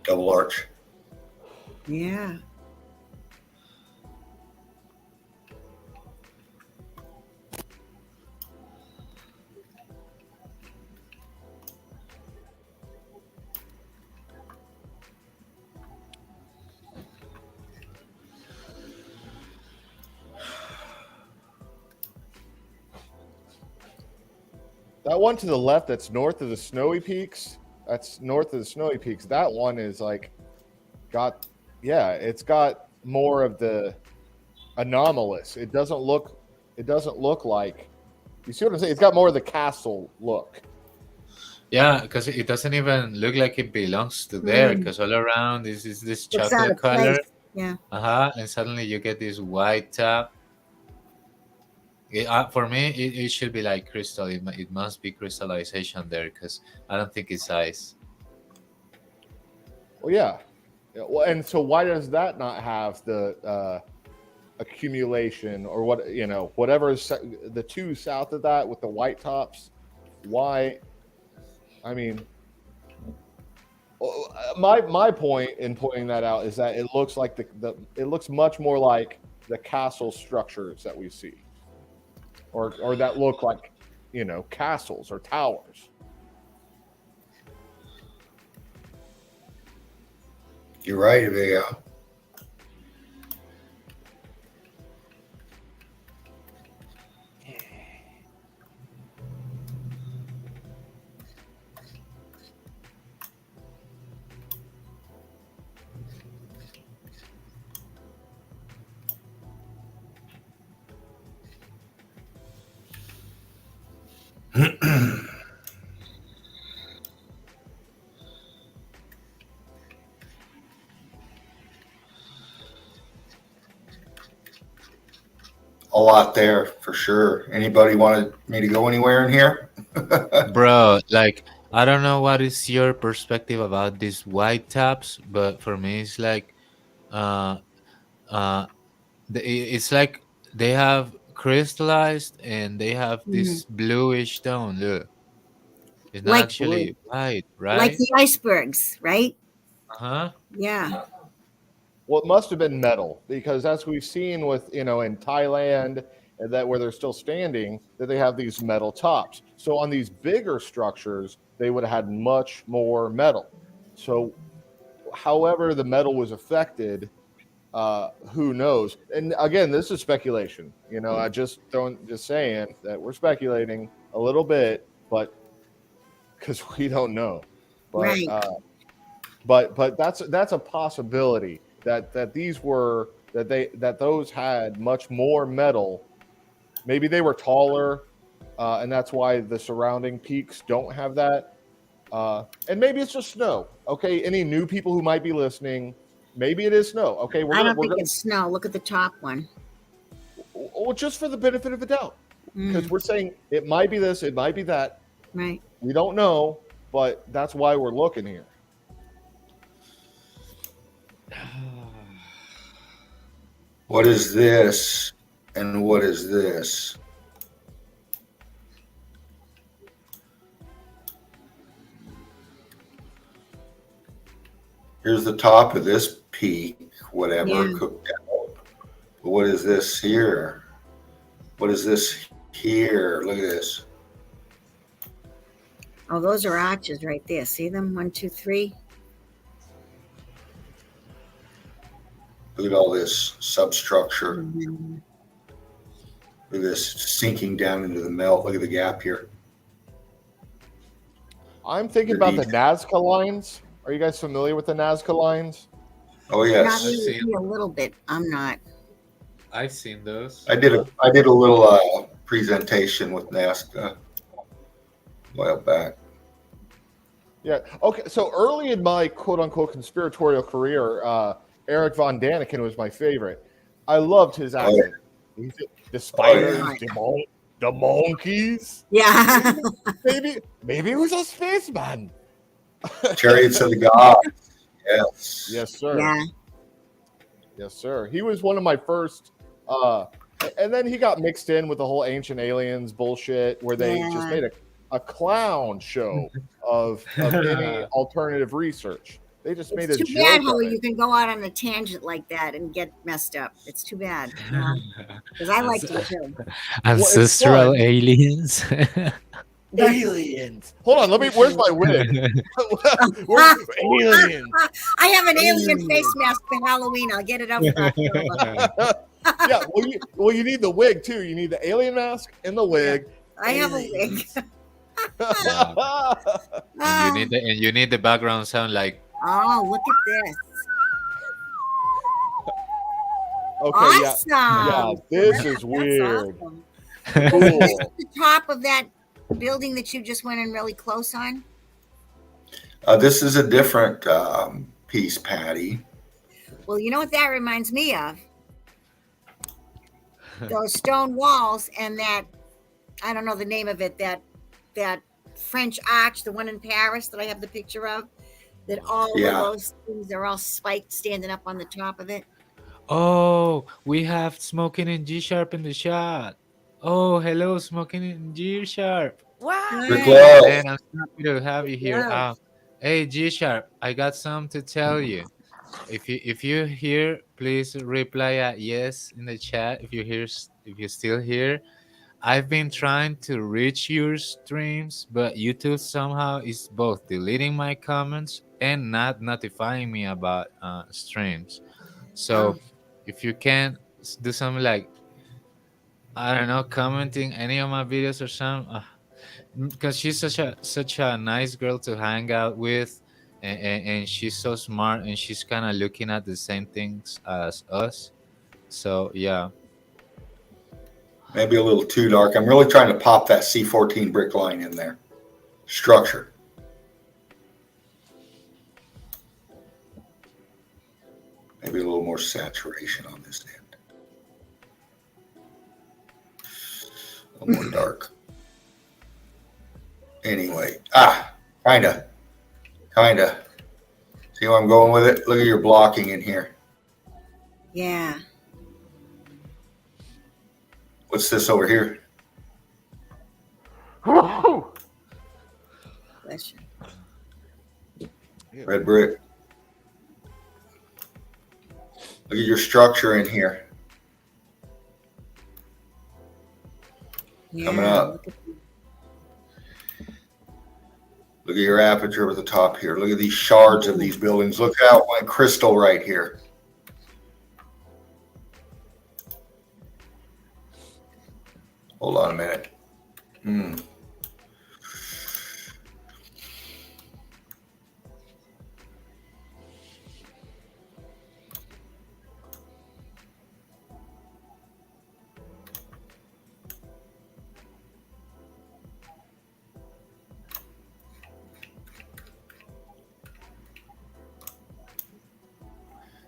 Double arch. Yeah. That one to the left, that's north of the Snowy Peaks. That's north of the Snowy Peaks. That one is like it's got more of the anomalous. It doesn't look like, you see what I'm saying? It's got more of the castle look. Yeah, because it doesn't even look like it belongs to there, because all around is this Looks out chocolate of color. place. Yeah. And suddenly you get this white top. For me, it should be like crystal. It must be crystallization there, because I don't think it's ice. Well, yeah. Well, and so why does that not have the accumulation or whatever is the two south of that with the white tops? Why? I mean, My point in pointing that out is that it looks like it looks much more like the castle structures that we see, or that look like, castles or towers. You're right, Vega. A lot there for sure. Anybody wanted me to go anywhere in here? Bro, like, I don't know what is your perspective about these white tabs, but for me, it's like, uh, uh, it's like they have crystallized and they have Mhm. this bluish tone. Look, it's not Like actually white, like right? the icebergs, right? Uh-huh. Yeah. Well, it must have been metal because, as we've seen with in Thailand, and that where they're still standing, that they have these metal tops. So on these bigger structures, they would have had much more metal. So, however, the metal was affected, who knows? And again, this is speculation. I just saying that we're speculating a little bit, but because we don't know. But Right. but that's a possibility that these were that those had much more metal. Maybe they were taller, and that's why the surrounding peaks don't have that. And maybe it's just snow. Okay, any new people who might be listening, maybe it is snow. Okay, I don't think it's snow. Look at the top one. well, just for the benefit of the doubt, because Mm, we're saying it might be this, it might be that. right. We don't know, but that's why we're looking here. What is this? And what is this? Here's the top of this peak, whatever, Yeah. cooked out. But what is this here? What is this here? Look at this. Oh, those are arches right there. See them? 1, 2, 3. Look at all this substructure. Mhm. Look at this sinking down into the melt. Look at the gap here. I'm thinking The about the Nazca lines. Are you guys familiar with the Nazca lines? Oh Not yes, really. see. Me a little bit. I'm not. I've seen those. I did a little presentation with NASCA a while back. Yeah. Okay. So early in my quote unquote conspiratorial career, Eric Von Daniken was my favorite. I loved his accent. The spiders, the monkeys. Yeah. Maybe it was a spaceman. Chariots of the Gods. Yes. Yes, sir. Yeah. Yes, sir. He was one of my first. And then he got mixed in with the whole ancient aliens bullshit, where they just made a clown show of any alternative research. They just made a It's too joke. bad how of it. you can go out on a tangent like that and get messed up. It's too bad. Because I liked it too. Ancestral fun. aliens. Aliens. Hold on. Where's my wig? Where's aliens? I have an alien face mask for Halloween. I'll get it up for October. Yeah. Well, you need the wig too. You need the alien mask and the wig. I have a wig. And you need the background sound like. Oh, look at this. Okay. Awesome. Yeah. This is That's weird. awesome. Cool. Is this the top of that building that you just went in really close on? This is a different piece, Patty. Well, you know what that reminds me of? Those stone walls and that, I don't know the name of it, that French arch, the one in Paris that I have the picture of, that all of those things are all spiked standing up on the top of it. Oh, we have Smoking and G Sharp in the shot. Oh, hello, Smoking and G Sharp. Wow. Good luck. Man, I'm so happy to have you here. Yeah. Hey, G Sharp, I got something to tell you. If you hear, please reply at yes in the chat. If you're still here, I've been trying to reach your streams, but YouTube somehow is both deleting my comments and not notifying me about streams. Oh, So if you can do something like, I don't know, commenting any of my videos or something, because she's such a nice girl to hang out with, and she's so smart, and she's kind of looking at the same things as us. So yeah. Maybe a little too dark. I'm really trying to pop that C14 brick line in there. Structure. Maybe a little more saturation on this end. A little more dark. Anyway, kinda. See where I'm going with it? Look at your blocking in here. yeah. What's this over here? Bless you. Red brick. Look at your structure in here. Yeah. Coming up. Look at your aperture at the top here. Look at these shards of these buildings. Look out one crystal right here. Hold on a minute.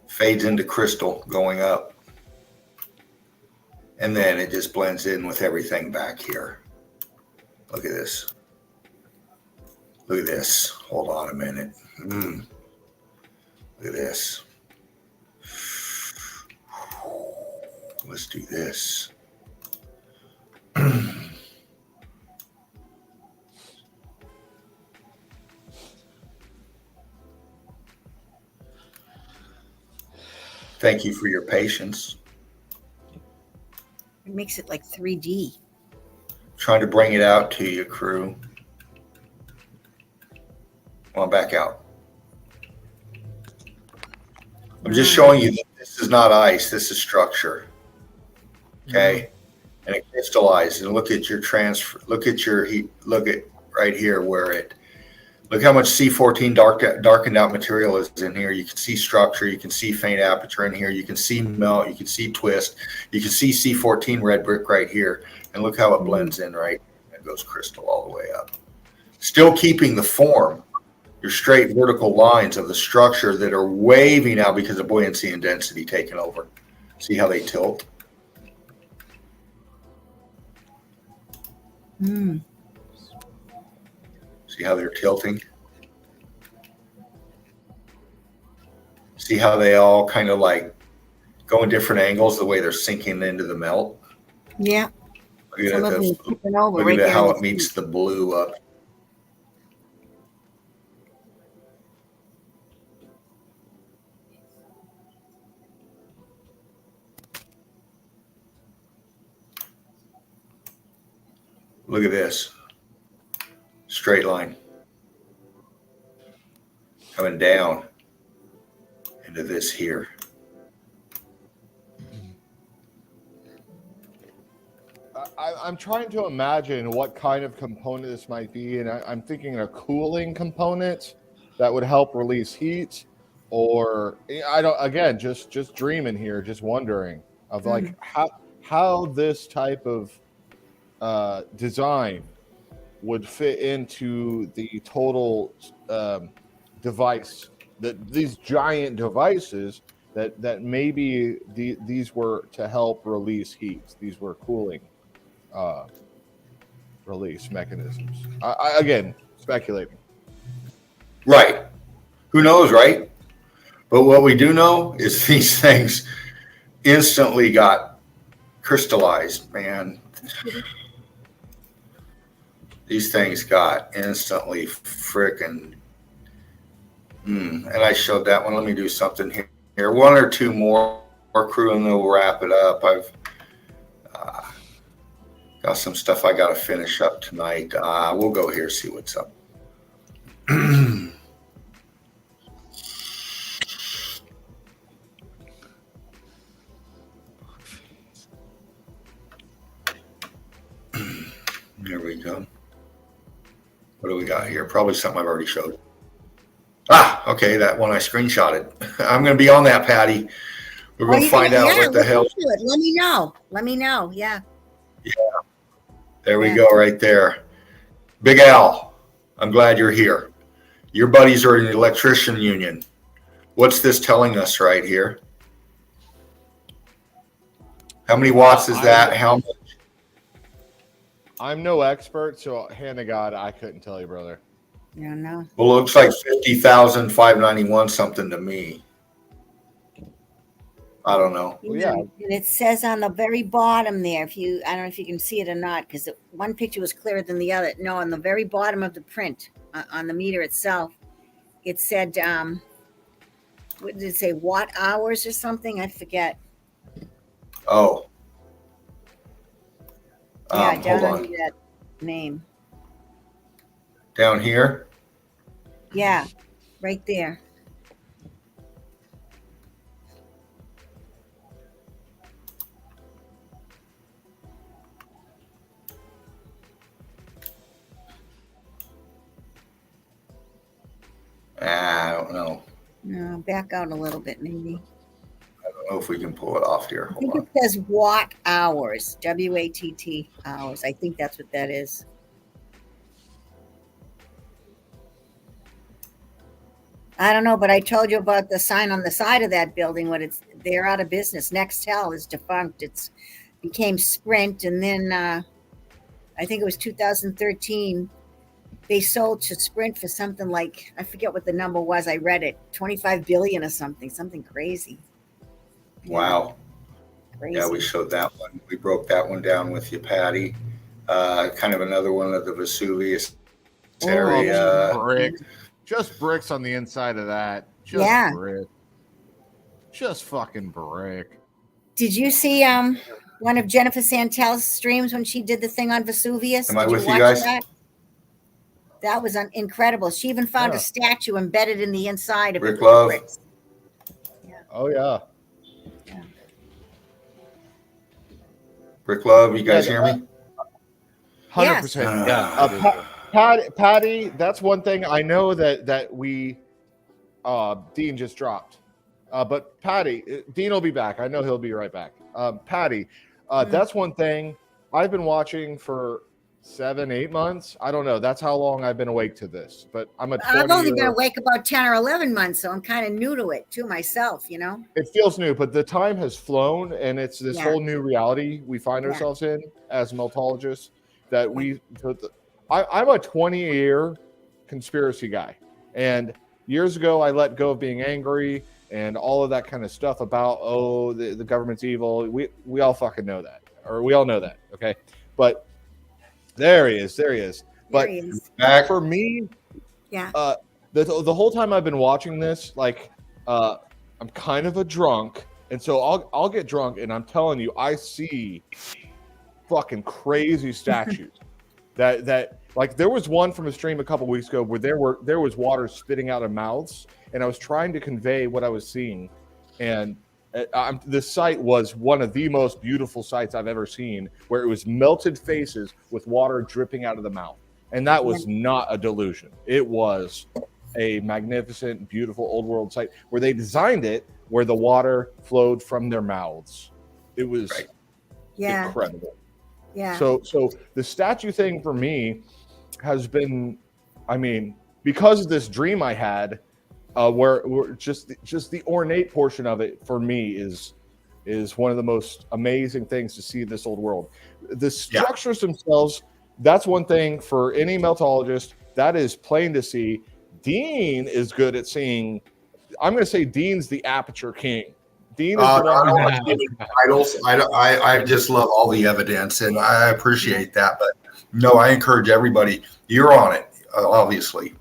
Fades into crystal going up. And then it just blends in with everything back here. Look at this. Look at this. Hold on a minute. Look at this. Let's do this. Thank you for your patience. It makes it like 3D. Trying to bring it out to you, crew. Come on, back out. I'm just showing you that this is not ice. This is structure. Okay. And it crystallized. And look at your transfer. Look at your heat. Look at right here where it. Look how much C14 darkened out material is in here. You can see structure. You can see faint aperture in here. You can see melt. You can see twist. You can see C14 red brick right here. And look how it blends in right. It goes crystal all the way up. Still keeping the form. Your straight vertical lines of the structure that are wavy now because of buoyancy and density taking over. See how they tilt? See how they're tilting? See how they all kind of like go in different angles the way they're sinking into the melt? Yeah. Look Some of at, them tipping over look right at there how in it the meets the blue up. Look at this. Straight line. Coming down into this here. I'm trying to imagine what kind of component this might be, and I'm thinking a cooling component that would help release heat, or I don't. Again, just dreaming here, just wondering of like how this type of design would fit into the total device. That these giant devices that maybe these were to help release heat. These were cooling release mechanisms. I again speculating. Right. Who knows, right? But what we do know is these things instantly got crystallized, man. These things got instantly freaking And I showed that one. Let me do something here. One or two more crew, and then we'll wrap it up. I've got some stuff I got to finish up tonight. We'll go here, see what's up. There we go. What do we got here? Probably something I've already showed. Okay, that one I screenshotted. I'm going to be on that, Patty. We're going to find out what the hell. Let me know. Let me know. Yeah. There we go, right there. Big Al, I'm glad you're here. Your buddies are in the electrician union. What's this telling us right here? How many watts is that? How much? I'm no expert, so hand to God, I couldn't tell you, brother. Yeah, no. Well, it looks like 50,591 something to me. I don't know. Well, yeah. And it says on the very bottom there, I don't know if you can see it or not, because one picture was clearer than the other. No, on the very bottom of the print, on the meter itself, it said, what did it say, watt hours or something? I forget. Oh. Yeah, down hold under on. that name. Down here? Yeah, right there. I don't know. No, back out a little bit, maybe. I don't know if we can pull it off here. I Hold think on. it says watt hours, WATT hours. I think that's what that is. I don't know, but I told you about the sign on the side of that building. They're out of business. Nextel is defunct. It's became Sprint, and then I think it was 2013. They sold to Sprint for something like, I forget what the number was. I read it, 25 billion or something crazy. Wow. Crazy. Yeah, we showed that one. We broke that one down with you, Patty. Kind of another one of the Vesuvius area. Just bricks on the inside of that. Brick. Just fucking brick. Did you see one of Jennifer Santel's streams when she did the thing on Vesuvius? Am I Did with you watch guys? That was incredible. She even found a statue embedded in the inside of Rick it. Love. Bricks. Oh, yeah. Rick Love, you guys hear me? 100%. Yeah. Patty, that's one thing I know that we Dean just dropped. But Patty, Dean will be back. I know he'll be right back. Patty, that's one thing I've been watching for 7-8 months. I don't know. That's how long I've been awake to this. But I've only been awake about 10 or 11 months, so I'm kind of new to it too myself, you know? It feels new, but the time has flown, and it's this whole new reality we find ourselves in as meltologists that I'm a 20-year conspiracy guy. And years ago, I let go of being angry and all of that kind of stuff about, the government's evil. We all fucking know that, or we all know that, okay? But there he is. But for me, the whole time I've been watching this, like, I'm kind of a drunk, and so I'll get drunk, and I'm telling you, I see fucking crazy statues. that like there was one from a stream a couple weeks ago where there was water spitting out of mouths, and I was trying to convey what I was seeing, and the site was one of the most beautiful sights I've ever seen, where it was melted faces with water dripping out of the mouth. And that was not a delusion. It was a magnificent, beautiful old world site where they designed it where the water flowed from their mouths. It was incredible. Yeah. So the statue thing for me has been, because of this dream I had, where just the ornate portion of it for me is one of the most amazing things to see in this old world. The structures themselves, that's one thing for any meltologist. That is plain to see. Dean is good at seeing. I'm going to say Dean's the aperture king. Dean is the one who has titles. I just love all the evidence, and I appreciate that. But no, I encourage everybody. You're on it, obviously.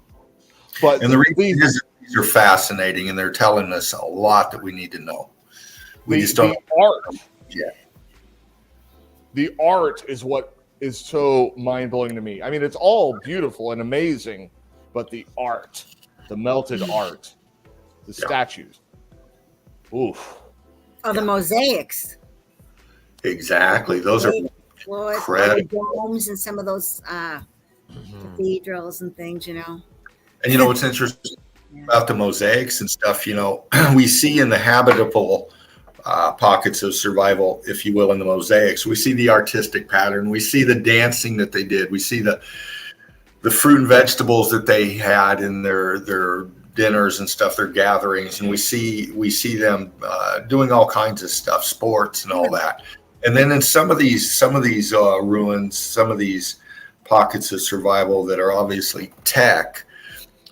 But and the reason is these are fascinating, and they're telling us a lot that we need to know. We just don't. The art. Yeah. The art is what is so mind-blowing to me. I mean, it's all beautiful and amazing, but the art, the melted art, the statues. Oof. Oh, the mosaics. Exactly. Those are Floors, incredible. domes, and some of those cathedrals and things, you know. And you know what's interesting about the mosaics and stuff, you know, we see in the habitable pockets of survival, if you will, in the mosaics, we see the artistic pattern, we see the dancing that they did, we see the fruit and vegetables that they had in their dinners and stuff, their gatherings, and we see them doing all kinds of stuff, sports and all that. And then in some of these ruins, some of these pockets of survival that are obviously tech,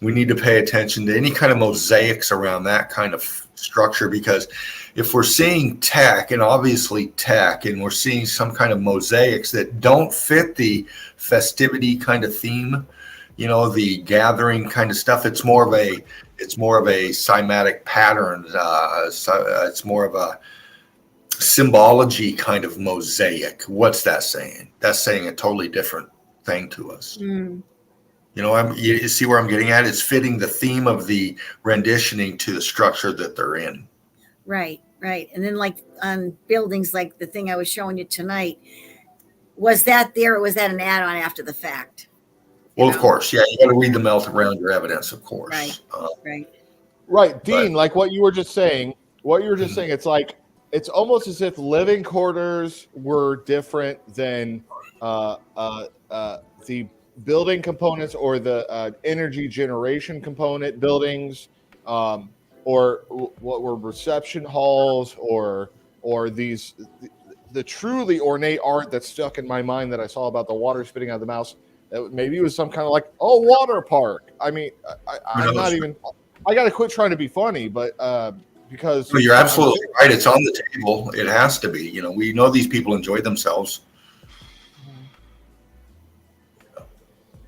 we need to pay attention to any kind of mosaics around that kind of structure, because if we're seeing tech, and obviously tech, and we're seeing some kind of mosaics that don't fit the festivity kind of theme, you know, the gathering kind of stuff, it's more of a cymatic pattern. It's more of a symbology kind of mosaic. What's that saying? That's saying a totally different thing to us. You know, you see where I'm getting at? It's fitting the theme of the renditioning to the structure that they're in. Right. And then like on buildings like the thing I was showing you tonight, was that there or was that an add-on after the fact? Well, of course. Yeah, you got to read the melt around your evidence, of course. Right. Dean, like what you were just saying, it's like, it's almost as if living quarters were different than the building components or the energy generation component buildings, or what were reception halls, or these the truly ornate art that's stuck in my mind that I saw about the water spitting out of the mouse. Maybe it was some kind of like water park. I mean, I'm not even. I got to quit trying to be funny, but because you're absolutely right. It's on the table. It has to be. You know, we know these people enjoy themselves.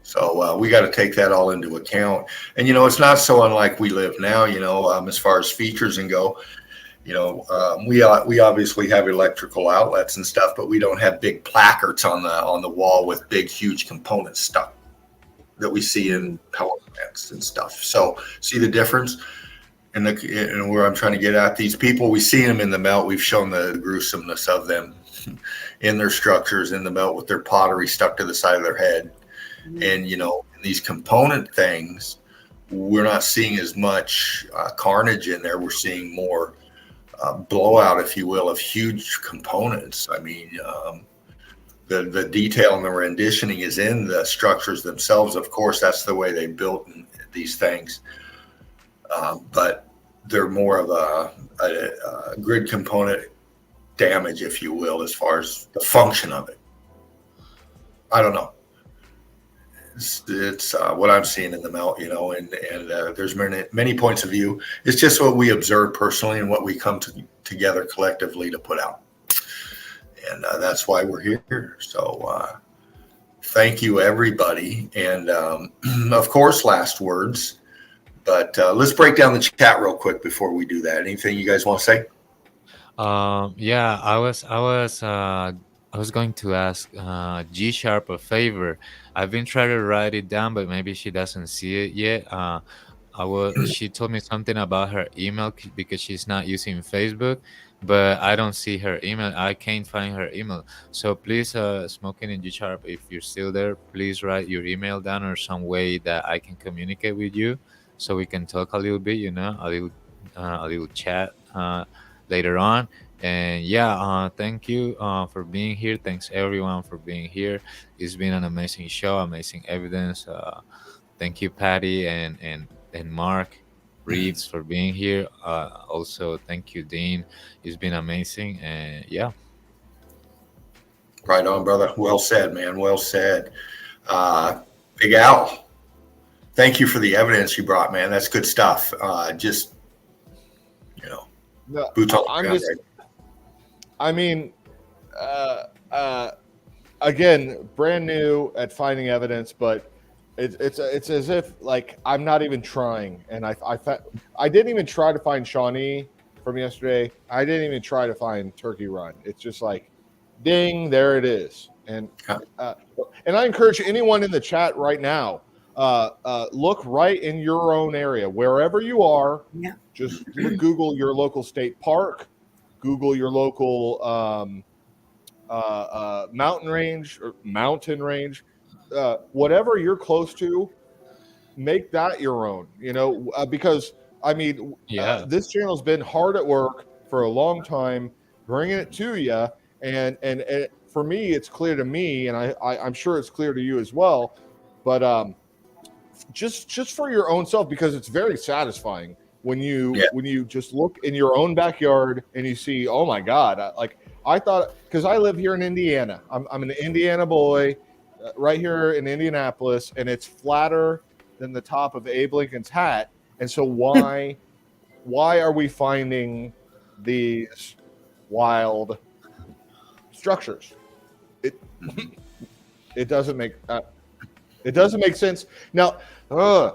So we got to take that all into account. And, you know, it's not so unlike we live now, you know, as far as features and go, you know, we obviously have electrical outlets and stuff, but we don't have big placards on the wall with big, huge components stuck that we see in power plants and stuff. So see the difference? And where I'm trying to get at, these people, we see them in the melt. We've shown the gruesomeness of them in their structures in the melt with their pottery stuck to the side of their head. And, you know, these component things, we're not seeing as much carnage in there. We're seeing more blowout, if you will, of huge components. I mean, the detail and the renditioning is in the structures themselves. Of course, that's the way they built these things. But they're more of a grid component damage, if you will, as far as the function of it. I don't know. It's what I'm seeing in the melt, you know, and there's many points of view. It's just what we observe personally and what we come together collectively to put out. And that's why we're here. So thank you, everybody. And of course, last words. But let's break down the chat real quick before we do that. Anything you guys want to say? Yeah, I was going to ask G Sharp a favor. I've been trying to write it down, but maybe she doesn't see it yet. She told me something about her email because she's not using Facebook, but I don't see her email. I can't find her email. So please, Smoking and G Sharp, if you're still there, please write your email down or some way that I can communicate with you, so we can talk a little bit. You know, a little chat later on. And yeah, thank you for being here. Thanks everyone for being here. It's been an amazing show, amazing evidence. Thank you, Patty and Mark Reeves for being here. Also, thank you, Dean. It's been amazing. And yeah. Right on, brother. Well said, man. Well said. Big Al, thank you for the evidence you brought, man. That's good stuff. Just, you know, boots on the ground. I mean, again, brand new at finding evidence, but It's as if like I'm not even trying, and I didn't even try to find Shawnee from yesterday. I didn't even try to find Turkey Run. It's just like, ding, there it is. And I encourage anyone in the chat right now, look right in your own area, wherever you are. Yeah. Just Google your local state park, Google your local mountain range, whatever you're close to, make that your own. Because I mean, Yeah. this channel's been hard at work for a long time, bringing it to you, and for me, it's clear to me, and I'm sure it's clear to you as well. But just for your own self, because it's very satisfying when you just look in your own backyard and you see, oh my God, I thought, because I live here in Indiana, I'm an Indiana boy, right here in Indianapolis, and it's flatter than the top of Abe Lincoln's hat. And so why are we finding these wild structures? It doesn't make sense. Now, I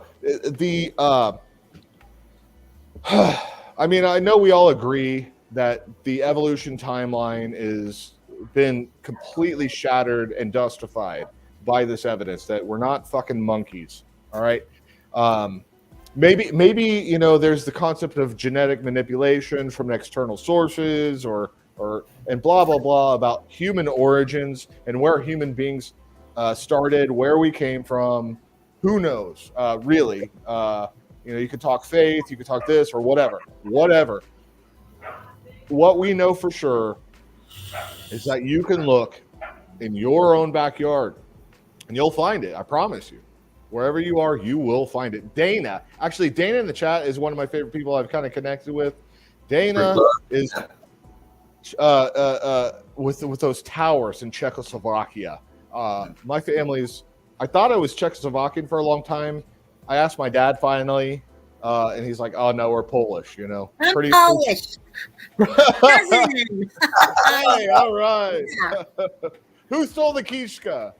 mean, I know we all agree that the evolution timeline is been completely shattered and dustified by this evidence that we're not fucking monkeys. All right. Maybe, there's the concept of genetic manipulation from external sources and blah, blah, blah about human origins and where human beings started, where we came from. Who knows? Really, you could talk faith, you could talk this or whatever. What we know for sure is that you can look in your own backyard and you'll find it. I promise you. Wherever you are, you will find it. Dana in the chat is one of my favorite people I've kind of connected with. Dana is with those towers in Czechoslovakia. My family's, I thought I was Czechoslovakian for a long time. I asked my dad finally, and he's like, "Oh no, we're Polish." I'm Polish. Hey, all right. Yeah. Who stole the Kishka?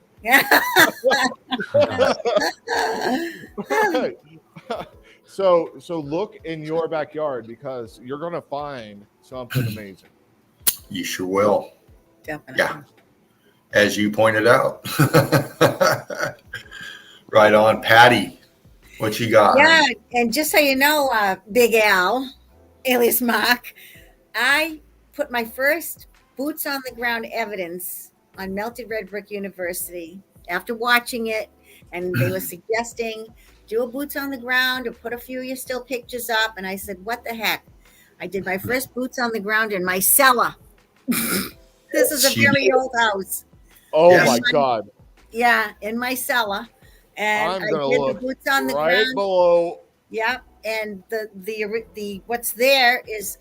Right. So look in your backyard because you're gonna find something amazing. You sure will. Definitely. Yeah. As you pointed out. Right on. Patty, what you got? Yeah, and just so you know, Big Al, alias Mark, I put my first boots on the ground evidence on Melted Red Brick University after watching it, and they were suggesting do a boots on the ground or put a few of your still pictures up, and I said, what the heck? I did my first boots on the ground in my cellar. This is a very old house. Oh my God. Yeah, in my cellar. And I'm I gonna did look the boots on the right ground. below. Yeah, and the what's there is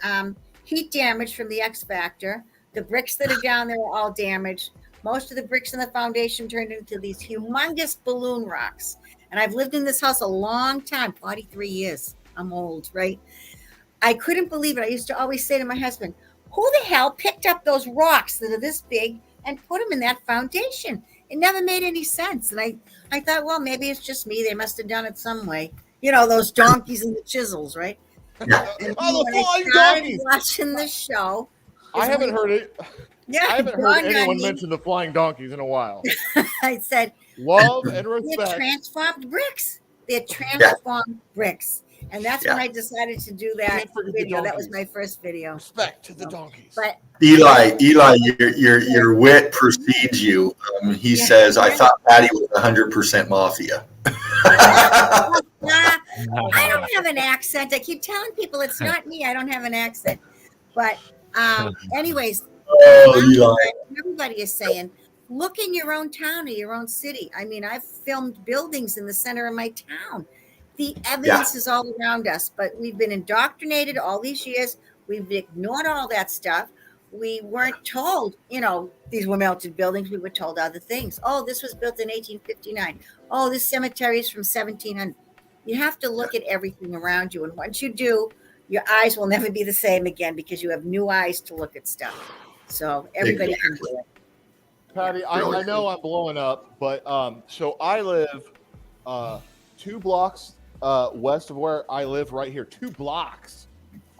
heat damage from the X Factor. The bricks that are down there are all damaged. Most of the bricks in the foundation turned into these humongous balloon rocks. And I've lived in this house a long time, 43 years. I'm old, right? I couldn't believe it. I used to always say to my husband, who the hell picked up those rocks that are this big and put them in that foundation? It never made any sense. And I thought, well, maybe it's just me. They must have done it some way. Those donkeys and the chisels, right? Yeah. And Oh, the when flying I started donkeys! watching the show. I haven't heard it. Yeah, I haven't heard anyone mention the flying donkeys in a while. I said, love and they're respect. transformed bricks. They're transformed bricks. And that's when I decided to do that Can't forget the video. That was donkeys. my first video. Respect to the donkeys. But Eli, your wit precedes you. He says, "I thought Patty was 100% mafia." I don't have an accent. I keep telling people it's not me. I don't have an accent. But anyways, everybody is saying, look in your own town or your own city. I mean, I've filmed buildings in the center of my town. The evidence is all around us, but we've been indoctrinated all these years. We've ignored all that stuff. We weren't told, these were melted buildings. We were told other things. Oh, this was built in 1859. Oh, this cemetery is from 1700. You have to look at everything around you. And once you do, your eyes will never be the same again because you have new eyes to look at stuff. So everybody can do it. Patty, I know I'm blowing up, but so I live 2 blocks west of where I live, right here. 2 blocks.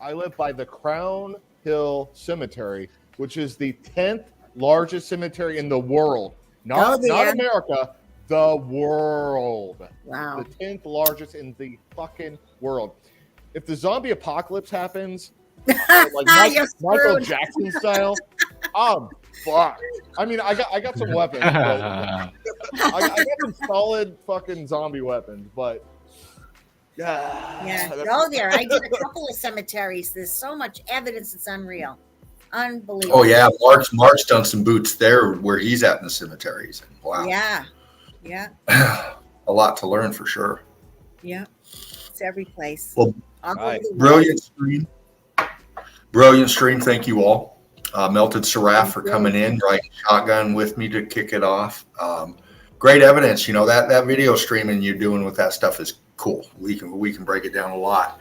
I live by the Crown Hill Cemetery, which is the 10th largest cemetery in the world. Not America, the world. Wow. The 10th largest in the fucking world. If the zombie apocalypse happens, like Michael Jackson style, I'm fucked. I mean, I got some weapons, but I got some solid fucking zombie weapons, but yeah, go there. I did a couple of cemeteries. There's so much evidence; it's unreal, unbelievable. Oh yeah, Mark's done some boots there where he's at in the cemeteries. Wow. Yeah. A lot to learn for sure. Yeah, it's every place. Well, right. Brilliant stream. Thank you all. Melted Seraph for coming in, riding shotgun with me to kick it off. Great evidence. You know, that video streaming you're doing with that stuff is cool. We can break it down a lot.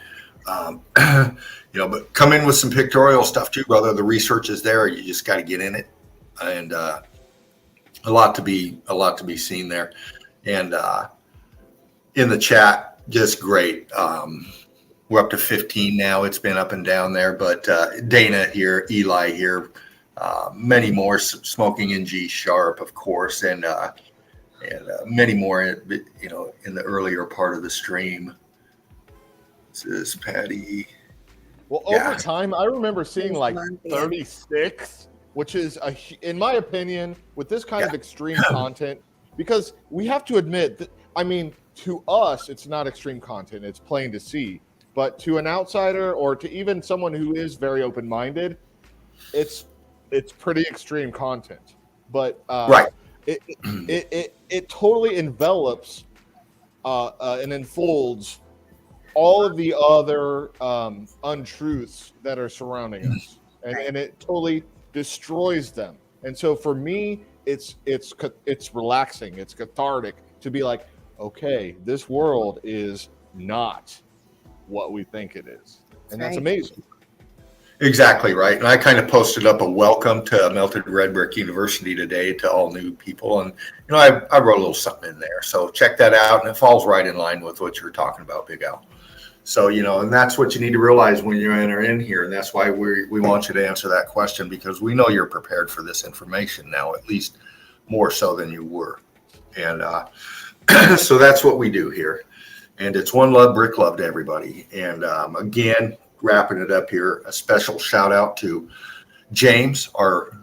You know, but come in with some pictorial stuff too, brother. The research is there. You just got to get in it, and a lot to be seen there. And in the chat, just great. We're up to 15 now. It's been up and down there, but Dana here, Eli here, many more. Smoking in G Sharp, of course, and many more. You know, in the earlier part of the stream. This is Patty. Well, over time, I remember seeing like 36, which is in my opinion, with this kind of extreme content, because we have to admit that. I mean, to us, it's not extreme content; it's plain to see. But to an outsider or to even someone who is very open-minded, it's pretty extreme content. But right, it totally envelops and enfolds all of the other untruths that are surrounding us, and it totally destroys them. And so for me, it's relaxing, it's cathartic to be like, okay, this world is not what we think it is, and that's amazing. Exactly right. And I kind of posted up a welcome to Melted Red Brick University today to all new people, and you know, I wrote a little something in there, so check that out, and it falls right in line with what you're talking about, Big Al. So you know, and that's what you need to realize when you enter in here, and that's why we want you to answer that question, because we know you're prepared for this information now, at least more so than you were, and so that's what we do here. And it's one love, brick love to everybody. And again, wrapping it up here, a special shout out to James, our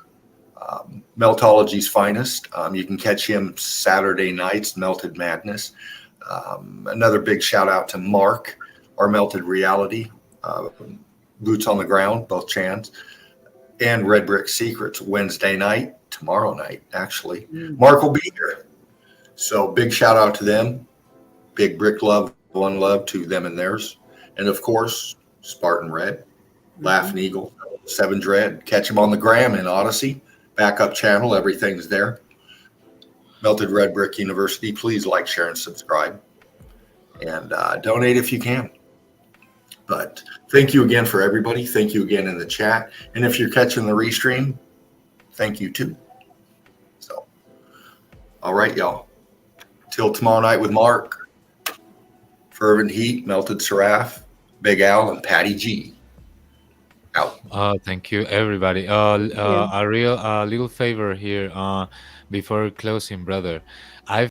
Meltology's finest. You can catch him Saturday nights, Melted Madness. Another big shout out to Mark, our Melted Reality, Boots on the Ground, both chans, and Red Brick Secrets Wednesday night, tomorrow night, actually. Mark will be here. So big shout out to them. Big brick love, one love to them and theirs. And of course, Spartan Red, Laughing Eagle, Seven Dread. Catch them on the gram in Odyssey. Backup channel, everything's there. Melted Red Brick University. Please like, share, and subscribe. And donate if you can. But thank you again for everybody. Thank you again in the chat. And if you're catching the restream, thank you too. So, all right, y'all. Till tomorrow night with Mark. Fervent Heat, Melted Seraph, Big Al, and Patty G. Out. Thank you, everybody. A little favor here before closing, brother.